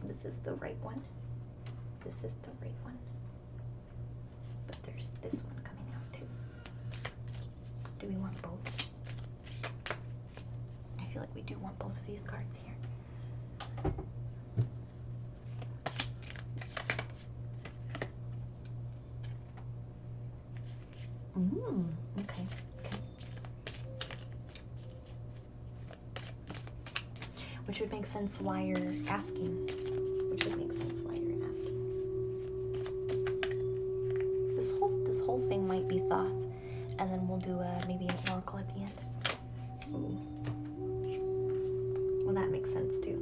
This is the right one. This is the right one. But there's this one coming out too. Do we want both? I feel like we do want both of these cards here. Okay. Which would make sense why you're asking. Which would make sense why you're asking. This whole thing might be Thoth, and then we'll do maybe an oracle at the end. Ooh. Well, that makes sense too.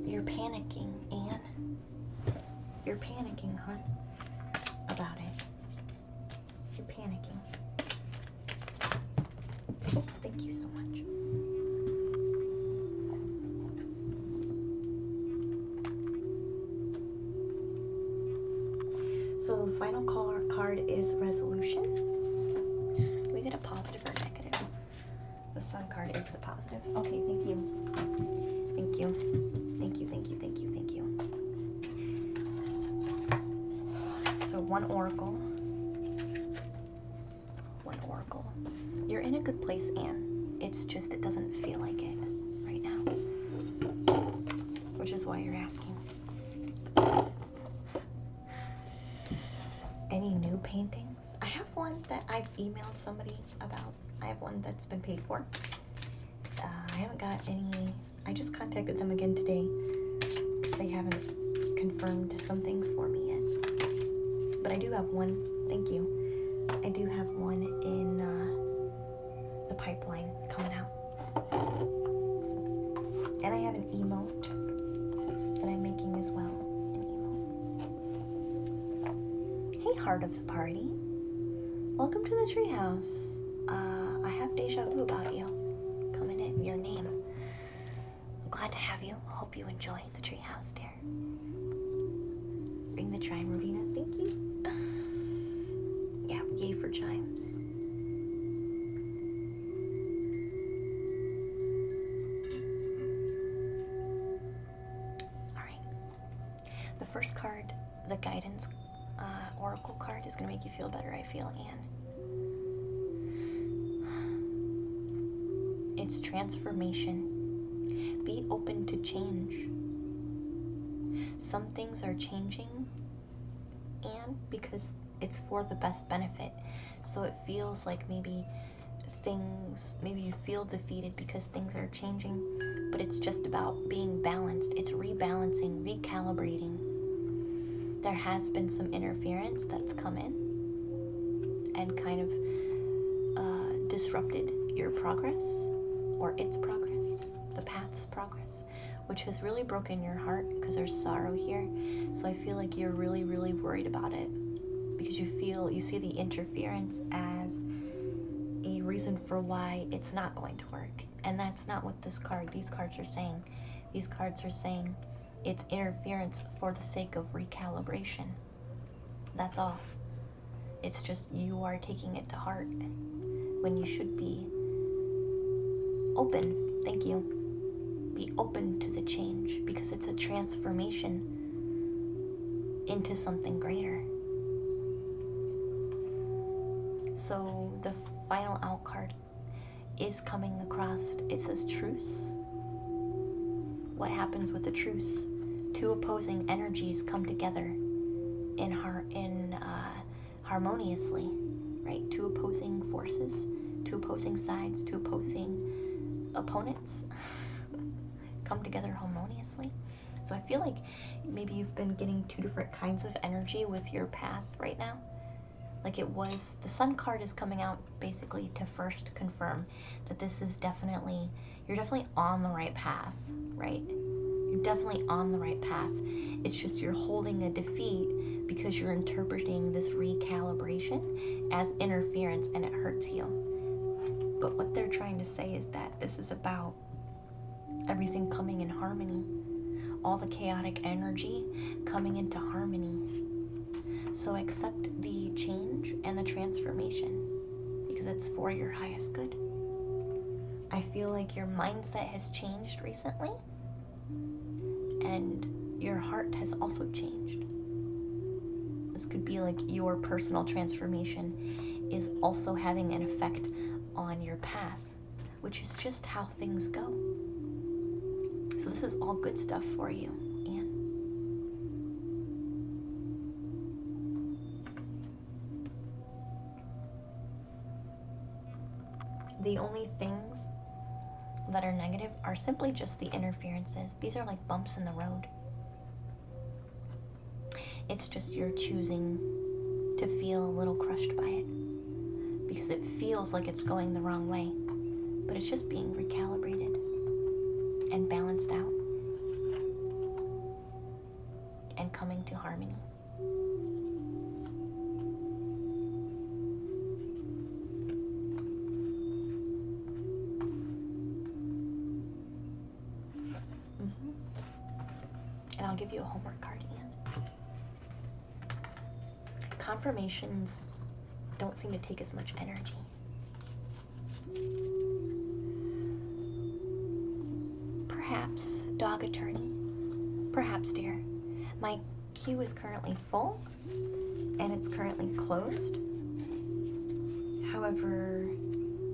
You're panicking, Anne. You're panicking, hon, about it. You're panicking. Oh, thank you so much. So the final card is resolution. Do we get a positive or negative? The sun card is the positive. Okay, thank you. Thank you. Thank you, thank you, thank you, thank you. So one oracle. One oracle. You're in a good place, Anne. It's just it doesn't feel like it right now. Which is why you're asking. Any new paintings? I have one that I've emailed somebody about. I have one that's been paid for. I haven't got any. I just contacted them again today because they haven't confirmed some things for me yet. But I do have one. Thank you. I do have one in the pipeline coming out. And I have an emote that I'm making as well. An emote. Hey, heart of the party. Welcome to the treehouse. I have deja vu about you. Coming in your name. Glad to have you. Hope you enjoy the treehouse, dear. Ring the chime, Ravina. Thank you. Yeah, yay for chimes. Alright. The first card, the guidance oracle card, is going to make you feel better, I feel, Anne. It's transformation. Be open to change. Some things are changing, and because it's for the best benefit. So it feels like maybe you feel defeated because things are changing, but it's just about being balanced. It's rebalancing, recalibrating. There has been some interference that's come in and kind of disrupted your progress, or its progress, the path's progress, which has really broken your heart because there's sorrow here. So I feel like you're really, really worried about it because you see the interference as a reason for why it's not going to work. And that's not what these cards are saying. These cards are saying it's interference for the sake of recalibration. That's all. It's just you are taking it to heart when you should be open. Thank you. Be open to the change because it's a transformation into something greater. So the final out card is coming across. It says truce. What happens with the truce? Two opposing energies come together harmoniously, right? Two opposing forces, two opposing sides, two opposing opponents come together harmoniously. So I feel like maybe you've been getting two different kinds of energy with your path right now. Like the Sun card is coming out basically to first confirm that you're definitely on the right path, right? You're definitely on the right path. It's just you're holding a defeat because you're interpreting this recalibration as interference and it hurts you. But what they're trying to say is that this is about everything coming in harmony. All the chaotic energy coming into harmony. So accept the change and the transformation because it's for your highest good. I feel like your mindset has changed recently and your heart has also changed. This could be like your personal transformation is also having an effect on your path, which is just how things go. So this is all good stuff for you, Anne. The only things that are negative are simply just the interferences. These are like bumps in the road. It's just you're choosing to feel a little crushed by it because it feels like it's going the wrong way, but it's just being recalibrated and balanced out and coming to harmony. And I'll give you a homework card, Ian. Confirmations don't seem to take as much energy. Perhaps, dog attorney. Perhaps, dear. My queue is currently full, and it's currently closed. However,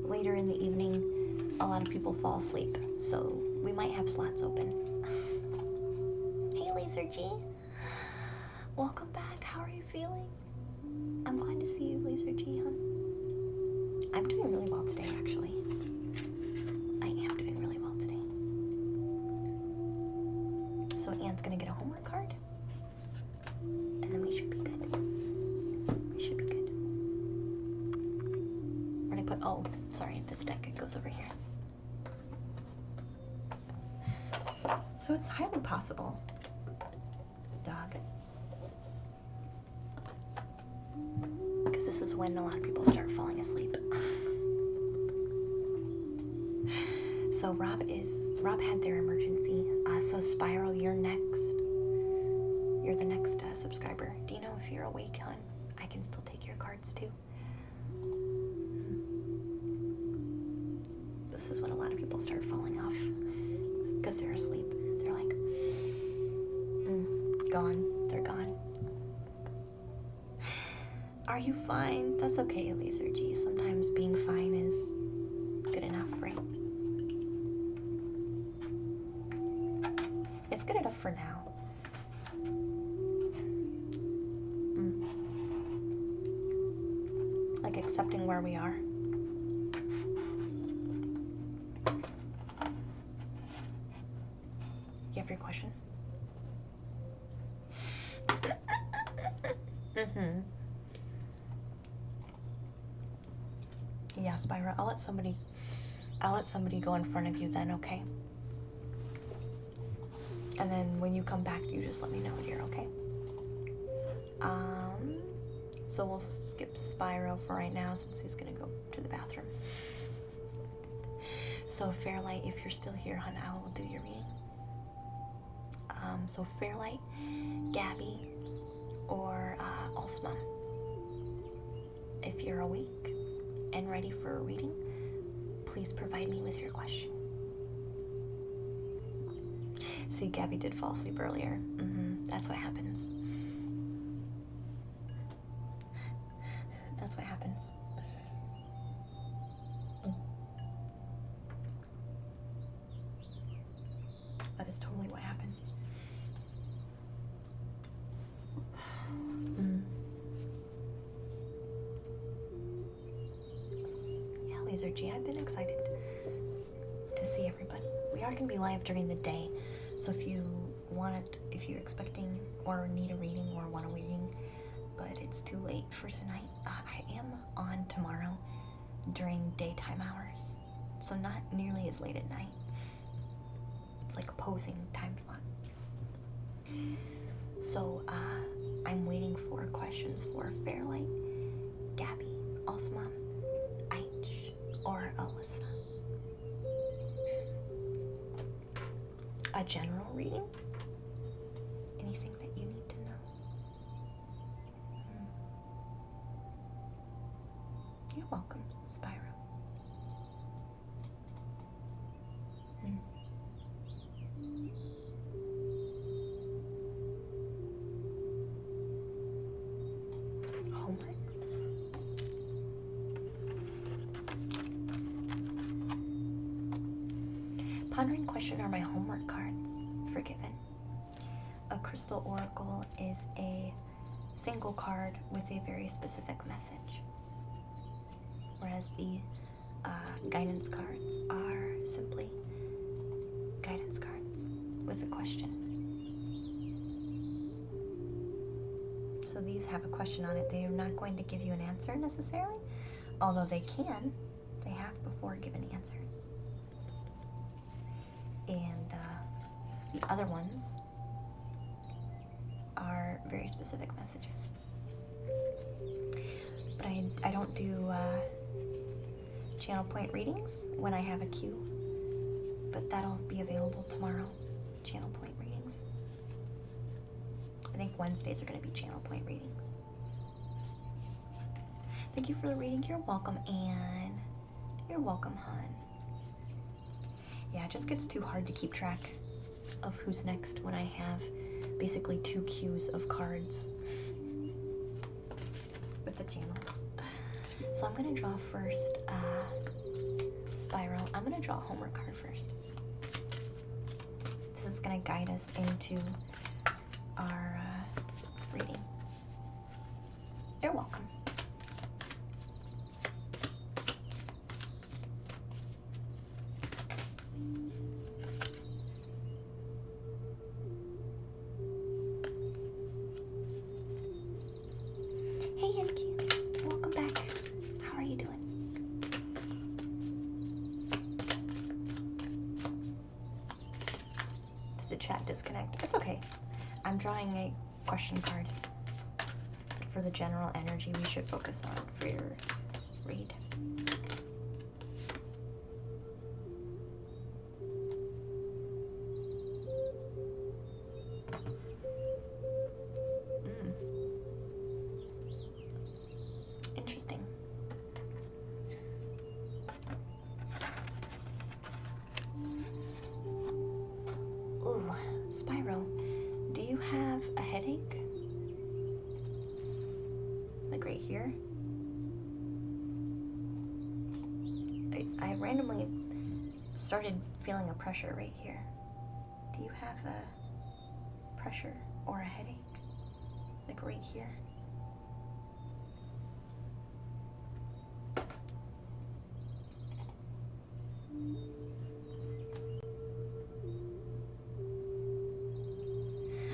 later in the evening, a lot of people fall asleep, so we might have slots open. Hey, Laser G. Welcome back. How are you feeling? I'm glad to see you, Laser G, hon. I'm doing really well today, actually. I am doing really well today. So Anne's gonna get a homework card, and then we should be good. We should be good. Where'd I put? Oh, sorry. This deck, it goes over here. So it's highly possible. Dog. Because this is when a lot of people start falling asleep. So Rob had their emergency. So Spiral, you're next. You're the next subscriber. Do you know if you're awake, hon? I can still take your cards too. This is when a lot of people start falling off because they're asleep. They're like, gone. They're gone. Are you fine? That's okay, Laser G. Sometimes being fine is good enough, right? It's good enough for now. Like accepting where we are. You have your question? Yeah, Spyra, I'll let somebody go in front of you then, okay? And then when you come back, you just let me know, dear, okay? So we'll skip Spyro for right now since he's gonna go to the bathroom. So Fairlight, if you're still here, hon, I will do your reading. So Fairlight, Gabby, or Alsma. If you're awake and ready for a reading, please provide me with your question. See, Gabby did fall asleep earlier. That's what happens. That's what happens. That is totally what happens. Yeah, Laser G, I've been excited to see everybody. We are going to be live during the day, so if you're expecting or need a reading or want a reading, but it's too late for tonight, I am on tomorrow during daytime hours, so not nearly as late at night. It's like opposing time slot. So I'm waiting for questions for Fairlight, Gabby, Alsma, Aich, or Alyssa. A general reading? Anything that you need to know? You're welcome, Spyro. Homework? Pondering question are my homework cards. Forgiven. A crystal oracle is a single card with a very specific message, whereas the guidance cards are simply guidance cards with a question. So these have a question on it. They are not going to give you an answer necessarily, although they can. They have before given answers. And the other ones are very specific messages. But I don't do channel point readings when I have a queue, but that'll be available tomorrow, channel point readings. I think Wednesdays are going to be channel point readings. Thank you for the reading. You're welcome, Anne. You're welcome, hon. Yeah, it just gets too hard to keep track of who's next when I have basically 2 queues of cards with the channels. So I'm going to draw first Spiral. I'm going to draw a homework card first. This is going to guide us into our reading. You're welcome. Hey, Yankee. Welcome back. How are you doing? Did the drawing a question card for the general energy we should focus on for your read. Interesting. Ooh, Spyro, do you have a headache? Like right here? I randomly started feeling a pressure right here. Do you have a pressure or a headache? Like right here?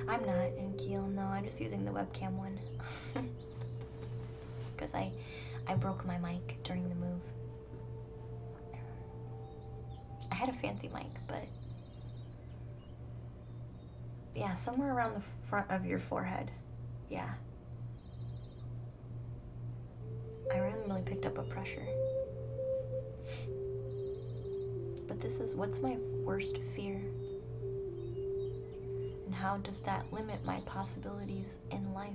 I'm not in Keel, no, I'm just using the webcam one. Because I broke my mic during the move. I had a fancy mic, but yeah, somewhere around the front of your forehead. Yeah. I randomly picked up a pressure. But this is, what's my worst fear? And how does that limit my possibilities in life?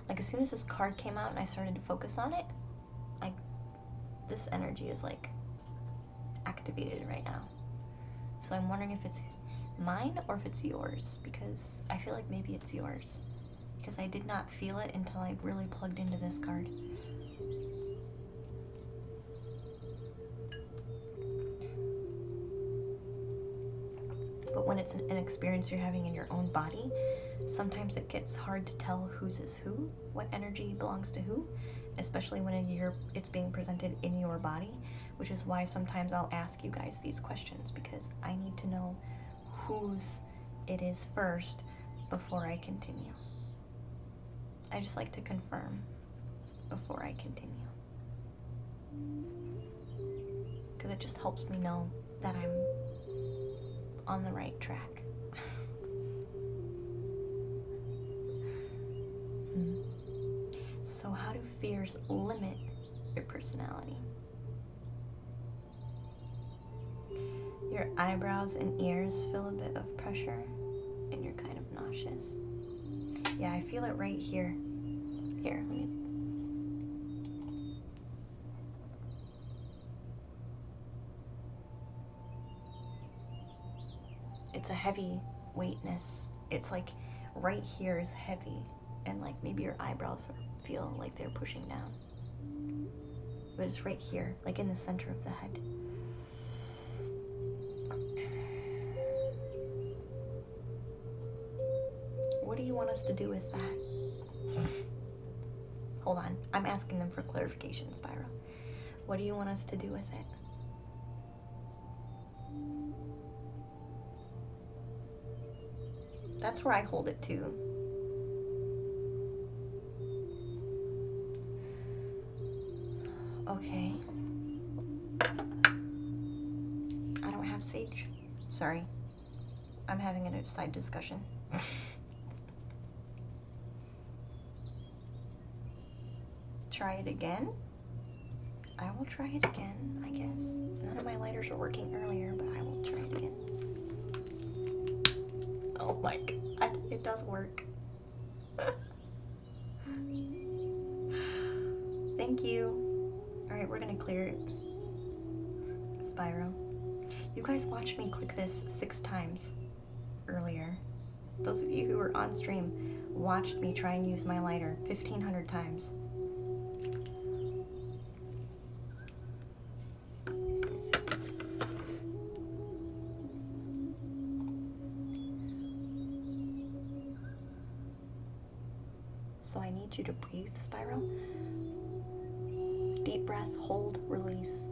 Like, as soon as this card came out and I started to focus on it, like, this energy is, like, activated right now. So I'm wondering if it's mine or if it's yours, because I feel like maybe it's yours. Because I did not feel it until I really plugged into this card. But when it's an experience you're having in your own body, sometimes it gets hard to tell whose is who, what energy belongs to who, especially when it's being presented in your body, which is why sometimes I'll ask you guys these questions, because I need to know whose it is first before I continue. I just like to confirm before I continue, because it just helps me know that I'm on the right track. So how do fears limit your personality? Your eyebrows and ears feel a bit of pressure, and you're kind of nauseous. Yeah, I feel it right here. Here, let me... It's a heavy weightness. It's like right here is heavy, and like maybe your eyebrows feel like they're pushing down. But it's right here, like in the center of the head. What do you want us to do with that? Hold on, I'm asking them for clarification, Spyro. What do you want us to do with it? That's where I hold it too. Okay. I don't have sage. Sorry. I'm having a side discussion. Try it again? I will try it again, I guess. None of my lighters were working earlier, but I will try it again. Oh my god, it does work. Thank you. Alright, we're gonna clear it. Spyro. You guys watched me click this 6 times earlier. Those of you who were on stream watched me try and use my lighter 1,500 times. So I need you to breathe, Spyro. Deep breath, hold, release.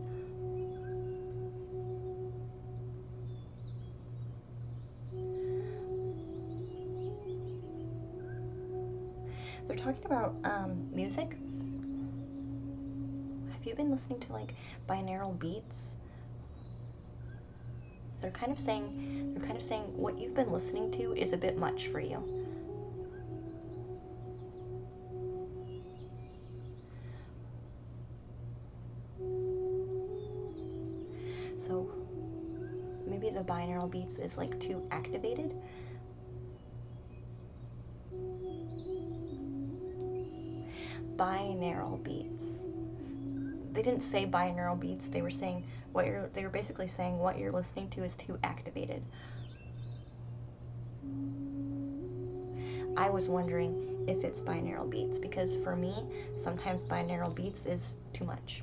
They're talking about music. Have you been listening to like binaural beats? they're kind of saying what you've been listening to is a bit much for you. So maybe the binaural beats is like too activated. Binaural beats. They didn't say binaural beats. They were saying they were basically saying what you're listening to is too activated. I was wondering if it's binaural beats, because for me, sometimes binaural beats is too much.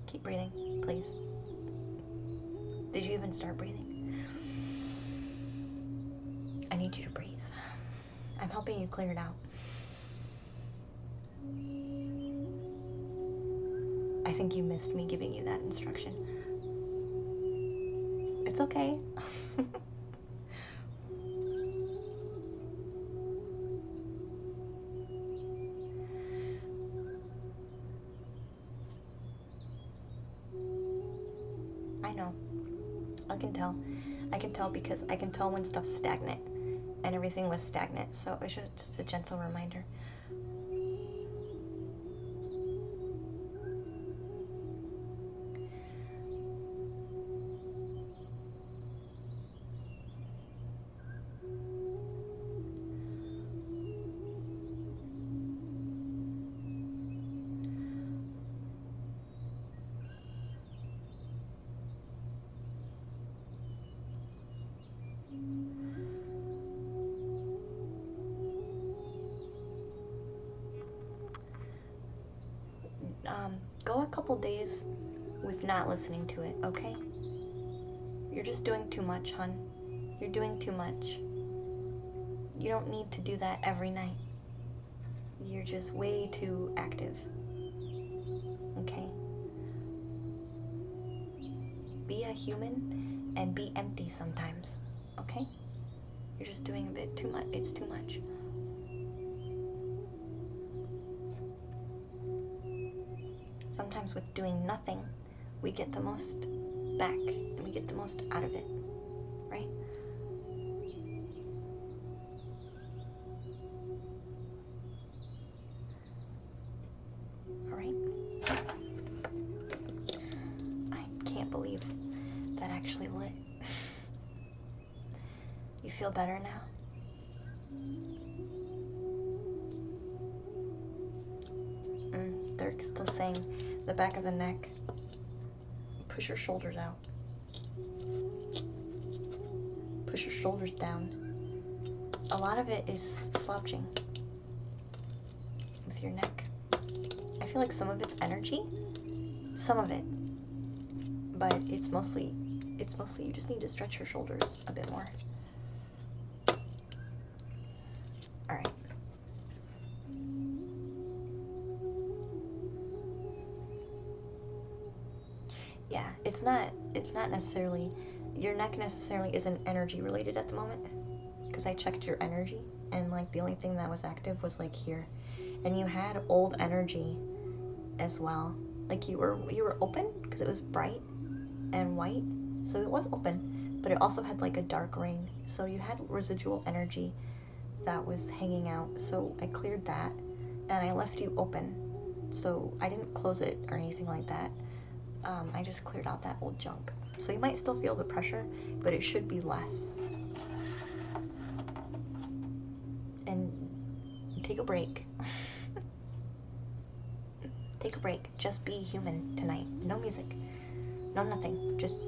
Keep breathing, please. Did you even start breathing? I need you to breathe. I'm helping you clear it out. I think you missed me giving you that instruction. It's okay. I know. I can tell. I can tell because I can tell when stuff's stagnant. And everything was stagnant, so it's just a gentle reminder. Go a couple days with not listening to it, okay? You're just doing too much, hun. You're doing too much. You don't need to do that every night. You're just way too active. Okay? Be a human and be empty sometimes, okay? You're just doing a bit too much. It's too much. Sometimes with doing nothing, we get the most back and we get the most out of it, right? All right? I can't believe that actually lit. You feel better now? They're still saying the back of the neck. Push your shoulders out. Push your shoulders down. A lot of it is slouching with your neck. I feel like some of it's energy, some of it, but it's mostly you just need to stretch your shoulders a bit more. All right. Yeah, it's not necessarily, your neck necessarily isn't energy related at the moment, because I checked your energy and like the only thing that was active was like here, and you had old energy as well. Like you were open because it was bright and white, so it was open, but it also had like a dark ring, so you had residual energy that was hanging out. So I cleared that and I left you open, so I didn't close it or anything like that. I just cleared out that old junk. So you might still feel the pressure, but it should be less. And take a break. Take a break. Just be human tonight. No music. No nothing. Just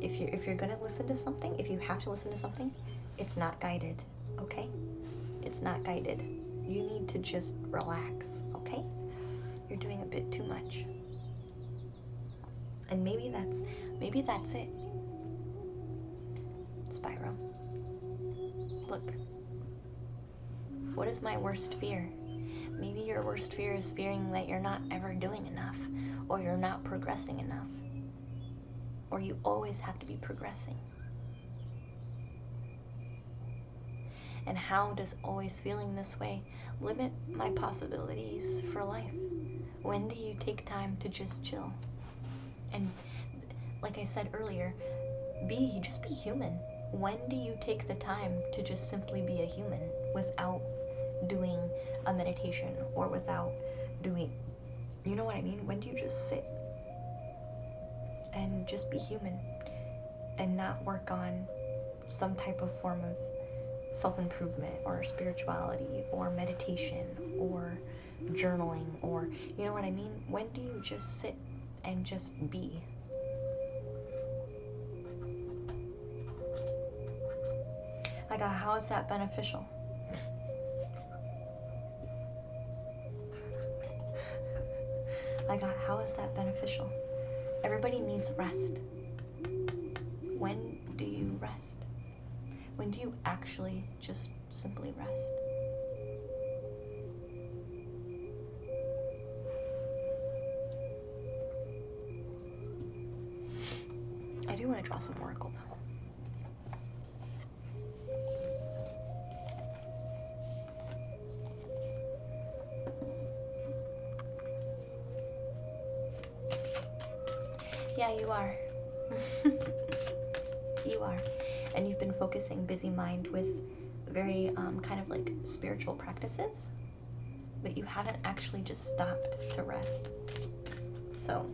if you're gonna listen to something, if you have to listen to something, it's not guided, okay? It's not guided. You need to just relax, okay? You're doing a bit too much. And maybe that's it. Spyro. Look. What is my worst fear? Maybe your worst fear is fearing that you're not ever doing enough, or you're not progressing enough, or you always have to be progressing. And how does always feeling this way limit my possibilities for life? When do you take time to just chill? And like I said earlier, just be human. When do you take the time to just simply be a human without doing a meditation or without doing, you know what I mean? When do you just sit and just be human and not work on some type of form of self-improvement or spirituality or meditation or journaling, or you know what I mean? When do you just sit and just be? Like, how is that beneficial? Like, how is that beneficial? Everybody needs rest. When do you rest? When do you actually just simply rest? I do want to draw some oracle though. Yeah, you are. You are. And you've been focusing busy mind with very kind of like spiritual practices, but you haven't actually just stopped to rest. So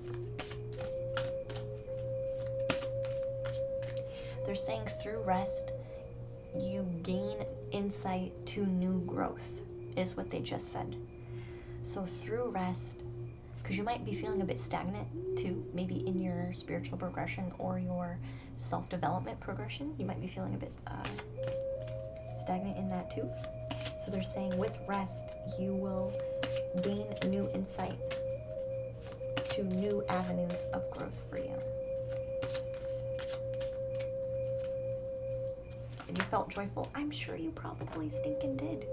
they're saying through rest, you gain insight to new growth, is what they just said. So through rest, because you might be feeling a bit stagnant too, maybe in your spiritual progression or your self-development progression, you might be feeling a bit stagnant in that too. So they're saying with rest, you will gain new insight to new avenues of growth for you. And you felt joyful. I'm sure you probably stinking did.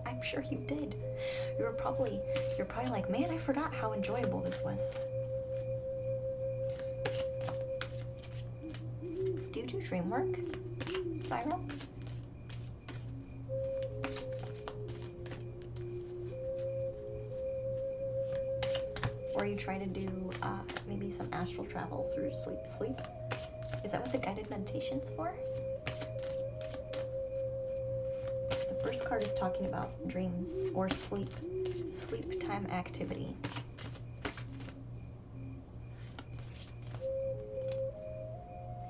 I'm sure you did. You're probably like, man, I forgot how enjoyable this was. Do you do dream work, Spiral? Or you try to do maybe some astral travel through sleep? Is that what the guided meditation's for? The first card is talking about dreams or sleep time activity.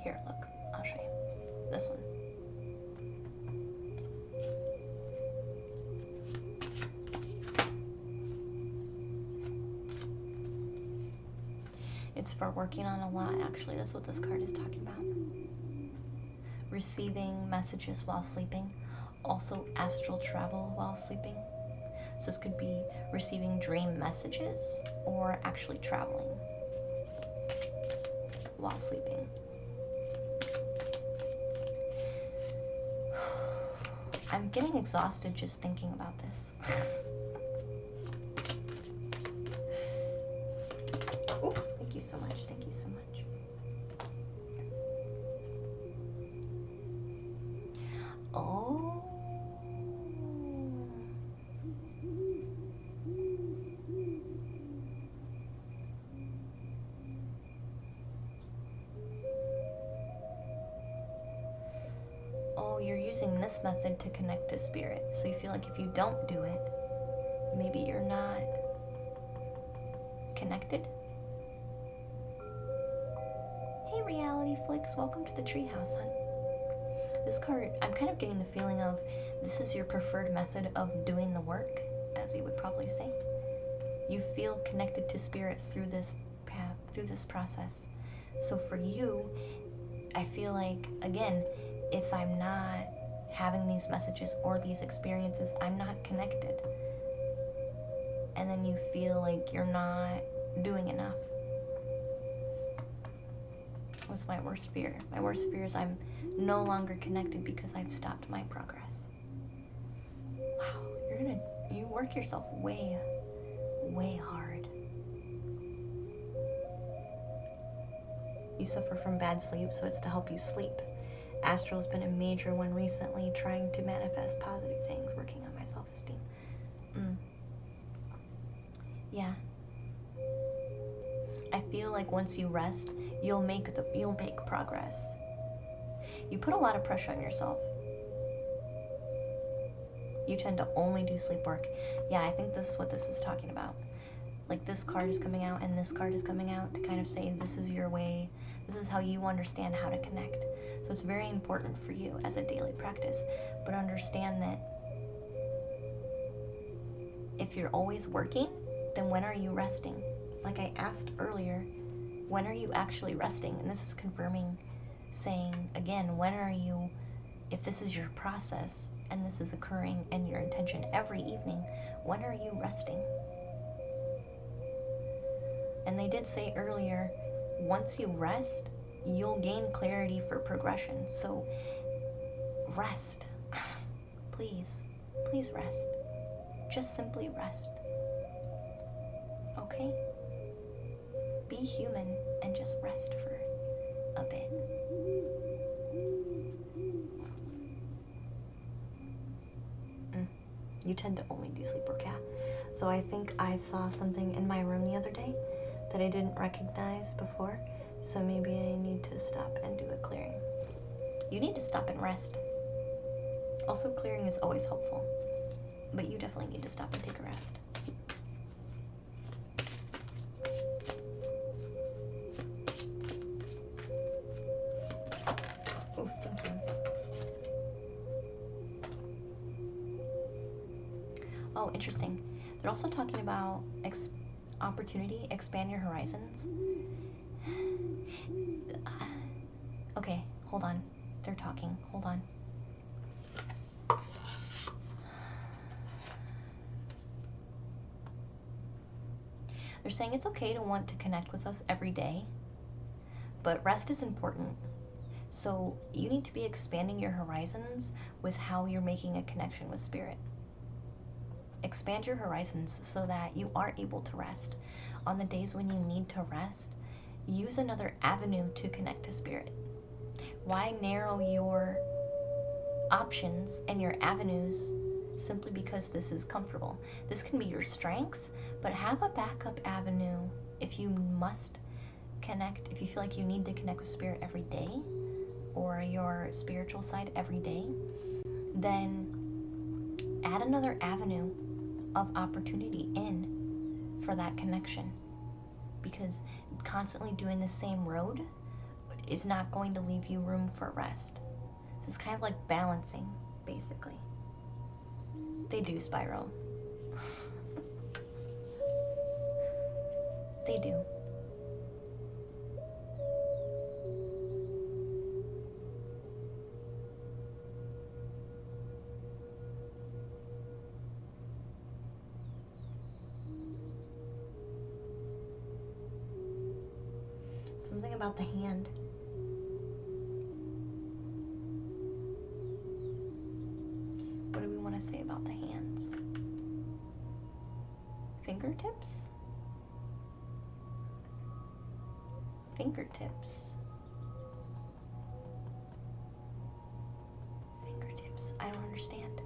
Here, look, I'll show you. This one. It's for working on a lot, actually. That's what this card is talking about. Receiving messages while sleeping. Also astral travel while sleeping. So this could be receiving dream messages or actually traveling while sleeping. I'm getting exhausted just thinking about this. Oh, thank you so much. Thank you so much. Oh. Oh, you're using this method to connect to spirit. So you feel like if you don't do it, maybe you're not connected? Hey, Reality Flicks, welcome to the treehouse, hon. This card, I'm kind of getting the feeling of this is your preferred method of doing the work, as we would probably say. You feel connected to spirit through this path, through this process. So for you, I feel like, again, if I'm not having these messages or these experiences, I'm not connected. And then you feel like you're not doing enough. What's my worst fear? My worst fear is I'm no longer connected because I've stopped my progress. Wow, you work yourself way, way hard. You suffer from bad sleep, so it's to help you sleep. Astral's been a major one recently, trying to manifest positive things, working on my self-esteem. Yeah. I feel like once you rest, you'll make progress. You put a lot of pressure on yourself. You tend to only do sleep work. Yeah, I think this is what this is talking about. Like, this card is coming out and this card is coming out to kind of say this is your way, this is how you understand how to connect. So it's very important for you as a daily practice. But understand that if you're always working, then when are you resting? Like I asked earlier, when are you actually resting? And this is confirming, saying, again, when are you, if this is your process and this is occurring and your intention every evening, when are you resting? And they did say earlier, once you rest, you'll gain clarity for progression. So rest. Please, please rest. Just simply rest. Okay? Be human and just rest for a bit. You tend to only do sleep work, yeah. So I think I saw something in my room the other day that I didn't recognize before. So maybe I need to stop and do a clearing. You need to stop and rest. Also, clearing is always helpful. But you definitely need to stop and take a rest. Oh, thank you. Oh, interesting. They're also talking about opportunity, expand your horizons. Okay, hold on. They're talking. Hold on. They're saying it's okay to want to connect with us every day, but rest is important. So you need to be expanding your horizons with how you're making a connection with spirit. Expand your horizons so that you are able to rest. On the days when you need to rest, use another avenue to connect to spirit. Why narrow your options and your avenues simply because this is comfortable? This can be your strength, but have a backup avenue if you must connect, if you feel like you need to connect with spirit every day or your spiritual side every day, then add another avenue of opportunity in for that connection, because constantly doing the same road is not going to leave you room for rest. So it's kind of like balancing, basically. They do spiral. They do. Something about the hand. What do we want to say about the hands? Fingertips? Fingertips. Fingertips. I don't understand.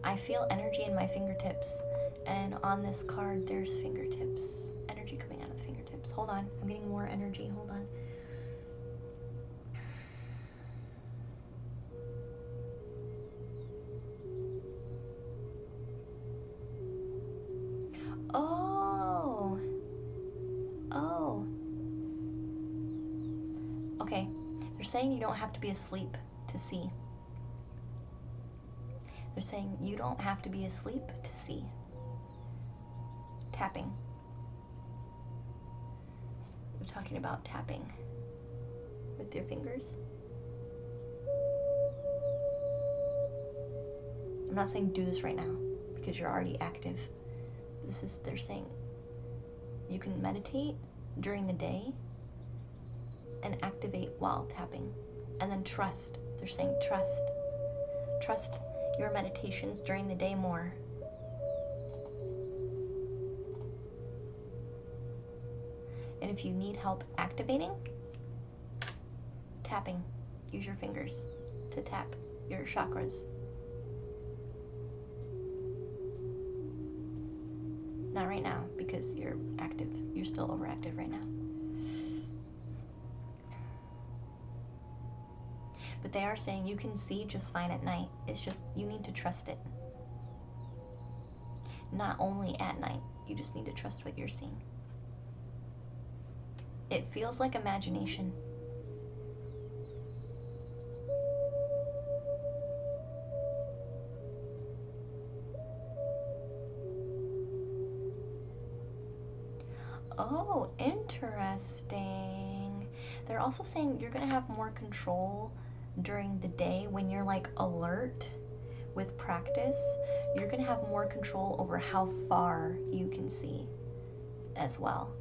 I feel energy in my fingertips, and on this card there's fingertips. Energy coming out of the fingertips. Hold on, I'm getting more energy. Hold on. Oh. Oh. Okay. They're saying you don't have to be asleep to see. They're saying you don't have to be asleep to see. Tapping. They're talking about tapping with your fingers. I'm not saying do this right now because you're already active. They're saying you can meditate during the day and activate while tapping. And then trust. They're saying trust. Trust your meditations during the day more. And if you need help activating, tapping. Use your fingers to tap your chakras. Not right now, because you're active. You're still overactive right now. But they are saying you can see just fine at night. It's just you need to trust it. Not only at night, you just need to trust what you're seeing. It feels like imagination. Oh, interesting. They're also saying you're going to have more control during the day when you're like alert with practice. You're going to have more control over how far you can see as well.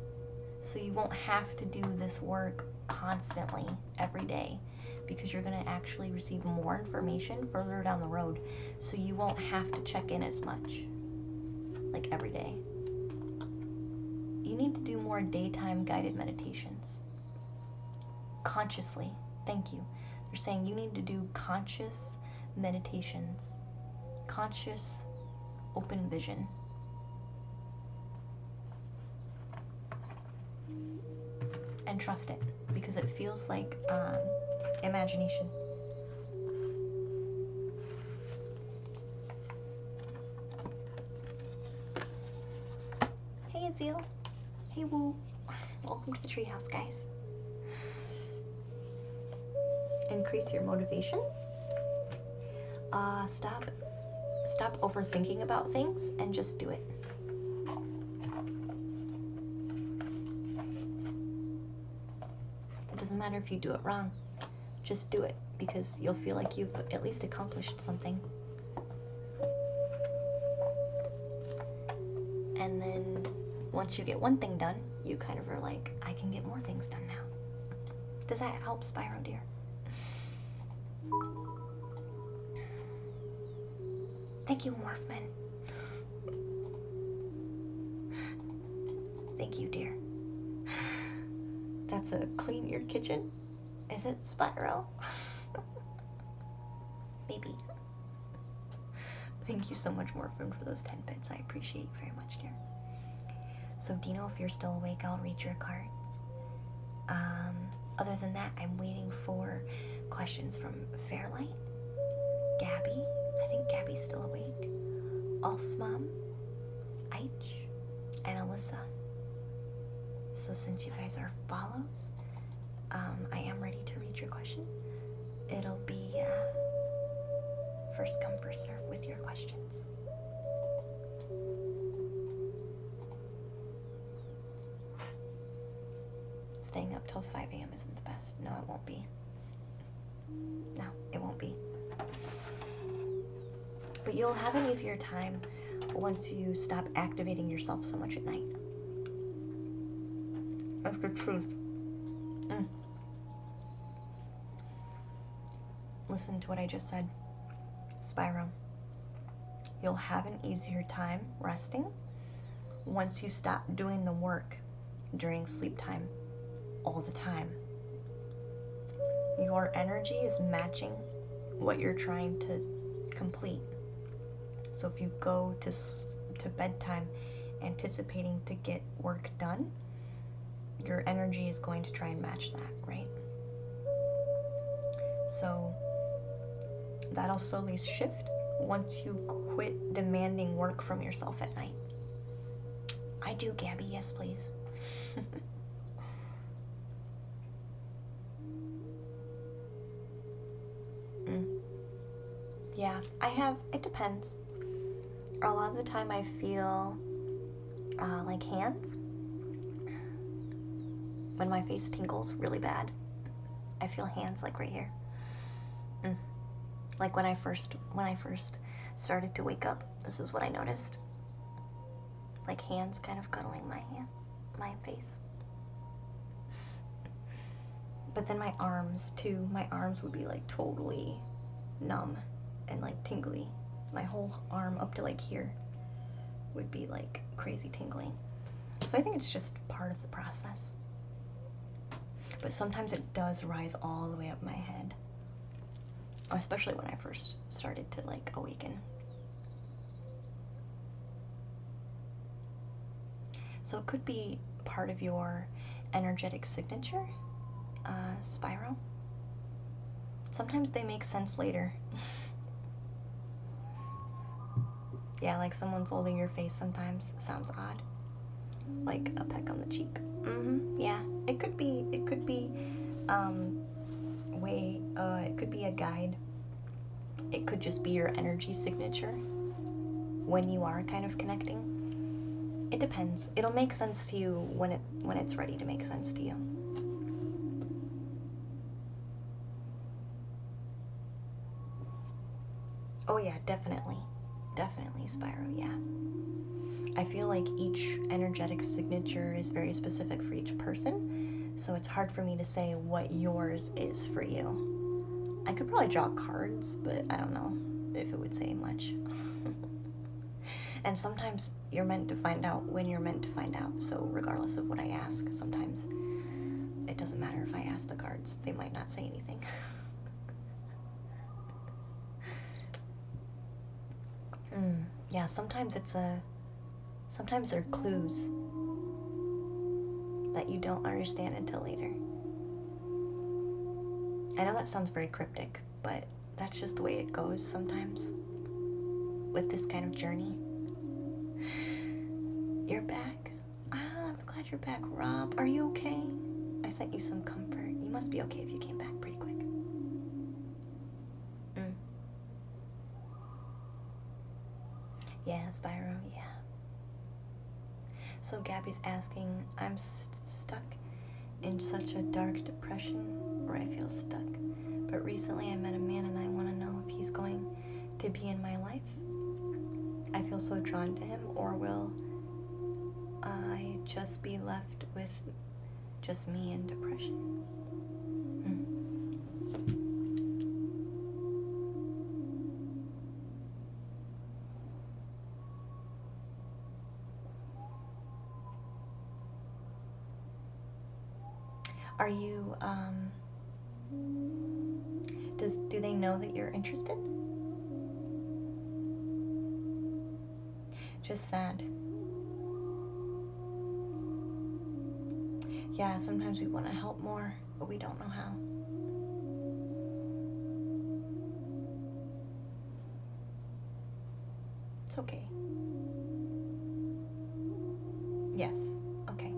So you won't have to do this work constantly every day because you're going to actually receive more information further down the road. So you won't have to check in as much like every day. You need to do more daytime guided meditations. Consciously. Thank you. They're saying you need to do conscious meditations. Conscious open vision. And trust it, because it feels like imagination. Hey Azil. Hey Woo. Welcome to the treehouse, guys. Increase your motivation. Stop overthinking about things and just do it. It doesn't matter if you do it wrong. Just do it, because you'll feel like you've at least accomplished something. And then once you get one thing done, you kind of are like, I can get more things done now. Does that help, Spyro, dear? Thank you, Morphman. Thank you, dear. That's a clean your kitchen? Is it, Spyro? Maybe. Thank you so much, Morphman, for those 10 bits. I appreciate you very much, dear. So, Dino, if you're still awake, I'll read your cards. Other than that, I'm waiting for questions from Fairlight, Gabby. I think Gabby's still awake. Alsmom, Aich, and Alyssa. So since you guys are follows, I am ready to read your question. It'll be first come, first serve with your questions. Staying up till 5 a.m. isn't the best. No, it won't be. No, it won't be. But you'll have an easier time once you stop activating yourself so much at night. That's the truth. Listen to what I just said. Spyro. You'll have an easier time resting once you stop doing the work during sleep time all the time. Your energy is matching what you're trying to complete. So if you go to bedtime anticipating to get work done, your energy is going to try and match that, right? So that'll slowly shift once you quit demanding work from yourself at night. I do, Gabby. Yes, please. Yeah, I have, it depends. A lot of the time I feel like hands. When my face tingles really bad, I feel hands like right here. Like when I first started to wake up, this is what I noticed. Like hands kind of cuddling my face. But then my arms too, my arms would be like totally numb and like tingly. My whole arm up to like here would be like crazy tingling. So I think it's just part of the process. but sometimes it does rise all the way up my head, especially when I first started to like awaken. So it could be part of your energetic signature, Spyro. Sometimes they make sense later. Yeah, like someone's holding your face sometimes. It sounds odd. Like a peck on the cheek. Yeah. It could be, it could be a guide. It could just be your energy signature when you are kind of connecting. It depends. It'll make sense to you when it's ready to make sense to you. Oh yeah, definitely. Definitely, Spyro, yeah. I feel like each energetic signature is very specific for each person, so it's hard for me to say what yours is for you. I could probably draw cards, but I don't know if it would say much. And sometimes you're meant to find out when you're meant to find out, so regardless of what I ask, sometimes it doesn't matter if I ask the cards. They might not say anything. Yeah, sometimes they're clues that you don't understand until later. I know that sounds very cryptic, but that's just the way it goes sometimes with this kind of journey. You're back? I'm glad you're back, Rob. Are you okay? I sent you some comfort. You must be okay if you came back pretty quick. Yeah, Spyro, yeah. So Gabby's asking, I'm stuck in such a dark depression where I feel stuck. But recently I met a man and I want to know if he's going to be in my life. I feel so drawn to him, or will I just be left with just me in depression? Are you, do they know that you're interested? Just sad. Yeah, sometimes we want to help more, but we don't know how. It's okay. Yes, okay.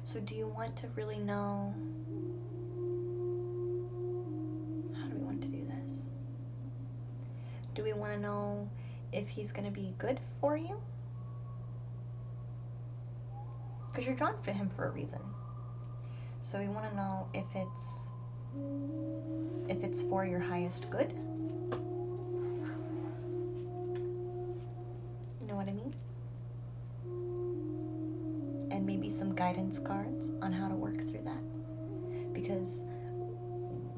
So do you want to really know, how do we want to do this? Do we want to know if he's going to be good for you? Because you're drawn to him for a reason. So we want to know if it's for your highest good. You know what I mean? And maybe some guidance cards on how to work through that. Because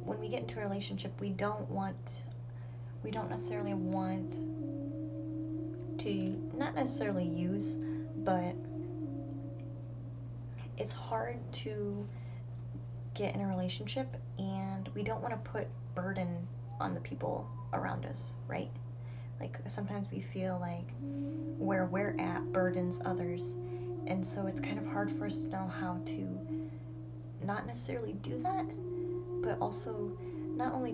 when we get into a relationship, we don't necessarily want to, not necessarily use, but it's hard to get in a relationship and we don't want to put burden on the people around us, right? Like sometimes we feel like where we're at burdens others, and so it's kind of hard for us to know how to not necessarily do that, but also not only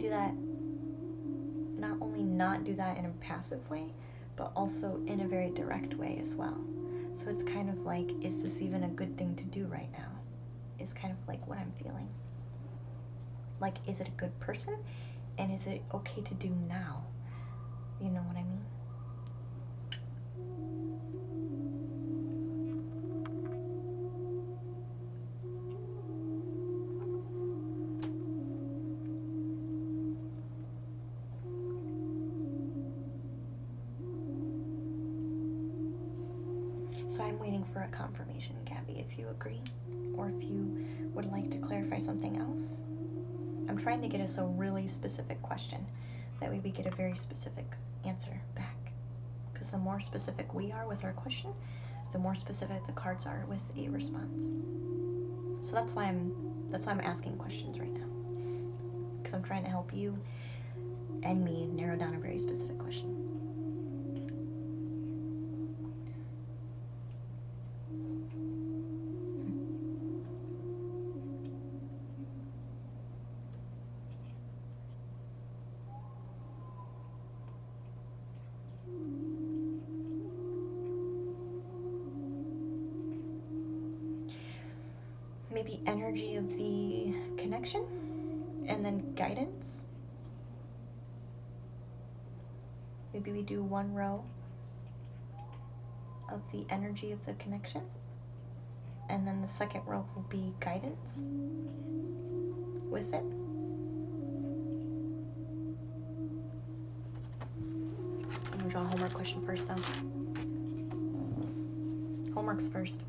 not do that in a passive way, but also in a very direct way as well. So it's kind of like, is this even a good thing to do right now? Is kind of like what I'm feeling. Like, is it a good person? And is it okay to do now? You know what I mean? So I'm waiting for a confirmation, Gabby, if you agree, or if you would like to clarify something else. I'm trying to get us a really specific question. That way we get a very specific answer back. Because the more specific we are with our question, the more specific the cards are with a response. So that's why I'm asking questions right now, because I'm trying to help you and me narrow down a very specific question. Maybe energy of the connection, and then guidance. Maybe we do one row of the energy of the connection, and then the second row will be guidance with it. I'm gonna draw a homework question first, though. Homework's first.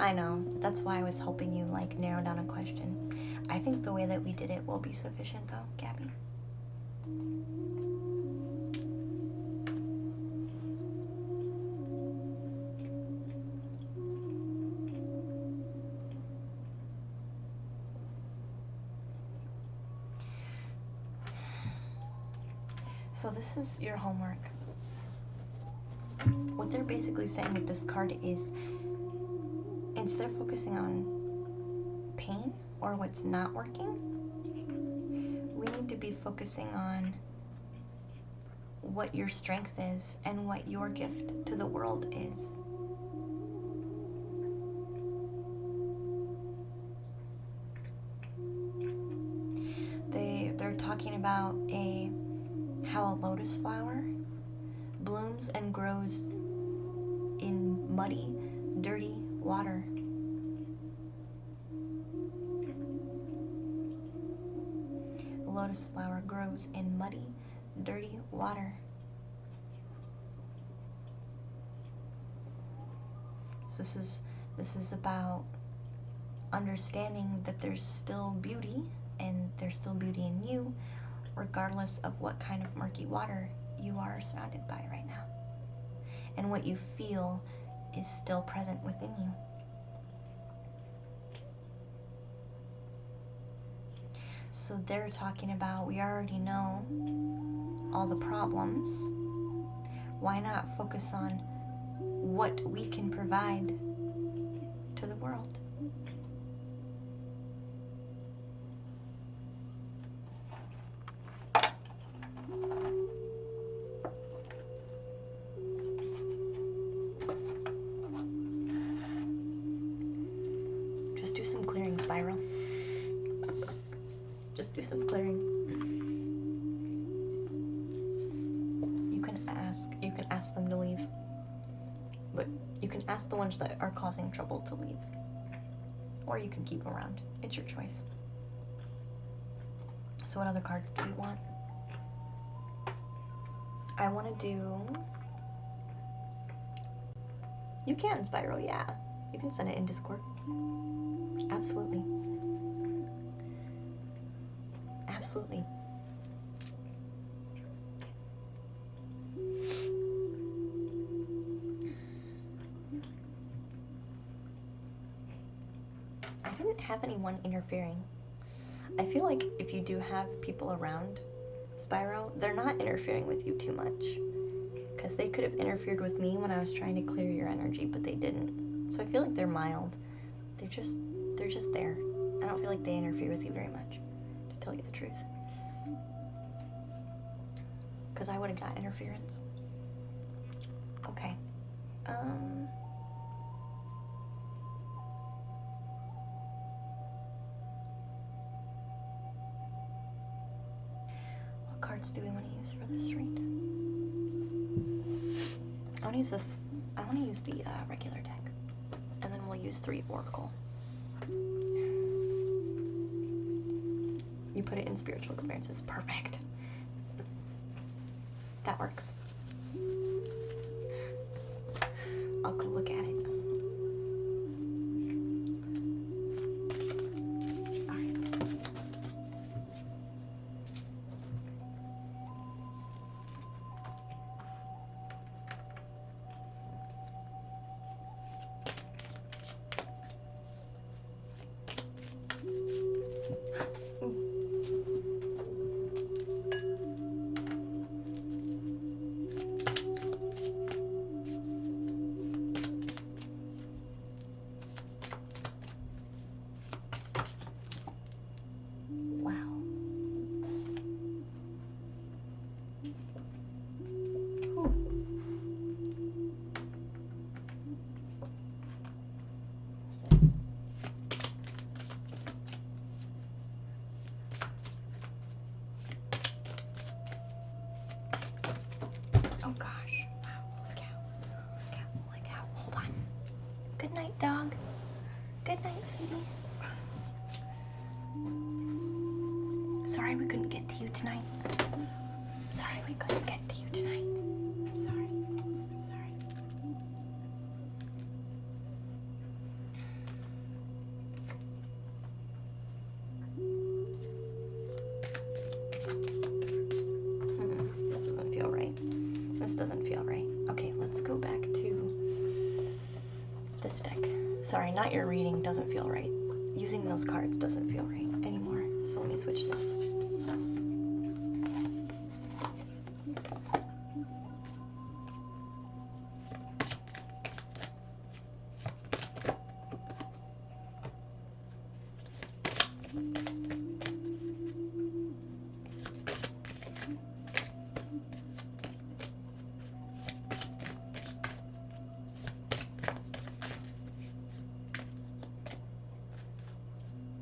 I know, that's why I was helping you narrow down a question. I think the way that we did it will be sufficient though, Gabby. So this is your homework. What they're basically saying with this card is, instead of focusing on pain or what's not working, we need to be focusing on what your strength is and what your gift to the world is. They're talking about how a lotus flower blooms and grows in muddy, dirty water. The lotus flower grows in muddy, dirty water. So this is about understanding that there's still beauty, and there's still beauty in you, regardless of what kind of murky water you are surrounded by right now. And what you feel is still present within you. So they're talking about, we already know all the problems. Why not focus on what we can provide to the world? Just do some clearing, Spiral. Just do some clearing. You can ask them to leave. But you can ask the ones that are causing trouble to leave. Or you can keep them around. It's your choice. So what other cards do we want? I want to do... You can, Spiral, yeah. You can send it in Discord. Absolutely. Absolutely. I didn't have anyone interfering. I feel like if you do have people around Spyro, they're not interfering with you too much. Because they could have interfered with me when I was trying to clear your energy, but they didn't. So I feel like they're mild. They're just there. I don't feel like they interfere with you very much, to tell you the truth. Because I would have got interference. Okay. What cards do we want to use for this read? I want to use the regular deck, and then we'll use 3 Oracle. You put it in spiritual experiences. Perfect. That works. I'll go look at it. All right. Oh gosh. Wow, holy cow. Holy cow. Hold on. Good night, dog. Good night, sweetie. Sorry we couldn't get to you tonight. Sorry we couldn't get to you tonight. I'm sorry. I'm sorry. This doesn't feel right. This doesn't feel right. Okay, let's go back to this deck. Sorry, not your reading doesn't feel right. Using those cards doesn't feel right anymore. So let me switch this.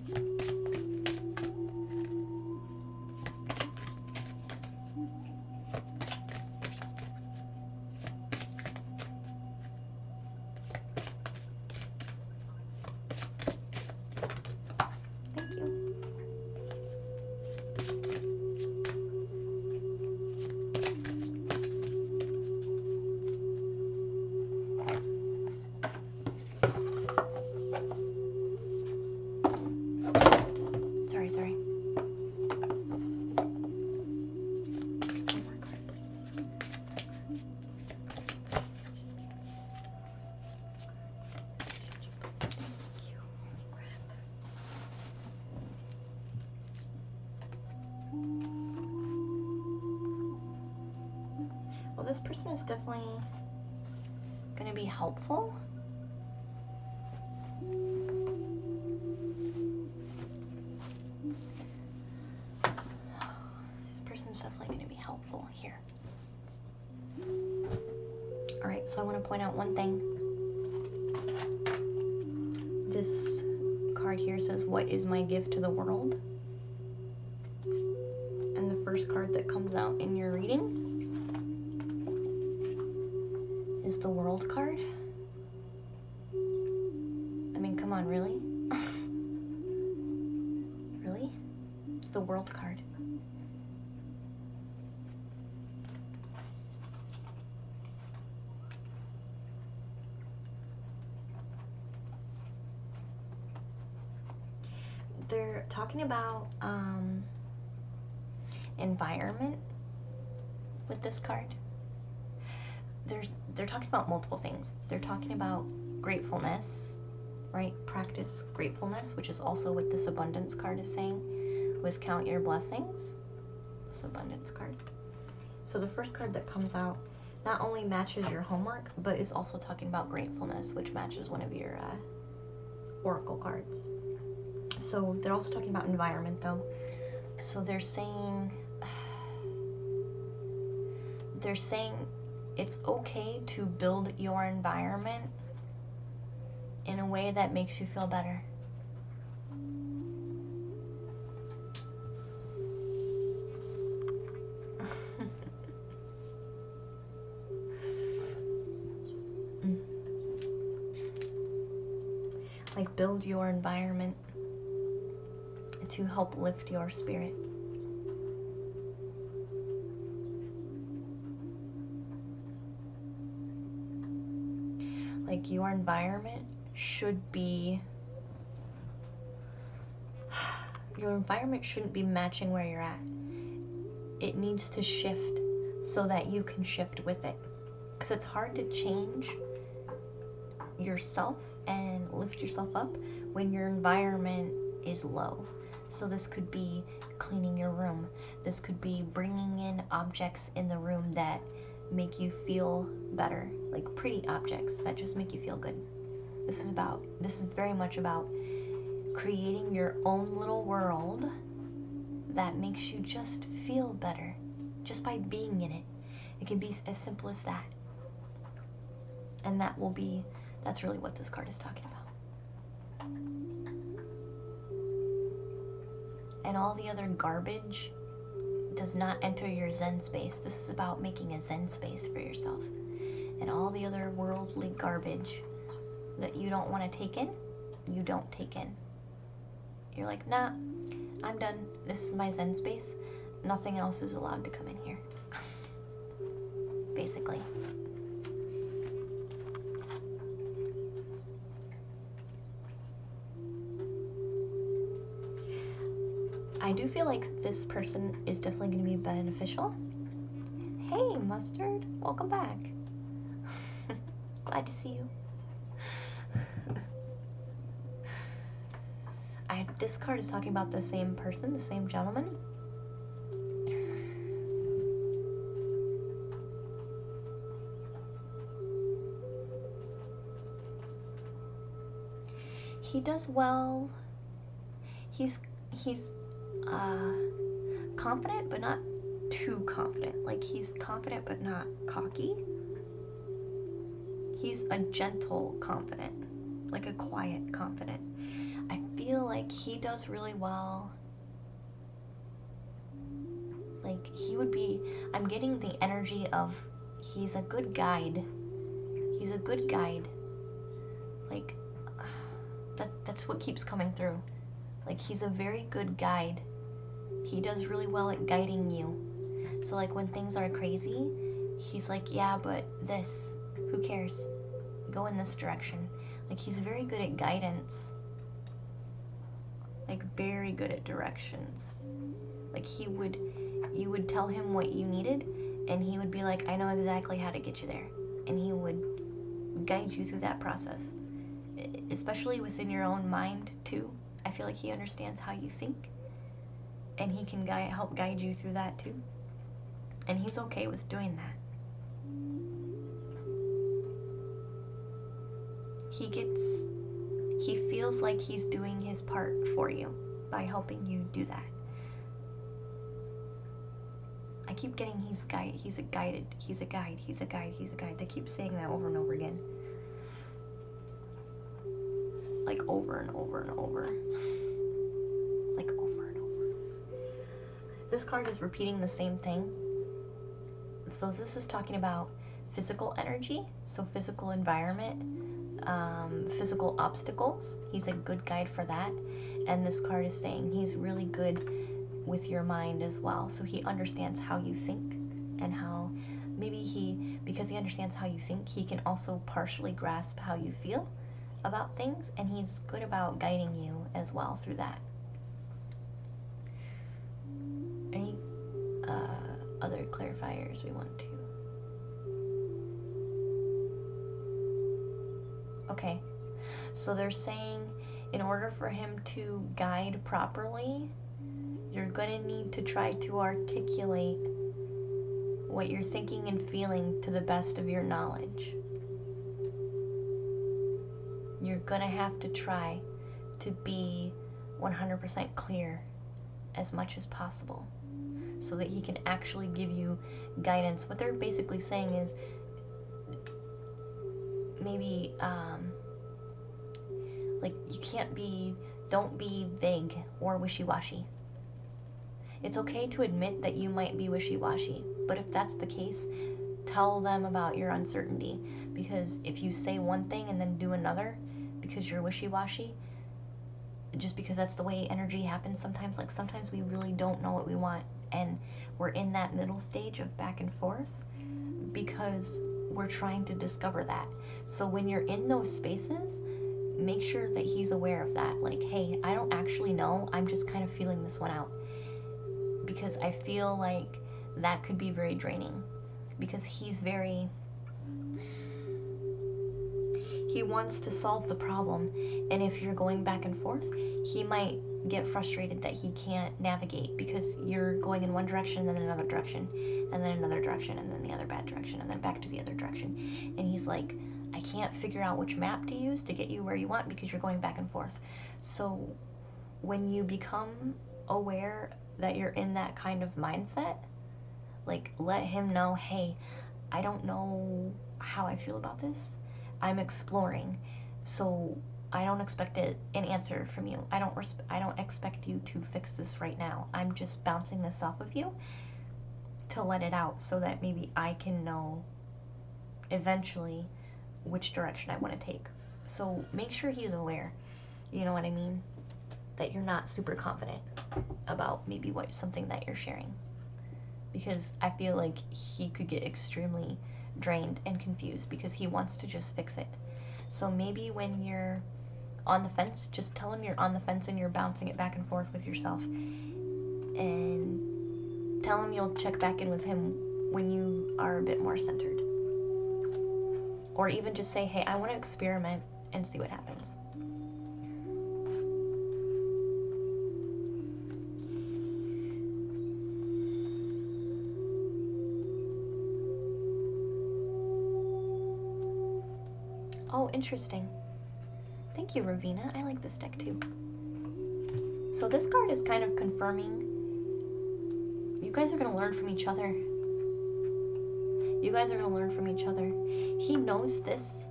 Thank you. Sorry. One more card, please. Thank you. Holy crap. Well, this person is definitely going to be helpful. This person's definitely going to be helpful here. All right, so I want to point out one thing. This card here says, "What is my gift to the world?" And the first card that comes out in your reading is the World card. I mean, come on, really? Really? It's the World card. They're talking about environment with this card. They're talking about multiple things. They're talking about gratefulness, right? Practice gratefulness, which is also what this abundance card is saying. with Count Your Blessings, this abundance card. So the first card that comes out not only matches your homework, but is also talking about gratefulness, which matches one of your oracle cards. So they're also talking about environment, though. So they're saying it's okay to build your environment in a way that makes you feel better. Like, build your environment to help lift your spirit. Like, your environment shouldn't be matching where you're at. It needs to shift so that you can shift with it. Because it's hard to change yourself and lift yourself up when your environment is low. So this could be cleaning your room. This could be bringing in objects in the room that make you feel better, like pretty objects that just make you feel good. This is very much about creating your own little world that makes you just feel better just by being in it. It can be as simple as that. And that's really what this card is talking about. And all the other garbage does not enter your Zen space. This is about making a Zen space for yourself. And all the other worldly garbage that you don't want to take in, you don't take in. You're like, nah, I'm done. This is my Zen space. Nothing else is allowed to come in here. Basically. I do feel like this person is definitely going to be beneficial. Hey, Mustard. Welcome back. Glad to see you. This card is talking about the same person, the same gentleman. He does well. He's confident, but not too confident. Like, he's confident, but not cocky. He's a gentle confident, like a quiet confident. I feel like he does really well. Like, I'm getting the energy of he's a good guide. He's a good guide. Like, that's what keeps coming through. Like, he's a very good guide. He does really well at guiding you. So, like, when things are crazy, he's like, yeah, but this, who cares? Go in this direction. Like, he's very good at guidance. Like, very good at directions. Like, you would tell him what you needed, and he would be like, I know exactly how to get you there. And he would guide you through that process. Especially within your own mind, too. I feel like he understands how you think. And he can help guide you through that, too. And he's okay with doing that. He feels like he's doing his part for you by helping you do that. I keep getting he's a guide. They keep saying that over and over again. Like, over and over and over. Like, over and over. This card is repeating the same thing. So this is talking about physical energy, so physical environment, physical obstacles. He's a good guide for that. And this card is saying he's really good with your mind as well. So he understands how you think, and how because he understands how you think, he can also partially grasp how you feel about things, and he's good about guiding you as well through that. Any other clarifiers we want to? Okay, so they're saying in order for him to guide properly, you're gonna need to try to articulate what you're thinking and feeling to the best of your knowledge. You're gonna have to try to be 100% clear as much as possible so that he can actually give you guidance. What they're basically saying is maybe like don't be vague or wishy-washy. It's okay to admit that you might be wishy-washy, but if that's the case, tell them about your uncertainty, because if you say one thing and then do another because you're wishy-washy, just because that's the way energy happens sometimes, like sometimes we really don't know what we want, and we're in that middle stage of back and forth because we're trying to discover that. So when you're in those spaces, make sure that he's aware of that. Like, hey, I don't actually know, I'm just kind of feeling this one out. Because I feel like that could be very draining. Because he wants to solve the problem. And if you're going back and forth, he might get frustrated that he can't navigate because you're going in one direction and then another direction and then another direction and then the other bad direction and then back to the other direction. And he's like, I can't figure out which map to use to get you where you want because you're going back and forth. So when you become aware that you're in that kind of mindset, like, let him know, hey, I don't know how I feel about this. I'm exploring. So I don't expect an answer from you. I don't expect you to fix this right now. I'm just bouncing this off of you to let it out so that maybe I can know eventually which direction I want to take. So make sure he's aware, you know what I mean? That you're not super confident about maybe something that you're sharing. Because I feel like he could get extremely drained and confused because he wants to just fix it. So maybe when you're on the fence, just tell him you're on the fence and you're bouncing it back and forth with yourself. And tell him you'll check back in with him when you are a bit more centered. Or even just say, hey, I want to experiment and see what happens. Oh, interesting. Thank you, Ravina. I like this deck too. So this card is kind of confirming you guys are going to learn from each other. You guys are going to learn from each other. He knows this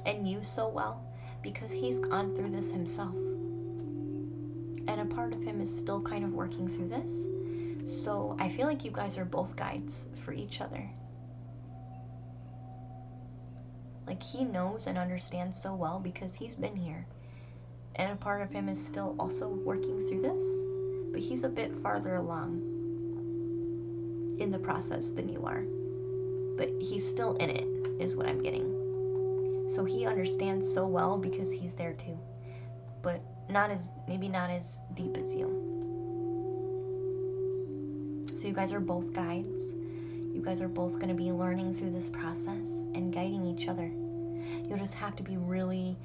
and you so well because he's gone through this himself. And a part of him is still kind of working through this. So I feel like you guys are both guides for each other. Like, he knows and understands so well because he's been here. And a part of him is still also working through this, but he's a bit farther along in the process than you are. But he's still in it, is what I'm getting. So he understands so well because he's there too. But maybe not as deep as you. So you guys are both guides. You guys are both going to be learning through this process and guiding each other. You'll just have to be really,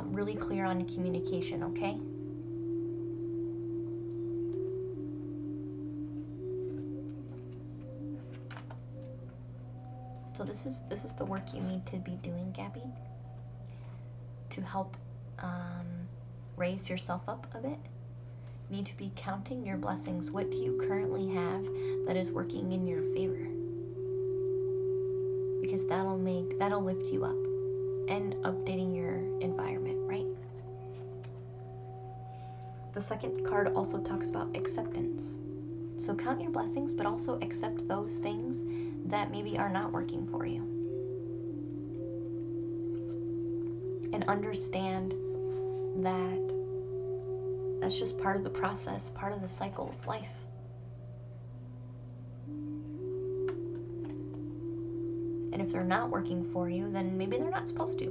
really clear on communication, okay? So this is the work you need to be doing, Gabby, to help raise yourself up a bit. You need to be counting your blessings. What do you currently have that is working in your favor? Because that'll lift you up, and updating your environment, right? The second card also talks about acceptance. So count your blessings, but also accept those things that maybe are not working for you. And understand that that's just part of the process, part of the cycle of life. And if they're not working for you, then maybe they're not supposed to.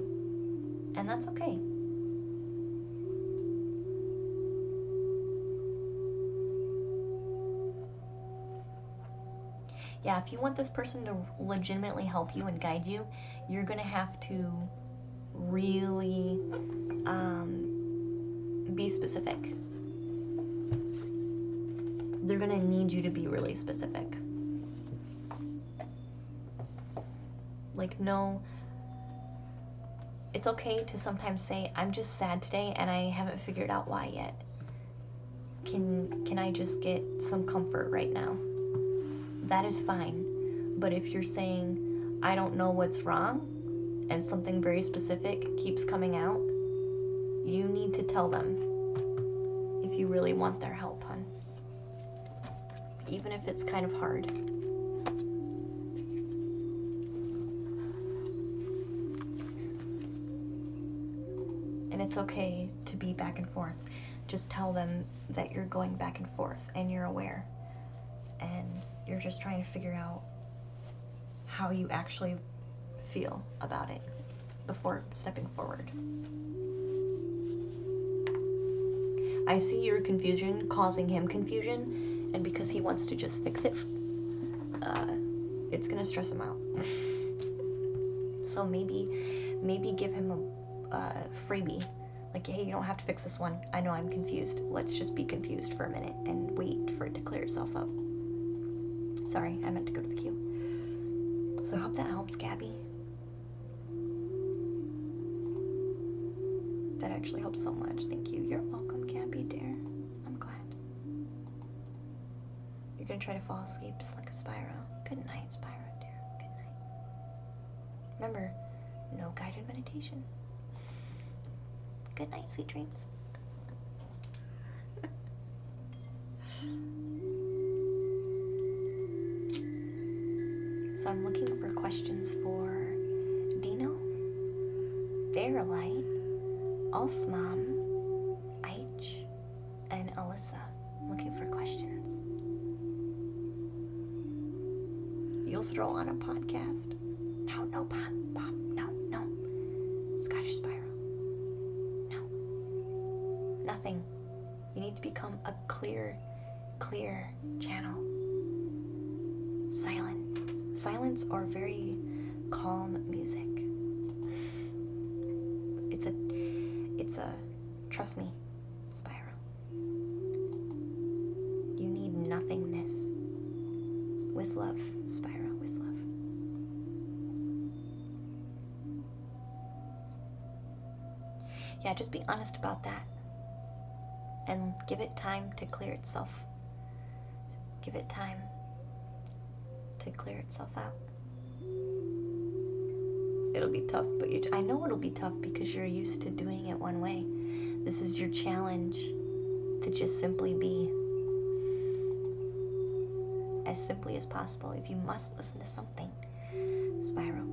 And that's okay. Yeah, if you want this person to legitimately help you and guide you, you're going to have to really be specific. they're gonna need you to be really specific. Like, no, it's okay to sometimes say, I'm just sad today and I haven't figured out why yet. Can I just get some comfort right now? That is fine. But if you're saying, I don't know what's wrong, and something very specific keeps coming out, you need to tell them if you really want their help, hon. Even if it's kind of hard. And it's okay to be back and forth. Just tell them that you're going back and forth and you're aware. And you're just trying to figure out how you actually feel about it before stepping forward. I see your confusion causing him confusion, and because he wants to just fix it, it's gonna stress him out. So maybe give him a freebie. Like, hey, you don't have to fix this one. I know I'm confused. Let's just be confused for a minute and wait for it to clear itself up. Sorry, I meant to go to the queue. So I hope that helps, Gabby. That actually helps so much. Thank you. You're welcome, Gabby, dear. I'm glad. You're gonna try to fall asleep just like a Spyro. Good night, Spyro, dear. Good night. Remember, no guided meditation. Good night, sweet dreams. So I'm looking for questions for Dino, Fairlight, Alsmom, Aich, and Alyssa. I'm looking for questions. You'll throw on a podcast? No, Bob, no. Scottish Spyro. No. Nothing. You need to become a clear channel. Silence or very calm music. It's a trust me, Spyro. You need nothingness. With love, Spyro, with love. Yeah, just be honest about that. And give it time to clear itself. Give it time to clear itself out. It'll be tough, but I know it'll be tough because you're used to doing it one way. This is your challenge to just simply be as simply as possible. If you must listen to something, Spyro,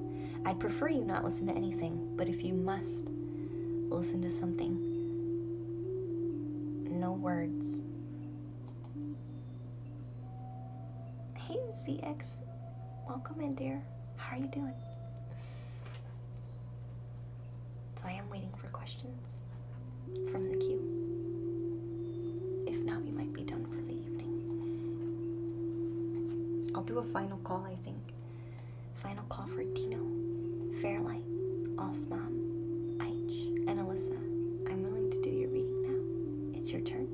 I'd prefer you not listen to anything, but if you must listen to something, no words. Hey, ZX, welcome in, dear. How are you doing? So I am waiting for questions from the queue. If not, we might be done for the evening. I'll do a final call, I think. Final call for Dino, Fairlight, Alsmom, Aich, and Alyssa. I'm willing to do your reading now. It's your turn.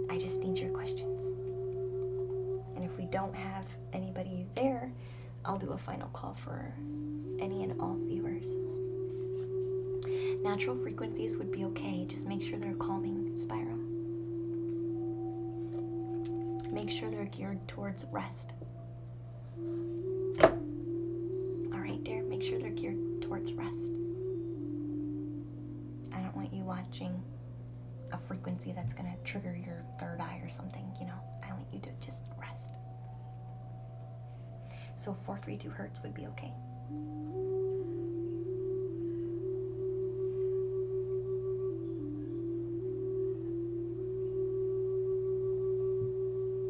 I just need your questions. And if we don't have anybody there, I'll do a final call for any and all viewers. Natural frequencies would be okay. Just make sure they're calming, Spyro. Make sure they're geared towards rest. Alright, dear, make sure they're geared towards rest. I don't want you watching a frequency that's gonna trigger your third eye or something, you know. I want you to just rest. So 432 hertz would be okay.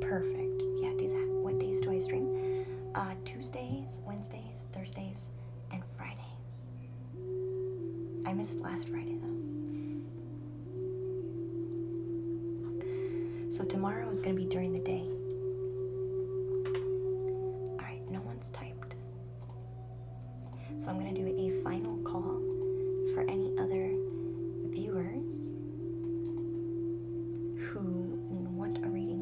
Perfect. Yeah, do that. What days do I stream? Tuesdays, Wednesdays, Thursdays, and Fridays. I missed last Friday though. So tomorrow is going to be during the day. Alright, no one's typed. So I'm going to do a final call for any other viewers who want a reading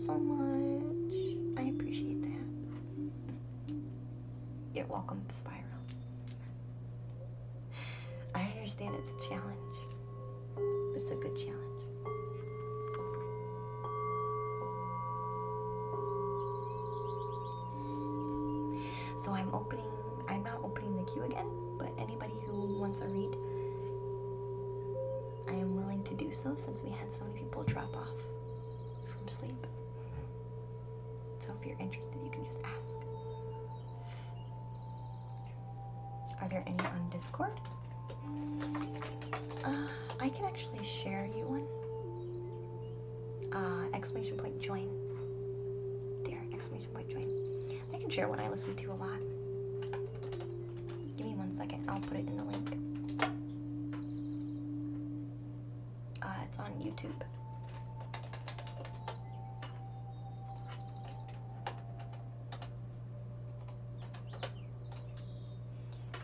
so much. I appreciate that. You're welcome, Spyro. I understand it's a challenge. It's a good challenge. So I'm not opening the queue again, but anybody who wants a read, I am willing to do so since we had so many people drop off from sleep. So if you're interested, you can just ask. Are there any on Discord? I can actually share you one. Exclamation point join. There, exclamation point join. I can share one I listen to a lot. Give me 1 second, I'll put it in the link. It's on YouTube.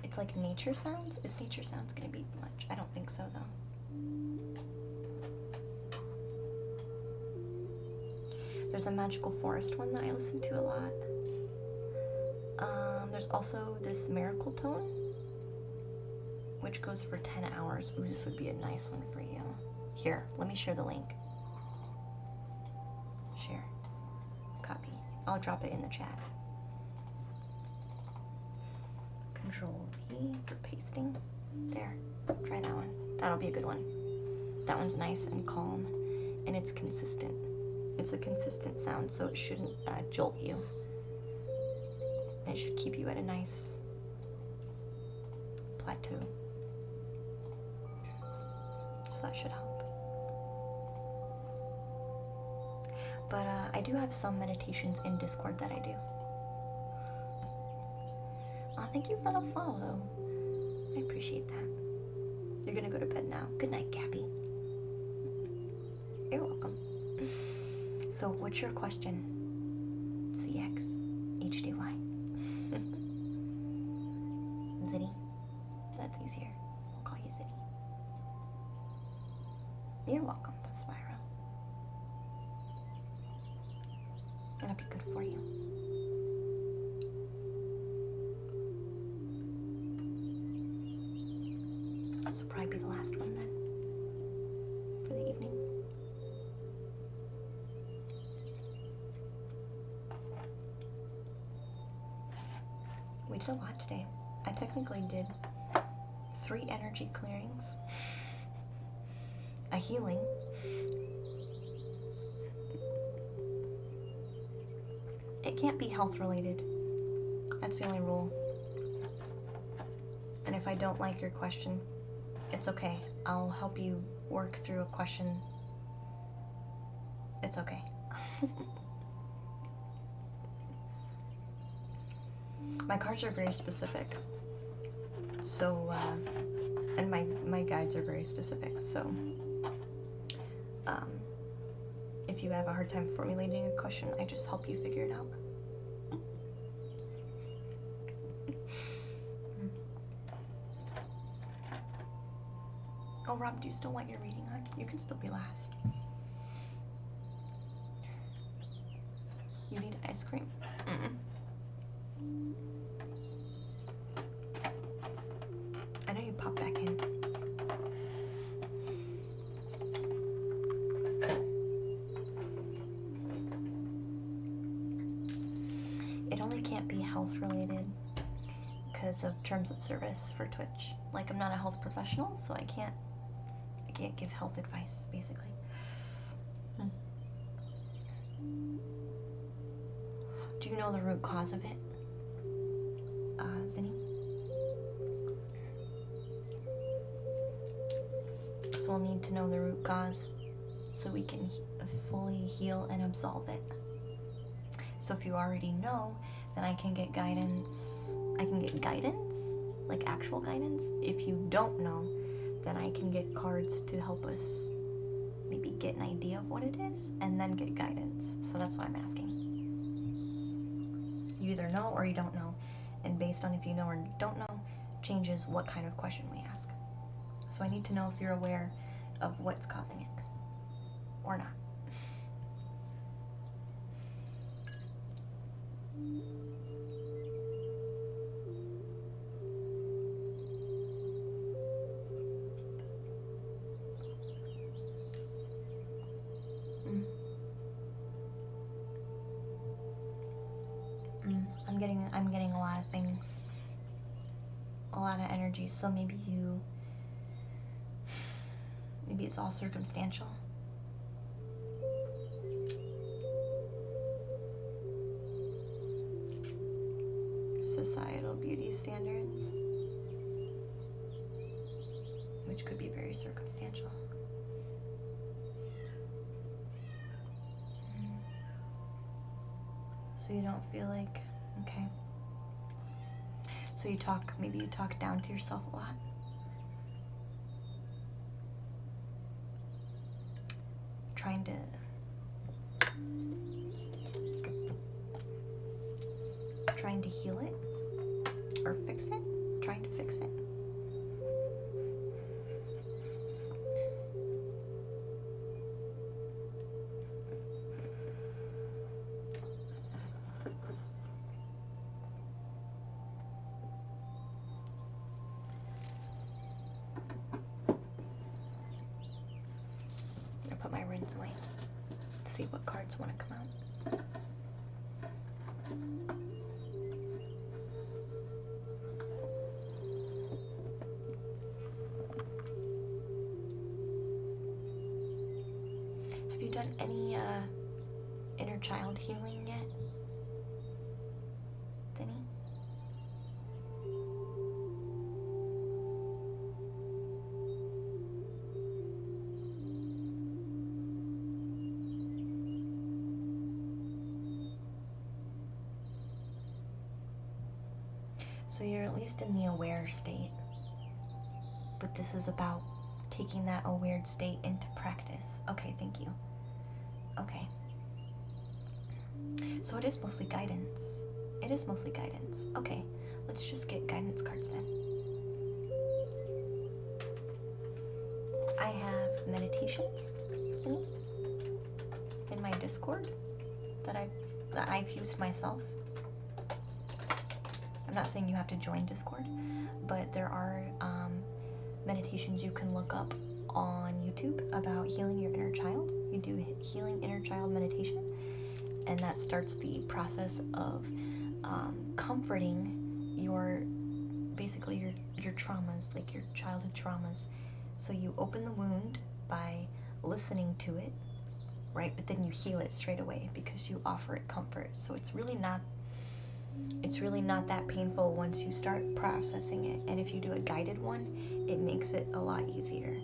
It's like nature sounds. Is nature sounds gonna be much? I don't think so though. There's a magical forest one that I listen to a lot. There's also this miracle tone, which goes for 10 hours. Ooh, this would be a nice one for you. Here, let me share the link. Share. Copy. I'll drop it in the chat. Control V for pasting. There. Try that one. That'll be a good one. That one's nice and calm, and it's consistent. It's a consistent sound, so it shouldn't jolt you. It should keep you at a nice plateau. So that should help. But I do have some meditations in Discord that I do. Thank you for the follow. I appreciate that. You're gonna go to bed now. Good night, Gabby. You're welcome. So, what's your question? CX HDY. Zitty. That's easier. I'll call you Zitty. You're welcome, Spyro. That'll be good for you. This will probably be the last one then, for the evening. We did a lot today. I technically did 3 energy clearings, a healing, it can't be health related. That's the only rule. And if I don't like your question, it's okay. I'll help you work through a question. It's okay. My cards are very specific. So, and my guides are very specific. So, if you have a hard time formulating a question, I just help you figure it out. Oh, Rob, do you still want your reading on? You can still be last. You need ice cream? I know you popped back in. It only can't be health related because of terms of service for Twitch. Like, I'm not a health professional, so I can't give health advice, basically. Do you know the root cause of it, Zinni? So we'll need to know the root cause so we can fully heal and absolve it. So if you already know, then I can get guidance. I can get guidance, like actual guidance. If you don't know, then I can get cards to help us maybe get an idea of what it is and then get guidance. So that's why I'm asking. You either know or you don't know, and based on if you know or don't know, changes what kind of question we ask. So I need to know if you're aware of what's causing it or not. I'm getting a lot of things, a lot of energy. So maybe it's all circumstantial. Societal beauty standards, which could be very circumstantial. So you don't feel like, okay. So maybe you talk down to yourself a lot. Trying to heal it or fix it, trying to fix it. I'll put my rinse away. Let's see what cards want to come out. Have you done any inner child healing yet, Denny? So you're at least in the aware state, but this is about taking that aware state into practice. Okay, thank you. Okay. So it is mostly guidance. It is mostly guidance. Okay, let's just get guidance cards then. I have meditations in my Discord that I've used myself. I'm not saying you have to join Discord, but there are meditations you can look up on YouTube about healing your inner child. You do healing inner child meditation, and that starts the process of comforting your traumas, like your childhood traumas. So you open the wound by listening to it, right? But then you heal it straight away because you offer it comfort. So it's really not that painful once you start processing it. And if you do a guided one, it makes it a lot easier.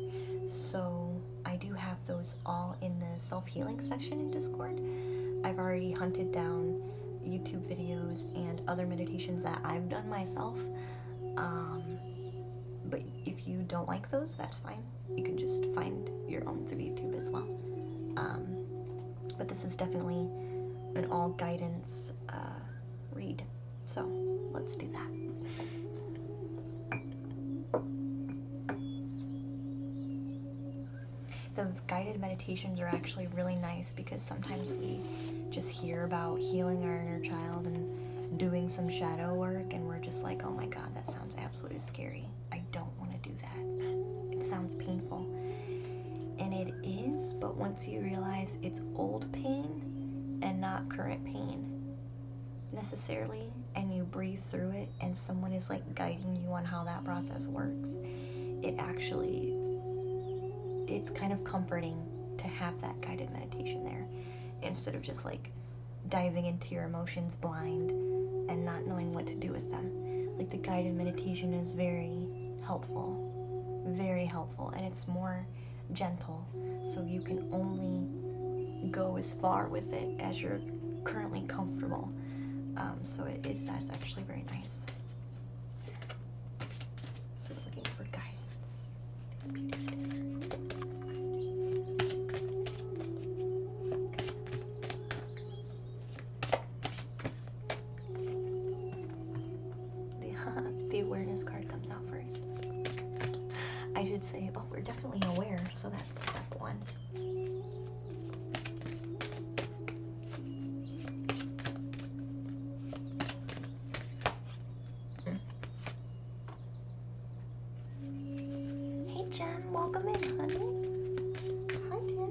So I do have those all in the self-healing section in Discord. I've already hunted down YouTube videos and other meditations that I've done myself. But if you don't like those, that's fine. You can just find your own through YouTube as well. But this is definitely an all guidance read. So let's do that. The guided meditations are actually really nice because sometimes we just hear about healing our inner child and doing some shadow work, and we're just like, oh my god, that sounds absolutely scary. I don't want to do that. It sounds painful. And it is, but once you realize it's old pain and not current pain necessarily, and you breathe through it and someone is like guiding you on how that process works, it's kind of comforting to have that guided meditation there instead of just like diving into your emotions blind and not knowing what to do with them. Like the guided meditation is very helpful, and it's more gentle, so you can only go as far with it as you're currently comfortable. So that's actually very nice. So looking for guidance. Beauty standards. The awareness card comes out first. I should say, oh, we're definitely aware, so that's step one. welcome in, honey. Hi, dear.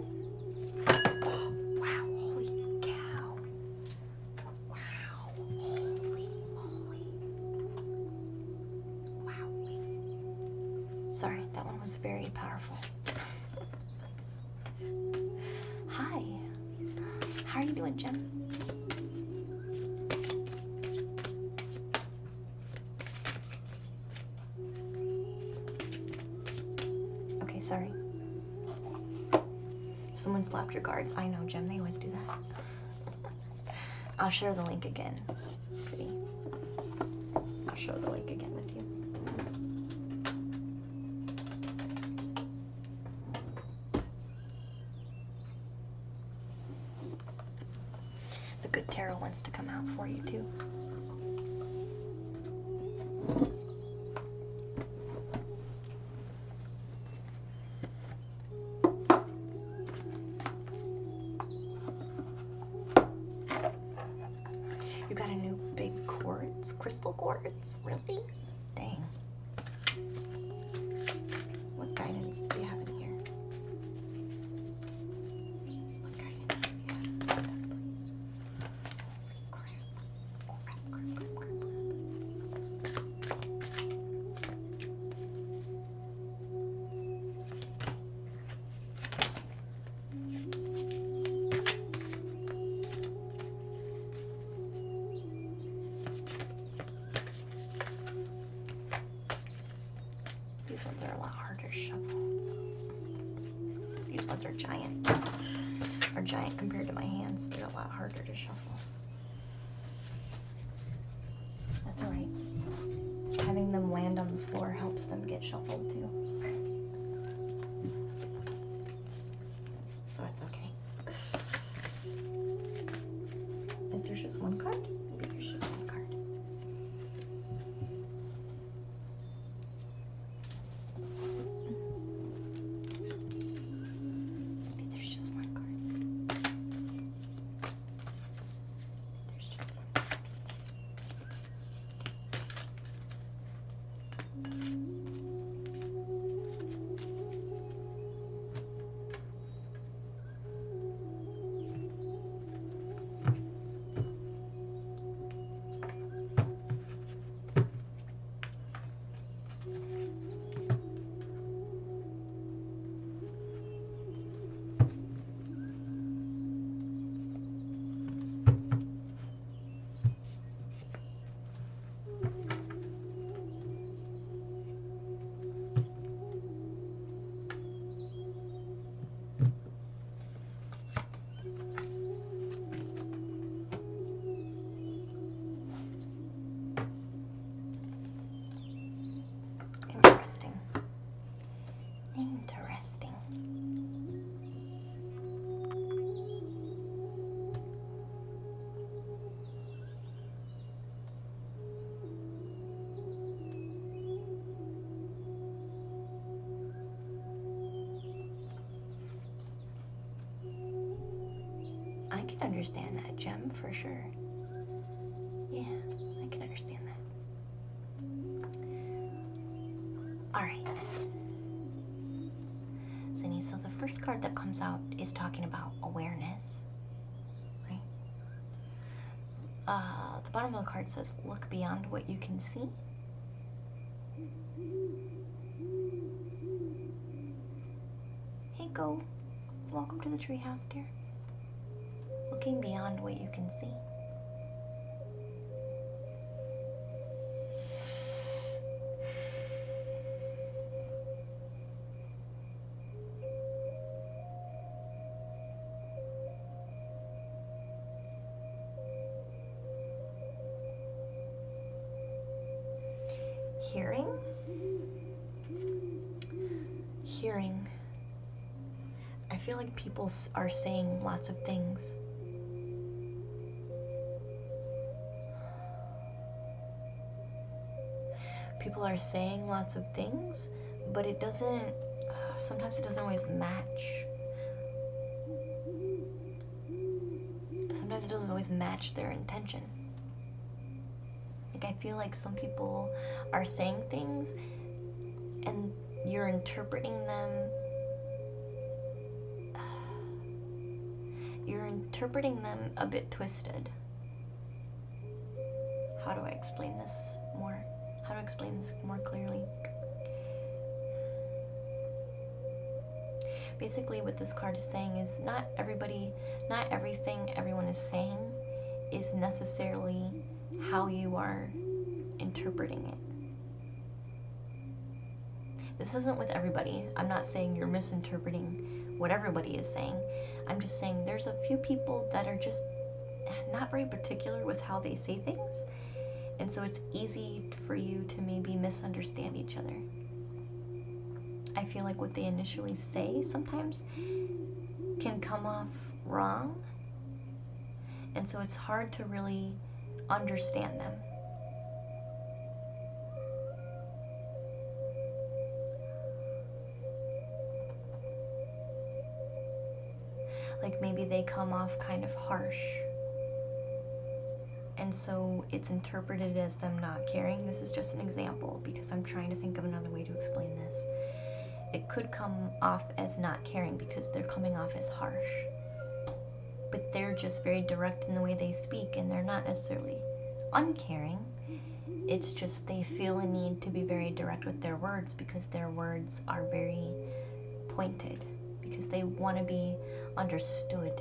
Wow, holy cow. Wow, holy moly. Wow. Sorry, that one was very powerful. Hi. How are you doing, Jem? Okay, sorry. Someone slapped your cards. I know, Jem. They always do that. I'll share the link again. See? I'll share the link again with you. The good tarot wants to come out for you, too. You got a new big quartz, crystal quartz? Really? Dang. What guidance do we have in here? What guidance do we have in this deck, please? Holy crap. Crap. These ones are a lot harder to shuffle. These ones are giant. Are giant compared to my hands. They're a lot harder to shuffle. That's alright. Having them land on the floor helps them get shuffled too. So it's okay. Is there just one card? Maybe there's just one card. Maybe there's just one card. There's just one card. Interesting. Interesting. I can understand that, Jem, for sure. Yeah, I can understand that. Alright. Zinni, so the first card that comes out is talking about awareness, right? The bottom of the card says, look beyond what you can see. Hey, Go. Welcome to the treehouse, dear. Looking beyond what you can see. Hearing? Hearing. I feel like people are saying lots of things. People are saying lots of things, but it doesn't, sometimes it doesn't always match. Sometimes it doesn't always match their intention. Like, I feel like some people are saying things and you're interpreting them. You're interpreting them a bit twisted. How do I explain this more? How to explain this more clearly? Basically, what this card is saying is not everything everyone is saying is necessarily how you are interpreting it. This isn't with everybody. I'm not saying you're misinterpreting what everybody is saying. I'm just saying there's a few people that are just not very particular with how they say things, and so it's easy for you to maybe misunderstand each other. I feel like what they initially say sometimes can come off wrong, and so it's hard to really understand them. Like maybe they come off kind of harsh, and so it's interpreted as them not caring. This is just an example because I'm trying to think of another way to explain this. It could come off as not caring because they're coming off as harsh, but they're just very direct in the way they speak, and they're not necessarily uncaring. It's just they feel a need to be very direct with their words because their words are very pointed, because they want to be understood.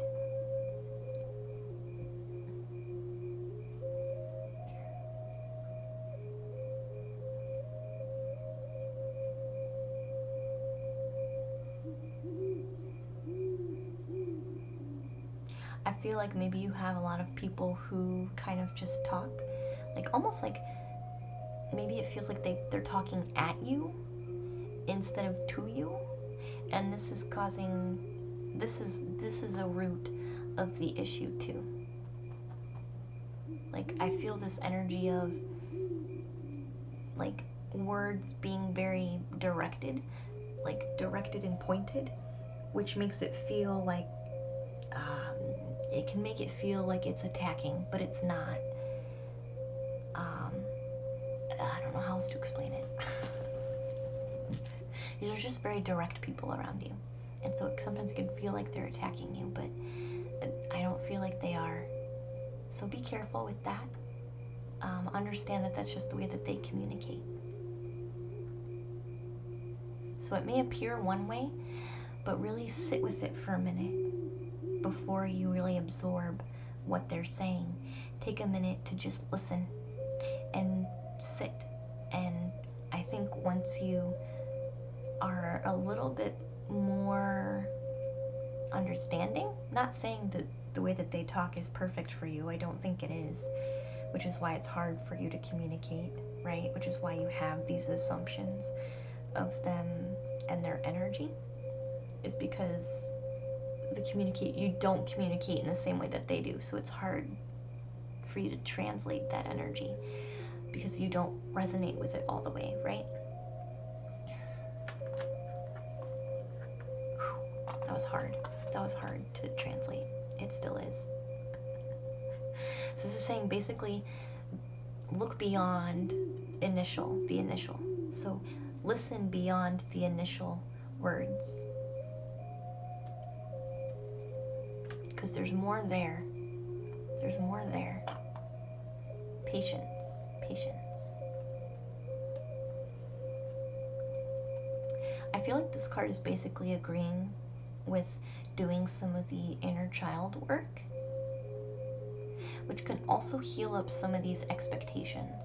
I feel like maybe you have a lot of people who kind of just talk, like almost like maybe it feels like they're talking at you instead of to you, and this is causing, this is a root of the issue too. Like I feel this energy of like words being very directed, like directed and pointed, which makes it feel like it can make it feel like it's attacking, but it's not. I don't know how else to explain it. These are just very direct people around you, and so sometimes it can feel like they're attacking you, but I don't feel like they are. So be careful with that. Understand that that's just the way that they communicate. So it may appear one way, but really sit with it for a minute before you really absorb what they're saying. Take a minute to just listen and sit. And I think once you are a little bit more understanding, not saying that the way that they talk is perfect for you, I don't think it is, which is why it's hard for you to communicate, right? Which is why you have these assumptions of them and their energy, is because you don't communicate in the same way that they do, so it's hard for you to translate that energy because you don't resonate with it all the way, right? That was hard. That was hard to translate. It still is. So this is saying basically look beyond the initial. So listen beyond the initial words, because there's more there. There's more there. Patience. I feel like this card is basically agreeing with doing some of the inner child work, which can also heal up some of these expectations,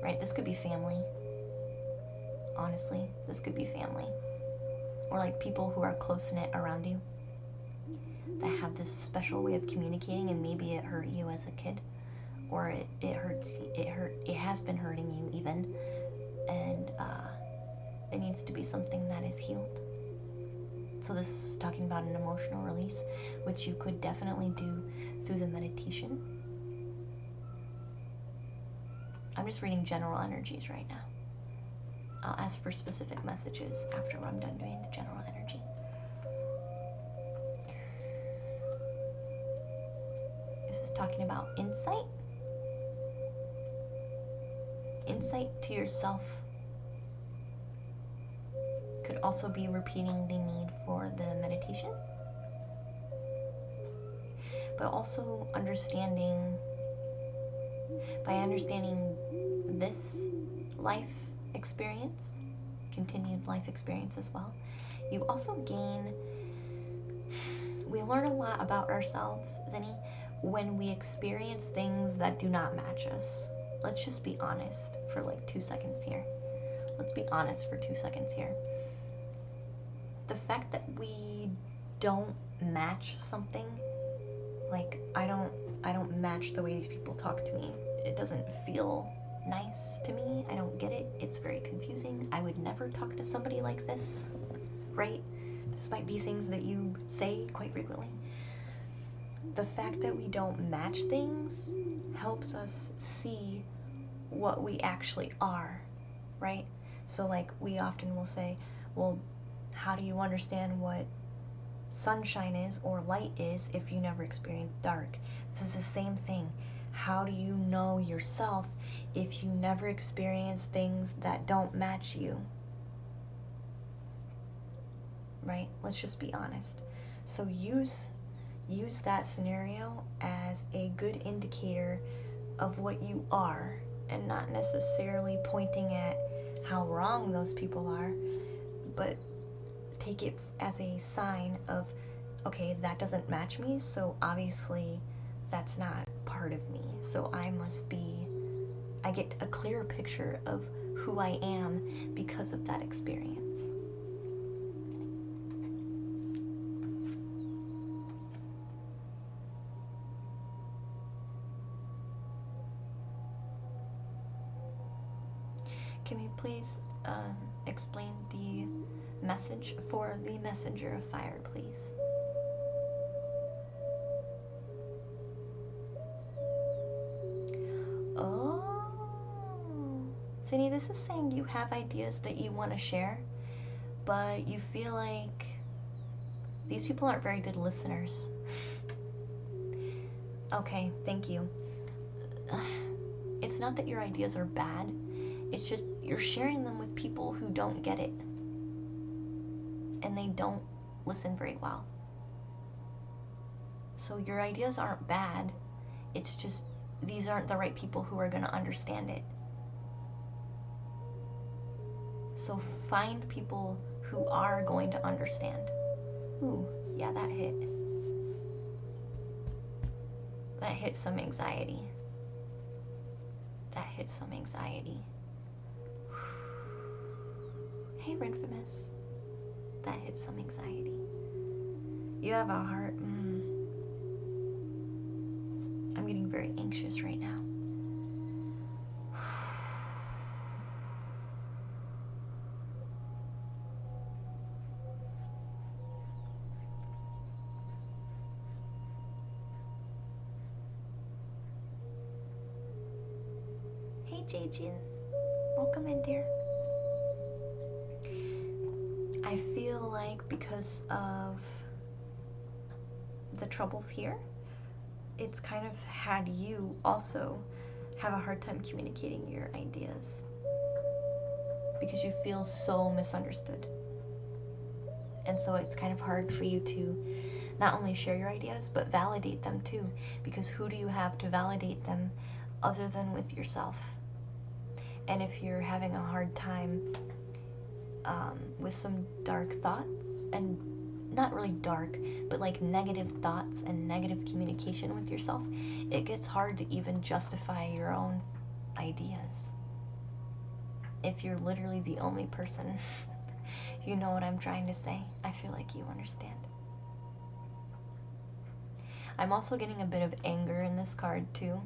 right? This could be family. Honestly, this could be family, or like people who are close-knit around you that have this special way of communicating, and maybe it hurt you as a kid, or it has been hurting you even, and it needs to be something that is healed. So this is talking about an emotional release, which you could definitely do through the meditation. I'm just reading general energies right now. I'll ask for specific messages after I'm done doing the general energy. This is talking about insight. Insight to yourself. Could also be repeating the need for the meditation, but also by understanding this life experience, continued life experience as well, you also we learn a lot about ourselves, Zinni, when we experience things that do not match us. Let's just be honest for like 2 seconds here. Let's be honest for 2 seconds here. The fact that we don't match something, like I don't match the way these people talk to me. It doesn't feel nice to me. I don't get it. It's very confusing. I would never talk to somebody like this, right? This might be things that you say quite frequently. The fact that we don't match things helps us see what we actually are, right? So like we often will say, well, how do you understand what sunshine is or light is if you never experienced dark? This is the same thing. How do you know yourself if you never experience things that don't match you? Right? Let's just be honest. So use that scenario as a good indicator of what you are, and not necessarily pointing at how wrong those people are, but take it as a sign of, okay, that doesn't match me, so obviously that's not part of me. So I get a clearer picture of who I am because of that experience. Can we please explain the message for the messenger of fire, please? Oh, Zinni, this is saying you have ideas that you want to share, but you feel like these people aren't very good listeners. Okay, thank you. It's not that your ideas are bad, it's just you're sharing them with people who don't get it, and they don't listen very well. So your ideas aren't bad, it's just these aren't the right people who are going to understand it. So find people who are going to understand. Ooh, yeah, that hit. That hit some anxiety. That hit some anxiety. Hey, Renfamous. That hit some anxiety. You have a heart. I'm getting very anxious right now. Hey, Jaejin. Welcome in, dear. I feel like because of the troubles here, it's kind of had you also have a hard time communicating your ideas because you feel so misunderstood. And so it's kind of hard for you to not only share your ideas, but validate them too, because who do you have to validate them other than with yourself? And if you're having a hard time with some dark thoughts, and not really dark, but like negative thoughts and negative communication with yourself, it gets hard to even justify your own ideas. If you're literally the only person, you know what I'm trying to say. I feel like you understand. I'm also getting a bit of anger in this card too.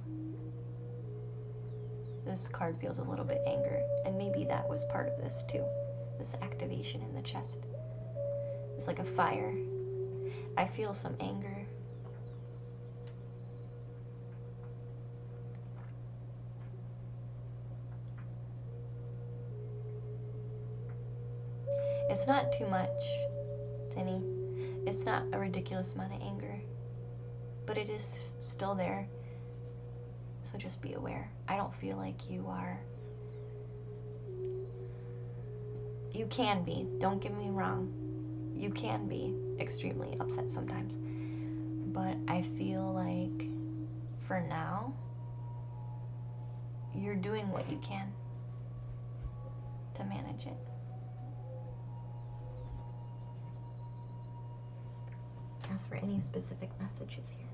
This card feels a little bit anger, and maybe that was part of this too. This activation in the chest. It's like a fire. I feel some anger. It's not too much, Zinni. It's not a ridiculous amount of anger, but it is still there. So just be aware. I don't feel like you are You can be. Don't get me wrong. You can be extremely upset sometimes. But I feel like for now, you're doing what you can to manage it. As for any specific messages here,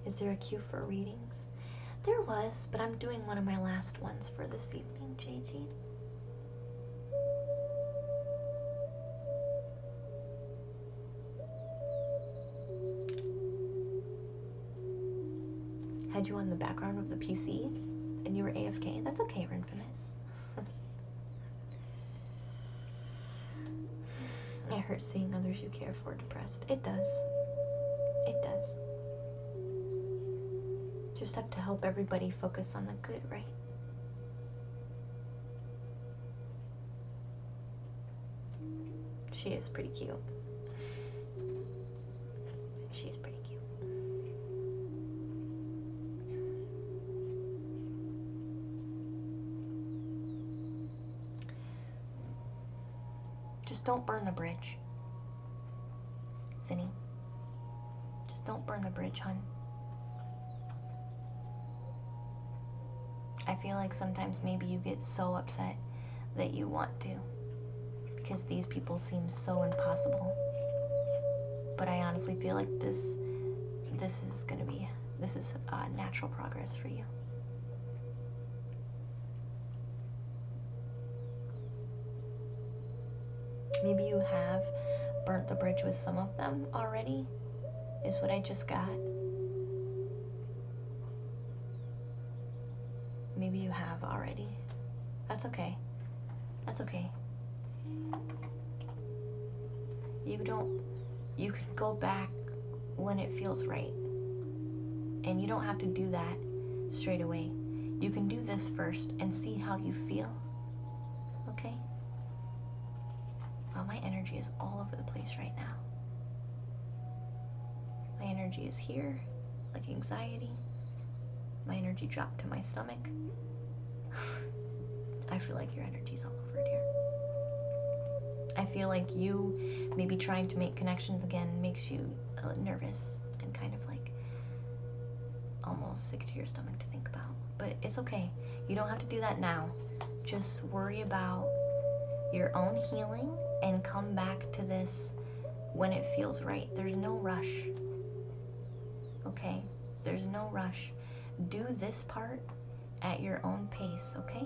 is there a cue for readings? There was, but I'm doing one of my last ones for this evening, JG. Had you on the background of the PC and you were AFK. That's okay, Renfinus. It hurts seeing others you care for depressed. It does. It does. Just have to help everybody focus on the good, right? She is pretty cute. She's pretty cute. Just don't burn the bridge. Zinni. Just don't burn the bridge, hun. I feel like sometimes maybe you get so upset that you want to, because these people seem so impossible. But I honestly feel like this is natural progress for you. Maybe you have burnt the bridge with some of them already, is what I just got. Maybe you have already. That's okay. That's okay. You can go back when it feels right. And you don't have to do that straight away. You can do this first and see how you feel. Okay? Wow, my energy is all over the place right now. My energy is here, like anxiety. My energy dropped to my stomach. I feel like your energy's all over, dear. I feel like you maybe trying to make connections again makes you nervous and kind of like almost sick to your stomach to think about. But it's okay. You don't have to do that now. Just worry about your own healing and come back to this when it feels right. There's no rush. Okay? There's no rush. Do this part at your own pace, okay?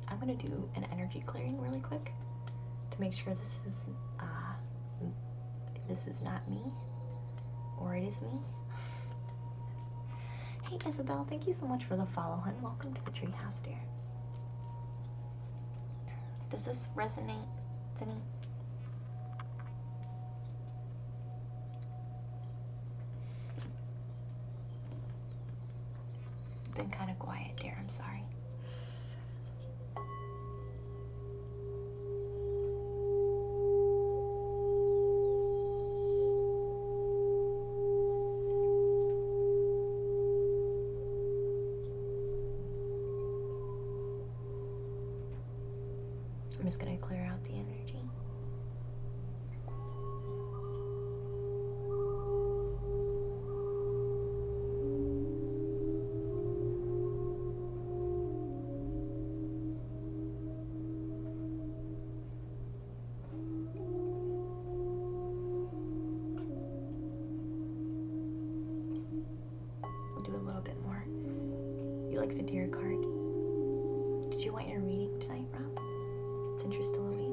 I'm gonna do an energy clearing really quick to make sure this is not me, or it is me. Hey Isabel, thank you so much for the follow, hun. Welcome to the treehouse, dear. Does this resonate, Zinni? You've been kind of quiet, dear. I'm sorry. I'm just gonna clear out the energy. We'll do a little bit more. You like the deer card? Did you want your reading tonight, Rob? Since you're still awake.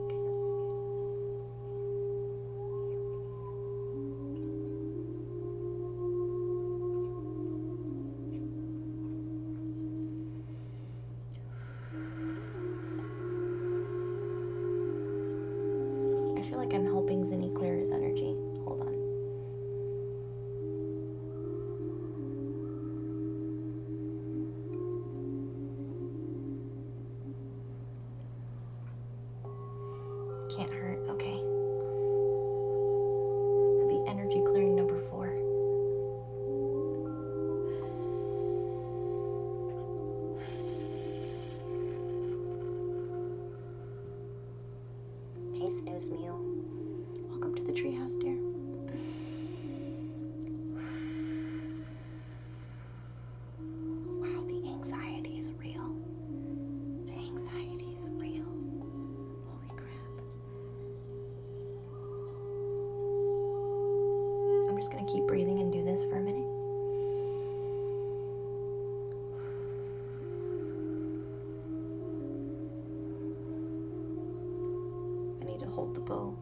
like I'm helping Zinni clear his energy. Hold on. Can't hurt. Okay. That'd be energy clearing number 4. Hey, Snooze Meal. Welcome to the treehouse, dear. Wow, the anxiety is real. The anxiety is real. Holy crap. I'm just gonna keep breathing and do this for a minute. I need to hold the bowl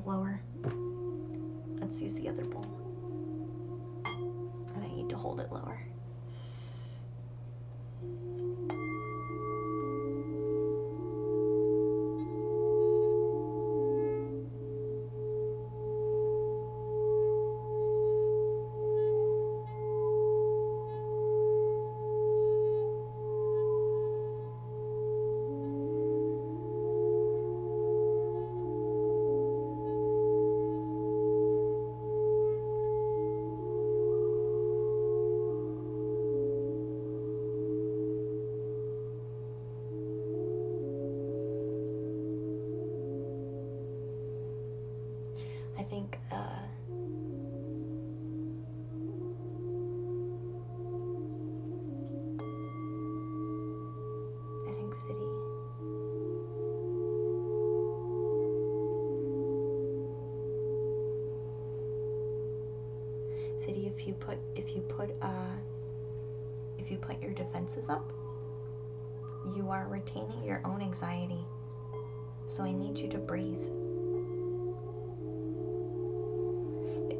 lower. Let's use the other bowl. And I need to hold it lower. I think City, if you put your defenses up, you are retaining your own anxiety. So I need you to breathe.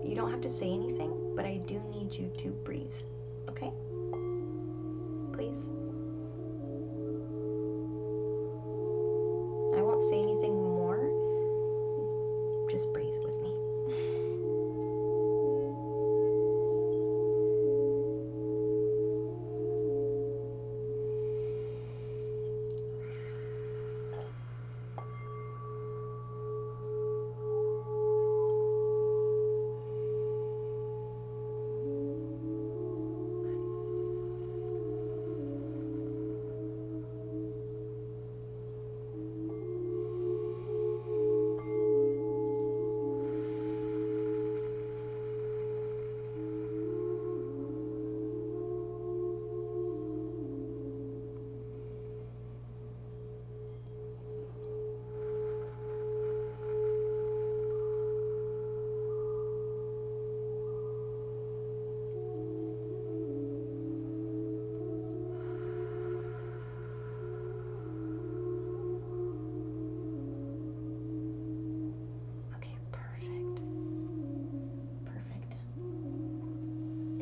You don't have to say anything, but I do need you to breathe. Okay? Please? I won't say anything more. Just breathe with me.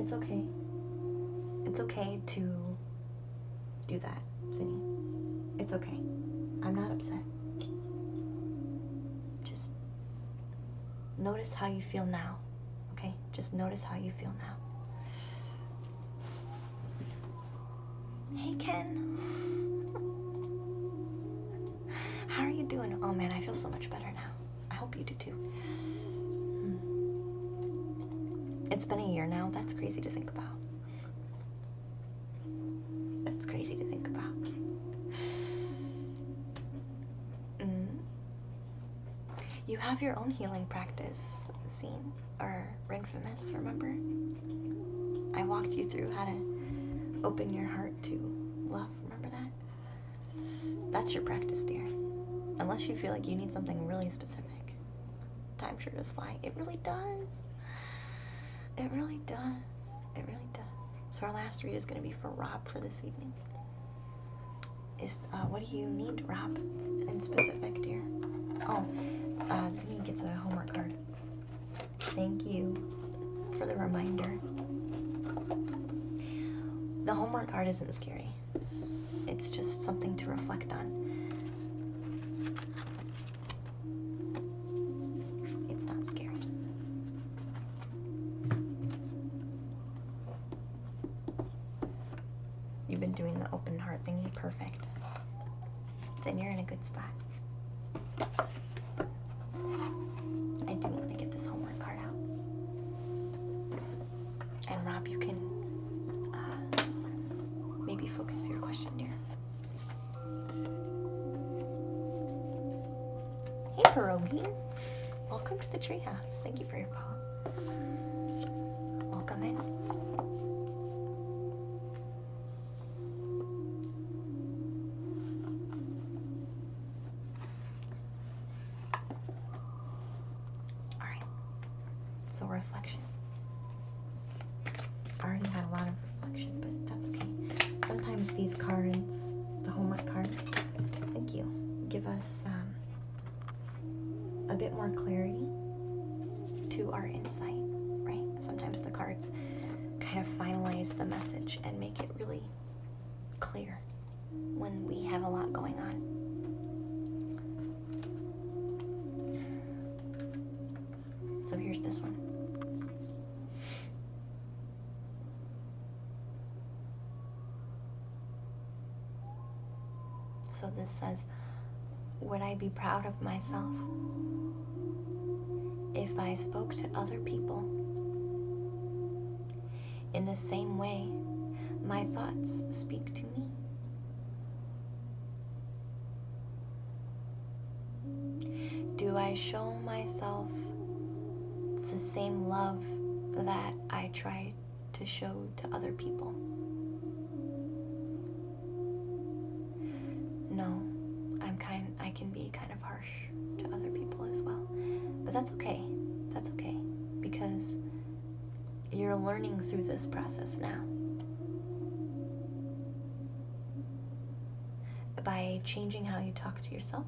It's okay. It's okay to do that, Zinni. It's okay. I'm not upset. Just notice how you feel now, okay? Just notice how you feel now. Hey, Ken. How are you doing? Oh man, I feel so much better now. I hope you do too. It's been a year now. That's crazy to think about. That's crazy to think about. You have your own healing practice, Zine, or Rinfamous, remember? I walked you through how to open your heart to love, remember that? That's your practice, dear. Unless you feel like you need something really specific. Time sure does fly. It really does. It really does. It really does. So our last read is going to be for Rob for this evening. What do you need, Rob, in specific, dear? Oh, Zinni gets a homework card. Thank you for the reminder. The homework card isn't scary. It's just something to reflect on. then you're in a good spot. I do want to get this homework card out. And Rob, you can maybe focus your question, dear. Hey, Pierogi. Welcome to the treehouse. Thank you for your follow. Welcome in. All right. So reflection. I already had a lot of reflection, but that's okay. Sometimes these cards, the homework cards, thank you, give us a bit more clarity to our insight, right? Sometimes the cards kind of finalize the message and make it really clear when we have a lot going on. So here's this one. So this says, would I be proud of myself if I spoke to other people in the same way my thoughts speak to me? Do I show myself the same love that I try to show to other people? No, I can be kind of harsh to other people as well. But that's okay. That's okay. Because you're learning through this process now. By changing how you talk to yourself,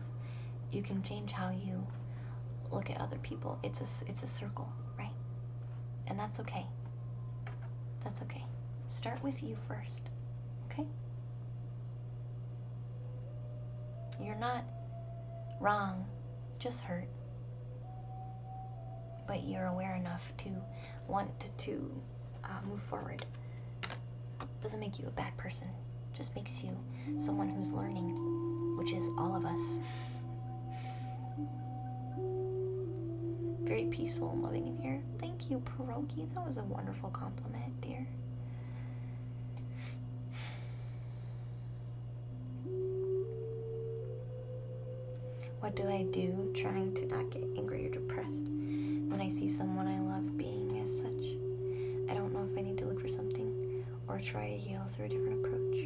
you can change how you look at other people. It's a circle, right? And that's okay. That's okay. Start with you first, okay? You're not wrong, just hurt. But you're aware enough to want to move forward. Doesn't make you a bad person. Just makes you someone who's learning, which is all of us. Very peaceful and loving in here. Thank you, Pierogi. That was a wonderful compliment, dear. What do I do trying to not get angry or depressed when I see someone I love being as such? I don't know if I need to look for something or try to heal through a different approach.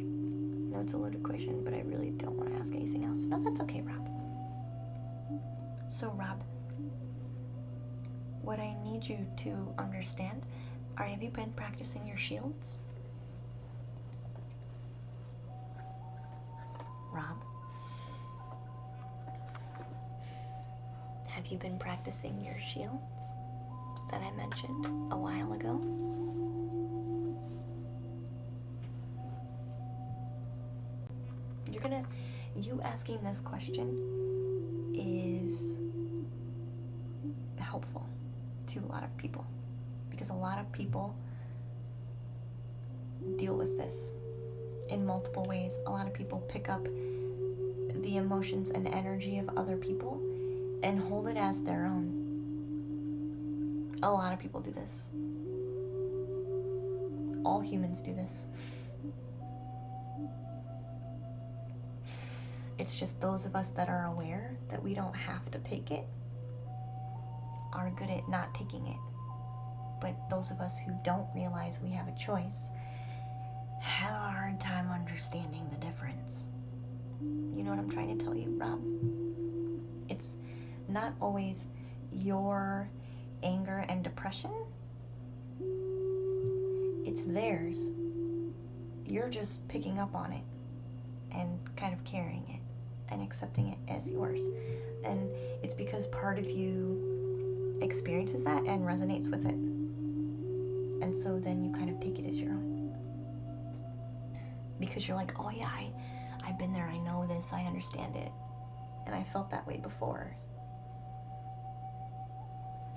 No, it's a loaded question, but I really don't want to ask anything else. No, that's okay, Rob. So, Rob, what I need you to understand have you been practicing your shields? Rob? Have you been practicing your shields that I mentioned a while ago? You asking this question is helpful to a lot of people because a lot of people deal with this in multiple ways. A lot of people pick up the emotions and energy of other people and hold it as their own. A lot of people do this. All humans do this. It's just those of us that are aware that we don't have to take it are good at not taking it. But those of us who don't realize we have a choice have a hard time understanding the difference. You know what I'm trying to tell you, Rob? It's not always your anger and depression. It's theirs. You're just picking up on it and kind of carrying it and accepting it as yours. And it's because part of you experiences that and resonates with it. And so then you kind of take it as your own. Because you're like, oh yeah, I've been there, I know this, I understand it. And I felt that way before.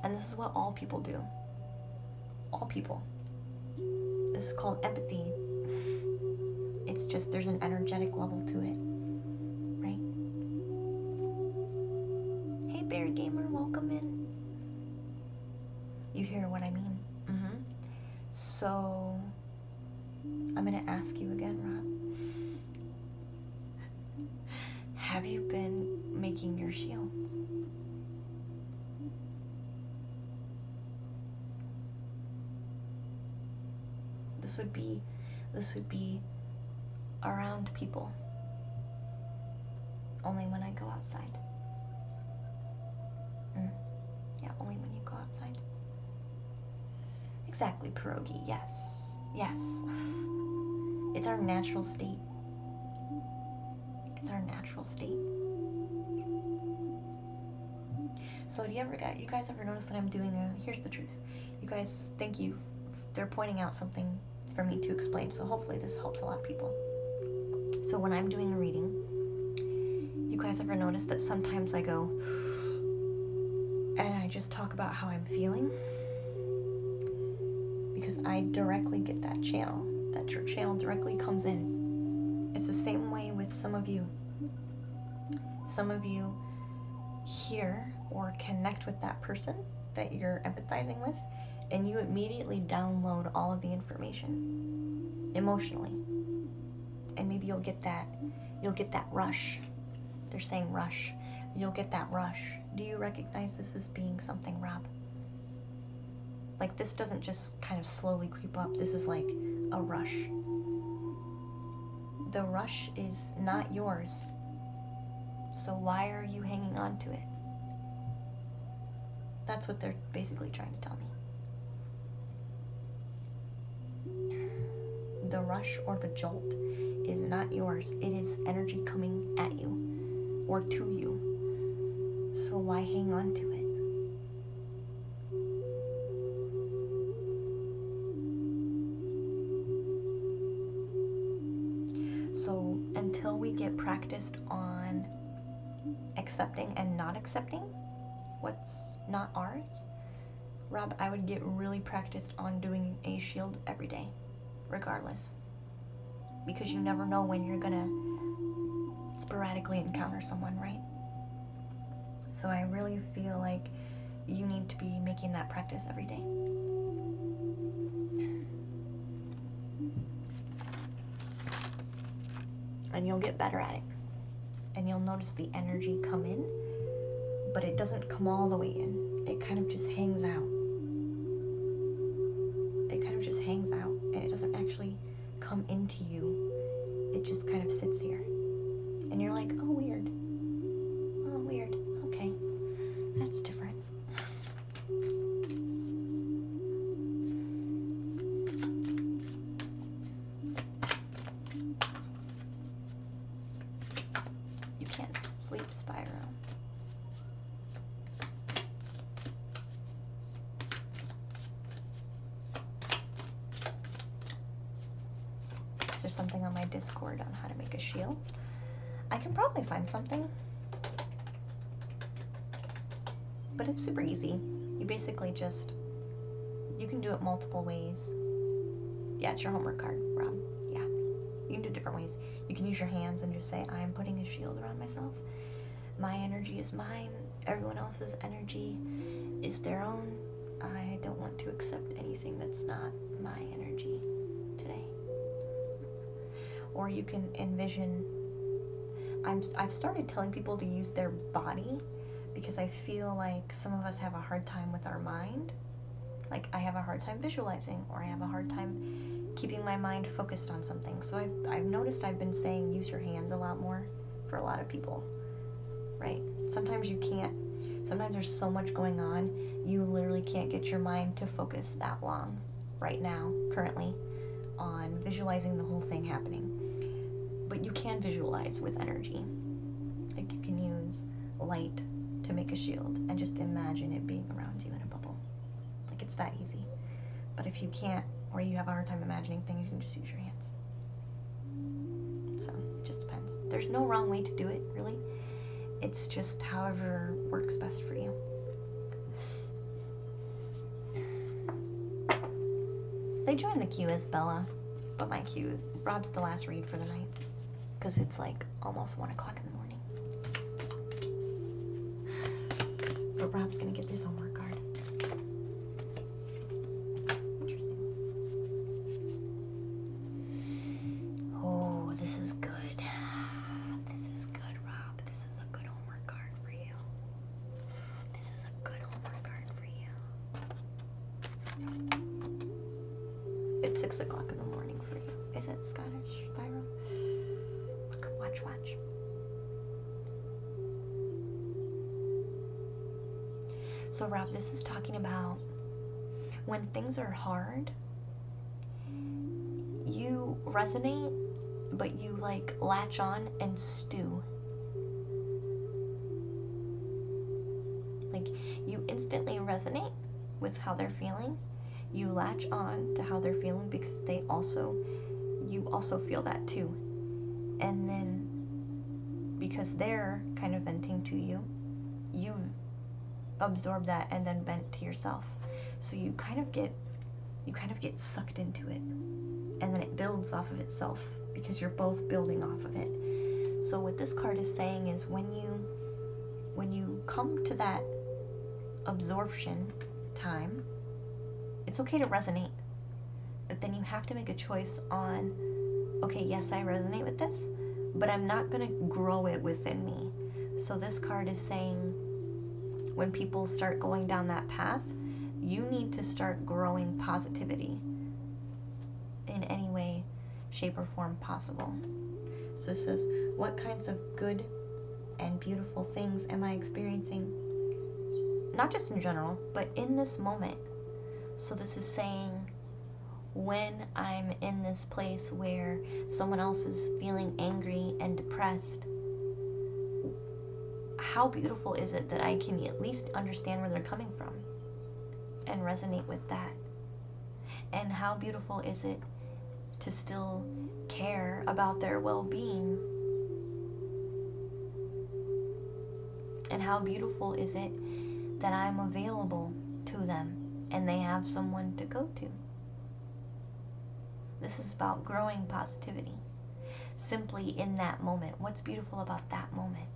And this is what all people do. All people. This is called empathy. It's just there's an energetic level to it, right? Bear Gamer, welcome in. You hear what I mean? So, I'm gonna ask you again, Rob. Have you been making your shields? This would be around people. Only when I go outside. Yeah, only when you go outside. Exactly, Pierogi. Yes. Yes. It's our natural state. It's our natural state. So do you guys ever notice when I'm doing here's the truth. You guys, thank you. They're pointing out something for me to explain, so hopefully this helps a lot of people. So when I'm doing a reading, you guys ever notice that sometimes I go and I just talk about how I'm feeling? Because I directly get that channel. That your channel directly comes in. It's the same way with some of you. Some of you hear or connect with that person that you're empathizing with, and you immediately download all of the information emotionally. And maybe you'll get that rush. They're saying rush. You'll get that rush. Do you recognize this as being something, Rob? Like, this doesn't just kind of slowly creep up. This is like a rush. The rush is not yours. So why are you hanging on to it? That's what they're basically trying to tell me. The rush or the jolt is not yours. It is energy coming at you or to you. So why hang on to it? So until we get practiced on accepting and not accepting what's not ours, Rob, I would get really practiced on doing a shield every day, regardless. Because you never know when you're gonna sporadically encounter someone, right? So I really feel like you need to be making that practice every day. And you'll get better at it. And you'll notice the energy come in, but it doesn't come all the way in. It kind of just hangs out. It kind of just hangs out, and it doesn't actually come into you. It just kind of sits here. And you're like, oh, weird. Oh, weird. Okay. That's different. You can't sleep, Spyro. There's something on my Discord on how to make a shield. I can probably find something, but it's super easy. You basically just, you can do it multiple ways. Yeah, it's your homework card, Rob. Yeah, you can do different ways. You can use your hands and just say, I'm putting a shield around myself. My energy is mine. Everyone else's energy is their own. I don't want to accept anything that's not my energy today. Or you can envision, I've started telling people to use their body because I feel like some of us have a hard time with our mind. Like, I have a hard time visualizing, or I have a hard time keeping my mind focused on something. So I've noticed I've been saying use your hands a lot more for a lot of people, right? Sometimes you can't, sometimes there's so much going on, you literally can't get your mind to focus that long right now, currently, on visualizing the whole thing happening. But you can visualize with energy. Like, you can use light to make a shield and just imagine it being around you in a bubble. Like, it's that easy. But if you can't, or you have a hard time imagining things, you can just use your hands. So it just depends. There's no wrong way to do it, really. It's just however works best for you. They joined the queue as Bella, but my queue, Rob's the last read for the night, because it's like almost 1 o'clock in the morning. But Rob's gonna get this homework card. Interesting. Oh, this is good. This is good, Rob. This is a good homework card for you. This is a good homework card for you. It's 6 o'clock in the morning for you. Is it Scottish, Thyra? Watch, watch. So Rob, this is talking about when things are hard, you resonate, but you like latch on and stew. Like you instantly resonate with how they're feeling. You latch on to how they're feeling because you also feel that too. And then because they're kind of venting to you, you absorb that and then vent to yourself. So you kind of get sucked into it, and then it builds off of itself because you're both building off of it. So what this card is saying is when you come to that absorption time, it's okay to resonate, but then you have to make a choice on, okay, yes, I resonate with this, but I'm not going to grow it within me. So this card is saying when people start going down that path, you need to start growing positivity in any way, shape, or form possible. So it says, what kinds of good and beautiful things am I experiencing? Not just in general, but in this moment. So this is saying, when I'm in this place where someone else is feeling angry and depressed, how beautiful is it that I can at least understand where they're coming from and resonate with that? And how beautiful is it to still care about their well-being? And how beautiful is it that I'm available to them and they have someone to go to? This is about growing positivity. Simply in that moment. What's beautiful about that moment?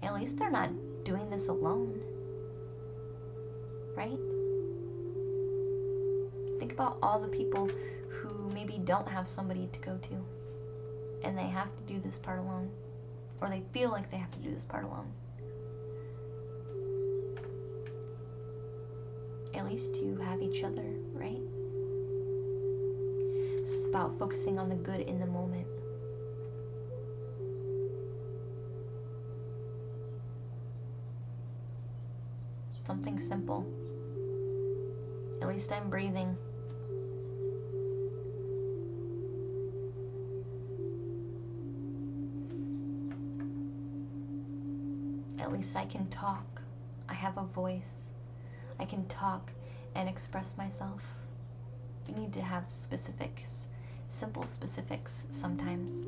At least they're not doing this alone, right? Think about all the people who maybe don't have somebody to go to, and they have to do this part alone, or they feel like they have to do this part alone. At least you have each other, right? It's about focusing on the good in the moment. Something simple. At least I'm breathing. At least I can talk. I have a voice. I can talk and express myself. You need to have specifics, simple specifics sometimes.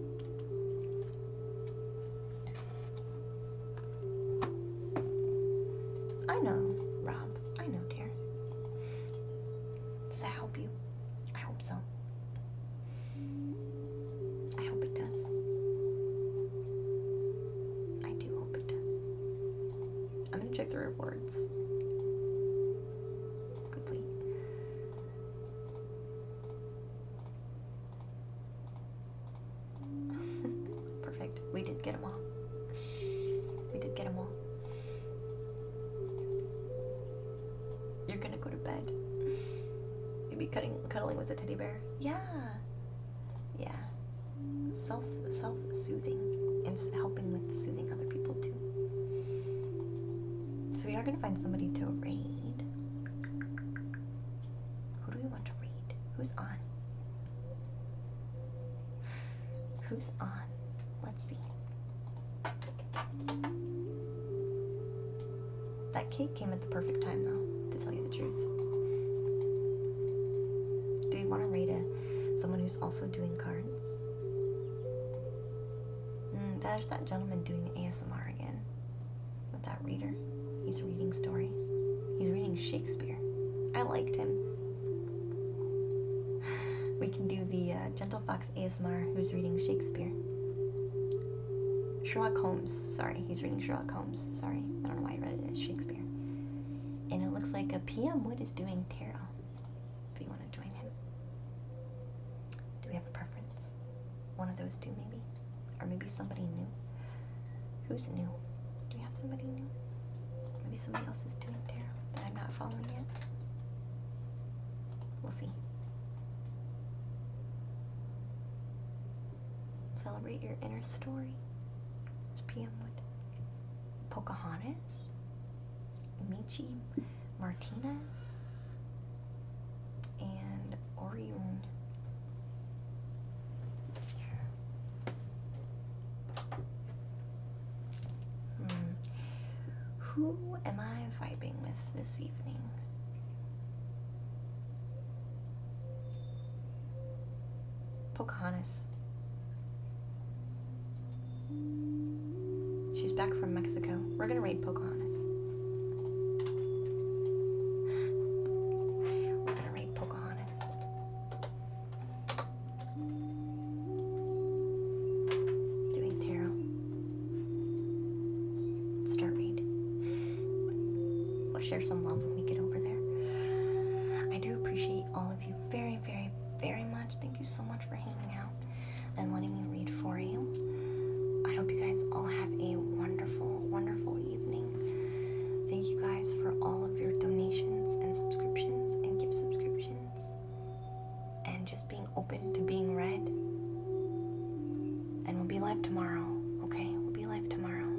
I know, Rob. I know, dear. Does that help you? I hope so. I hope it does. I do hope it does. I'm gonna check the rewards. Complete. Perfect. We did get them all. We did get them all. You're gonna go to bed. You'll be cuddling with a teddy bear. Yeah. Yeah. Self-soothing and helping with soothing other people too. So we are gonna find somebody to raid. Who do we want to raid? Who's on? Who's on? Let's see. That cake came at the perfect time though, to tell you the truth. Do you want to raid someone who's also doing cards? There's that gentleman doing ASMR again with that reader. He's reading stories. He's reading Shakespeare. I liked him. We can do the Gentle Fox ASMR who's reading Shakespeare. Sherlock Holmes. Sorry, he's reading Sherlock Holmes. Sorry, I don't know why I read it as Shakespeare. And it looks like a PM Wood is doing tarot. If you want to join him. Do we have a preference? One of those two, maybe? Or maybe somebody new? Who's new? Do you have somebody new? Maybe somebody else is doing tarot that I'm not following yet. We'll see. Celebrate your inner story. It's PM Wood. Pocahontas. Michi Martinez. And Orion. Who am I vibing with this evening? Pocahontas. She's back from Mexico. We're gonna raid Pocahontas. We're gonna raid Pocahontas. Doing tarot. Start raid. We'll share some love when we get over there. I do appreciate all of you very, very, very much. Thank you so much for hanging out and letting me read for you. I hope you guys all have a wonderful, wonderful evening. Thank you guys for all of your donations and subscriptions and gift subscriptions and just being open to being read. And we'll be live tomorrow, okay? We'll be live tomorrow.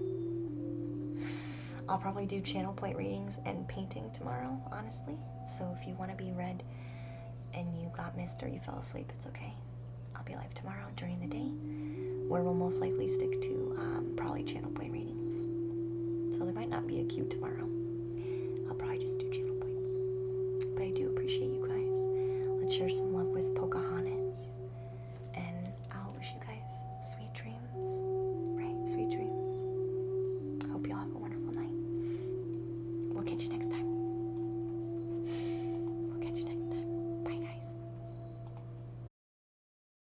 I'll probably do channel point readings and painting tomorrow, honestly. So if you want to be read and you got missed or you fell asleep, it's okay. I'll be live tomorrow during the day, where we'll most likely stick to probably channel point readings. So there might not be a queue tomorrow.